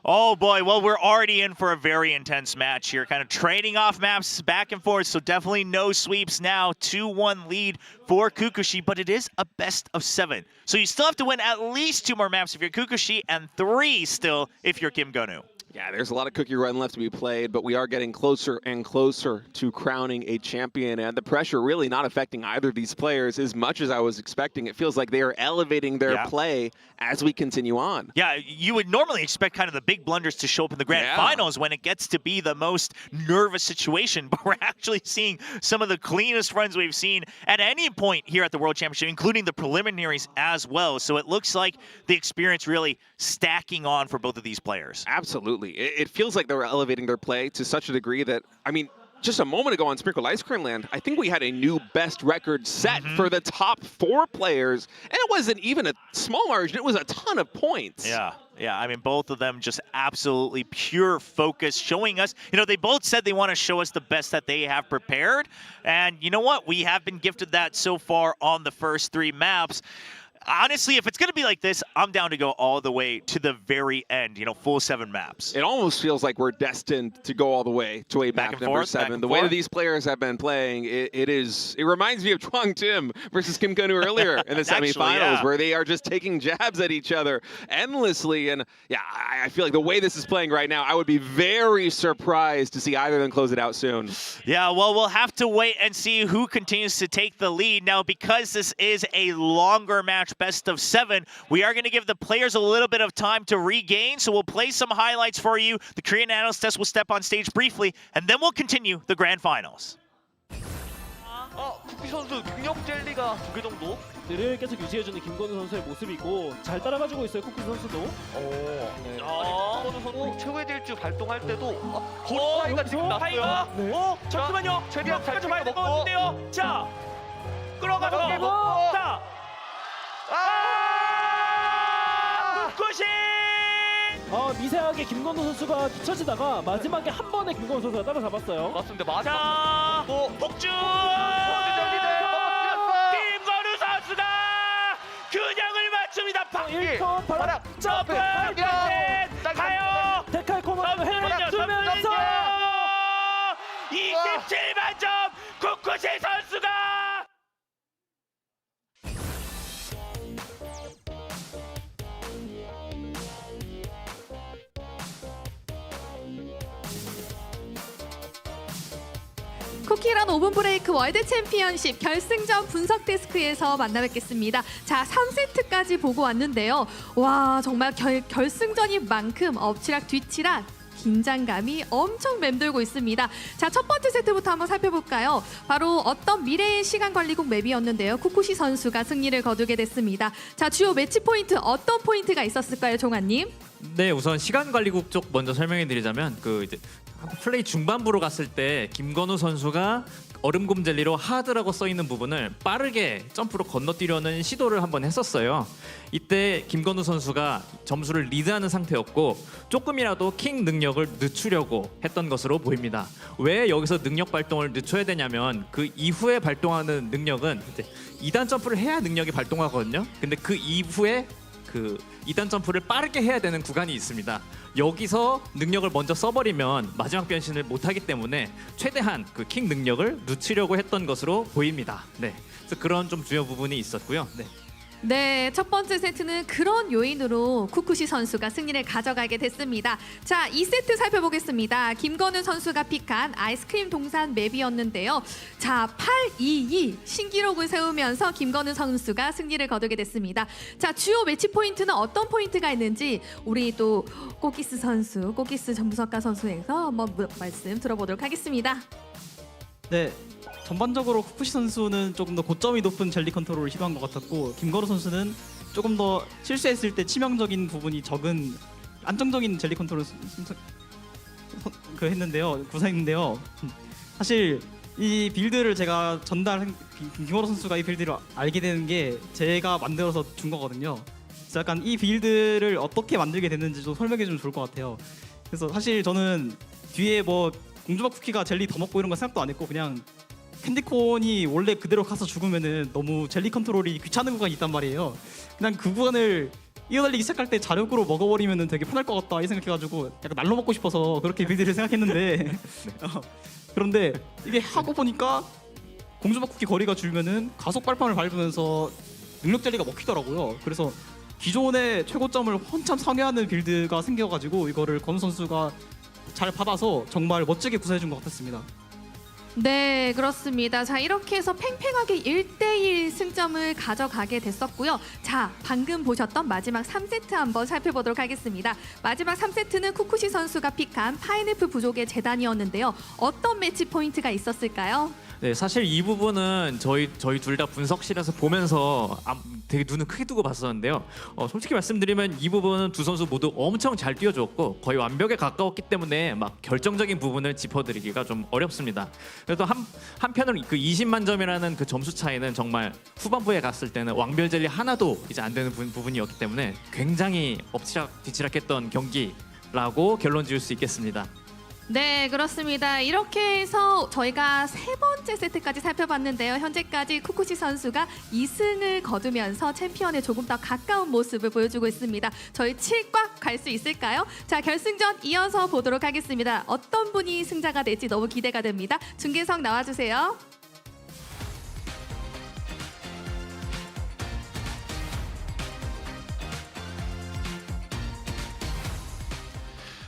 Oh boy, well, we're already in for a very intense match here, kind of trading off maps back and forth, so definitely no sweeps now. 2-1 lead for Kukushi, but it is a best of 7. So you still have to win at least 2 more maps if you're Kukushi, and 3 still if you're Kim Gun-woo. Yeah, there's a lot of cookie run left to be played, but we are getting closer and closer to crowning a champion, and the pressure really not affecting either of these players as much as I was expecting. It feels like they are elevating their play as we continue on. Yeah, you would normally expect kind of the big blunders to show up in the grand finals when it gets to be the most nervous situation, but we're actually seeing some of the cleanest runs we've seen at any point here at the World Championship, including the preliminaries as well. So it looks like the experience really stacking on for both of these players. Absolutely. It feels like they're elevating their play to such a degree that, I mean, just a moment ago on Sprinkled Ice Cream Land, I think we had a new best record set for the top 4 players, and it wasn't even a small margin, it was a ton of points. Yeah, I mean, both of them just absolutely pure focus, showing us, you know, they both said they want to show us the best that they have prepared, and you know what? We have been gifted that so far on the first 3 maps. Honestly, if it's going to be like this, I'm down to go all the way to the very end, you know, full 7 maps. It almost feels like we're destined to go all the way to a map number 7. The way that these players have been playing, it reminds me of Chuang Tim versus Kim Gun-woo earlier in the semifinals, where they are just taking jabs at each other endlessly. And yeah, I feel like the way this is playing right now, I would be very surprised to see either of them close it out soon. Yeah, well, we'll have to wait and see who continues to take the lead. Now, because this is a longer match, best of 7, we are going to give the players a little bit of time to regain, so we'll play some highlights for you. The Korean analyst test will step on stage briefly, and then we'll continue the grand finals. 쿠키 선수 능력 젤리가 2개 정도? 를 계속 유지해주는 김건우 선수의 모습이고 잘 따라가지고 있어요, 쿠키 선수도. 네. 김건우 선수 최후의 질주 발동할 때도 골파이가 지금 났어요. 잠깐만요. 최대한 잘 봐야 될 것 같은데요. 자, 끌어가서 자. 쿠쿠시! 미세하게 김건우 선수가 뒤처지다가 마지막에 한 번에 김건우 선수가 따라잡았어요. 맞습니다. 마지막 자, 복주! 김건우 선수가 균형을 맞춥니다. 1턴 바람 점프! 가요! 데칼 코너를 해주면서 27만 점! 쿠쿠시 선수가! 쿠키런 오븐 브레이크 월드 챔피언십 결승전 분석 데스크에서 만나뵙겠습니다. 자, 3세트까지 보고 왔는데요. 와, 정말 결승전인 만큼 엎치락 뒤치락 긴장감이 엄청 맴돌고 있습니다. 자, 첫 번째 세트부터 한번 살펴볼까요? 바로 어떤 미래의 시간관리국 맵이었는데요. 쿠쿠시 선수가 승리를 거두게 됐습니다. 자, 주요 매치 포인트 어떤 포인트가 있었을까요, 종아님? 네, 우선 시간 관리국 쪽 먼저 설명해 드리자면 이제 플레이 중반부로 갔을 때 김건우 선수가 얼음곰 젤리로 하드라고 써 있는 부분을 빠르게 점프로 건너뛰려는 시도를 한번 했었어요. 이때 김건우 선수가 점수를 리드하는 상태였고 조금이라도 킹 능력을 늦추려고 했던 것으로 보입니다. 왜 여기서 능력 발동을 늦춰야 되냐면 그 이후에 발동하는 능력은 이제 2단 점프를 해야 능력이 발동하거든요. 근데 그 이후에 그 2단 점프를 빠르게 해야 되는 구간이 있습니다. 여기서 능력을 먼저 써버리면 마지막 변신을 못하기 때문에 최대한 그 킹 능력을 늦추려고 했던 것으로 보입니다. 네, 그래서 그런 좀 중요 부분이 있었고요. 네. 네, 첫 번째 세트는 그런 요인으로 쿠쿠시 선수가 승리를 가져가게 됐습니다. 자, 2세트 살펴보겠습니다. 김건우 선수가 픽한 아이스크림 동산 맵이었는데요. 자, 8-2-2 신기록을 세우면서 김건우 선수가 승리를 거두게 됐습니다. 자, 주요 매치 포인트는 어떤 포인트가 있는지 우리 또 꼬키스 선수, 꼬키스 전부석가 선수에서 한번 말씀 들어보도록 하겠습니다. 네, 전반적으로 쿠쿠시 선수는 조금 더 고점이 높은 젤리 컨트롤을 시도한 것 같았고 김건우 선수는 조금 더 실수했을 때 치명적인 부분이 적은 안정적인 젤리 컨트롤을 구사했는데요. 사실 이 빌드를 제가 김건우 선수가 이 빌드를 알게 되는 게 제가 만들어서 준 거거든요. 그래서 약간 이 빌드를 어떻게 만들게 됐는지 좀 설명해 주면 좋을 것 같아요. 그래서 사실 저는 뒤에 뭐 공주밥 쿠키가 젤리 더 먹고 이런 거 생각도 안 했고 그냥 캔디콘이 원래 그대로 가서 죽으면은 너무 젤리 컨트롤이 귀찮은 구간이 있단 말이에요. 그냥 그 구간을 이어달리기 시작할 때 자력으로 먹어버리면은 되게 편할 것 같다 이 생각해가지고 약간 날로 먹고 싶어서 그렇게 빌드를 생각했는데 그런데 이게 하고 보니까 공주밥 쿠키 거리가 줄면은 가속 발판을 밟으면서 능력 젤리가 먹히더라고요. 그래서 기존의 최고점을 한참 상회하는 빌드가 생겨가지고 이거를 건우 선수가 잘 받아서 정말 멋지게 구사해준 것 같았습니다. 네, 그렇습니다. 자, 이렇게 해서 팽팽하게 1대1 승점을 가져가게 됐었고요. 자, 방금 보셨던 마지막 3세트 한번 살펴보도록 하겠습니다. 마지막 3세트는 쿠쿠시 선수가 픽한 파인애플 부족의 재단이었는데요. 어떤 매치 포인트가 있었을까요? 네, 사실 이 부분은 저희 둘 다 분석실에서 보면서 되게 눈을 크게 뜨고 봤었는데요. 솔직히 말씀드리면 이 부분은 두 선수 모두 엄청 잘 뛰어줬고 거의 완벽에 가까웠기 때문에 막 결정적인 부분을 짚어드리기가 좀 어렵습니다. 그래도 한편으로 그 20만 점이라는 그 점수 차이는 정말 후반부에 갔을 때는 왕별 젤리 하나도 이제 안 되는 부분이었기 때문에 굉장히 엎치락뒤치락했던 경기라고 결론 지을 수 있겠습니다. 네, 그렇습니다. 이렇게 해서 저희가 세 번째 세트까지 살펴봤는데요. 현재까지 쿠쿠시 선수가 2승을 거두면서 챔피언에 조금 더 가까운 모습을 보여주고 있습니다. 저희 7과 갈 수 있을까요? 자, 결승전 이어서 보도록 하겠습니다. 어떤 분이 승자가 될지 너무 기대가 됩니다. 중계석 나와주세요.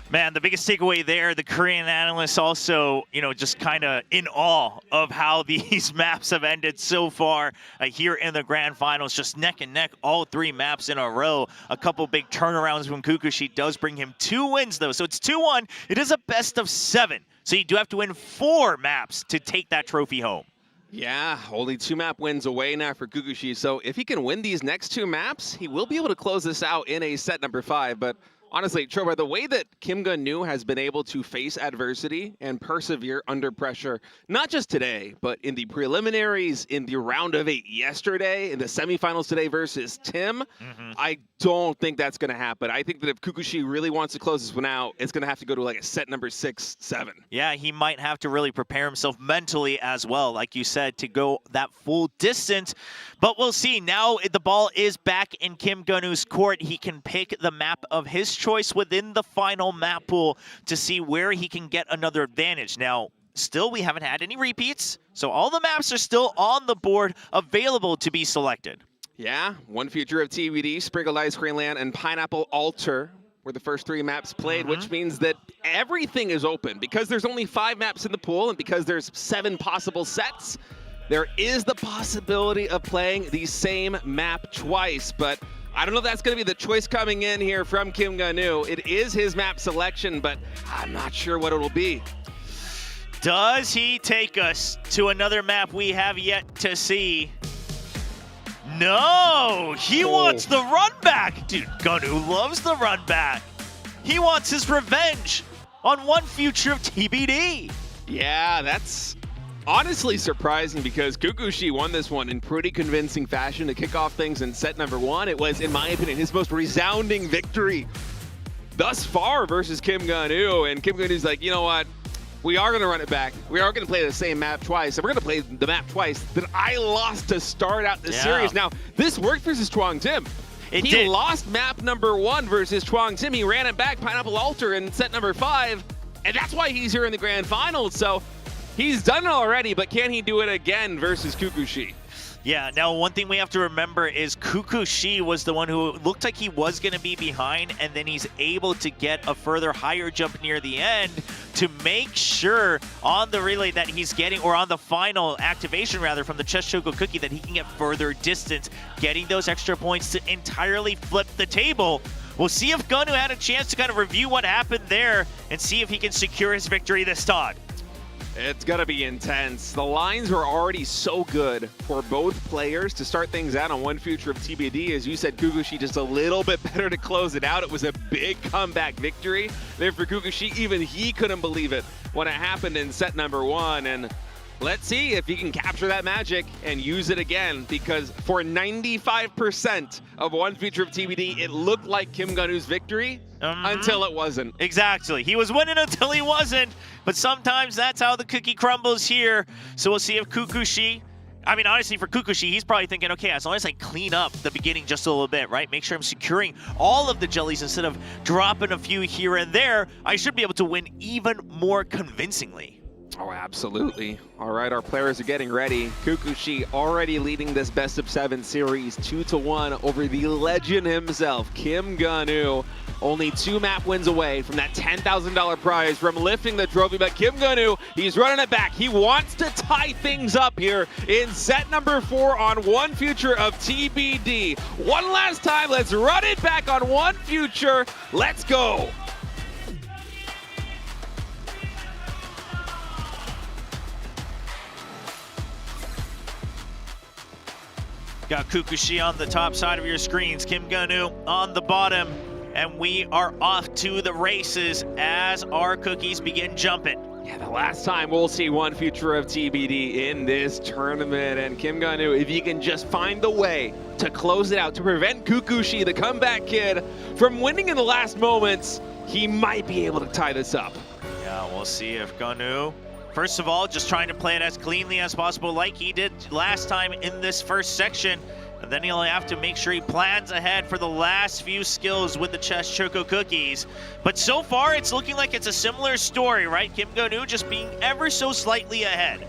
Man, the biggest takeaway there, the Korean analysts also, just kind of in awe of how these maps have ended so far here in the grand finals. Just neck and neck, all three maps in a row. A couple big turnarounds when Kukushi does bring him 2 wins, though. So it's 2-1. It is a best of 7. So you do have to win 4 maps to take that trophy home. Yeah, only 2 map wins away now for Kukushi. So if he can win these next 2 maps, he will be able to close this out in a set number 5. But honestly, Trobar, the way that Kim Gun-nu has been able to face adversity and persevere under pressure, not just today, but in the preliminaries, in the round of 8 yesterday, in the semifinals today versus Tim, I don't think that's going to happen. I think that if Kukushi really wants to close this one out, it's going to have to go to like a set number 6, 7. Yeah, he might have to really prepare himself mentally as well, like you said, to go that full distance. But we'll see. Now the ball is back in Kim Gun-nu's court. He can pick the map of his choice within the final map pool to see where he can get another advantage. Now, still, we haven't had any repeats, so all the maps are still on the board available to be selected. Yeah, One Future of TBD, Sprinkled Ice Cream Land, and Pineapple Altar were the first 3 maps played, which means that everything is open. Because there's only 5 maps in the pool, and because there's 7 possible sets, there is the possibility of playing the same map twice. But I don't know if that's going to be the choice coming in here from Kim Gun-nu. It is his map selection, but I'm not sure what it'll be. Does he take us to another map we have yet to see? No, he wants the run back. Dude, Gun-nu loves the run back. He wants his revenge on One Future of TBD. Yeah, that's honestly surprising because Kukushi won this one in pretty convincing fashion to kick off things in set number 1. It was, in my opinion, his most resounding victory thus far versus Kim Gun-woo. And Kim Gun-woo's like, you know what? We are going to run it back. We are going to play the same map twice. And we're going to play the map twice that I lost to start out the series. Now, this worked versus Chuang Tim. He lost map number 1 versus Chuang Tim. He ran it back, Pineapple Altar, in set number 5. And that's why he's here in the grand finals. So he's done it already, but can he do it again versus Kukushi? Yeah, now one thing we have to remember is Kukushi was the one who looked like he was going to be behind, and then he's able to get a further higher jump near the end to make sure on the relay that he's getting, or on the final activation rather, from the Chess Choco Cookie, that he can get further distance, getting those extra points to entirely flip the table. We'll see if Gun-woo had a chance to kind of review what happened there and see if he can secure his victory this time. It's going to be intense. The lines were already so good for both players to start things out on One Future of TBD. As you said, Kukushi just a little bit better to close it out. It was a big comeback victory there for Kukushi. Even he couldn't believe it when it happened in set number 1. And let's see if he can capture that magic and use it again, because for 95% of One Future of TBD, it looked like Kim Gun-woo's victory until it wasn't. Exactly. He was winning until he wasn't, but sometimes that's how the cookie crumbles here. So we'll see if Kukushi, I mean, honestly, for Kukushi, he's probably thinking, okay, as long as I clean up the beginning just a little bit, right? Make sure I'm securing all of the jellies instead of dropping a few here and there, I should be able to win even more convincingly. Oh, absolutely. All right, our players are getting ready. Kukushi already leading this best of 7 series 2-1 over the legend himself, Kim Gun-woo. Only 2 map wins away from that $10,000 prize from lifting the trophy, but Kim Gun-woo, he's running it back. He wants to tie things up here in set number 4 on One Future of TBD. One last time, let's run it back on One Future. Let's go. Got Kukushi on the top side of your screens, Kim Gun-woo on the bottom, and we are off to the races as our cookies begin jumping. Yeah, the last time we'll see One Future of TBD in this tournament, and Kim Gun-woo, if he can just find the way to close it out, to prevent Kukushi, the comeback kid, from winning in the last moments, he might be able to tie this up. Yeah, we'll see if Gun-woo, first of all, just trying to play it as cleanly as possible like he did last time in this first section. And then he'll have to make sure he plans ahead for the last few skills with the Chess Choco Cookies. But so far, it's looking like it's a similar story, right? Kim Gun-woo just being ever so slightly ahead.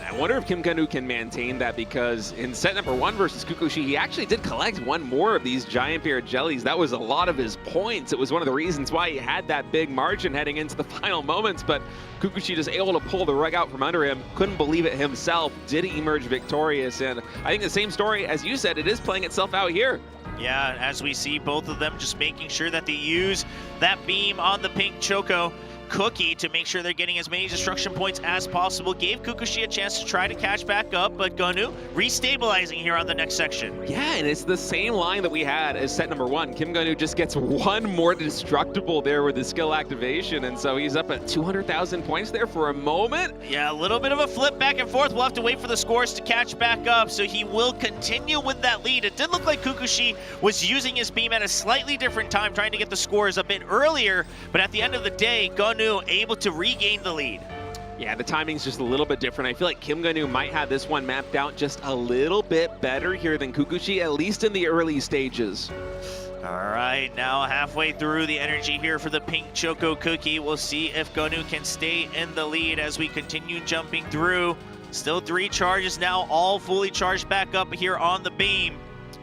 I wonder if Kim Gun-woo can maintain that, because in set number 1 versus Kukushi, he actually did collect 1 more of these giant bear jellies. That was a lot of his points. It was one of the reasons why he had that big margin heading into the final moments, but Kukushi just able to pull the rug out from under him. Couldn't believe it himself. Did emerge victorious, and I think the same story, as you said, it is playing itself out here. Yeah, as we see both of them just making sure that they use that beam on the pink Choco Cookie to make sure they're getting as many destruction points as possible. Gave Kukushi a chance to try to catch back up, but Gun-woo restabilizing here on the next section. Yeah, and it's the same line that we had as set number 1. Kim Gun-woo just gets 1 more destructible there with the skill activation, and so he's up at 200,000 points there for a moment. Yeah, a little bit of a flip back and forth. We'll have to wait for the scores to catch back up, so he will continue with that lead. It did look like Kukushi was using his beam at a slightly different time, trying to get the scores a bit earlier, but at the end of the day, Gun-woo able to regain the lead. Yeah, the timing's just a little bit different. I feel like Kim Gun-woo might have this one mapped out just a little bit better here than Kukushi, at least in the early stages. All right, now halfway through the energy here for the pink Choco Cookie. We'll see if Gun-woo can stay in the lead as we continue jumping through. Still 3 charges now, all fully charged back up here on the beam.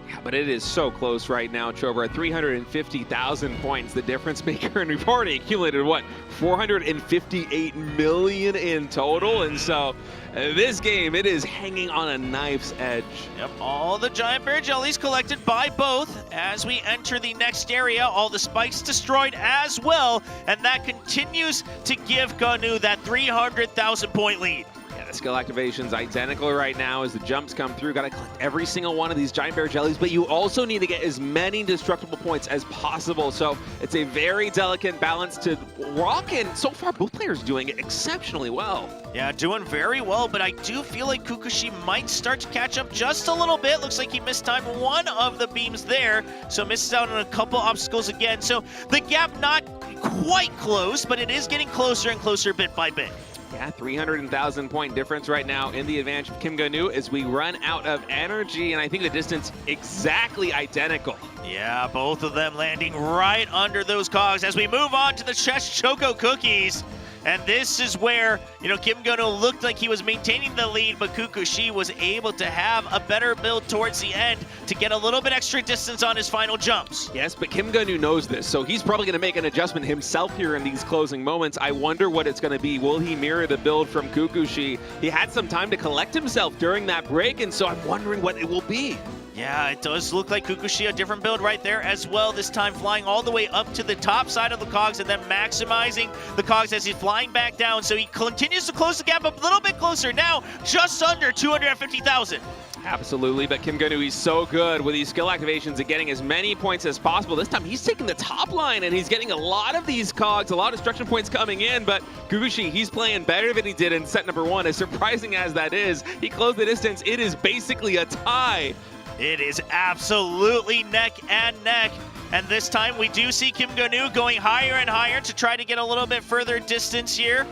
Yeah, but it is so close right now, Trover. 350,000 points, the difference maker, and we've already accumulated, what, 458 million in total, and so this game, it is hanging on a knife's edge. Yep, all the giant bear jellies collected by both as we enter the next area. All the spikes destroyed as well, and that continues to give Gun-woo that 300,000 point lead. Yeah, the skill activation's identical right now as the jumps come through. Gotta collect every single one of these giant bear jellies, but you also need to get as many destructible points as possible. So it's a very delicate balance to rock, and so far both players doing it exceptionally well. Yeah, doing very well, but I do feel like Kukushi might start to catch up just a little bit. Looks like he mistimed one of the beams there, so misses out on a couple obstacles again. So the gap not quite close, but it is getting closer and closer bit by bit. Yeah, 300,000 point difference right now in the advantage of Kim Ga-nu as we run out of energy, and I think the distance exactly identical. Yeah, both of them landing right under those cogs as we move on to the Chess Choco Cookies. And this is where, Kim Ga-nu looked like he was maintaining the lead, but Kukushi was able to have a better build towards the end to get a little bit extra distance on his final jumps. Yes, but Kim Ga-nu knows this, so he's probably going to make an adjustment himself here in these closing moments. I wonder what it's going to be. Will he mirror the build from Kukushi? He had some time to collect himself during that break, and so I'm wondering what it will be. Yeah, it does look like Kukushi, a different build right there as well. This time flying all the way up to the top side of the cogs and then maximizing the cogs as he's flying back down. So he continues to close the gap a little bit closer now, just under 250,000. Absolutely, but Kim Ga-nu, he's so good with these skill activations and getting as many points as possible. This time he's taking the top line and he's getting a lot of these cogs, a lot of destruction points coming in, but Kukushi, he's playing better than he did in set number 1. As surprising as that is, he closed the distance. It is basically a tie. It is absolutely neck and neck. And this time we do see Kim Ga-nu going higher and higher to try to get a little bit further distance here.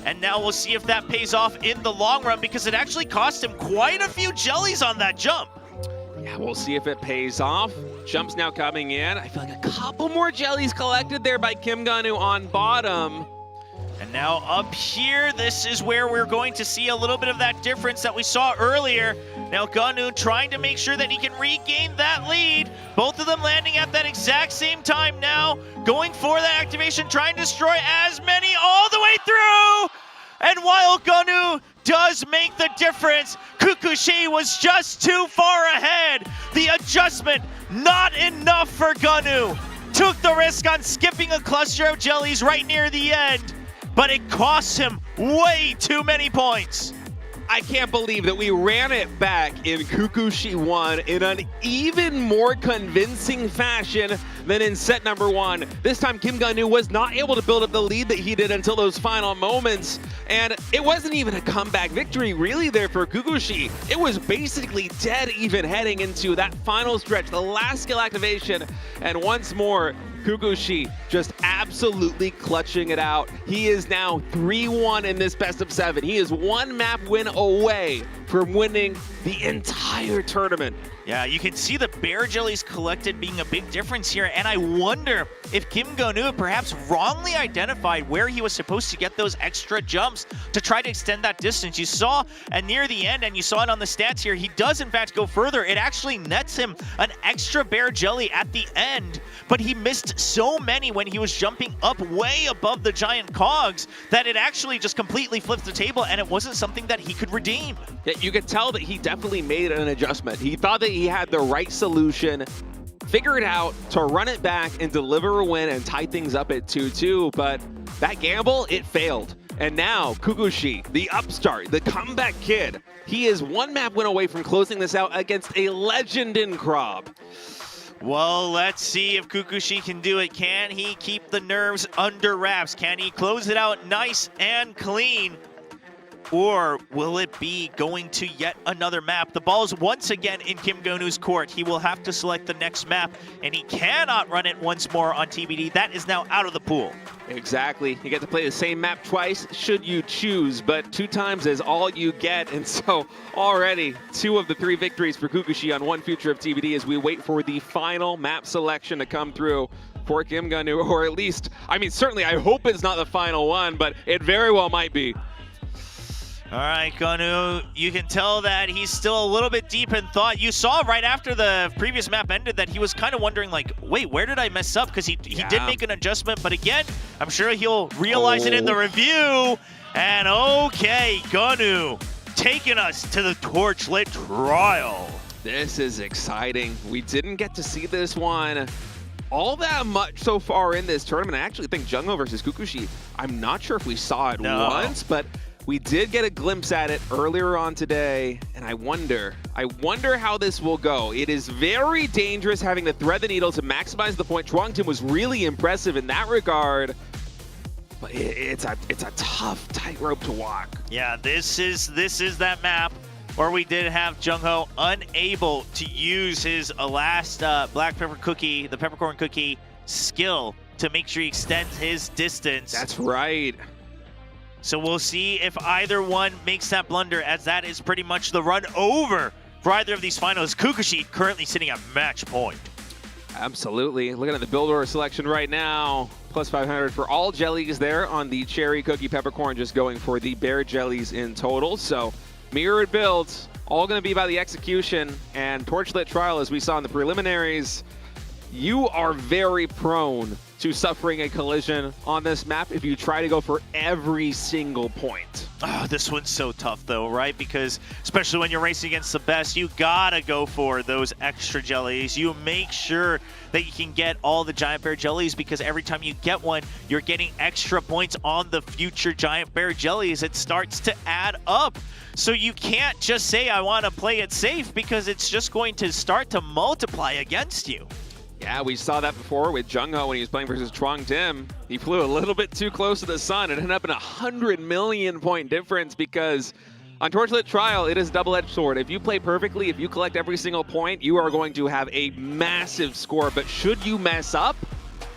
And now we'll see if that pays off in the long run, because it actually cost him quite a few jellies on that jump. Yeah, we'll see if it pays off. Jumps now coming in. I feel like a couple more jellies collected there by Kim Ga-nu on bottom. And now up here, this is where we're going to see a little bit of that difference that we saw earlier. Now Ga-nu trying to make sure that he can regain that lead. Both of them landing at that exact same time now. Going for that activation, trying to destroy as many all the way through. And while Ga-nu does make the difference, Kukushi was just too far ahead. The adjustment, not enough for Ga-nu. Took the risk on skipping a cluster of jellies right near the end, but it costs him way too many points. I can't believe that we ran it back in Kukushi 1 in an even more convincing fashion than in set number 1. This time Kim Ga-nu was not able to build up the lead that he did until those final moments, and it wasn't even a comeback victory really there for Kukushi. It was basically dead even heading into that final stretch, the last skill activation, and once more Kukushi just absolutely clutching it out. He is now 3-1 in this best of 7. He is one map win away from winning the entire tournament. Yeah, you can see the bear jellies collected being a big difference here, and I wonder if Kim Ga-nu perhaps wrongly identified where he was supposed to get those extra jumps to try to extend that distance. You saw near the end, and you saw it on the stats here, he does in fact go further. It actually nets him an extra bear jelly at the end, but he missed so many when he was jumping up way above the giant cogs that it actually just completely flipped the table, and it wasn't something that he could redeem. Yeah, you could tell that he definitely made an adjustment. He thought that he had the right solution, figured out to run it back and deliver a win and tie things up at 2-2, but that gamble, it failed. And now Kukushi, the upstart, the comeback kid, he is one map win away from closing this out against a legend in Krob. Well, let's see if Kukushi can do it. Can he keep the nerves under wraps? Can he close it out nice and clean? Or will it be going to yet another map? The ball is once again in Kim Ga-nu's court. He will have to select the next map, and he cannot run it once more on TBD. That is now out of the pool. Exactly. You get to play the same map twice, should you choose, but 2 times is all you get. And so already 2 of the 3 victories for Kukushi on one future of TBD as we wait for the final map selection to come through for Kim Ga-nu, or at least, I mean, certainly I hope it's not the final one, but it very well might be. All right, Ga-nu, you can tell that he's still a little bit deep in thought. You saw right after the previous map ended that he was kind of wondering, like, wait, where did I mess up? Because he did make an adjustment, but again, I'm sure he'll realize it in the review. And okay, Ga-nu taking us to the torchlit trial. This is exciting. We didn't get to see this one all that much so far in this tournament. I actually think Jungho versus Kukushi, I'm not sure if we saw it once, but We did get a glimpse at it earlier on today, and I wonder how this will go. It is very dangerous having to thread the needle to maximize the point. Chuangtim was really impressive in that regard, but it's a tough tightrope to walk. Yeah, this is that map where we did have Jungho unable to use his last black pepper cookie, the peppercorn cookie skill to make sure he extends his distance. That's right. So we'll see if either one makes that blunder, as that is pretty much the run over for either of these finals. Kukushi currently sitting at match point. Absolutely. Looking at the build order selection right now, plus 500 for all jellies there on the cherry cookie peppercorn, just going for the bear jellies in total. So mirrored builds, all going to be by the execution. And Torchlit Trial, as we saw in the preliminaries, you are very prone to suffering a collision on this map if you try to go for every single point. Oh, this one's so tough though, right? Because especially when you're racing against the best, you gotta go for those extra jellies. You make sure that you can get all the giant bear jellies, because every time you get one, you're getting extra points on the future giant bear jellies. It starts to add up. So you can't just say, I want to play it safe, because it's just going to start to multiply against you. Yeah, we saw that before with Jungho when he was playing versus Chuangtim. He flew a little bit too close to the sun. It ended up in 100 million point difference, because on Torchlit Trial, it is a double-edged sword. If you play perfectly, if you collect every single point, you are going to have a massive score. But should you mess up,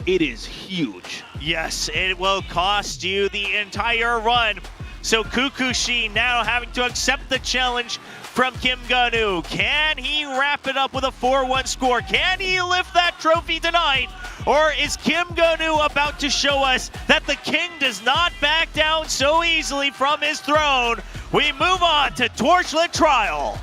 it is huge. Yes, it will cost you the entire run. So Kukushi now having to accept the challenge from Kim Gun-woo. Can he wrap it up with a 4-1 score? Can he lift that trophy tonight? Or is Kim Gun-woo about to show us that the king does not back down so easily from his throne? We move on to Torchlit Trial.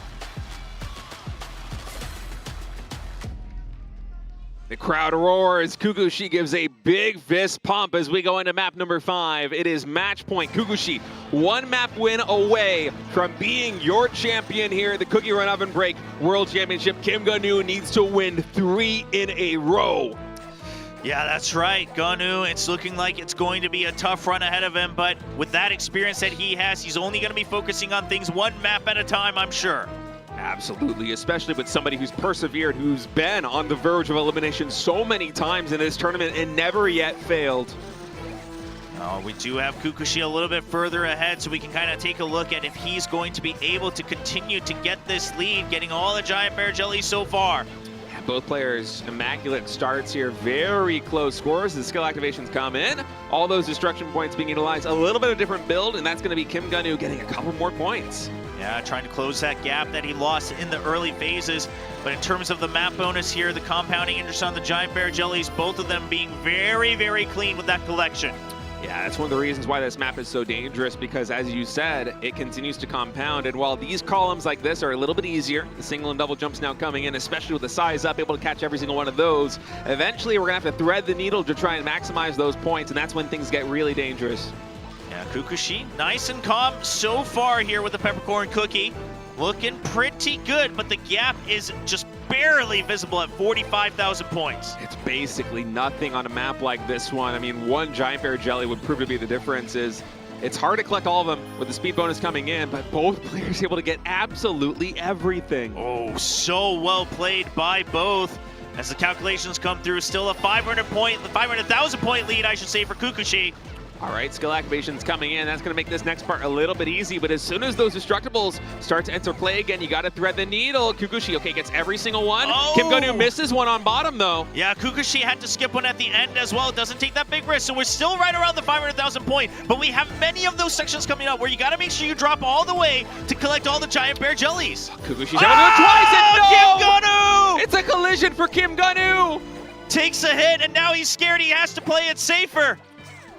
The crowd roars. Kukushi gives a big fist pump as we go into map number 5. It is match point. Kukushi, one map win away from being your champion here at the Cookie Run Oven Break World Championship. Kim Gun-woo needs to win 3 in a row. Yeah, that's right, Gun-woo. It's looking like it's going to be a tough run ahead of him, but with that experience that he has, he's only going to be focusing on things one map at a time, I'm sure. Absolutely, especially with somebody who's persevered, who's been on the verge of elimination so many times in this tournament and never yet failed. We do have Kukushi a little bit further ahead, so we can kind of take a look at if he's going to be able to continue to get this lead, getting all the giant bear jellies so far. Yeah, both players, immaculate starts here, very close scores. The skill activations come in, all those destruction points being utilized, a little bit of different build, and that's going to be Kim Gun-woo getting a couple more points. Yeah, trying to close that gap that he lost in the early phases. But in terms of the map bonus here, the compounding interest on the giant bear jellies, both of them being very, very clean with that collection. Yeah, that's one of the reasons why this map is so dangerous, because as you said, it continues to compound. And while these columns like this are a little bit easier, the single and double jumps now coming in, especially with the size up, able to catch every single one of those. Eventually, we're going to have to thread the needle to try and maximize those points, and that's when things get really dangerous. Yeah, Kukushi, nice and calm so far here with the peppercorn cookie. Looking pretty good, but the gap is just barely visible at 45,000 points. It's basically nothing on a map like this one. I mean, one giant bear jelly would prove to be the difference. It's hard to collect all of them with the speed bonus coming in, but both players able to get absolutely everything. Oh, so well played by both. As the calculations come through, still a 500,000 point lead, I should say, for Kukushi. All right, skill activations coming in. That's going to make this next part a little bit easy, but as soon as those destructibles start to enter play again, you got to thread the needle. Kukushi, okay, gets every single one. Oh! Kim Gun-woo misses one on bottom, though. Yeah, Kukushi had to skip one at the end as well. Doesn't take that big risk, so we're still right around the 500,000 point, but we have many of those sections coming up where you got to make sure you drop all the way to collect all the giant bear jellies. Kukushi's able to do it twice, and no! Kim Gun-woo! It's a collision for Kim Gun-woo! Takes a hit, and now he's scared. He has to play it safer.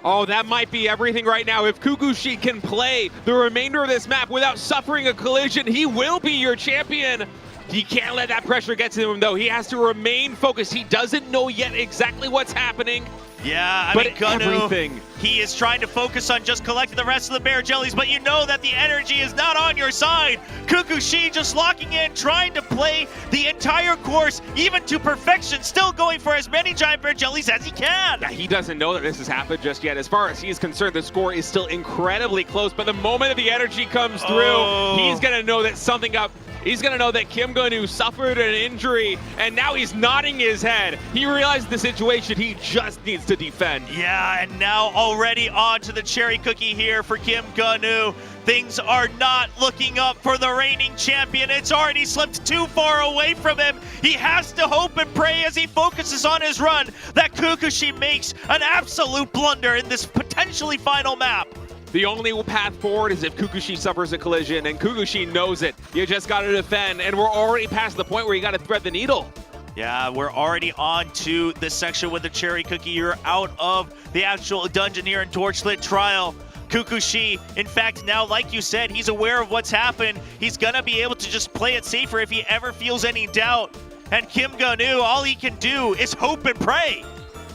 Oh, that might be everything right now. If Kukushi can play the remainder of this map without suffering a collision, he will be your champion. He can't let that pressure get to him, though. He has to remain focused. He doesn't know yet exactly what's happening. Yeah, I but mean, Ganu, everything. he is trying to focus on just collecting the rest of the bear jellies, but you know that the energy is not on your side. Kukushi just locking in, trying to play the entire course, even to perfection, still going for as many giant bear jellies as he can. Yeah, he doesn't know that this has happened just yet. As far as he's concerned, the score is still incredibly close, but the moment that the energy comes through, he's gonna know that something up. He's gonna know that Kim Ganu suffered an injury, and now he's nodding his head. He realized the situation, he just needs to defend. Yeah, and now already on to the cherry cookie here for Kim Ganu. Things are not looking up for the reigning champion. It's already slipped too far away from him. He has to hope and pray as he focuses on his run that Kukushi makes an absolute blunder in this potentially final map. The only path forward is if Kukushi suffers a collision, and Kukushi knows it. You just gotta defend, and we're already past the point where you gotta thread the needle. Yeah, we're already on to this section with the cherry cookie. You're out of the actual dungeon here in Torchlit Trial. Kukushi, in fact, now, like you said, he's aware of what's happened. He's gonna be able to just play it safer if he ever feels any doubt. And Kim Ganu, all he can do is hope and pray.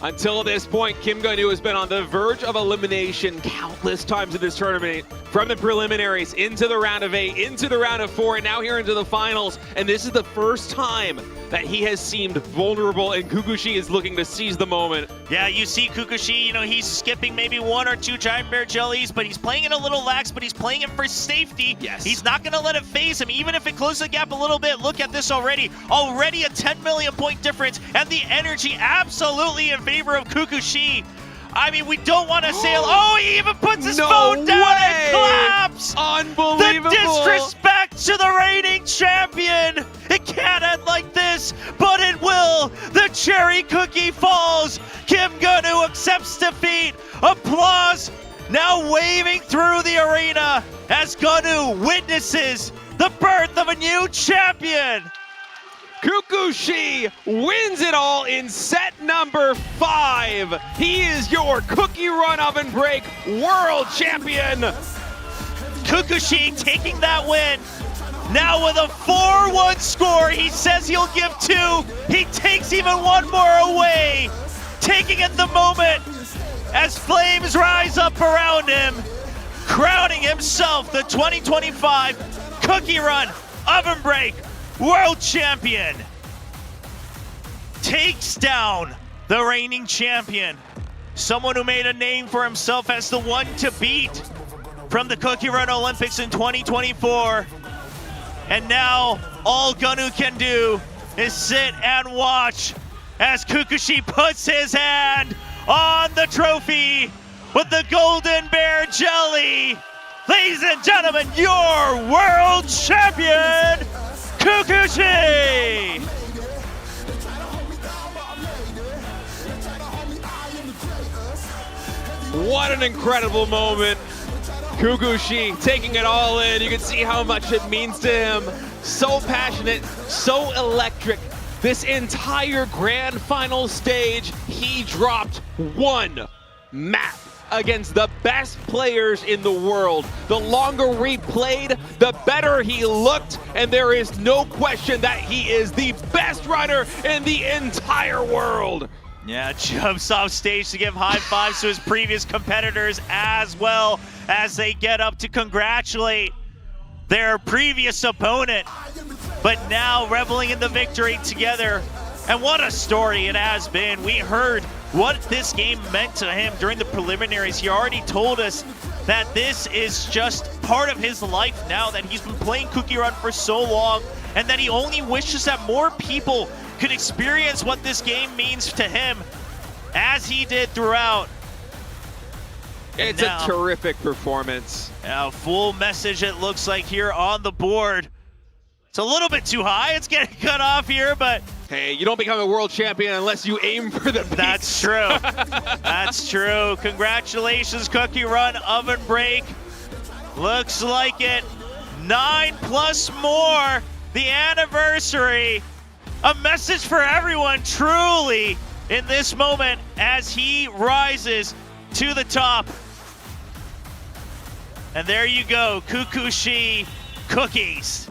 Until this point, Kim Ganu has been on the verge of elimination countless times in this tournament. From the preliminaries, into the round of 8, into the round of 4, and now here into the finals. And this is the first time that he has seemed vulnerable, and Kukushi is looking to seize the moment. Yeah, you see Kukushi, you know, he's skipping maybe 1 or 2 giant bear jellies, but he's playing it a little lax, but he's playing it for safety. Yes. He's not going to let it phase him, even if it closes the gap a little bit. Look at this already. Already a 10 million point difference, and the energy absolutely in favor of Kukushi. I mean, we don't want to sail. Oh, he even puts his phone down and claps! Unbelievable! The disrespect to the reigning champion! It can't end like this, but it will! The cherry cookie falls! Kim Ganu accepts defeat! Applause now waving through the arena as Ganu witnesses the birth of a new champion! Kukushi wins it all in set number 5. He is your Cookie Run Oven Break World Champion. Kukushi taking that win. Now with a 4-1 score, he says he'll give 2. He takes even 1 more away. Taking it the moment as flames rise up around him. Crowning himself the 2025 Cookie Run Oven Break World Champion. Takes down the reigning champion. Someone who made a name for himself as the one to beat from the Cookie Run Olympics in 2024. And now all Ganu can do is sit and watch as Kukushi puts his hand on the trophy with the Golden Bear Jelly. Ladies and gentlemen, your world champion, Kukushi! What an incredible moment. Kukushi taking it all in. You can see how much it means to him. So passionate, so electric. This entire grand final stage, he dropped 1 map against the best players in the world. The longer we played, the better he looked, and there is no question that he is the best runner in the entire world. Yeah, jumps off stage to give high fives to his previous competitors as well as they get up to congratulate their previous opponent. But now reveling in the victory together. And what a story it has been. We heard what this game meant to him during the preliminaries. He already told us that this is just part of his life now, that he's been playing Cookie Run for so long, and that he only wishes that more people could experience what this game means to him as he did throughout. It's a terrific performance. Now, full message it looks like here on the board. It's a little bit too high. It's getting cut off here, but hey, you don't become a world champion unless you aim for the beats. That's true. That's true. Congratulations, Cookie Run Oven Break. Looks like it. 9+ more. The anniversary. A message for everyone, truly, in this moment as he rises to the top. And there you go, Kukushi cookies.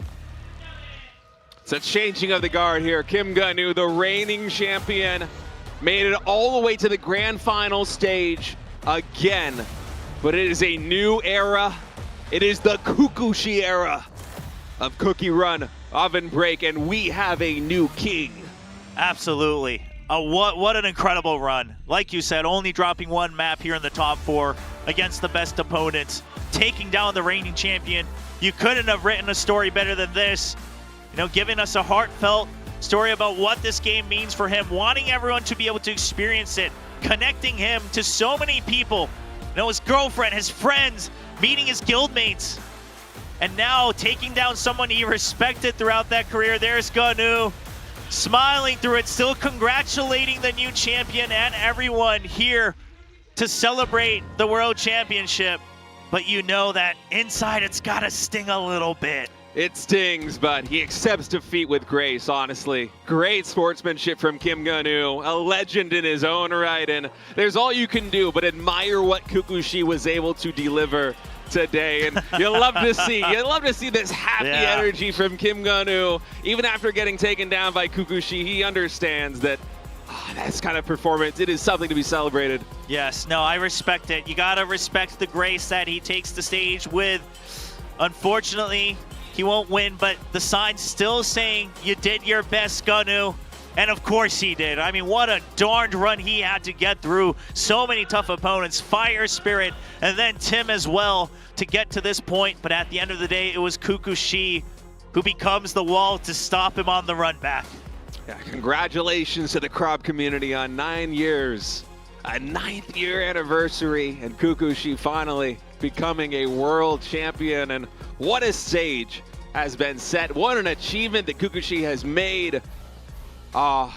It's a changing of the guard here. Kim Ganu, the reigning champion, made it all the way to the grand final stage again. But it is a new era. It is the Kukushi era of Cookie Run, Oven Break, and we have a new king. Absolutely. What an incredible run. Like you said, only dropping one map here in the top 4 against the best opponents, taking down the reigning champion. You couldn't have written a story better than this. You know, giving us a heartfelt story about what this game means for him, wanting everyone to be able to experience it, connecting him to so many people. You know, his girlfriend, his friends, meeting his guildmates, and now taking down someone he respected throughout that career. There's Ganu, smiling through it, still congratulating the new champion and everyone here to celebrate the World Championship. But you know that inside it's gotta sting a little bit. It stings, but he accepts defeat with grace, honestly. Great sportsmanship from Kim Ganu, a legend in his own right, and there's all you can do but admire what Kukushi was able to deliver today. And you'll love to see this happy energy from Kim Ganu. Even after getting taken down by Kukushi, he understands that that's kind of performance. It is something to be celebrated. Yes, no, I respect it. You gotta respect the grace that he takes the stage with. Unfortunately, he won't win, but the sign's still saying you did your best, Ganu. And of course he did. I mean, what a darned run he had to get through. So many tough opponents, Fire Spirit, and then Tim as well to get to this point. But at the end of the day, it was Kukushi who becomes the wall to stop him on the run back. Yeah, congratulations to the Krob community on 9 years. A 9th year anniversary, and Kukushi finally becoming a world champion. And what a stage has been set. What an achievement that Kukushi has made.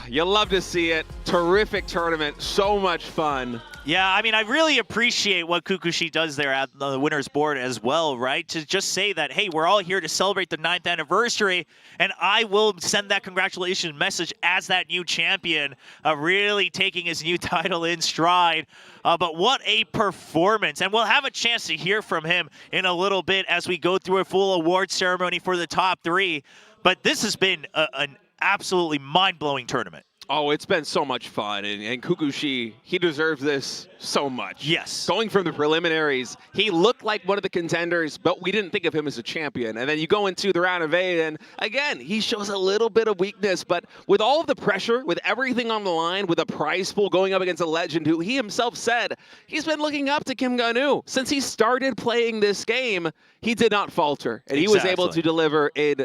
You'll love to see it. Terrific tournament, so much fun. Yeah, I mean, I really appreciate what Kukushi does there at the winner's board as well, right? To just say that, hey, we're all here to celebrate the 9th anniversary, and I will send that congratulations message as that new champion, really taking his new title in stride. But what a performance. And we'll have a chance to hear from him in a little bit as we go through a full award ceremony for the top 3. But this has been an absolutely mind-blowing tournament. Oh, it's been so much fun, and Kukushi, he deserves this so much. Yes. Going from the preliminaries, he looked like one of the contenders, but we didn't think of him as a champion. And then you go into the round of 8, and again, he shows a little bit of weakness, but with all of the pressure, with everything on the line, with a prize pool going up against a legend who he himself said he's been looking up to Kim Ganu. Since he started playing this game, he did not falter, and he was able to deliver a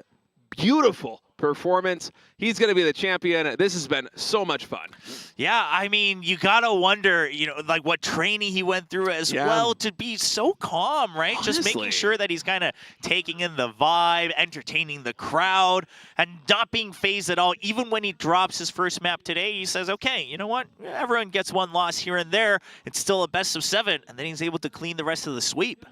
beautiful performance. He's going to be the champion. This has been so much fun. Yeah, I mean, you got to wonder, you know, like what training he went through as well to be so calm, right? Honestly. Just making sure that he's kind of taking in the vibe, entertaining the crowd, and not being phased at all. Even when he drops his first map today, he says, okay, you know what? Everyone gets one loss here and there. It's still a best of 7, and then he's able to clean the rest of the sweep.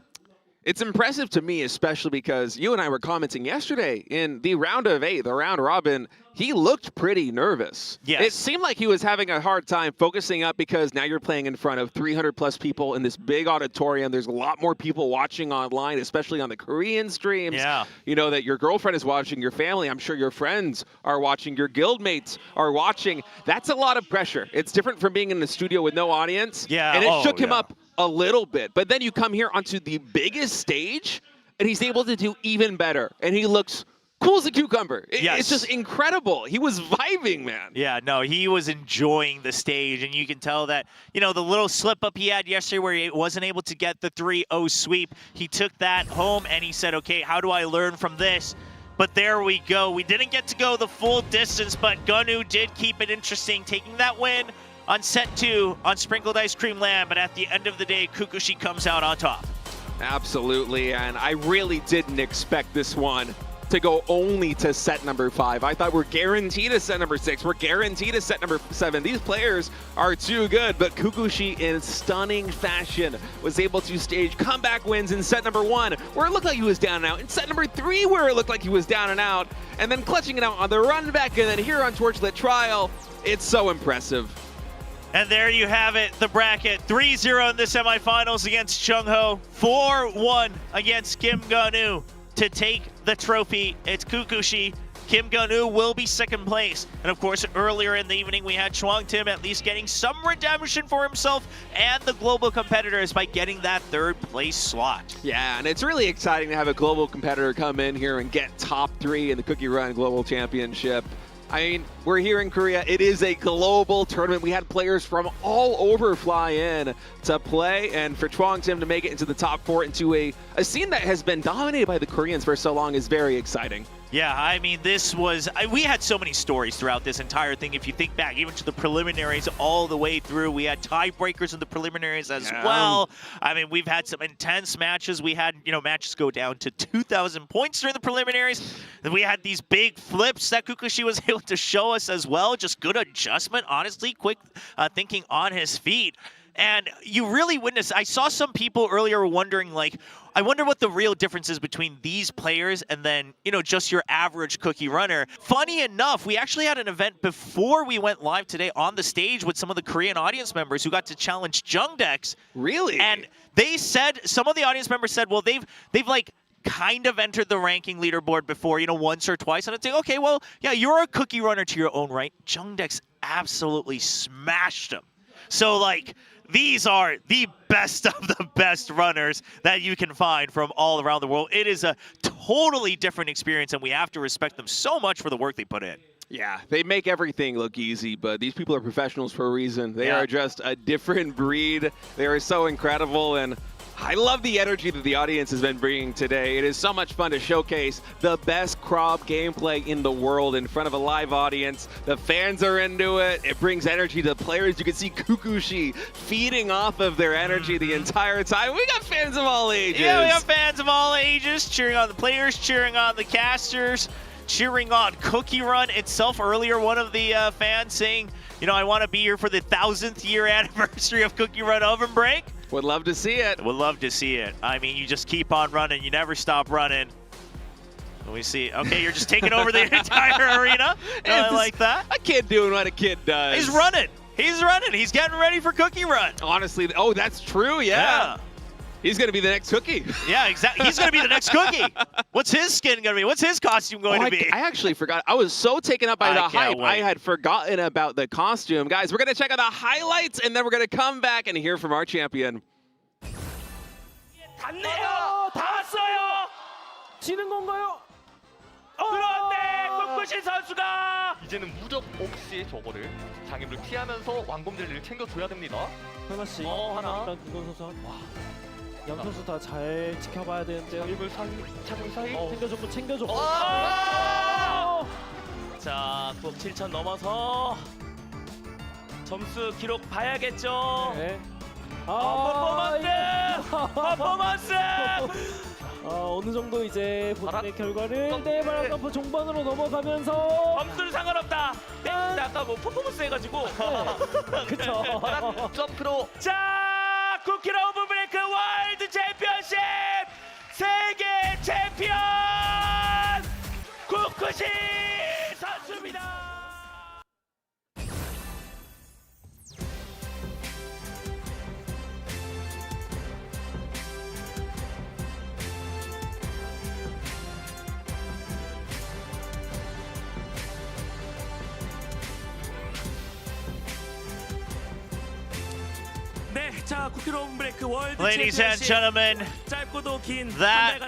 It's impressive to me, especially because you and I were commenting yesterday in the round of 8, the round robin, he looked pretty nervous. Yes. It seemed like he was having a hard time focusing up because now you're playing in front of 300 plus people in this big auditorium. There's a lot more people watching online, especially on the Korean streams. Yeah. You know that your girlfriend is watching, your family, I'm sure your friends are watching, your guildmates are watching. That's a lot of pressure. It's different from being in the studio with no audience. Yeah. And it shook him up a little bit, but then you come here onto the biggest stage and he's able to do even better, and he looks cool as a cucumber. It's just incredible. He was vibing, man. Yeah, no, he was enjoying the stage, and you can tell that, you know, the little slip up he had yesterday where he wasn't able to get the 3-0 sweep, he took that home and he said, okay, how do I learn from this? But there we go. We didn't get to go the full distance, but Ganu did keep it interesting, taking that win on set 2 on Sprinkled Ice Cream Land, but at the end of the day, Kukushi comes out on top. Absolutely, and I really didn't expect this one to go only to set number 5. I thought we're guaranteed a set number 6. We're guaranteed a set number 7. These players are too good, but Kukushi in stunning fashion was able to stage comeback wins in set number 1, where it looked like he was down and out, in set number 3, where it looked like he was down and out, and then clutching it out on the run back, and then here on Torchlit Trial. It's so impressive. And there you have it, the bracket. 3-0 in the semifinals against Chung-Ho. 4-1 against Kim Ganu to take the trophy. It's Kukushi Kim Gun-woo will be second place. And of course, earlier in the evening, we had Chuang Tim at least getting some redemption for himself and the global competitors by getting that third place slot. Yeah, and it's really exciting to have a global competitor come in here and get top 3 in the Cookie Run Global Championship. I mean, we're here in Korea. It is a global tournament. We had players from all over fly in to play, and for Chuang Tim to make it into the top 4 into a scene that has been dominated by the Koreans for so long is very exciting. Yeah, I mean, we had so many stories throughout this entire thing. If you think back even to the preliminaries all the way through, we had tiebreakers in the preliminaries as well. I mean, we've had some intense matches. We had, matches go down to 2,000 points during the preliminaries. Then we had these big flips that Kukushi was able to show us as well. Just good adjustment, honestly, quick thinking on his feet. And you really witnessed, I saw some people earlier wondering, like, I wonder what the real difference is between these players and then, just your average Cookie Runner. Funny enough, we actually had an event before we went live today on the stage with some of the Korean audience members who got to challenge Jungdex. Really? And they said, some of the audience members said, well, they've like, kind of entered the ranking leaderboard before, once or twice. And it's like, okay, well, yeah, you're a Cookie Runner to your own right. Jungdex absolutely smashed him. So, like, these are the best of the best runners that you can find from all around the world. It is a totally different experience, and we have to respect them so much for the work they put in. Yeah, they make everything look easy, but these people are professionals for a reason. They are just a different breed. They are so incredible, and I love the energy that the audience has been bringing today. It is so much fun to showcase the best Krob gameplay in the world in front of a live audience. The fans are into it. It brings energy to the players. You can see Kukushi feeding off of their energy the entire time. We got fans of all ages. Yeah, we got fans of all ages cheering on the players, cheering on the casters, cheering on Cookie Run itself. Earlier, one of the fans saying, I want to be here for the 1,000th year anniversary of Cookie Run Oven Break. Would love to see it. Would love to see it. I mean, you just keep on running. You never stop running. We see. Okay, you're just taking over the entire arena. I like that. A kid doing what a kid does. He's running. He's running. He's getting ready for Cookie Run. Honestly, that's true. Yeah. He's going to be the next Cookie. Yeah, exactly. He's going to be the next Cookie. What's his skin going to be? What's his costume going to be? I actually forgot. I was so taken up by the hype. I had forgotten about the costume. Guys, we're going to check out the highlights, and then we're going to come back and hear from our champion. 닿네요. 닿았어요. 지는 건가요? 그런데 꿋꿋이 선수가 이제는 무적 없이 저거를 장애물을 피하면서 왕검젤리를 챙겨줘야 됩니다. 하나씩. 하나. 일단 김건 선수. 와. 양 선수 다 잘 지켜봐야 되는데요. 1분 차근 사이. 챙겨줬고 챙겨줘. 자, 꼭 7천 넘어서 점수 기록 봐야겠죠. 네. 퍼포먼스! 어느 정도 이제 본인의 결과를 네바람 점프 종반으로 넘어가면서 점수는 상관없다. 아까 뭐 퍼포먼스 해가지고. 그쵸. 점프로. 자, 쿠키라 오븐 브레이크 월드 챔피언십 세계 챔피언 쿠쿠시 선수입니다. Ladies and gentlemen, that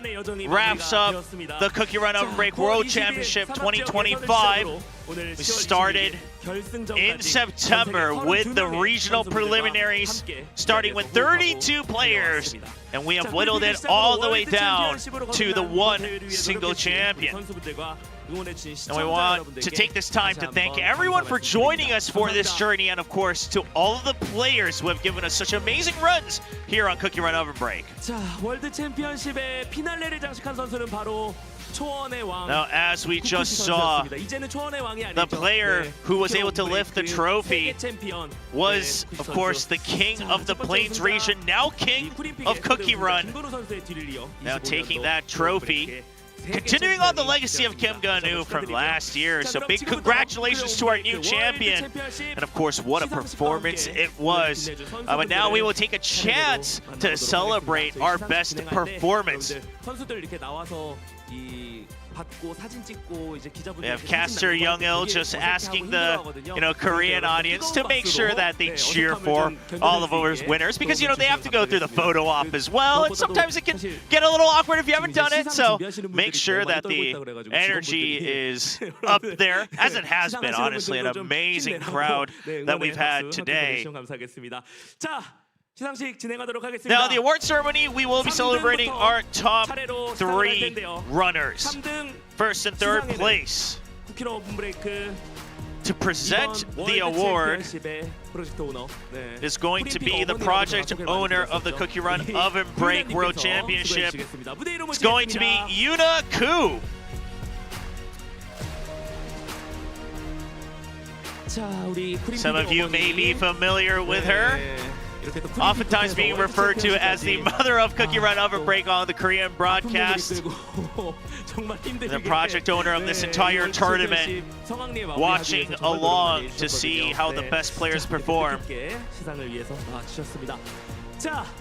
wraps up the Cookie Run Oven Break World Championship 2025. We started in September with the regional preliminaries, starting with 32 players, and we have whittled it all the way down to the one single champion. And we want to take this time to thank everyone for joining us for this journey, and of course to all of the players who have given us such amazing runs here on Cookie Run Oven Break. 자, 월드 챔피언십의 피날레를 장식한 선수는 바로 Now, as we just saw, the player who was able to lift the trophy was, of course, the king of the Plains region, now king of Cookie Run. Now taking that trophy, continuing on the legacy of Kim Gun-woo from last year. So big congratulations to our new champion. And of course, what a performance it was. But now we will take a chance to celebrate our best performance. We have Caster Young-il just asking the Korean audience to make sure that they cheer for all of our winners, because they have to go through the photo op as well, and sometimes it can get a little awkward if you haven't done it. So make sure that the energy is up there, as it has been. Honestly, an amazing crowd that we've had today. Now, the award ceremony, we will be celebrating our top 3 runners. First and third place. To present the award is going to be the project owner of the Cookie Run Oven Break World Championship. It's going to be Yuna Koo. Some of you may be familiar with her. Oftentimes being referred to as the mother of Cookie Run Oven Break on the Korean broadcast. The project owner of this entire tournament, watching along to see how the best players perform. And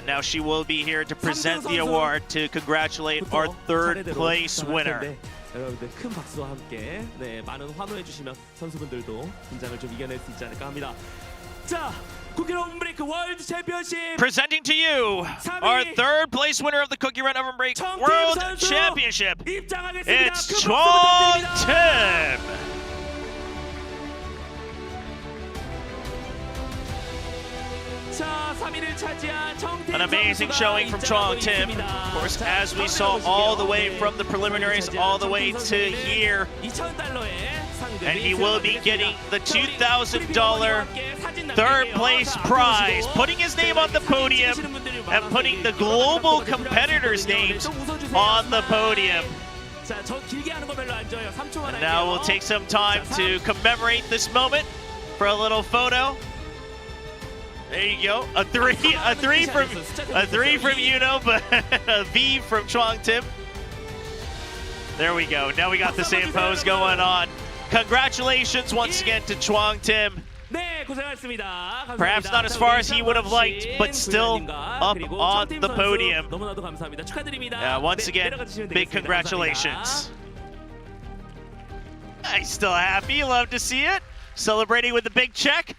now she will be here to present the award to congratulate our 3rd place winner. 여러분들 큰 박수와 함께 많은 환호해 주시면 선수분들도 긴장을 좀 이겨낼 수 있지 않을까 합니다. 자, Cookie Run Oven Break World Championship. Presenting to you our 3rd place winner of the Cookie Run Oven Break World Championship. It's Chong Tim. An amazing showing from Chong Tim. Of course, as we saw all the way from the preliminaries all the way to here. And he will be getting the $2,000 3rd place prize, putting his name on the podium and putting the global competitors' names on the podium. And now we'll take some time to commemorate this moment for a little photo. There you go. A three from Yuno, but a V from Chong Tim. There we go. Now we got the same pose going on. Congratulations once again to Chong Tim. Perhaps not as far as he would have liked, but still up on the podium. Once again, big congratulations. He's still happy. Love to see it. Celebrating with the big check.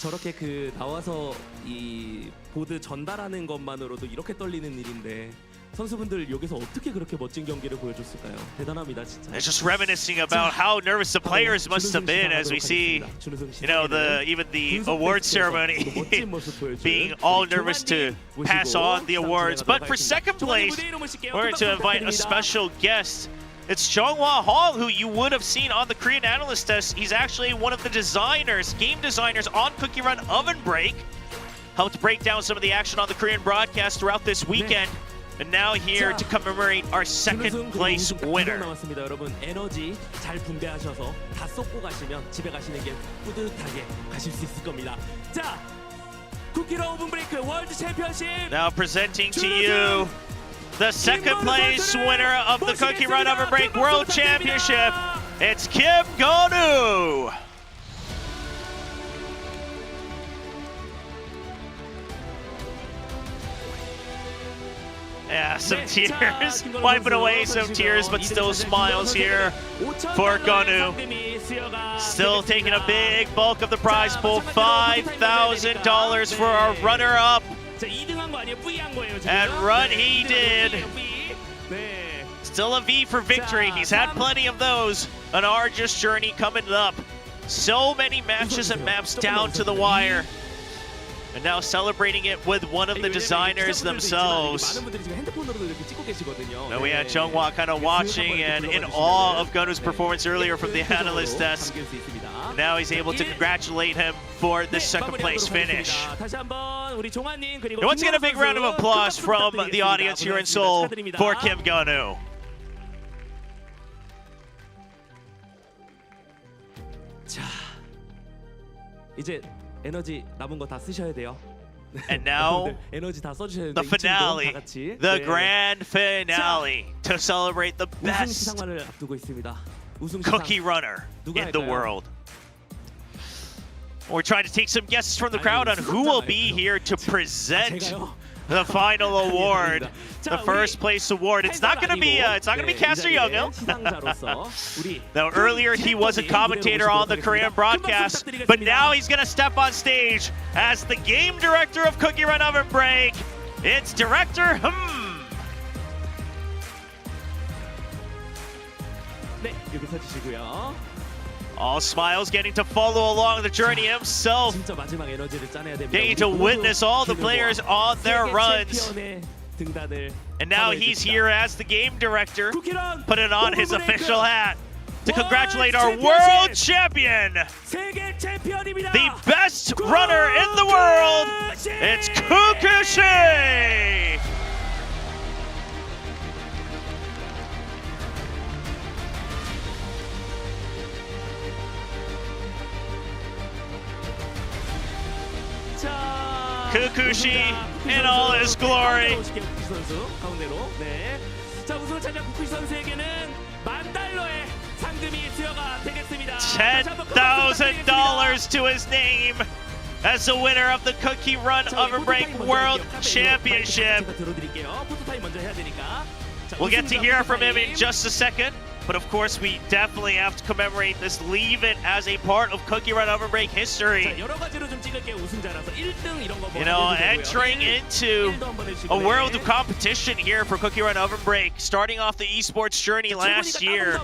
저렇게 나와서 이 보드 전달하는 것만으로도 이렇게 떨리는 일인데 선수분들 여기서 어떻게 그렇게 멋진 경기를 보여줬을까요? 대단합니다, 진짜. It's just reminiscing about how nervous the players must have been as we see, even the award ceremony being all nervous to pass on the awards. But for 2nd place, we're going to invite a special guest. It's Jong-Hwa Hall, who you would have seen on the Korean Analyst Test. He's actually one of the game designers on Cookie Run Oven Break. Helped break down some of the action on the Korean broadcast throughout this weekend. And now here to commemorate our 2nd place winner. 여러분 에너지 잘 분배하셔서 다 쏟고 가시면 집에 가시는 길 뿌듯하게 가실 수 있을 겁니다. 자, Cookie Run Oven Break World Championship. Now presenting to you the 2nd place winner of the Cookie Run Oven Break World Championship. It's Kim Go-nu. Yeah, some tears, wiping away some tears, but still smiles here for Go-nu. Still taking a big bulk of the prize pool, $5,000 for our runner-up. And run he did. Still a V for victory. He's had plenty of those. An arduous journey coming up. So many matches and maps down to the wire. And now celebrating it with one of the designers themselves. Now we had Jong-Hwa kind of watching and in awe of Go-nu's performance earlier from the analyst desk. Now he's able to congratulate him for the 2nd place finish. And once again, a big round of applause from the audience here in Seoul for Kim Go-nu. 자, 이제 에너지 남은 거 다 쓰셔야 돼요. And now, the finale, the grand finale, to celebrate the best cookie runner in the world. We're trying to take some guesses from the crowd on who will be here to present the final award, the first place award. It's not going to be Caster Youngil. Now earlier he was a commentator on the Korean broadcast, but now he's going to step on stage as the game director of Cookie Run Oven Break. It's director 네, 여기 서주시고요. All smiles, getting to follow along the journey himself. 진짜 마지막 에너지를 짜내야 됩니다. Getting to witness all the players on their runs. And now he's here as the game director, putting on his official hat to congratulate our world champion, the best runner in the world. It's Kukushi! Kukushi in all his glory. 선수 가운데로. 네. 자, 우승을 차지한 구쿠시 선수에게는 $10,000의 상금이 수여가 되겠습니다. $10,000 to his name as the winner of the Cookie Run Oven Break World Championship. 들어드릴게요. 포토타임 먼저 해야 되니까. We'll get to hear from him in just a second. But of course, we definitely have to commemorate this, leave it as a part of Cookie Run Oven Break history. 여러 가지로 좀 찍을게요. 우승자라서 1등 이런 거 You know, entering into a world of competition here for Cookie Run Oven Break, starting off the esports journey last year.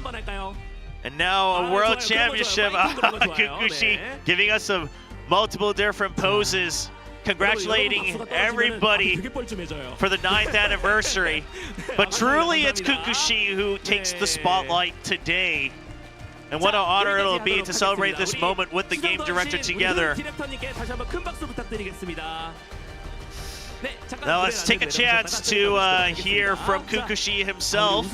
And now a world championship. Kukushi giving us some multiple different poses. Congratulating everybody for the 9th anniversary. But truly, it's Kukushi who takes the spotlight today. And what an honor it'll be to celebrate this moment with the game director together. Now let's take a chance to hear from Kukushi himself.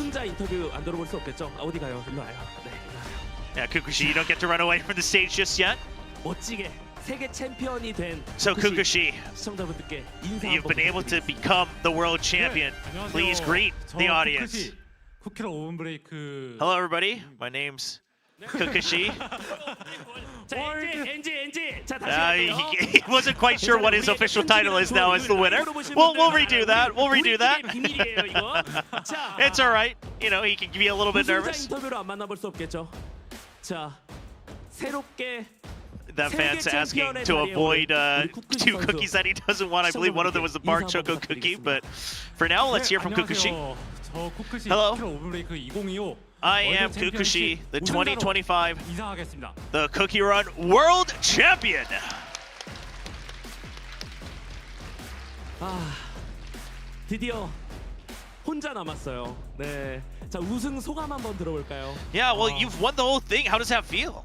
Yeah, Kukushi, you don't get to run away from the stage just yet. So Kukushi, you've been able to become the world champion. Please greet the audience. Hello everybody, my name's Kukushi. He wasn't quite sure what his official title is now as the winner. We'll redo that. We'll redo that. It's all right. You know, he can be a little bit nervous. That fan's asking to avoid 2 cookies that he doesn't want. I believe one of them was the Bar Choco cookie, but for now, let's hear from Kukushi. Hello. I am Kukushi, the 2025 the Cookie Run World Champion. 드디어 혼자 남았어요. 네. 자, 우승 소감 한번 들어볼까요? Yeah, well, you've won the whole thing. How does that feel?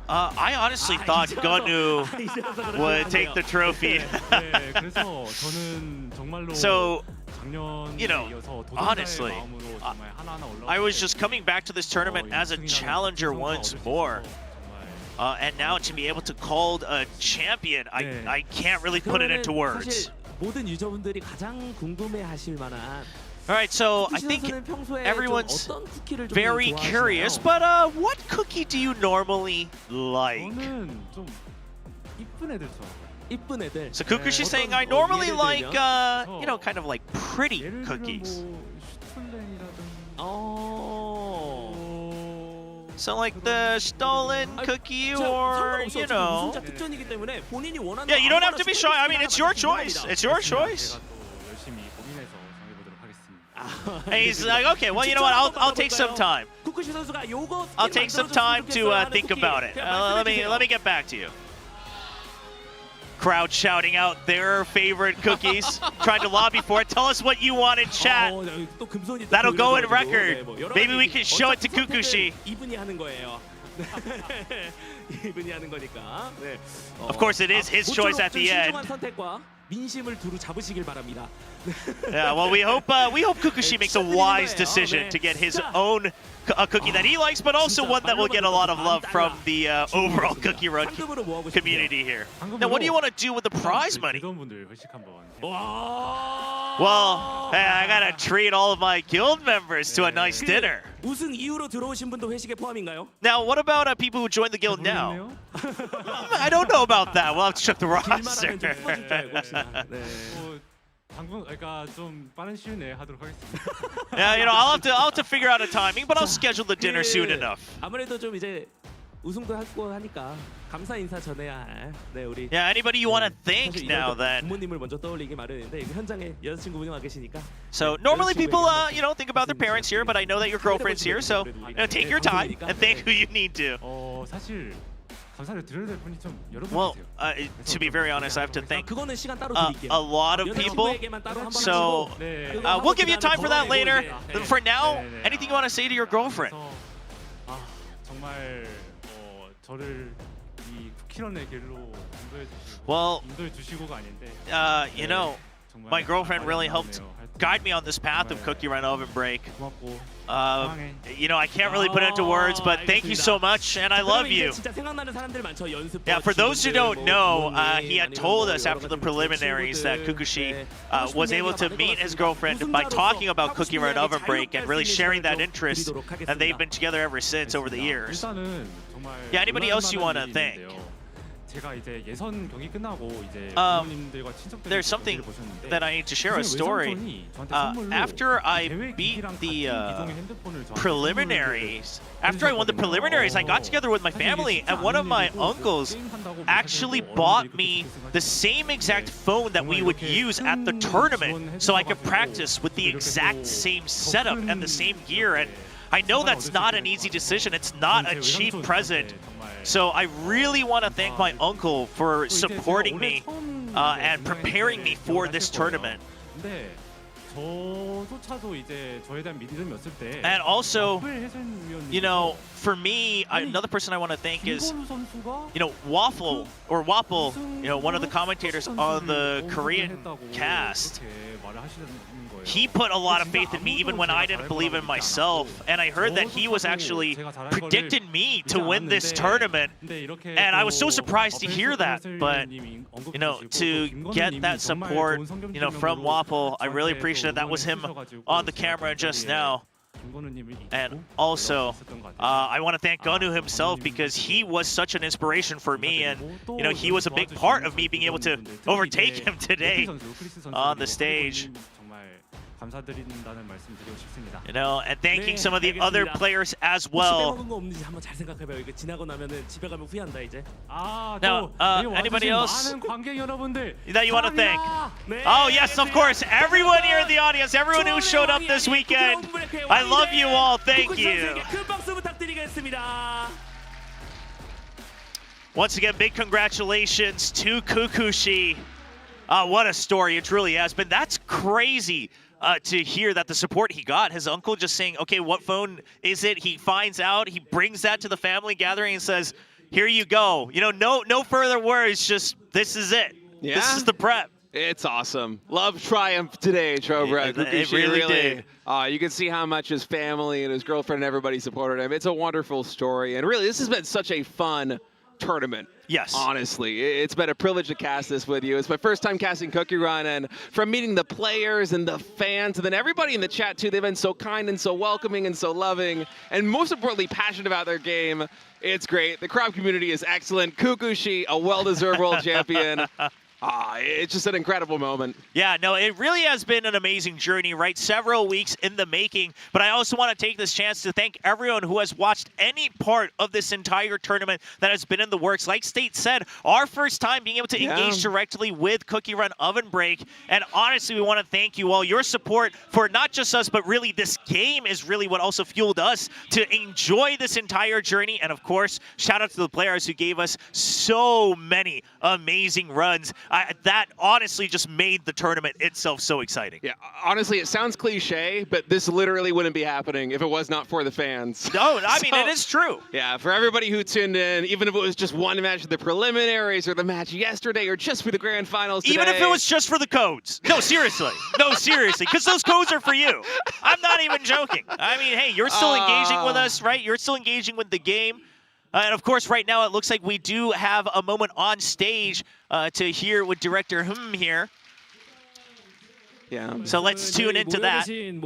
I honestly thought Gonu would take the trophy. So, you know, honestly, I was just coming back to this tournament as a challenger once more. And now to be able to call a champion, I can't really put it into words. 모든 유저분들이 가장 궁금해하실 만한 All right, so I think everyone's very curious, but what cookie do you normally like? So Kukushi's saying, I normally like, you know, kind of like pretty cookies. So like the stolen cookie or, you know. Yeah, you don't have to be shy. I mean, it's your choice. It's your choice. And he's like, okay, well, you know what? I'll take some time. I'll take some time to think about it. Let me get back to you. Crowd shouting out their favorite cookies, trying to lobby for it. Tell us what you want in chat. That'll go in record. Maybe we can show it to Kukushi. Of course, it is his choice at the end. Yeah, well, we hope Kukushi makes a wise decision to get his own cookie that he likes, but also one that will get a lot of love from the overall Cookie Run community here. Now, what do you want to do with the prize money? Well, hey, I gotta treat all of my guild members to a nice dinner. 우승 이후로 들어오신 분도 회식에 포함인가요? Now, what about people who joined the guild now? I don't know about that. We'll have to check the roster. 당분 그러니까 좀 빠른 시일 내에 하도록 하겠습니다. Yeah, you know, I'll have to figure out a timing, but I'll schedule the dinner soon enough. 아무래도 좀 이제 우승도 하고 하니까 감사 인사 전해야 할. 네, 우리. Yeah, anybody you want to thank 사실 now 이럴 때 then? 부모님을 먼저 떠올리기 마련인데 현장에 여자친구분이 와 계시니까. So normally people, you know, think about their parents here, but I know that your girlfriend's here, so you know, take your time and thank who you need to. 사실 감사를 드려야 될 분이 좀 여러 분 Well, 계세요. to be very honest, I have to thank 그거는 시간 따로 드릴게요. a lot of people. So we'll give you time for that later. For now, anything you want to say to your girlfriend? 정말 저를 이 쿠키런의 길로 Well, 인도해 주시고가 아닌데. You know, my girlfriend really helped guide me on this path of Cookie Run Oven Break. You know, I can't really put it into words, but thank you so much, and I love you. 진짜 생각나는 사람들 많죠. 연습. Yeah, for those who don't know, he had told us after the preliminaries that Kukushi was able to meet his girlfriend by talking about Cookie Run Oven Break and really sharing that interest, and they've been together ever since over the years. Yeah, anybody else you want to thank? 제가 이제 예선 경기 끝나고 이제 부모님들과 친척들이 There's something that I need to share a story. After I beat the preliminaries, after I won the preliminaries, I got together with my family, and one of my uncles actually bought me the same exact phone that we would use at the tournament, so I could practice with the exact same setup and the same gear. And I know that's not an easy decision. It's not a cheap present. So I really want to thank my uncle for supporting me and preparing me for this tournament. 저조차도 이제 저에 대한 믿음이 없을 때. And also, you know, for me, another person I want to thank is, you know, Waffle, you know, one of the commentators on the Korean cast. He put a lot of faith in me even when I didn't believe in myself, and I heard that he was actually predicted me to win this tournament, and I was so surprised to hear that. But you know, to get that support, you know, from Waffle, I really appreciate it. That was him on the camera just now. And also, I want to thank Gonu himself because he was such an inspiration for me, and you know, he was a big part of me being able to overtake him today on the stage. 감사드린다는 말씀 드리고 싶습니다. You know, and thanking some of the other players as well. Now, anybody else that you want to thank? Oh yes, of course, everyone here in the audience, everyone who showed up this weekend. I love you all. Thank you. Once again, big congratulations to Kukushi. What a story it truly has been. That's crazy. To hear that the support he got, his uncle just saying, okay, what phone is it? He finds out, he brings that to the family gathering and says, here you go. You know, no further words, just this is it. Yeah? This is the prep. It's awesome. Love triumph today, Chobra. It really did. You can see how much his family and his girlfriend and everybody supported him. It's a wonderful story. And really, this has been such a fun tournament. Yes. Honestly, it's been a privilege to cast this with you. It's my first time casting Cookie Run, and from meeting the players and the fans, and then everybody in the chat too, they've been so kind and so welcoming and so loving, and most importantly, passionate about their game. It's great. The crowd community is excellent. Kukushi, a well-deserved world champion. It's just an incredible moment. Yeah, no, it really has been an amazing journey, right? Several weeks in the making. But I also want to take this chance to thank everyone who has watched any part of this entire tournament that has been in the works. Like State said, our first time being able to engage directly with Cookie Run Oven Break. And honestly, we want to thank you all. Your support for not just us, but really this game is really what also fueled us to enjoy this entire journey. And of course, shout out to the players who gave us so many amazing runs. That honestly just made the tournament itself so exciting. Yeah, honestly, it sounds cliche, but this literally wouldn't be happening if it was not for the fans. No, I mean, it is true. Yeah, for everybody who tuned in, even if it was just one match of the preliminaries or the match yesterday or just for the grand finals today. Even if it was just for the codes. No, seriously. No, seriously, because those codes are for you. I'm not even joking. I mean, hey, you're still engaging with us, right? You're still engaging with the game. And of course, right now, it looks like we do have a moment on stage to hear with Director here. Yeah. So let's tune into that and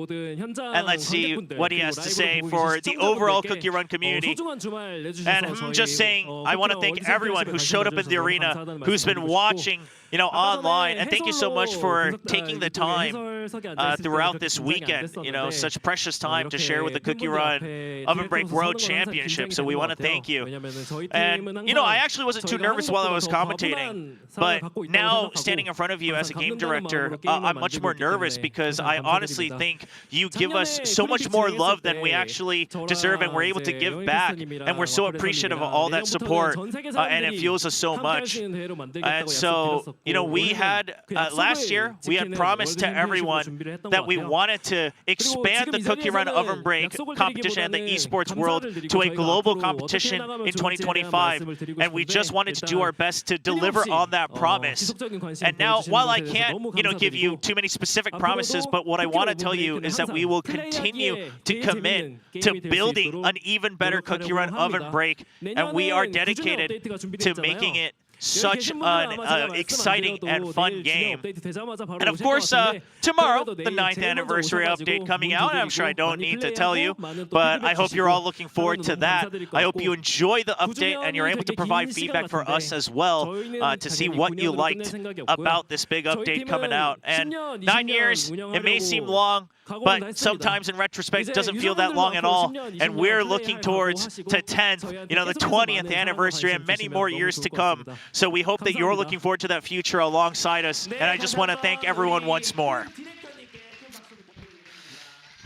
let's see what he has to say for the overall Cookie Run community. And I'm just saying, I want to thank everyone who showed up in the arena, who's been watching, online, and thank you so much for taking the time throughout this weekend. Such precious time to share with the Cookie Run Oven Break World Championship. So we want to thank you. And I actually wasn't too nervous while I was commentating, but now standing in front of you as a game director, I'm much more nervous because I honestly think you give us so much more love than we actually deserve, and we're able to give back, and we're so appreciative of all that support, and it fuels us so much. And so, we had last year we had promised to everyone that we wanted to expand the Cookie Run Oven Break competition and the esports world to a global competition in 2025, and we just wanted to do our best to deliver on that promise. And now, while I can't, give you too many specific promises, but what I want to tell you is that we will continue to commit to building an even better Cookie Run Oven Break, and we are dedicated to making it such an exciting and fun game. And of course, tomorrow, the 9th anniversary update coming out. I'm sure I don't need to tell you, but I hope you're all looking forward to that. I hope you enjoy the update and you're able to provide feedback for us as well to see what you liked about this big update coming out. And 9 years, it may seem long, but sometimes in retrospect, it doesn't feel that long at all. And we're looking towards to 10th, the 20th anniversary and many more years to come. So we hope that you're looking forward to that future alongside us. And I just want to thank everyone once more.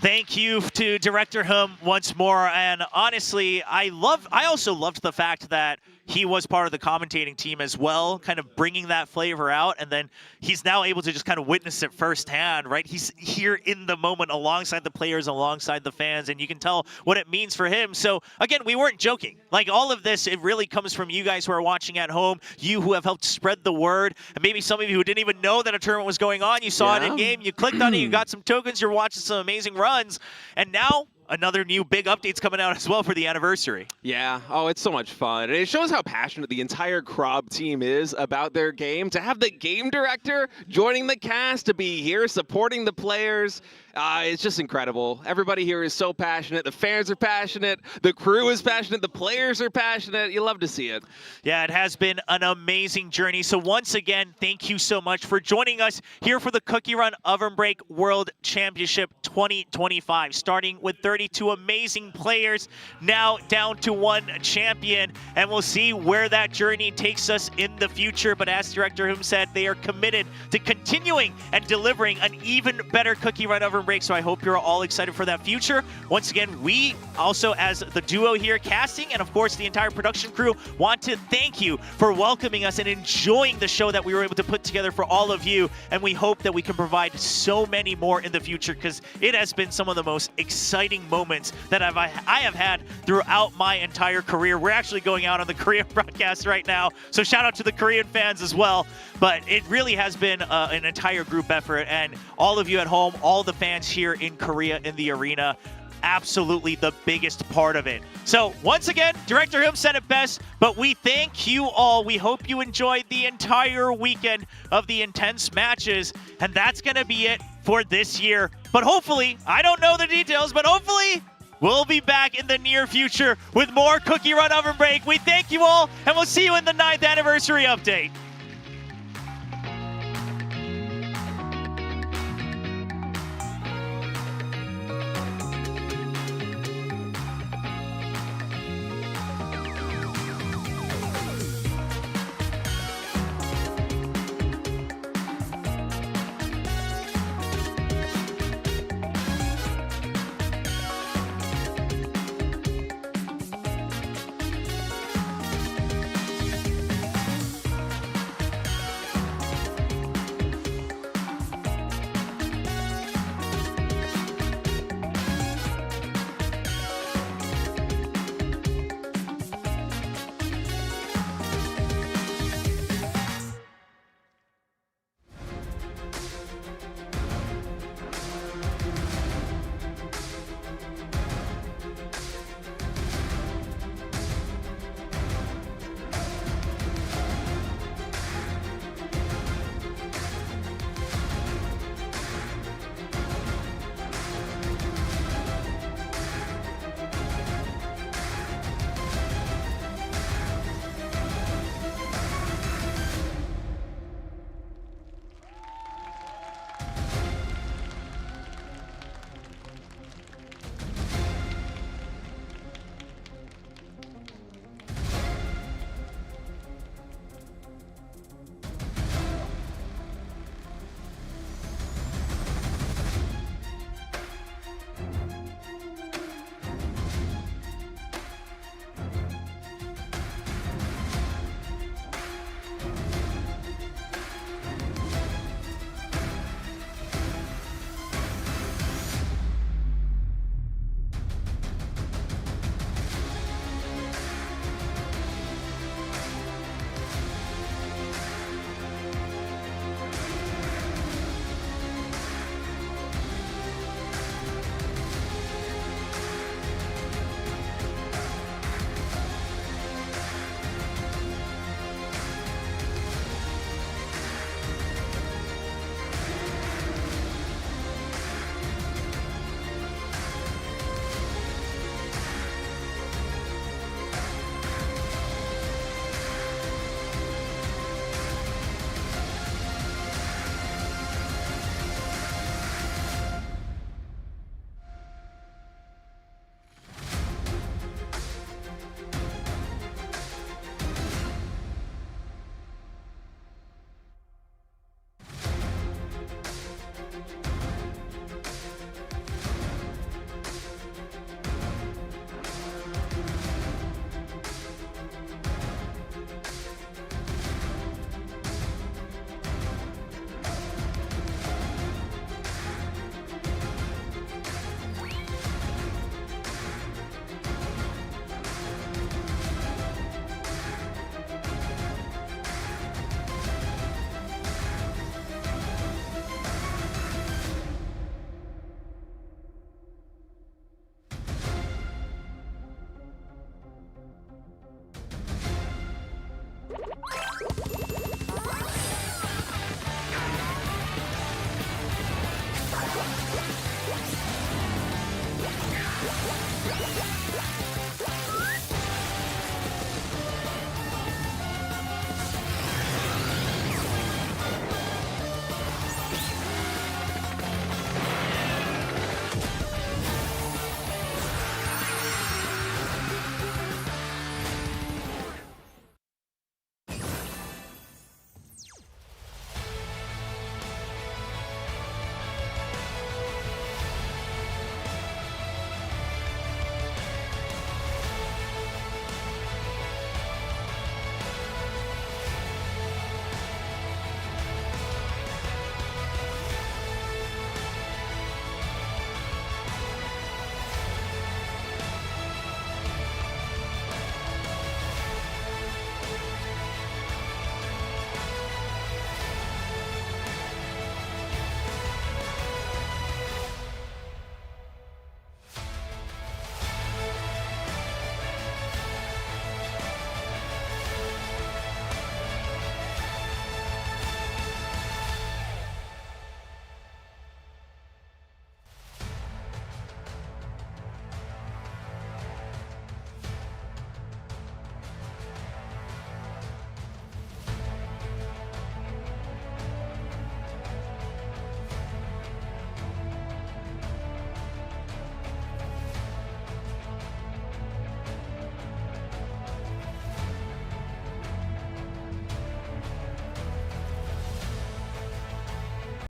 Thank you to Director Hum once more. And honestly, I also loved the fact that he was part of the commentating team as well, kind of bringing that flavor out. And then he's now able to just kind of witness it firsthand, right? He's here in the moment alongside the players, alongside the fans, and you can tell what it means for him. So again, we weren't joking. Like all of this, it really comes from you guys who are watching at home, you who have helped spread the word, and maybe some of you who didn't even know that a tournament was going on. You saw it in game, you clicked on it, you got some tokens, you're watching some amazing runs, and now another new big update's coming out as well for the anniversary. Yeah, it's so much fun. And it shows how passionate the entire Krob team is about their game. To have the game director joining the cast, to be here supporting the players, it's just incredible. Everybody here is so passionate. The fans are passionate. The crew is passionate. The players are passionate. You love to see it. Yeah, it has been an amazing journey. So once again, thank you so much for joining us here for the Cookie Run Oven Break World Championship 2025. Starting with 32 amazing players, now down to 1 champion. And we'll see where that journey takes us in the future. But as Director Hum said, they are committed to continuing and delivering an even better Cookie Run Oven Break, so I hope you're all excited for that future. Once again, we also, as the duo here casting, and of course the entire production crew, want to thank you for welcoming us and enjoying the show that we were able to put together for all of you, and we hope that we can provide so many more in the future, because it has been some of the most exciting moments that I have had throughout my entire career. We're actually going out on the Korean broadcast right now, so shout out to the Korean fans as well. But it really has been an entire group effort, and all of you at home, all the fans here in Korea in the arena, absolutely the biggest part of it. So once again, Director Hum said it best, but we thank you all. We hope you enjoyed the entire weekend of the intense matches, and that's going to be it for this year. But hopefully, I don't know the details, but hopefully we'll be back in the near future with more Cookie Run Oven Break. We thank you all, and we'll see you in the 9th anniversary update.